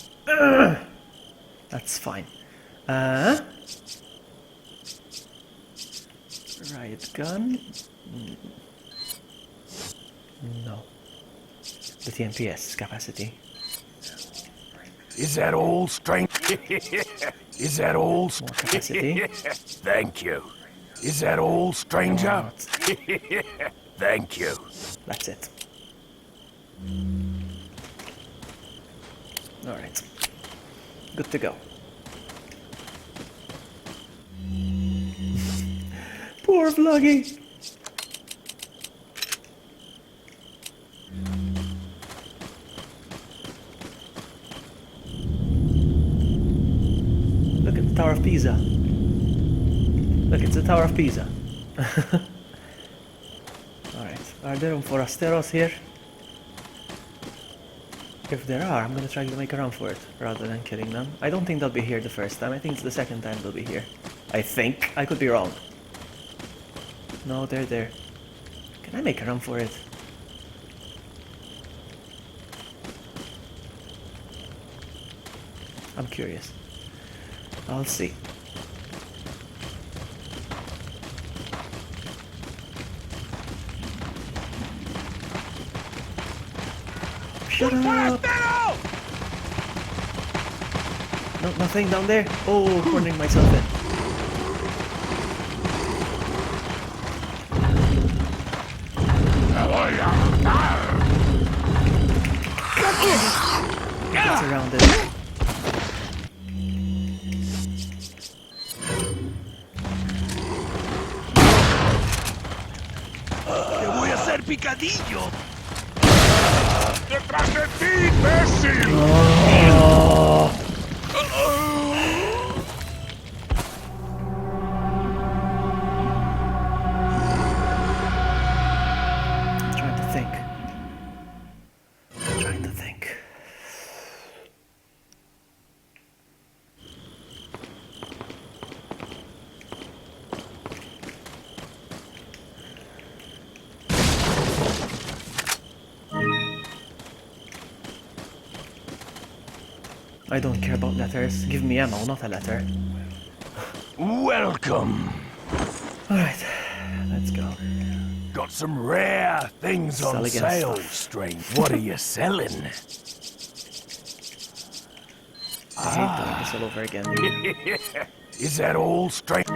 That's fine. Riot gun. No. The TMPS capacity. Is that all, strength? Is that all? More capacity. Thank you. Is that all, stranger? Not. Thank you. That's it. Alright. Good to go. Poor Vloggy. Look at the Tower of Pisa. Look, it's the Tower of Pisa. Alright, are there forasteros here? If there are, I'm gonna try to make a run for it, rather than killing them. I don't think they'll be here the first time, I think it's the second time they'll be here. I think. I could be wrong. No, they're there. Can I make a run for it? I'm curious. I'll see. Shut up! No, nothing down there. Oh, cornering myself in. Get surrounded. ¡Te voy a hacer picadillo! ¡Detrás de ti, imbécil! I'm trying to think. I'm trying to think. I don't care about letters. Give me ammo, not a letter. Welcome. Alright, let's go. Got some rare things Sell on against sale, stuff. strange. What are you selling? I hate doing this all over again. Is that all, strange?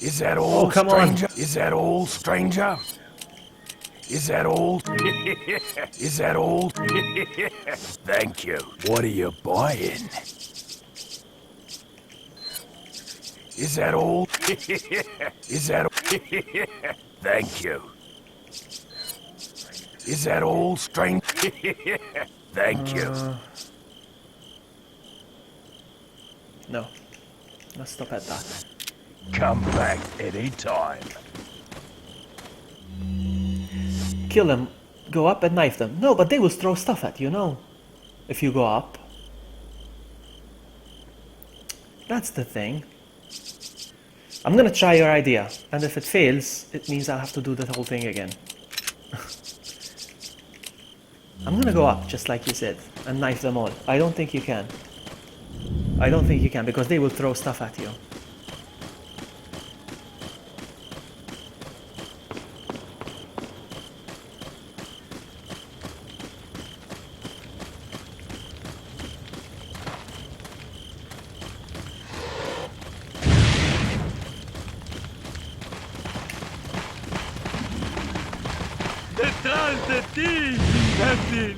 Is that all, Oh, come on. stranger? Is that all, stranger? Is that all? Is that all? Thank you. What are you buying? Is that all? Is that all? Thank you. Is that all, strange? Thank you. No. Let's stop at that. Come back anytime. Kill them. Go up and knife them. No, but they will throw stuff at you, no? If you go up. That's the thing. I'm gonna try your idea. And if it fails, it means I'll have to do the whole thing again. I'm gonna go up, just like you said, and knife them all. I don't think you can. I don't think you can, because they will throw stuff at you. Detrás de ti, imbécil.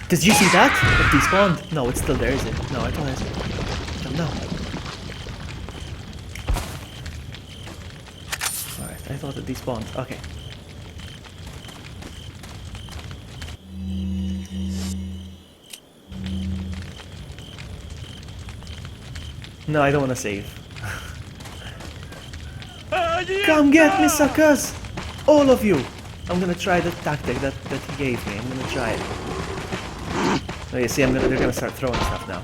Did you see that? It despawned? No, it's still there, is it? No, I thought it. No. Alright, I thought it despawned. Okay. No, I don't want to save. Come get me, suckers! All of you! I'm gonna try the tactic that he gave me. I'm gonna try it. Oh, you see, they're gonna start throwing stuff now.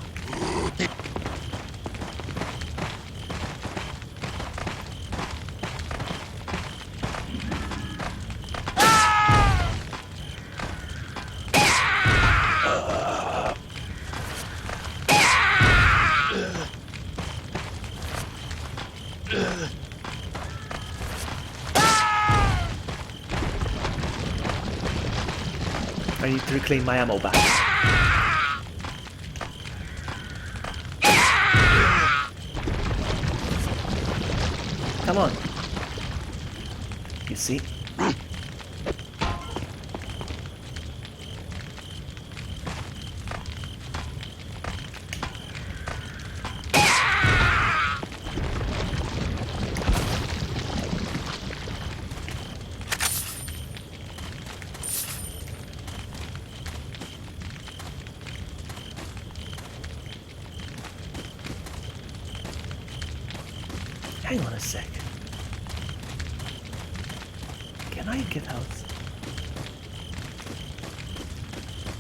I need to reclaim my ammo back. Come on. You see? Hang on a sec. Can Can I get out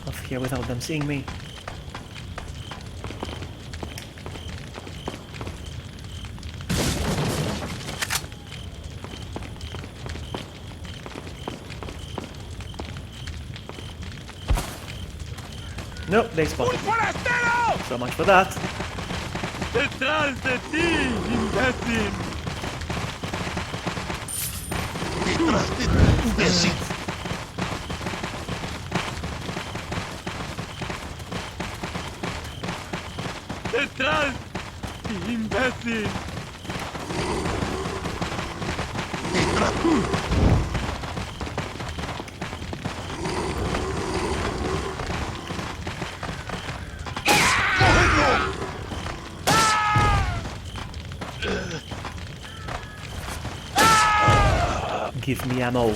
of here without them seeing me? Nope, they spotted me. So much for that. ¡Detrás de ti, imbécil! Detrás de ti, imbécil. ¡Detrás, imbécil! Detrás. Give me ammo.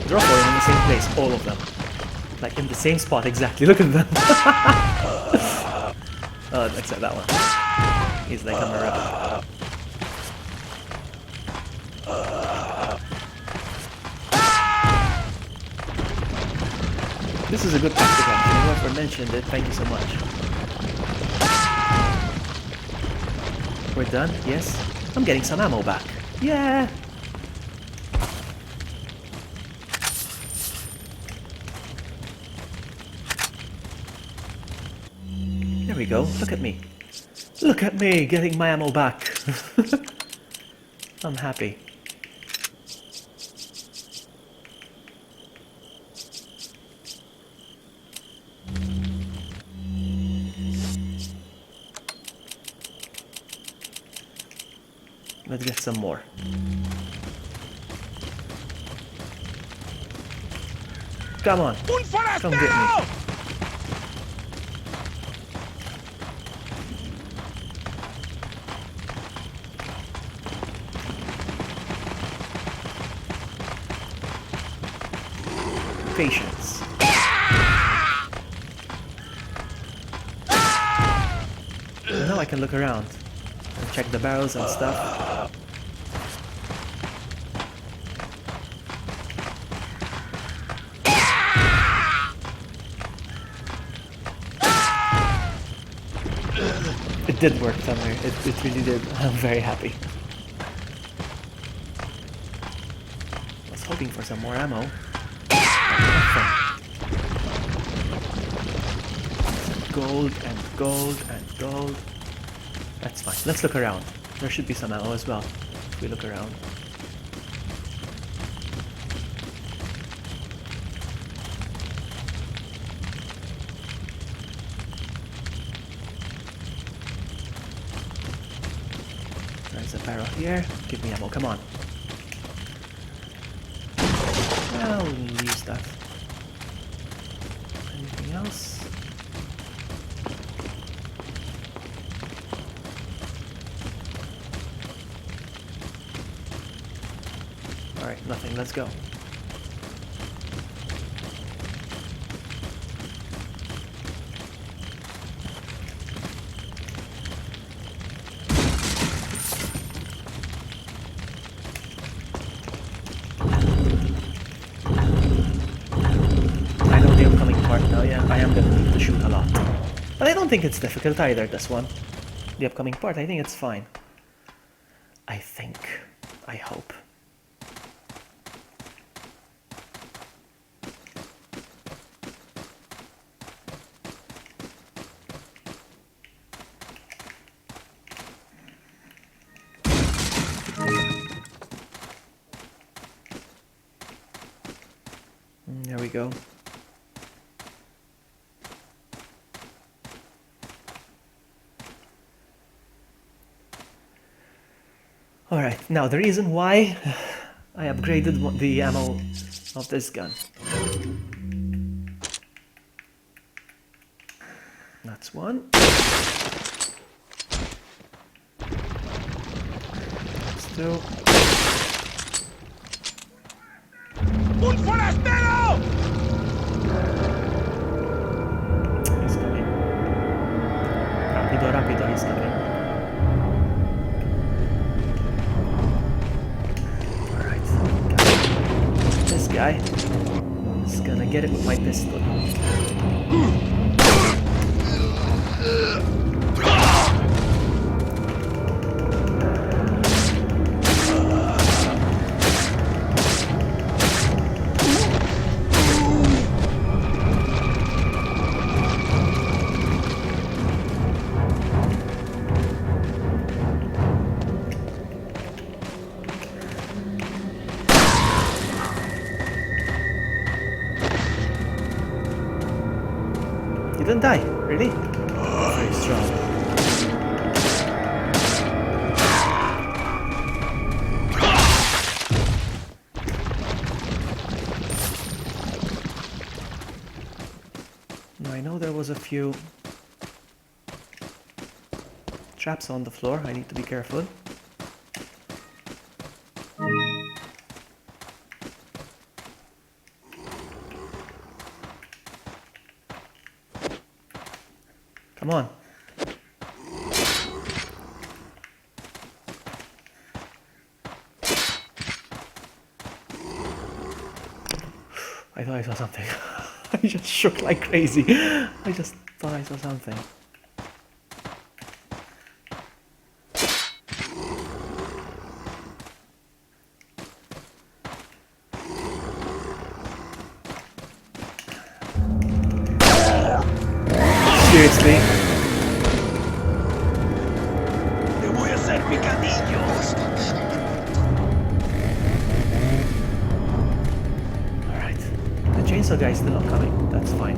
They're all falling in the same place, all of them. Like in the same spot exactly, look at them. Oh, except that one. He's like a mirage. This is a good tactic actually, whoever mentioned it, thank you so much. We're done, yes? I'm getting some ammo back. Yeah! There we go, look at me. Look at me, getting my ammo back. I'm happy. Let's get some more. Come on, come get me. Patience. Now I can look around and check the barrels and stuff. It did work somewhere. It really did. I'm very happy. I was hoping for some more ammo. Gold and gold and gold. That's fine. Let's look around. There should be some ammo as well if we look around. There's a barrel here. Give me ammo. Come on. I'll use that. Anything else? Alright, nothing. Let's go. Now, yeah, I am gonna need to shoot a lot. But I don't think it's difficult either, this one. The upcoming part, I think it's fine. I think. I hope. There we go. Alright, now the reason why I upgraded the ammo of this gun. That's one. That's two. ¡Un forastero! He's coming. Rapido, rapido. on, he's coming. Alright. This guy is gonna get it with my pistol. You didn't die, really? Very strong. Now, I know there was a few traps on the floor. I need to be careful. Come on. I thought I saw something. I just shook like crazy. I just thought I saw something. Seriously? Te voy a hacer picadillo. Alright. The chainsaw guy is still not coming. That's fine.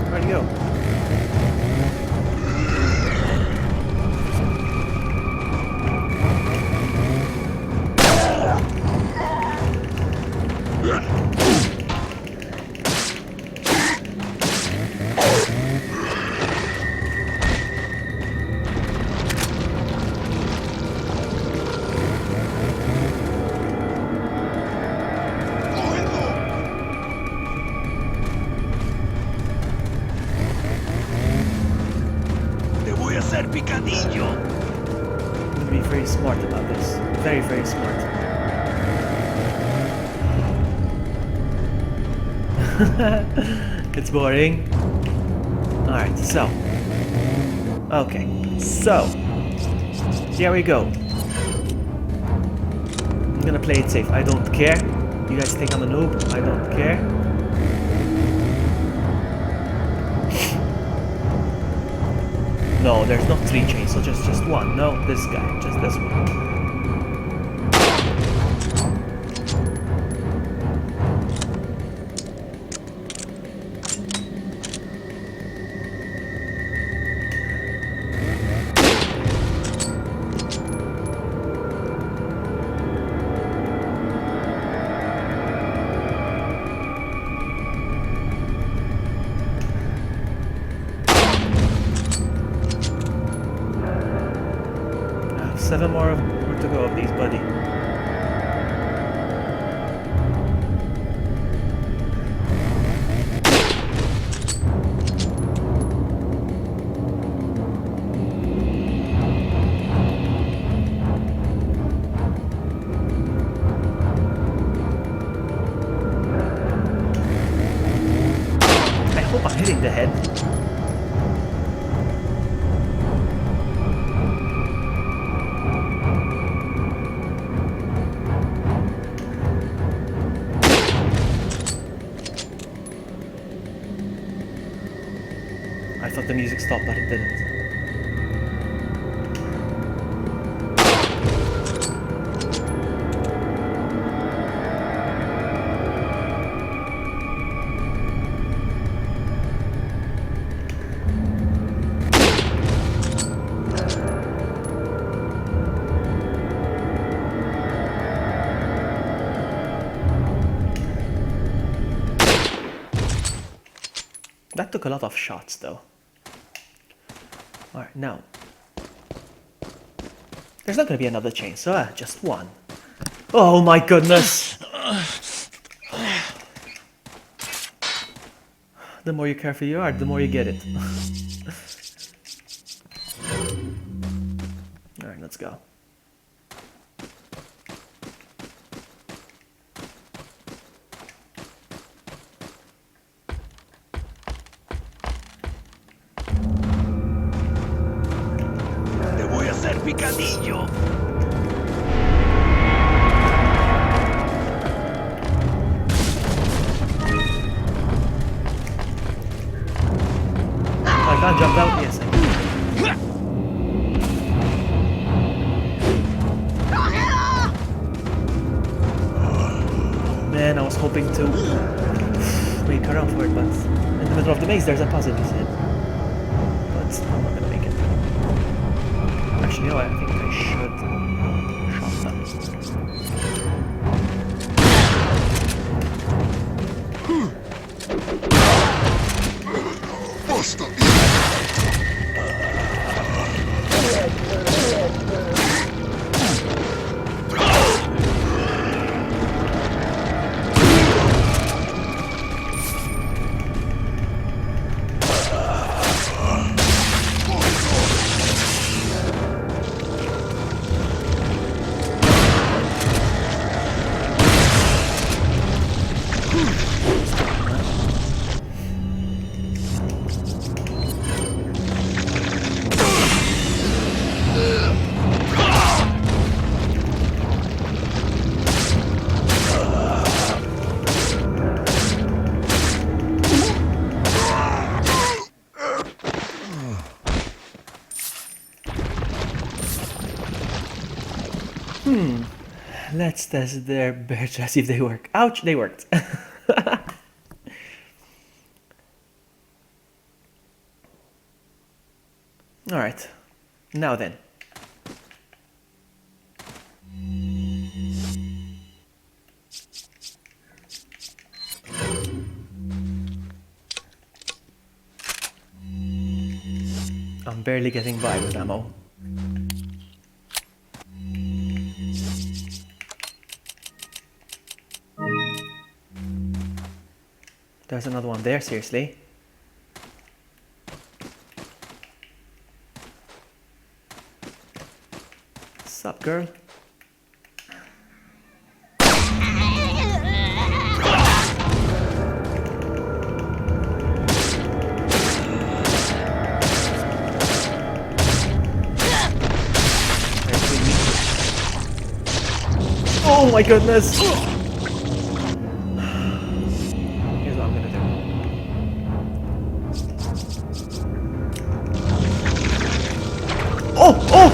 Where'd he go? Te voy a hacer picadillo. I'm gonna be very smart about this. Very, very smart. It's boring. Alright, so. Okay, so. Here we go. I'm gonna play it safe. I don't care. You guys think I'm a noob? I don't care. No, there's not 3 chainsaws, just one. No, this guy, just this one. I have 7 more to go of these, buddy. I hope I'm hitting the head. I thought the music stopped, but it didn't. That took a lot of shots, though. Alright, now. There's not gonna be another chainsaw, just one. Oh my goodness! The more you careful you are, the more you get it. Alright, let's go. Te voy a hacer picadillo. I can't jump out, yes. I can. Man, I was hoping to make a run for it, but in the middle of the maze there's a puzzle, he said. But I'm not gonna make it. Actually, you know what? I think I should shot them. Buster! Let's test their bear traps, see if they work. Ouch, they worked. Alright, now then. I'm barely getting by with ammo. There's another one there, seriously. Sup, girl? Oh my goodness! Here's what I'm gonna do. Oh! Oh!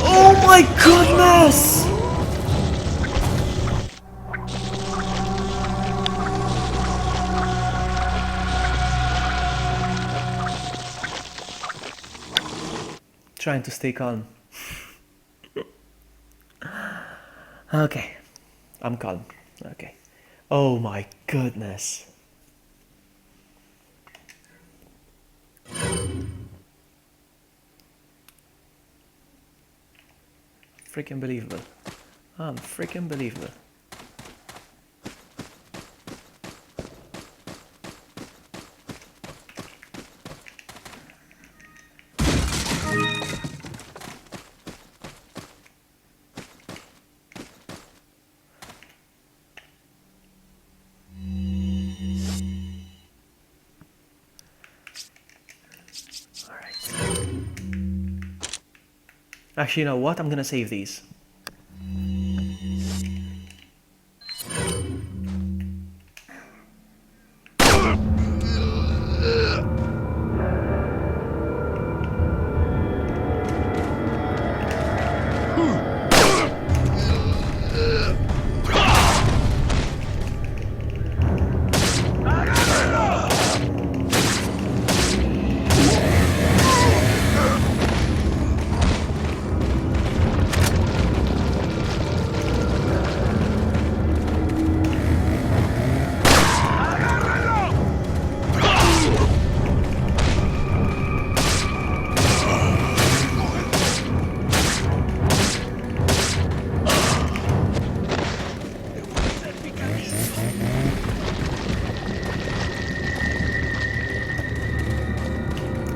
Oh my goodness! Trying to stay calm. Okay, I'm calm. Okay. Oh my goodness. Freaking believable. Freaking believable. Actually, you know what? I'm gonna save these.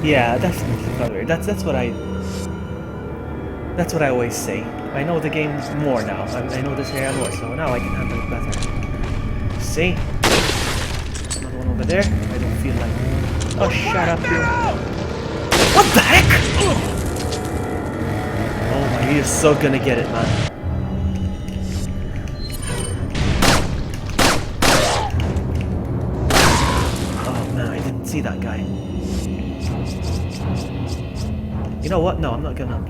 Yeah, definitely felt weird. That's what I always say. I know the game more now. I know this area more, so now I can handle it better. See? Another one over there. I don't feel like. Oh, shut up, you. What the heck? Oh my, you're so gonna get it, man. Oh man, I didn't see that guy. You know what? No, I'm not gonna.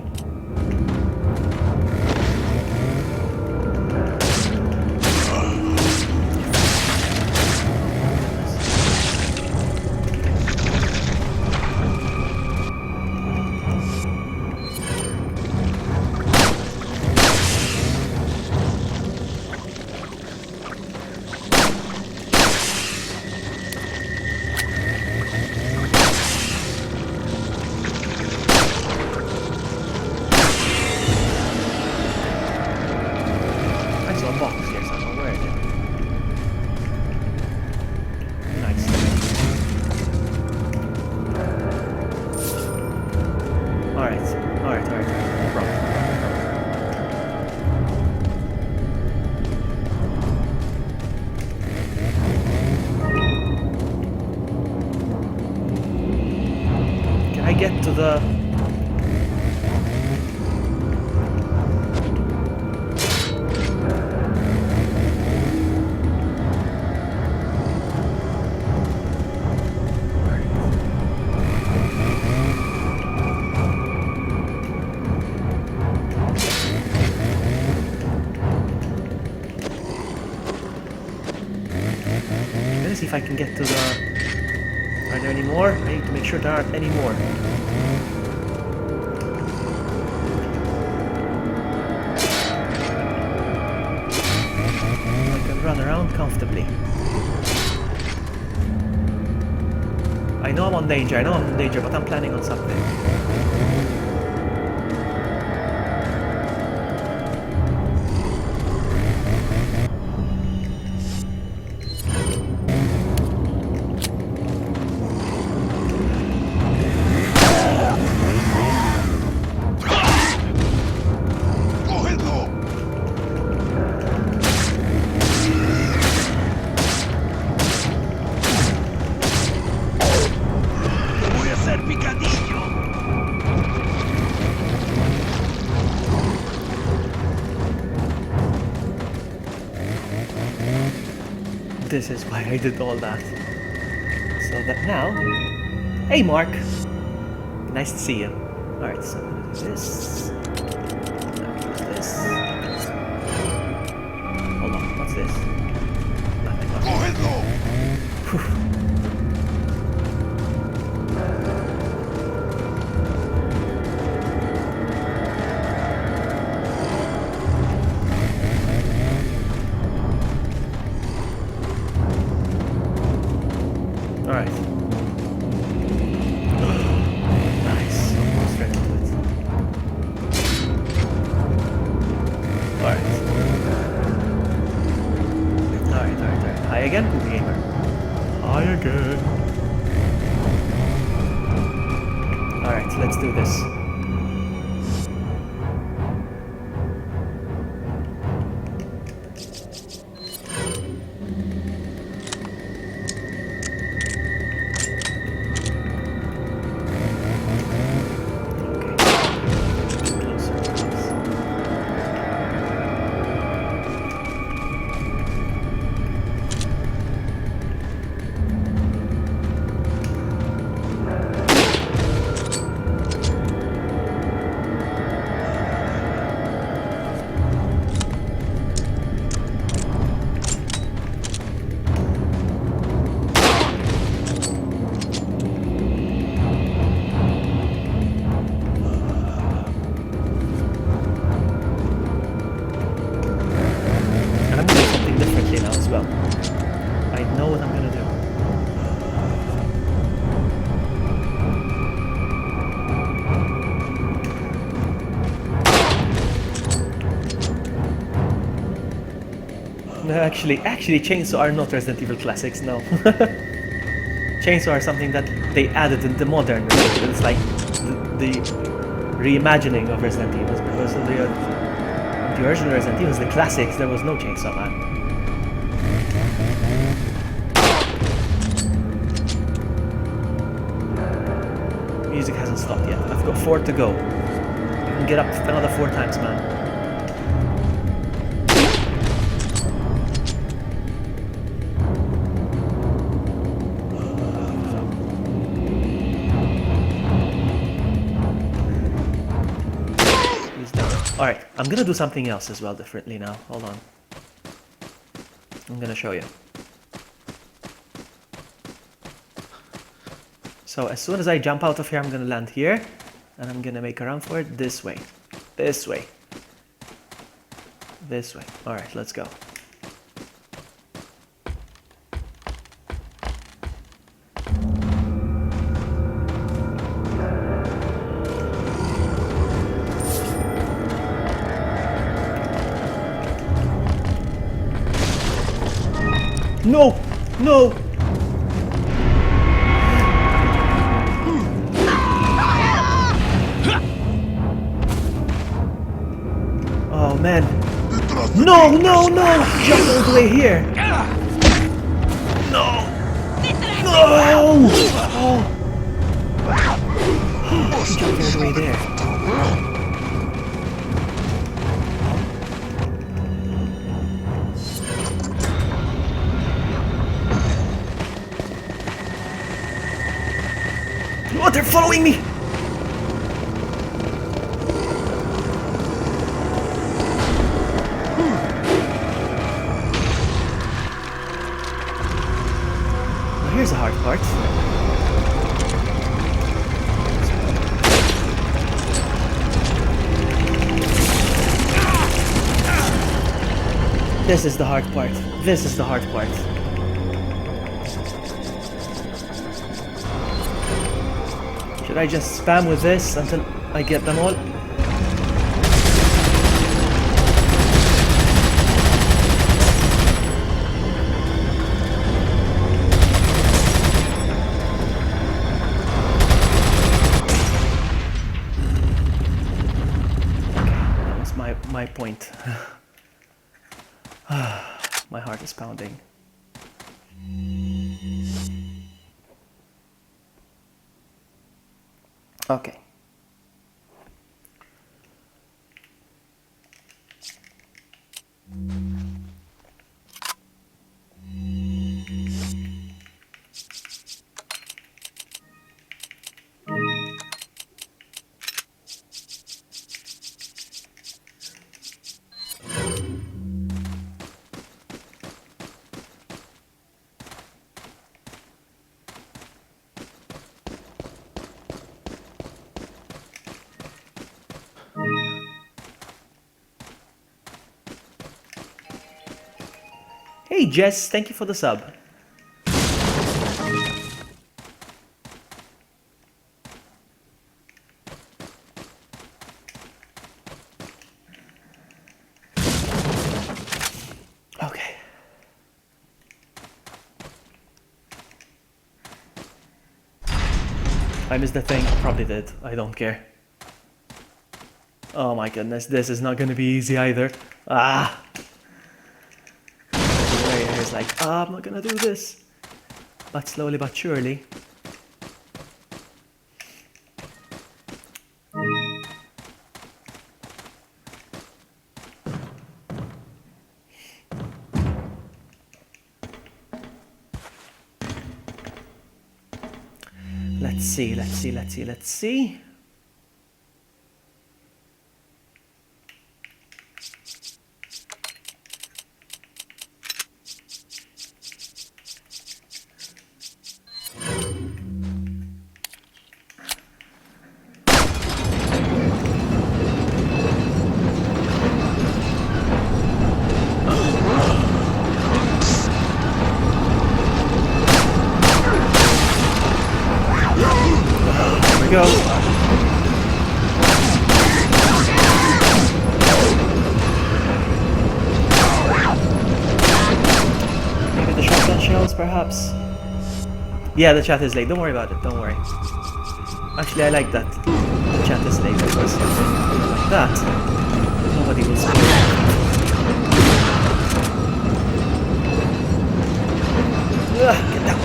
I saw a box here, so I don't know where it is. Nice. Alright. Wrong. Can I get to the... Let's see if I can get to the... Are there any more? I need to make sure there aren't any more. I can run around comfortably. I know I'm on danger, but I'm planning on something. This is why I did all that. So that now... Hey Mark! Nice to see you. Alright, so I'm gonna do this. Now do this. Hold on, what's this? Nothing. Whew. Alright. Nice. Almost right into it. Alright. Alright. Hi again, Poopy Gamer. Hi again. Alright, let's do this. No, actually, Chainsaw are not Resident Evil classics, no. chainsaw are something that they added in the modern Resident Evil. It's like the reimagining of Resident Evil, because of the original Resident Evil, the classics, there was no chainsaw man. Music hasn't stopped yet. I've got 4 to go. You can get up another 4 times, man. Alright, I'm gonna do something else as well differently now. Hold on. I'm gonna show you. So as soon as I jump out of here, I'm gonna land here. And I'm gonna make a run for it this way. This way. This way. Alright, let's go. No! No! Oh man. No, no, no! Jump all the way here! No! No! Oh! He jumped all the way there. Oh, they're following me! Well, here's the hard part. This is the hard part. This is the hard part. Should I just spam with this until I get them all? That was my point. My heart is pounding. Okay. Hey Jess, thank you for the sub. Okay. I missed the thing, probably did, I don't care. Oh my goodness, this is not gonna be easy either. Ah! It's like, oh, I'm not gonna do this. But slowly but surely. Let's see, let's see, let's see, let's see. Go. Maybe the shotgun shells, perhaps. Yeah, the chat is late. Don't worry about it. Don't worry. Actually, I like that. The chat is late because like that, nobody will spoil it. Get down.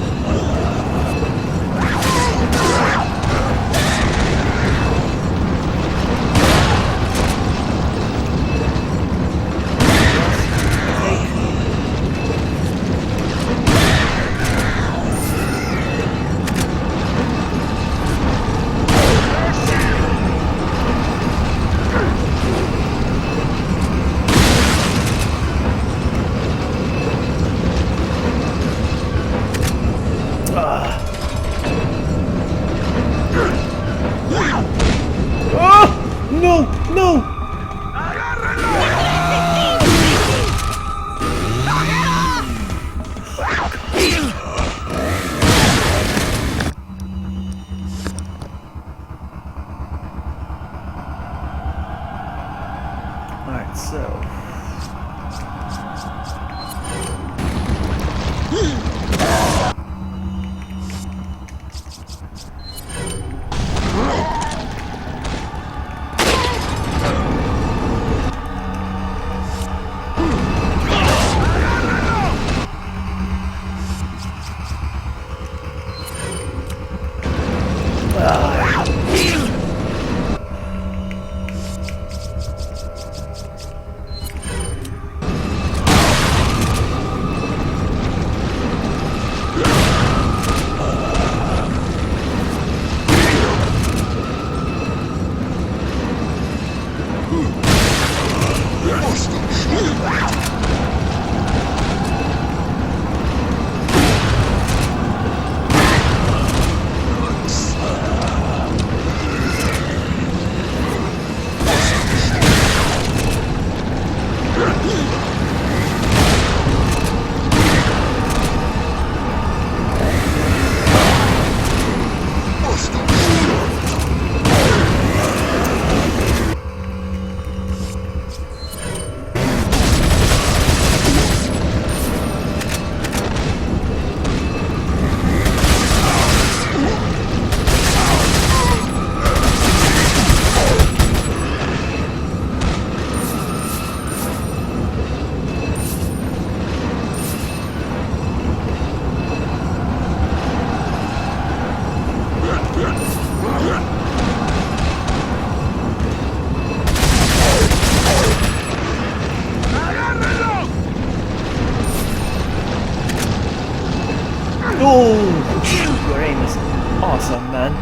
Your aim is awesome, man.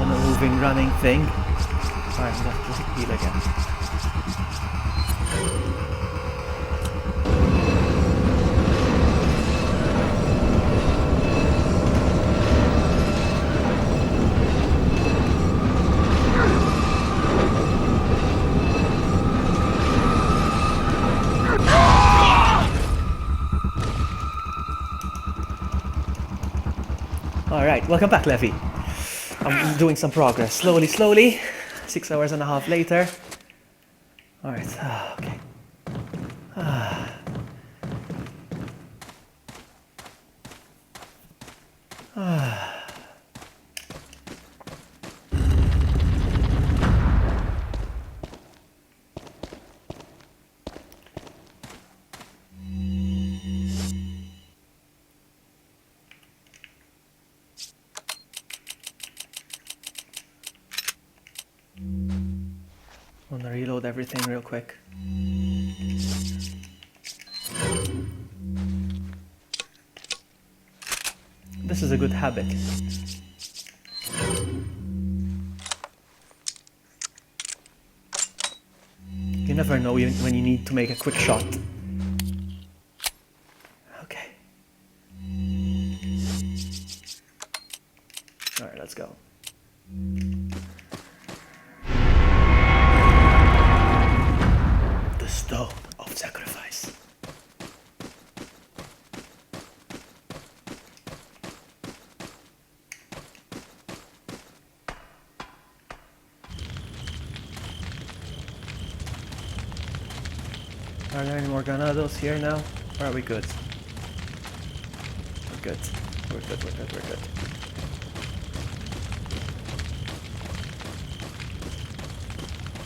On a moving, running thing. Alright, I'm gonna just heal again. Alright, welcome back, Levy. I'm doing some progress. Slowly, slowly. 6 hours and a half later. Alright, okay. I'm gonna reload everything real quick. This is a good habit. You never know when you need to make a quick shot. Okay. Alright, let's go. The stone of sacrifice. Are there any more granados here now? Or are we good? We're good. we're good, we're good, we're good.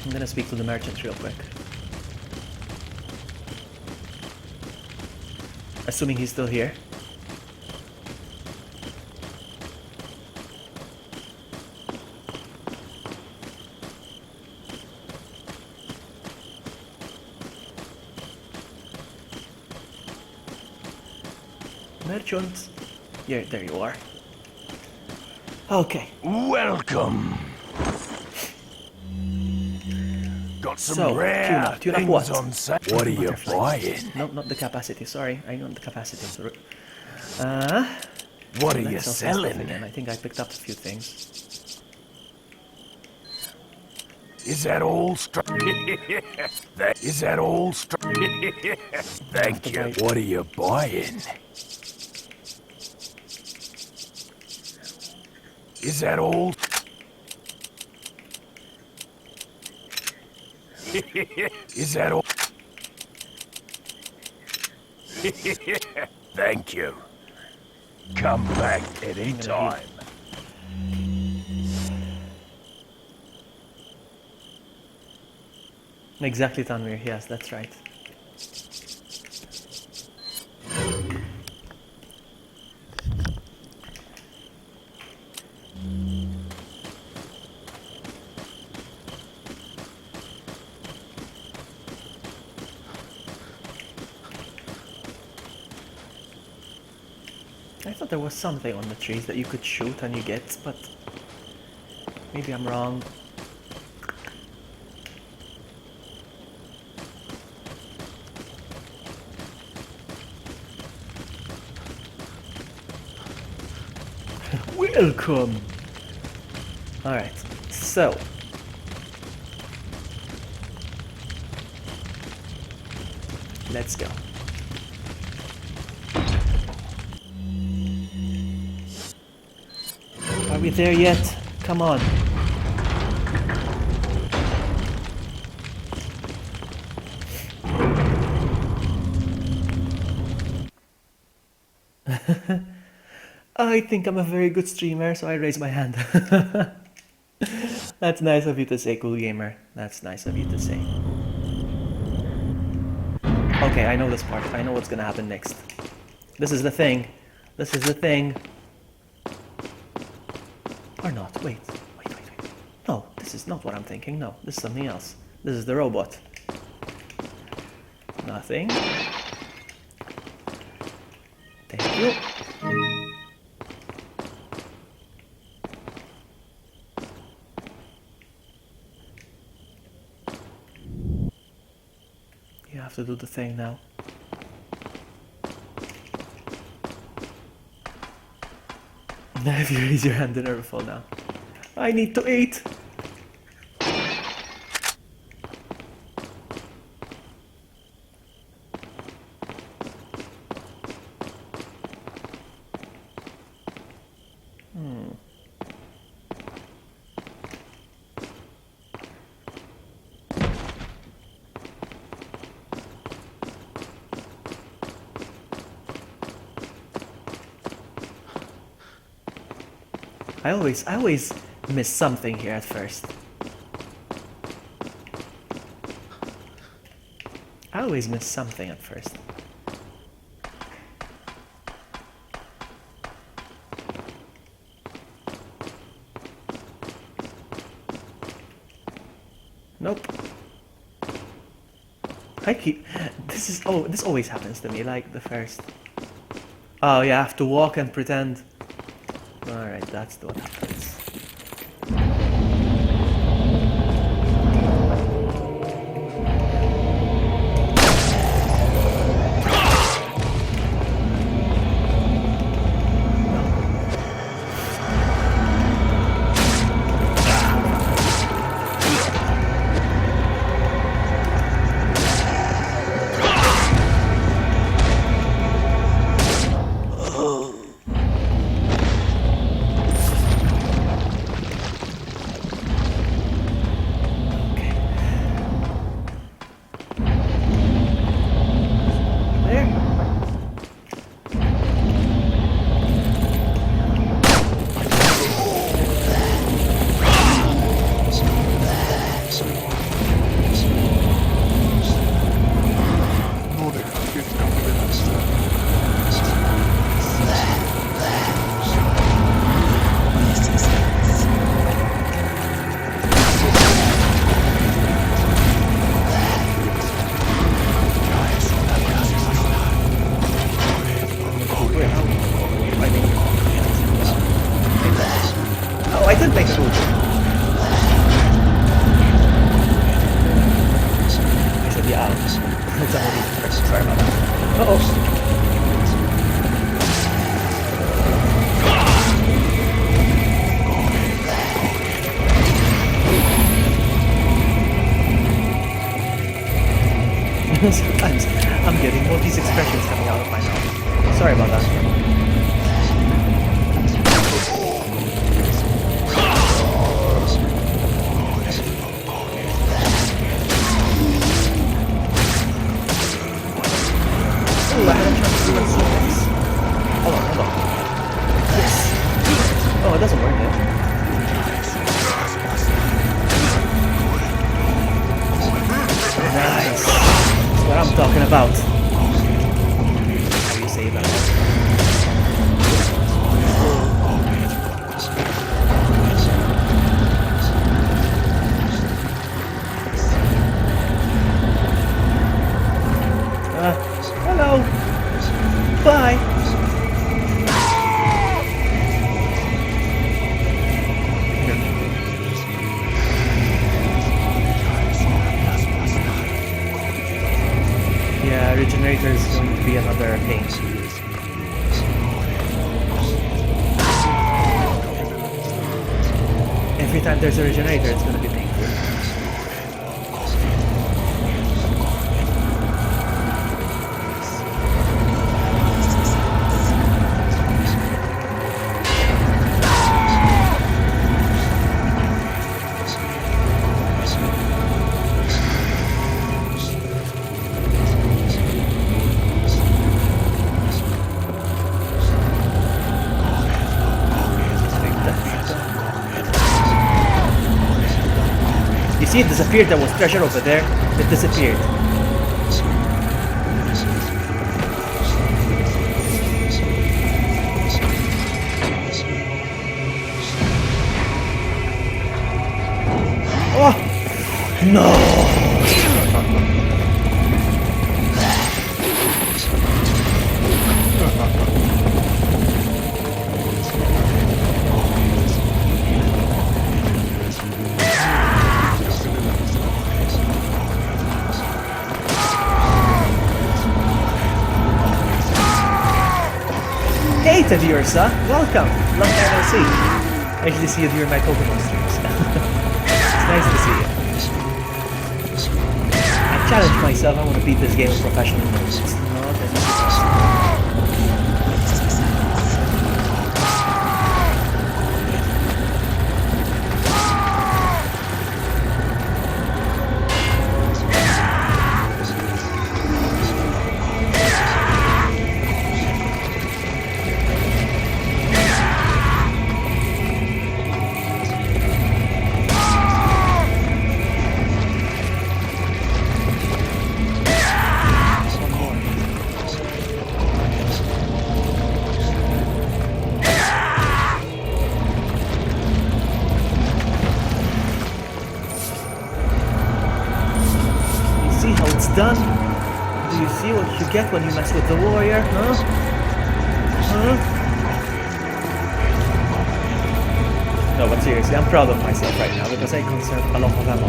I'm gonna speak to the merchant real quick. Assuming he's still here. Merchant. Yeah, there you are. Okay. Welcome. Got some So, rare tune up things what? on sale. What are you buying? No, not the capacity. Sorry, I want the capacity. What are you let's sell some stuff selling? again. I think I picked up a few things. Is that all? Is that all? Thank you. What are you buying? Is that all? Is that all? Thank you. Come back anytime. Exactly, Tanvir. Yes, that's right. I thought there was something on the trees that you could shoot and you get, but maybe I'm wrong. Welcome! Alright, so. Let's go. Are we there yet? Come on. I think I'm a very good streamer, so I raise my hand. That's nice of you to say, cool gamer. That's nice of you to say. Okay, I know this part. I know what's gonna happen next. This is the thing. This is the thing. Or not. Wait. No, this is not what I'm thinking. No, this is something else. This is the robot. Nothing. Thank you. You have to do the thing now. If you raise your hand, the never fall down. I need to eat. I always miss something here at first. I always miss something at first. Nope. This always happens to me, like the first. Oh, yeah, I have to walk and pretend. Alright, that's what happens. Sometimes I'm getting Maltese expressions coming out of my mouth. Sorry about that. Ooh, I had a chance to do that sequence. Hold on, hold on. Yes. Oh, it doesn't work yet. Nice. That's what I'm talking about. How do you say that? Hello. Bye. Yeah, regenerator is going to be another pain. Every time there's a regenerator, it's going to be painful. You see, it disappeared. There was treasure over there. It disappeared. Oh! No! Hey, viewer, sir. Welcome. Long time no see. I usually see you during my Pokemon streams. It's nice to see you. I challenged myself. I want to beat this game with professional mode. It's not an easy task. Done? Do you see what you get when you mess with the warrior, huh? Huh? No, but seriously, I'm proud of myself right now because I conserved a lot of ammo.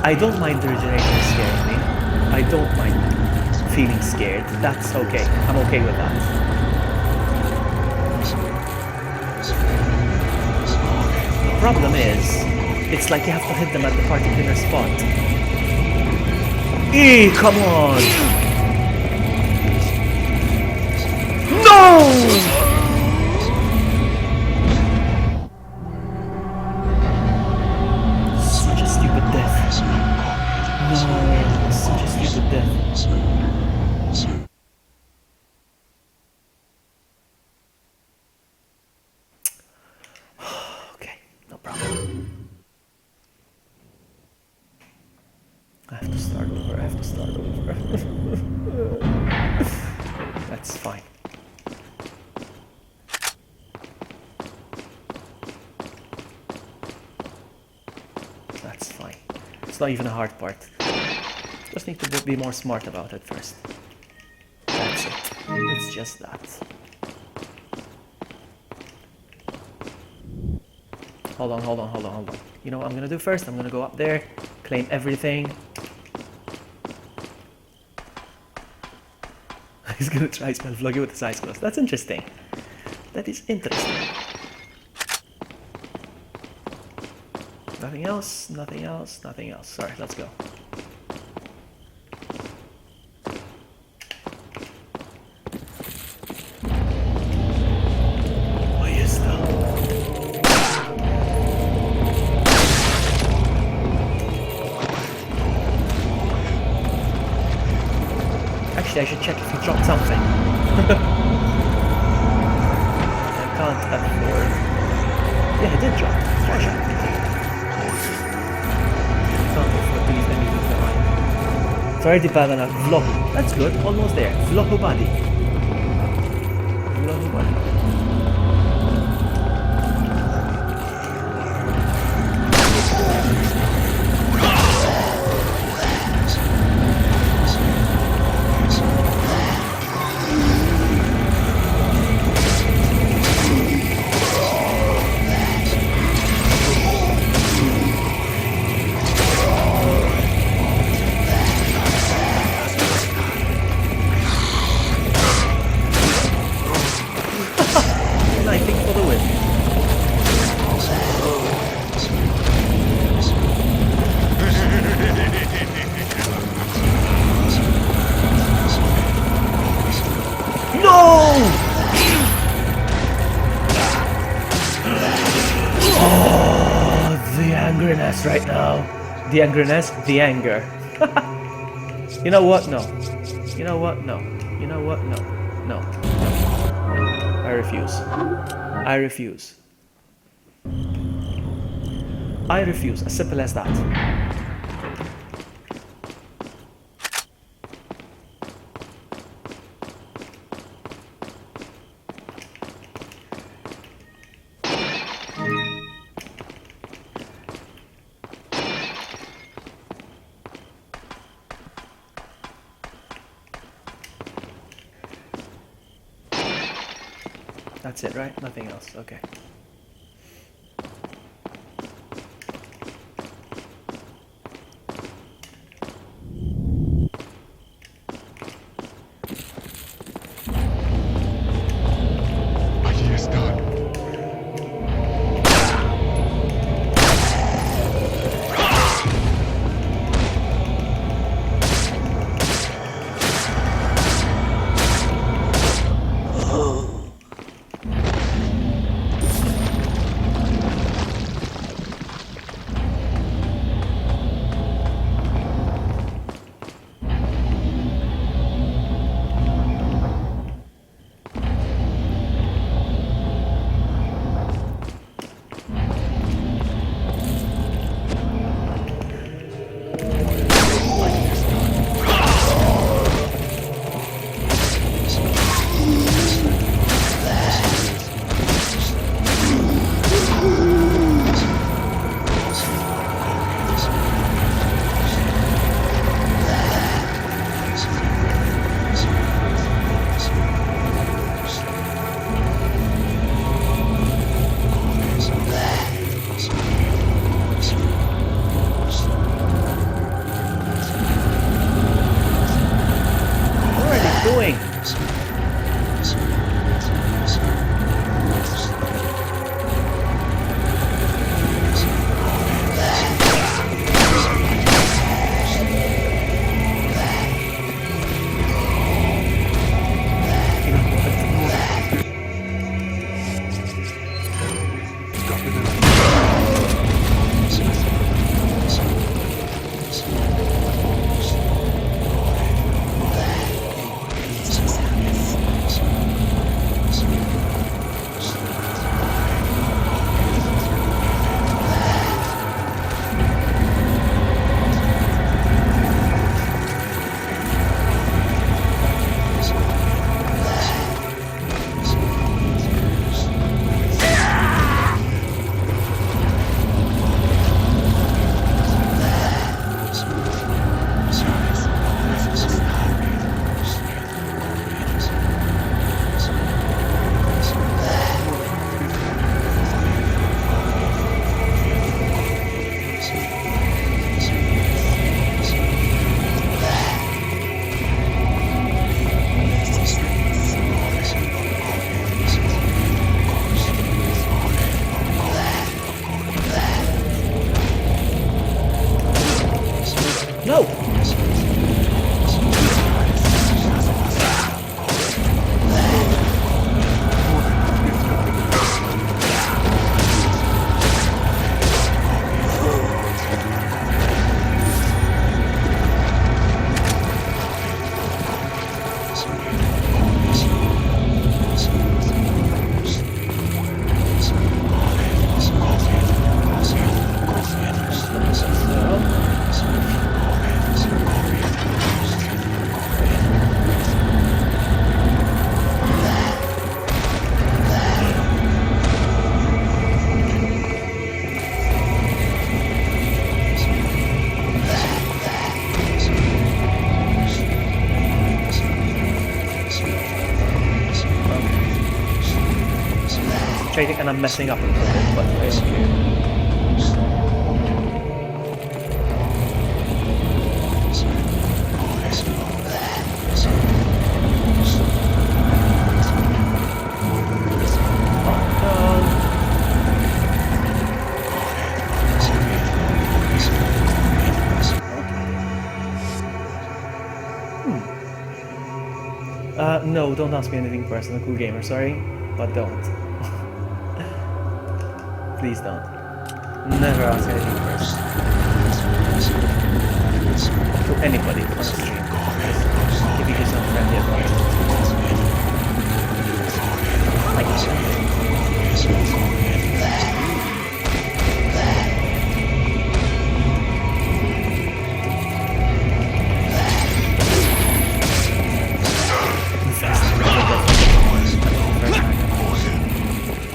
I don't mind the regenerator scaring me. I don't mind feeling scared. That's okay. I'm okay with that. The problem is, it's like you have to hit them at the particular spot. Come on! No! Such a stupid death. No, such a stupid death. Okay, no problem. I have to start over, I have to start over. That's fine. That's fine. It's not even a hard part. Just need to be more smart about it first. That's it. It's just that. Hold on. You know what I'm gonna do first? I'm gonna go up there, claim everything. He's gonna try spell Vloggy with his eyes closed. That's interesting. That is interesting. Nothing else, nothing else, nothing else. Alright, let's go. Ahí está. Actually, I should check if he dropped something. I can't afford. Yeah, he did drop. Treasure. Can't afford to leave anything behind. It's already bad enough. Vlog. That's good. Almost there. VloggyBuddy. VloggyBuddy. Knifing for the win. No! Oh, the angerness right now. The angerness, the anger. You know what? No. You know what? No. You know what? No. No. No. I refuse. I refuse. I refuse. As simple as that. That's it, right? Nothing else. Okay. Allí están. frustrating and I'm messing up a little bit, but I don't care. No, don't ask me anything personal, cool gamer, sorry, but don't. Please don't. Never ask anything personal. To anybody on the stream. Just giving you some friendly advice. Like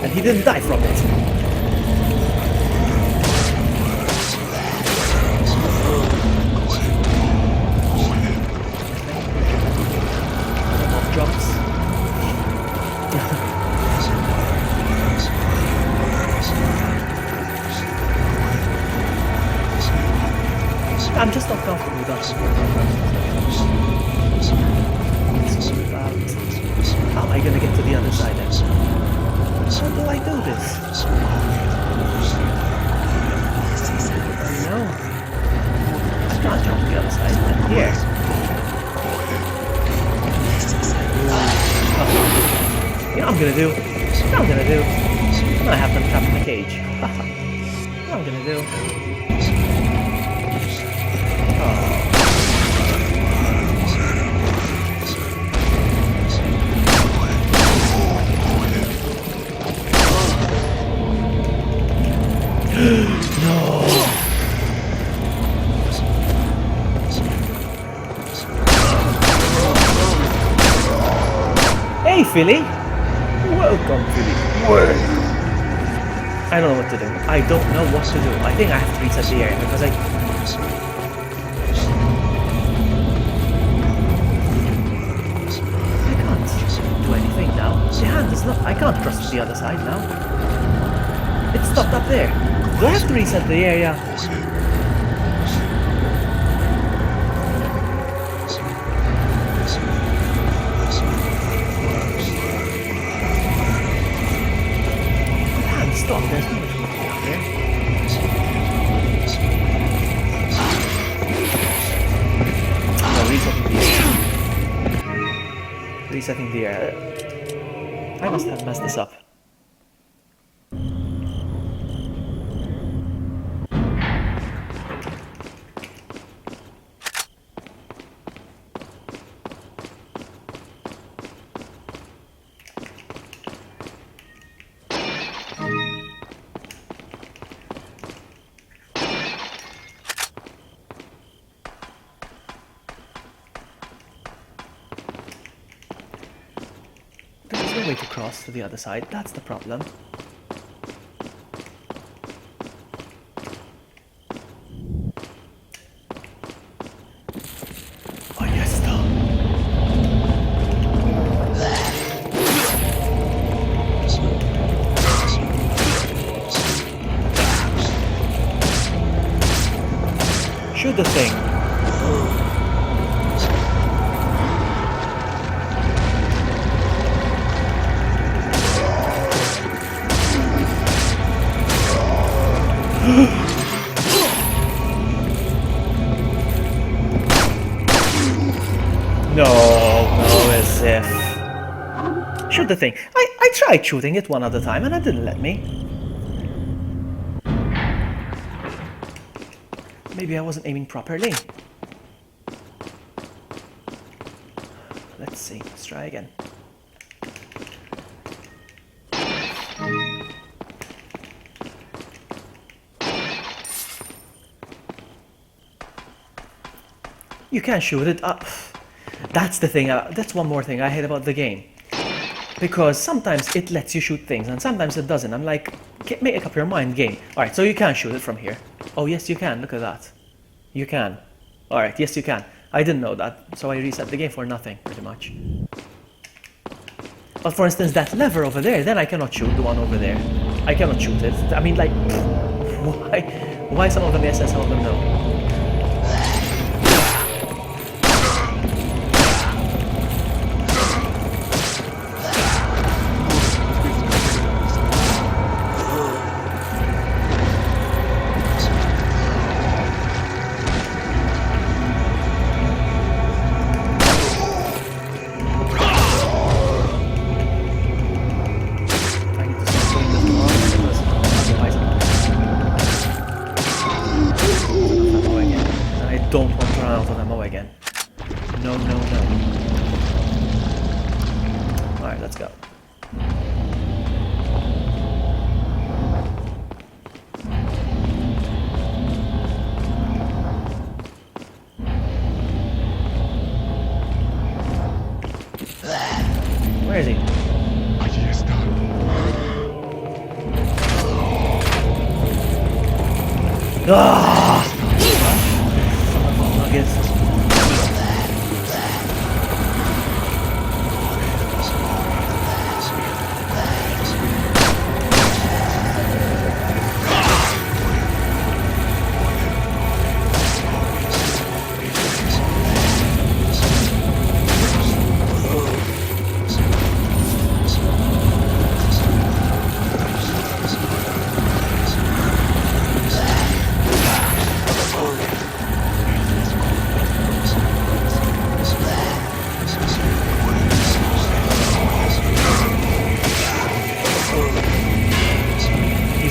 and he didn't die from it. Drops. I'm just not comfortable with that. How am I gonna get to the other side then? How do I do this? No. I can't jump to the other side. I'm here. You know what I'm gonna do? You know what I'm gonna do? I'm gonna have them trapped in the cage. You know what I'm gonna do? No. Hey, Philly. Welcome, Philly. Welcome. I don't know what to do. I don't know what to do. I think I have to reset the area because I can't do anything now. The hand is not. I can't cross to the other side now. It's stopped up there. Do I have to reset the area? Stop, there's no much more there. No, resetting the area. Resetting the area. I must have messed this up. There's no way to cross to the other side, that's the problem. Oh yes, though. Shoot the thing. No, as if. Shoot the thing. I tried shooting it one other time and it didn't let me. Maybe I wasn't aiming properly. Let's see, let's try again. You can't shoot it up. That's the thing, that's one more thing I hate about the game. Because sometimes it lets you shoot things and sometimes it doesn't. I'm like, make up your mind, game. Alright, so you can shoot it from here. Oh yes you can, look at that. You can. Alright, yes you can. I didn't know that, so I reset the game for nothing, pretty much. But for instance, that lever over there, then I cannot shoot the one over there. I cannot shoot it. I mean, like, why? Why some of them yes and some of them no? Don't want to run out of ammo again. No, no, no. Alright, let's go. Where is he? Allí está. Ah! Nuggets.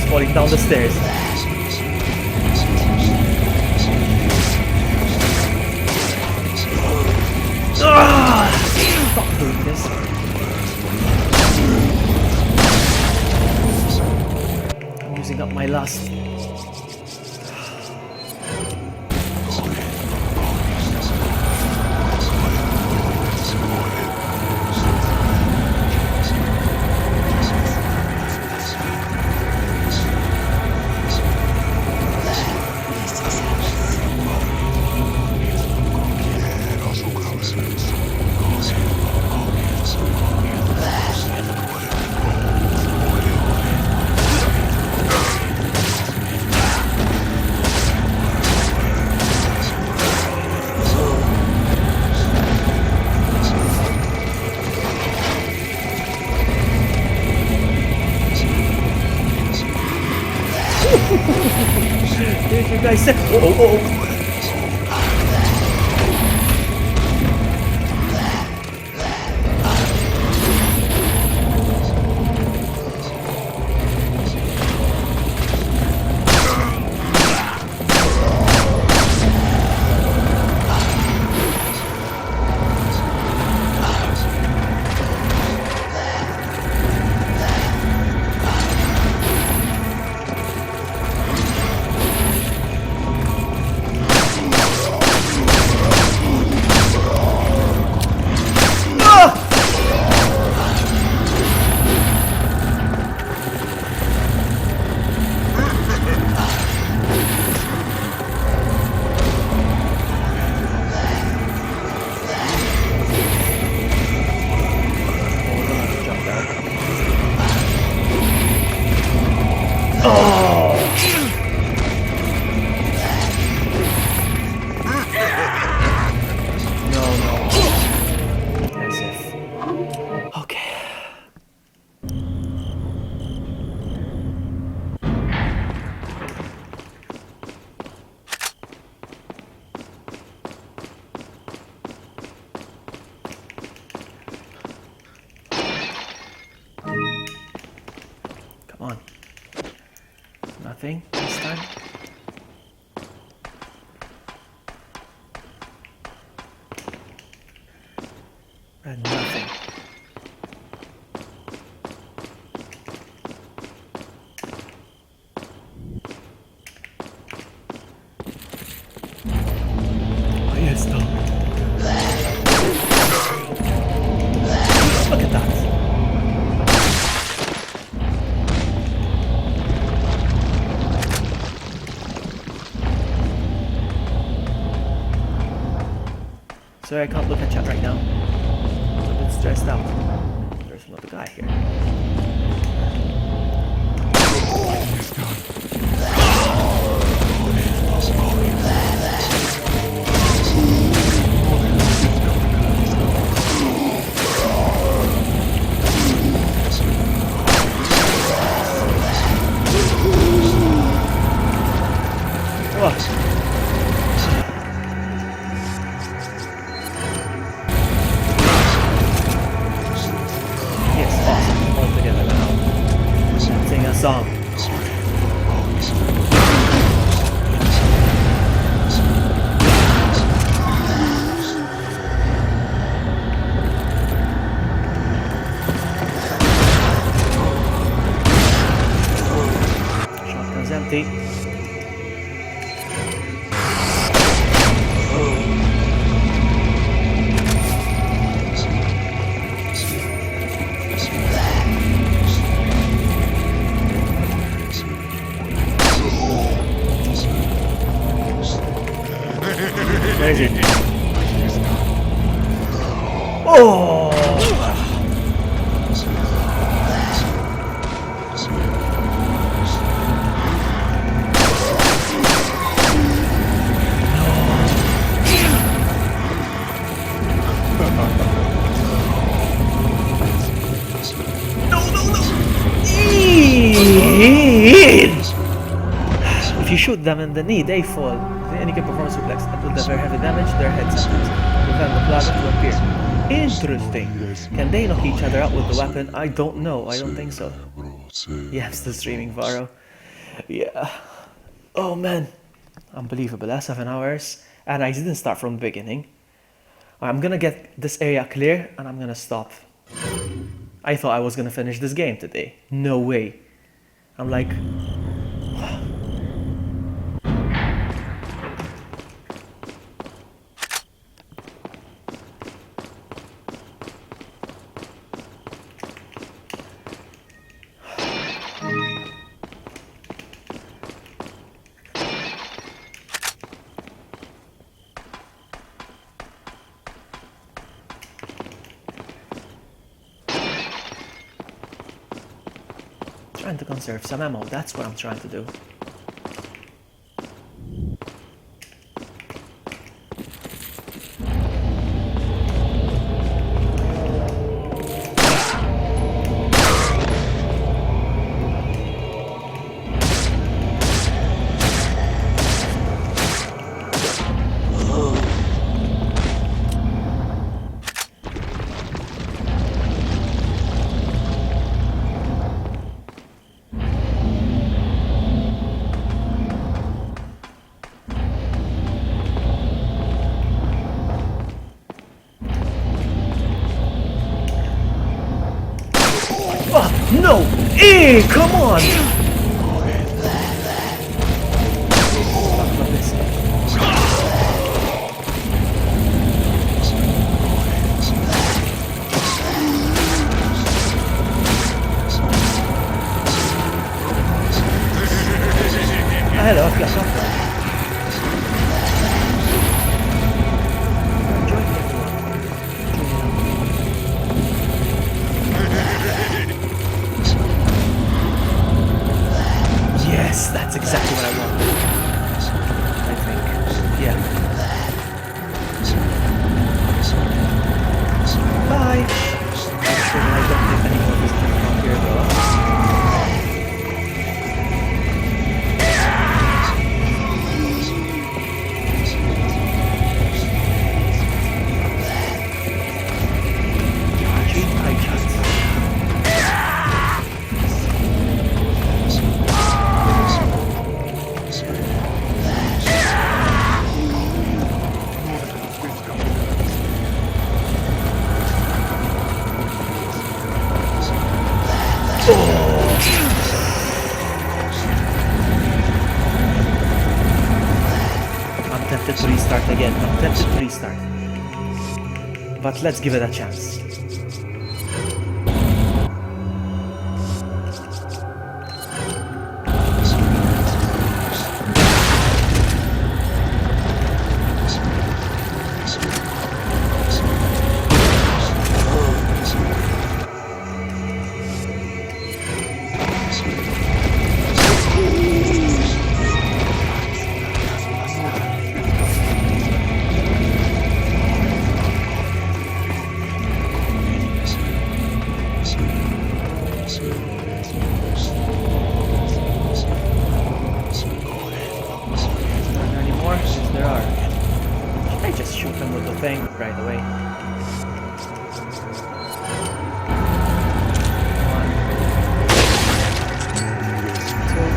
Falling down the stairs. Stop doing this. I'm using up my last. Did you guys say? Oh. Come on. Nothing this time. And nothing. Oh yes, no. Look at that. Sorry, I can't look at chat right now. I'm a bit stressed out. There's another the guy here. What? Yes, awesome. All together now. Sing a song. Shotgun's empty. Where is it? Oh! If you shoot them in the knee, they fall. Any can perform suplex and do the very heavy damage, their head sometimes prevent the plasma to appear. Interesting. Can they knock each other out with the weapon? I don't know. I don't think so. Yeah, I'm still streaming, Varo. Yeah. Oh man. Unbelievable. That's 7 hours. And I didn't start from the beginning. I'm gonna get this area clear and I'm gonna stop. I thought I was gonna finish this game today. No way. I'm like... trying to conserve some ammo, that's what I'm trying to do. No! Eh, come on! Hello, I've got something. Yes, that's exactly what I want. I think. Yeah. Bye! I don't think any more of this coming out here though. I'm tempted to restart again. I'm tempted to restart. But let's give it a chance. Are there any more? Yes, there are. Should I just shoot them with the thing right away? One. Two.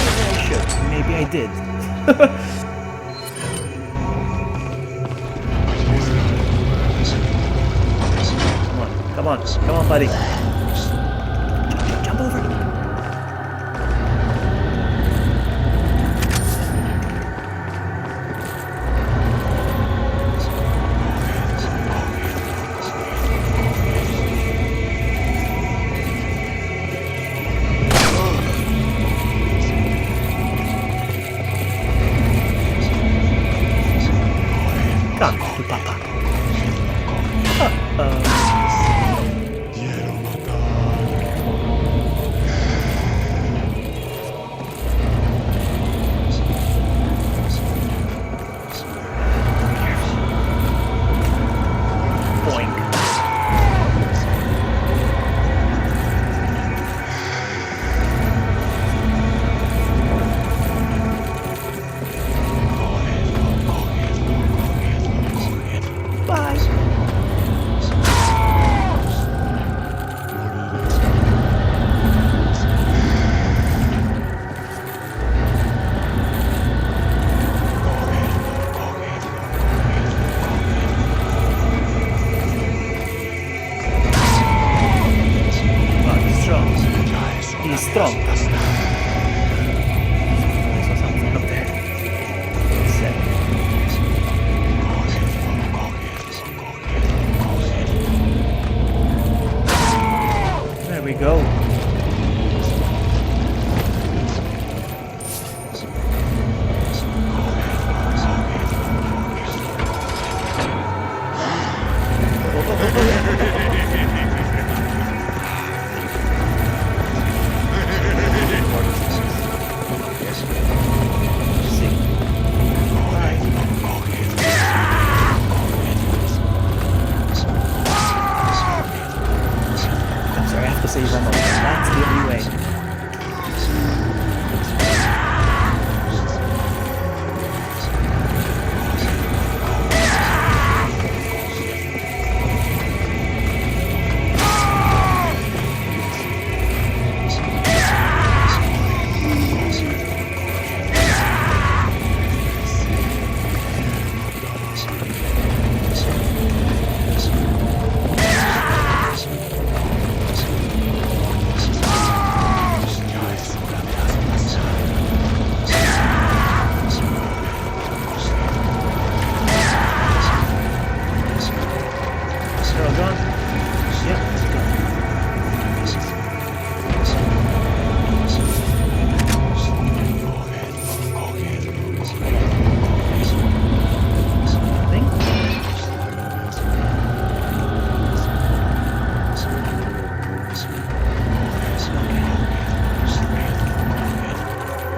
Maybe I should. Maybe I did. Come on, come on, buddy. Jump over. Come to Papa. Boink. Bye. Oh, he's strong. He's strong. I saw something up there. Set. There we go. See. Bye. I'm sorry, I have to save ammo. That's the only way. They're all gone? Yep, let's go.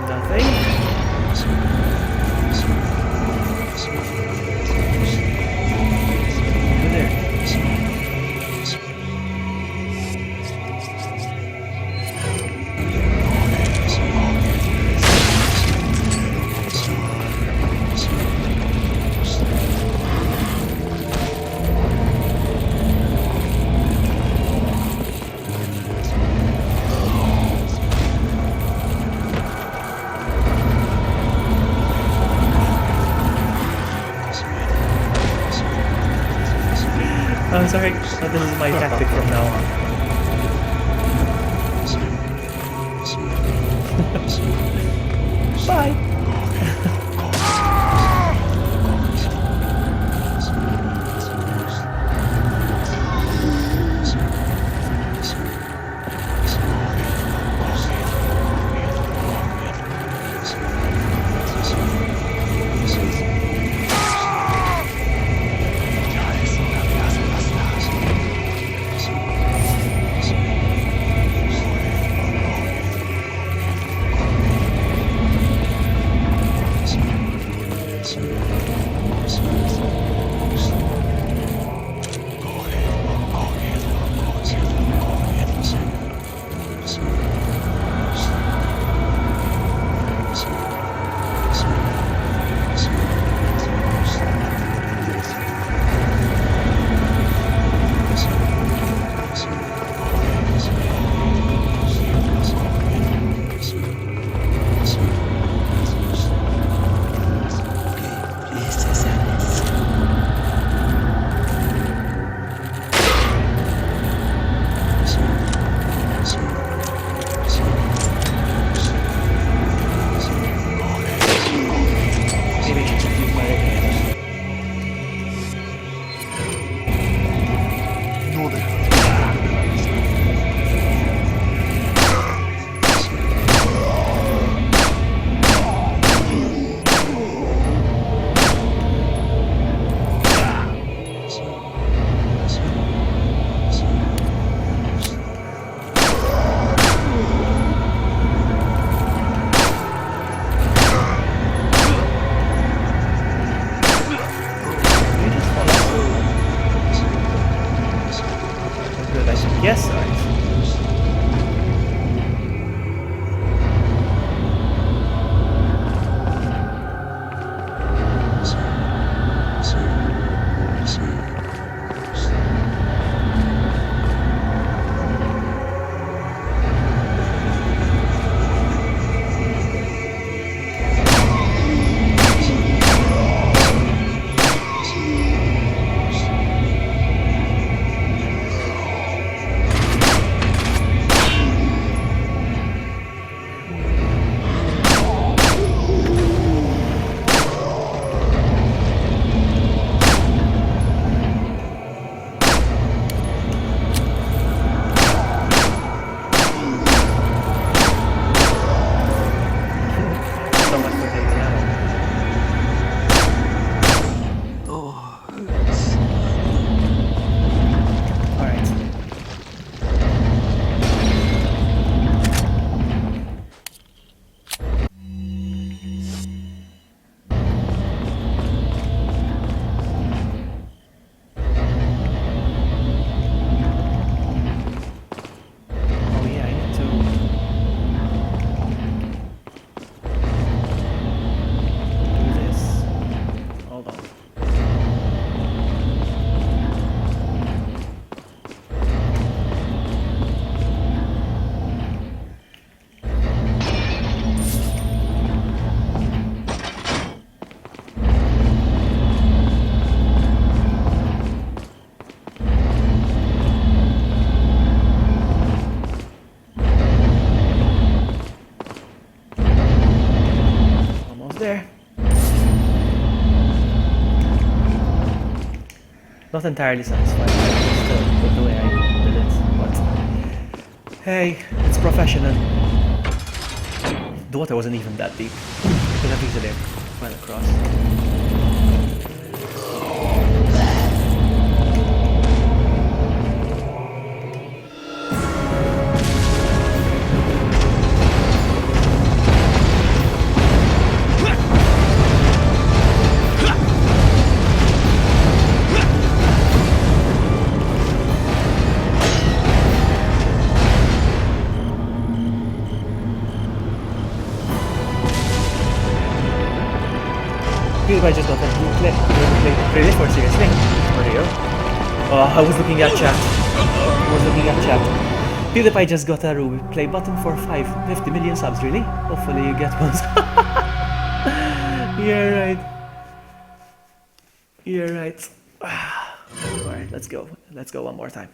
Nothing? Over there. I'm sorry, but this is my tactic from now on. Bye! Not entirely satisfied with the way I did it, but hey, it's professional. The water wasn't even that deep. Could have easily went across. I just got that really for seriously? For real? Oh, I was looking at chat. PewDiePie just got a Ruby play button for 50 million subs, really? Hopefully you get one. You're right. You're right. Alright, let's go. Let's go one more time.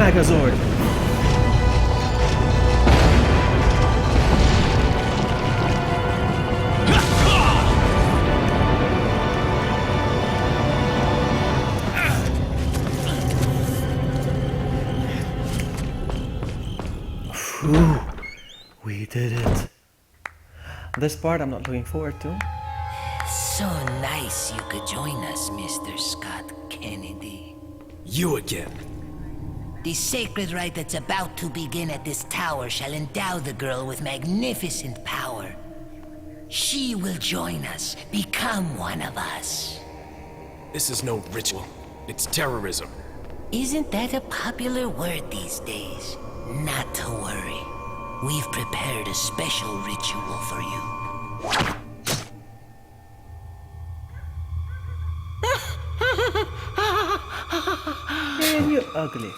Megazord. Whew, we did it. This part I'm not looking forward to. So nice you could join us, Mr. Scott Kennedy. You again. The sacred rite that's about to begin at this tower shall endow the girl with magnificent power. She will join us, become one of us. This is no ritual. It's terrorism. Isn't that a popular word these days? Not to worry. We've prepared a special ritual for you. Man, you ugly.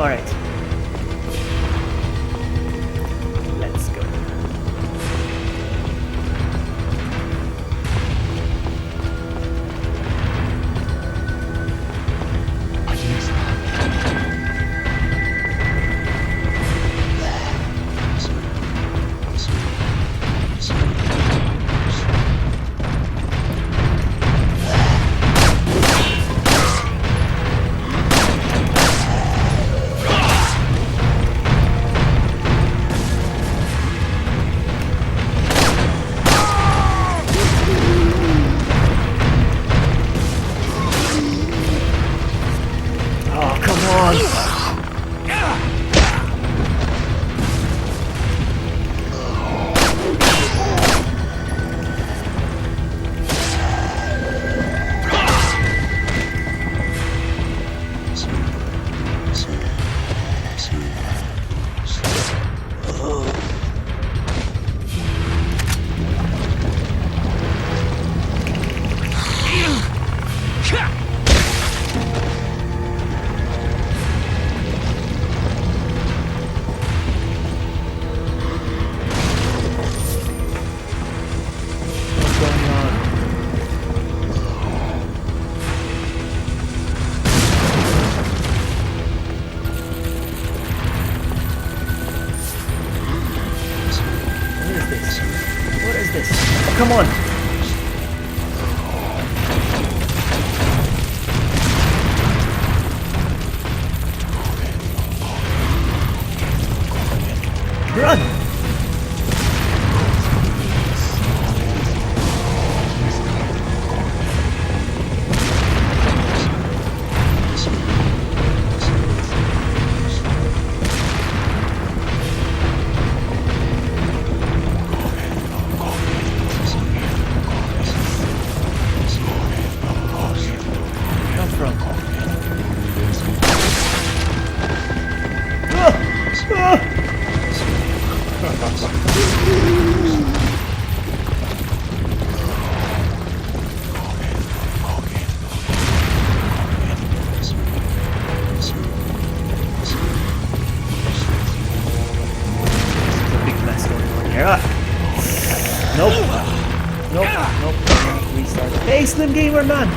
All right. Let's go. Come on. Run. Nope. Nope. Nope. Restart. Hey, Slim Gamer, man! I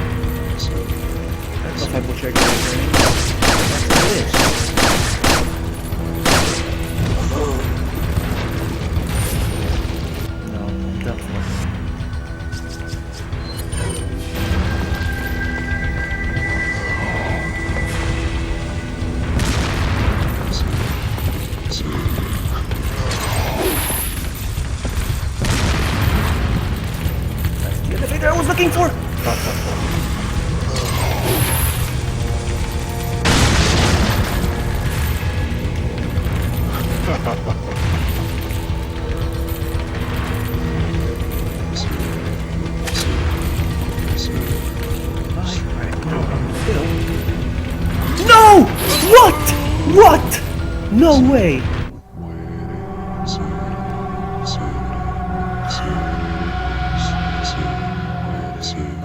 don't know if I butchered your name. That's what it is. No, I'm done for. That's the elevator I was looking for! No! What? What? No way!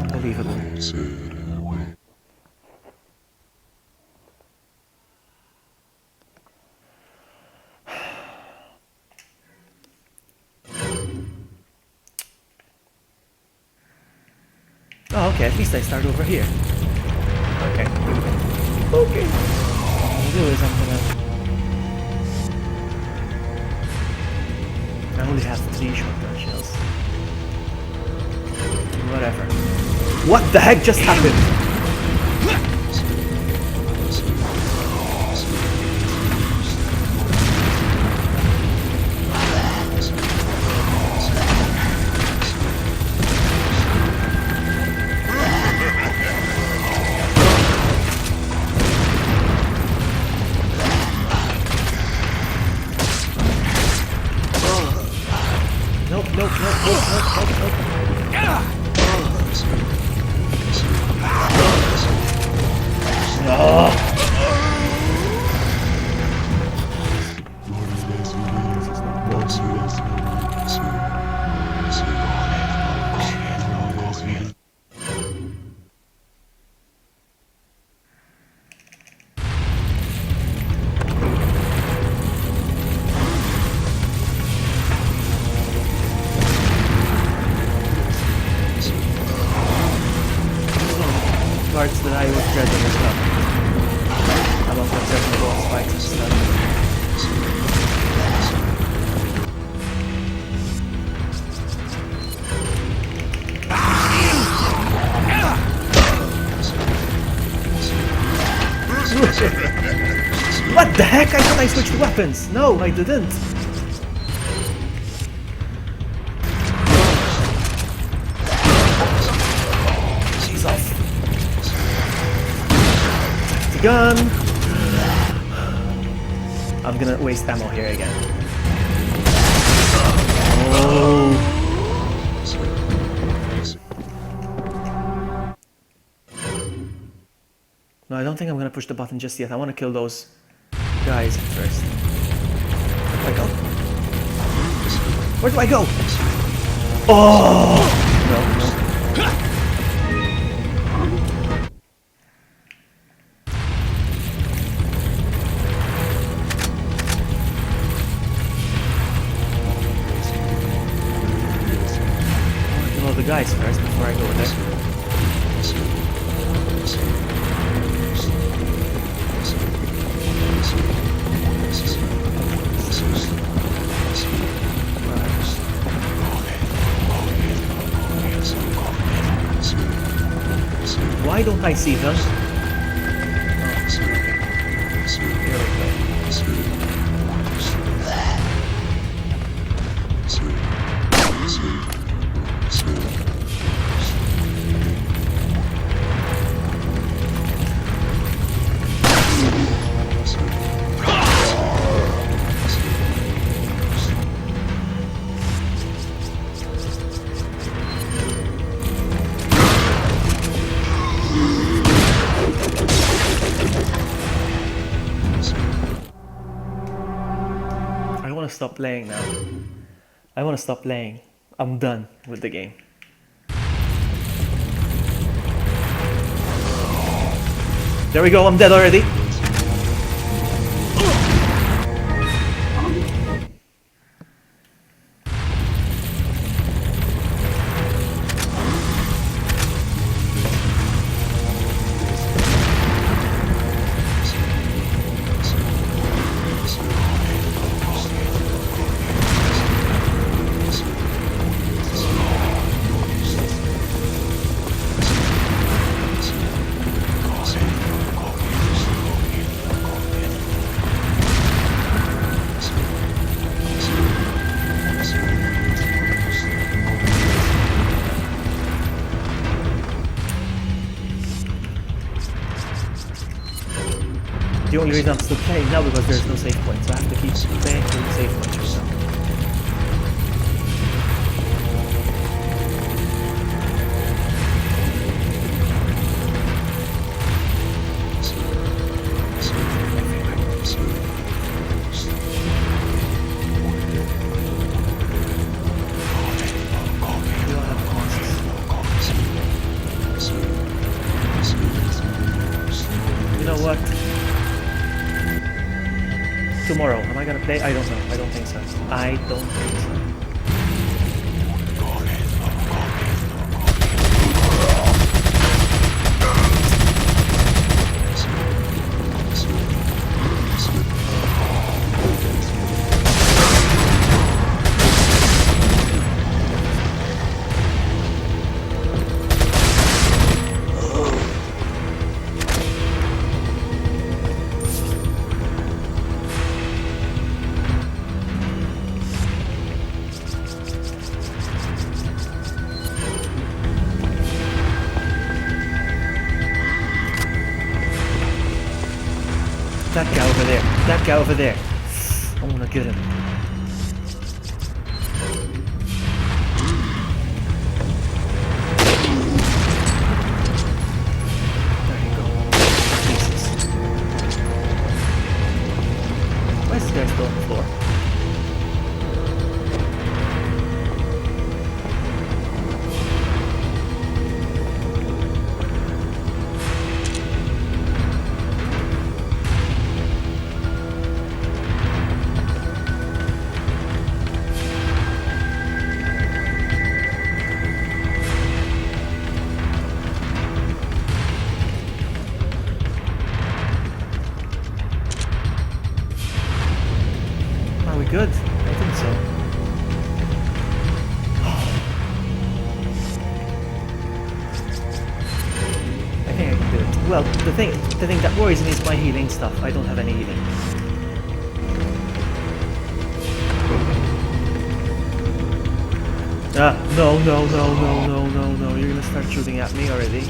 Unbelievable. Oh, okay, at least I start over here. Okay. Okay. What I'm gonna do is I only have 3 shotgun shells. Whatever. What the heck just happened? Nope. No. Parts that I was dreading as well. About the certain boss fights and stuff. What the heck? I thought I switched weapons. No, I didn't. She's off. Gun. I'm gonna waste ammo here again. Oh. No, I don't think I'm gonna push the button just yet. I want to kill those guys first. Where do I go? Where do I go? Oh! No. The guys first before I go there. Why don't I see them? Here we go. I want to stop playing now. I want to stop playing. I'm done with the game. There we go, I'm dead already. The only reason I'm still playing now because there's no save point, so I have to keep playing till the save point shows up. You know what? Tomorrow, am I gonna play? I don't know. I don't think so. I don't think so. That guy over there. That guy over there. I want to get him. There you go. Jesus. Why is this guy still on the floor? Are we good? I think so. I think I can do it. Well, the thing that worries me is my healing stuff. I don't have any healing. Ah, no, no, no, no, no, no, no. You're gonna start shooting at me already.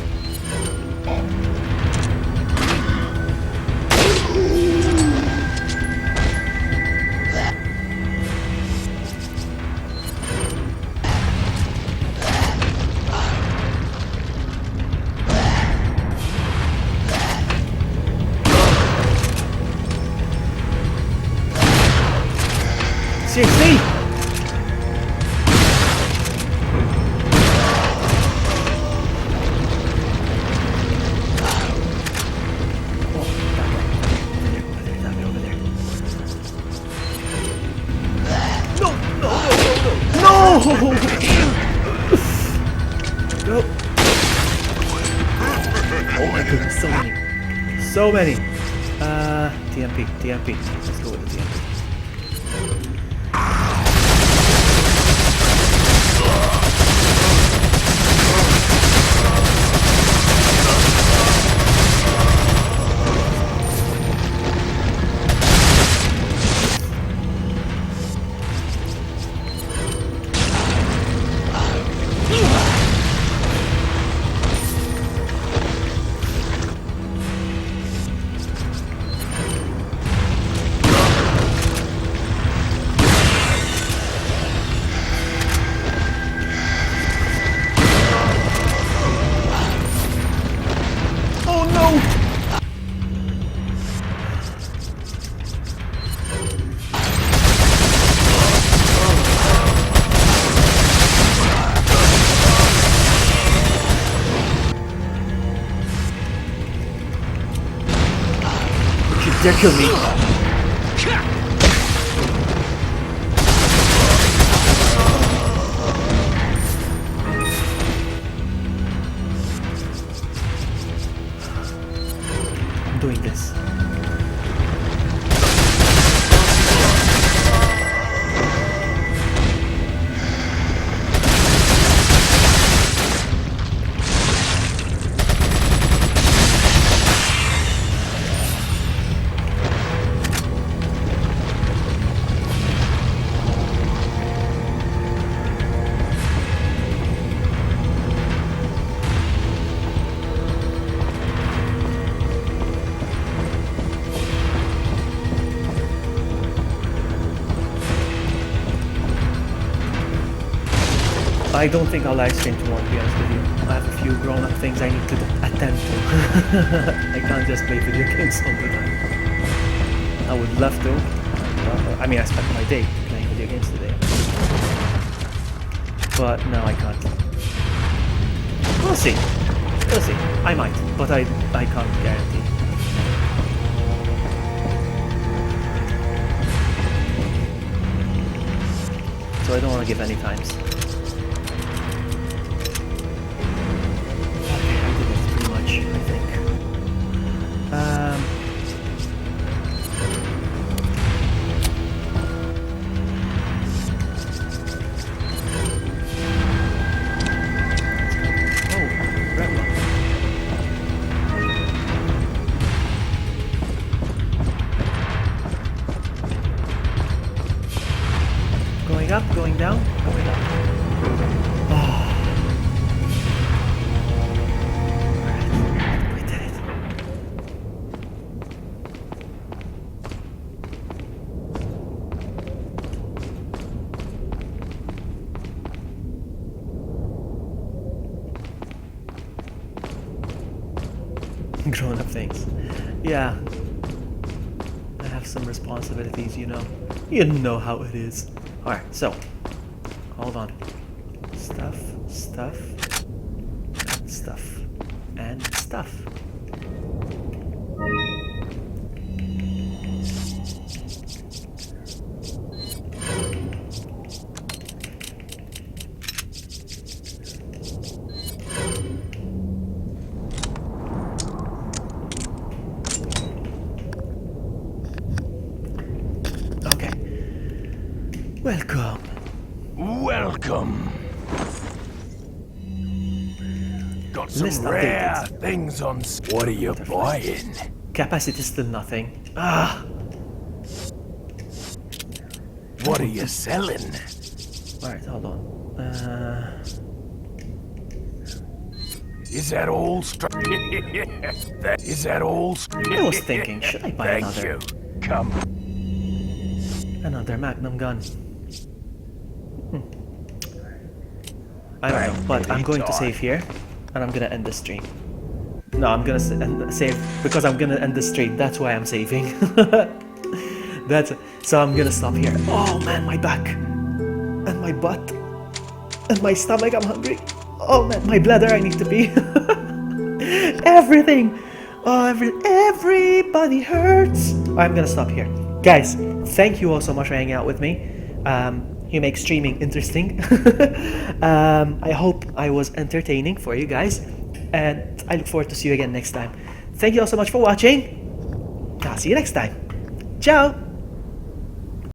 Seriously? Go. Oh my goodness, so many. So many. TMP. Let's go with the TMP. Dare kill me. I'm doing this. I don't think I'll live stream tomorrow, to be honest with you. I have a few grown-up things I need to attend to. I can't just play video games all the time. I would love to. I mean, I spent my day playing video games today. But no, I can't. We'll see. We'll see. I might, but I can't guarantee. So I don't want to give any times. Okay, I did it pretty much, I think. Oh, red one. Going up, going down, going up. Alright, we did it. Grown-up things. Yeah. I have some responsibilities, you know. You know how it is. Alright, so hold on. Stuff, stuff, and stuff, and stuff. Okay. Welcome. Welcome. Got some List rare updated. things on. What are you buying? Capacity still nothing. Ah. What are you selling? Alright, hold on. Is that all? Is that all? I was thinking, should I buy Thank another? you. Come. Another Magnum gun. I don't know, but I'm going to save here, and I'm gonna end the stream. No, I'm gonna save because I'm gonna end the stream. That's why I'm saving. So I'm gonna stop here. Oh man, my back, and my butt, and my stomach. I'm hungry. Oh man, my bladder. I need to pee. Everything. Oh, everybody hurts. I'm gonna stop here, guys. Thank you all so much for hanging out with me. You make streaming interesting. I hope I was entertaining for you guys, and I look forward to see you again next time. Thank you all so much for watching. I'll see you next time. Ciao.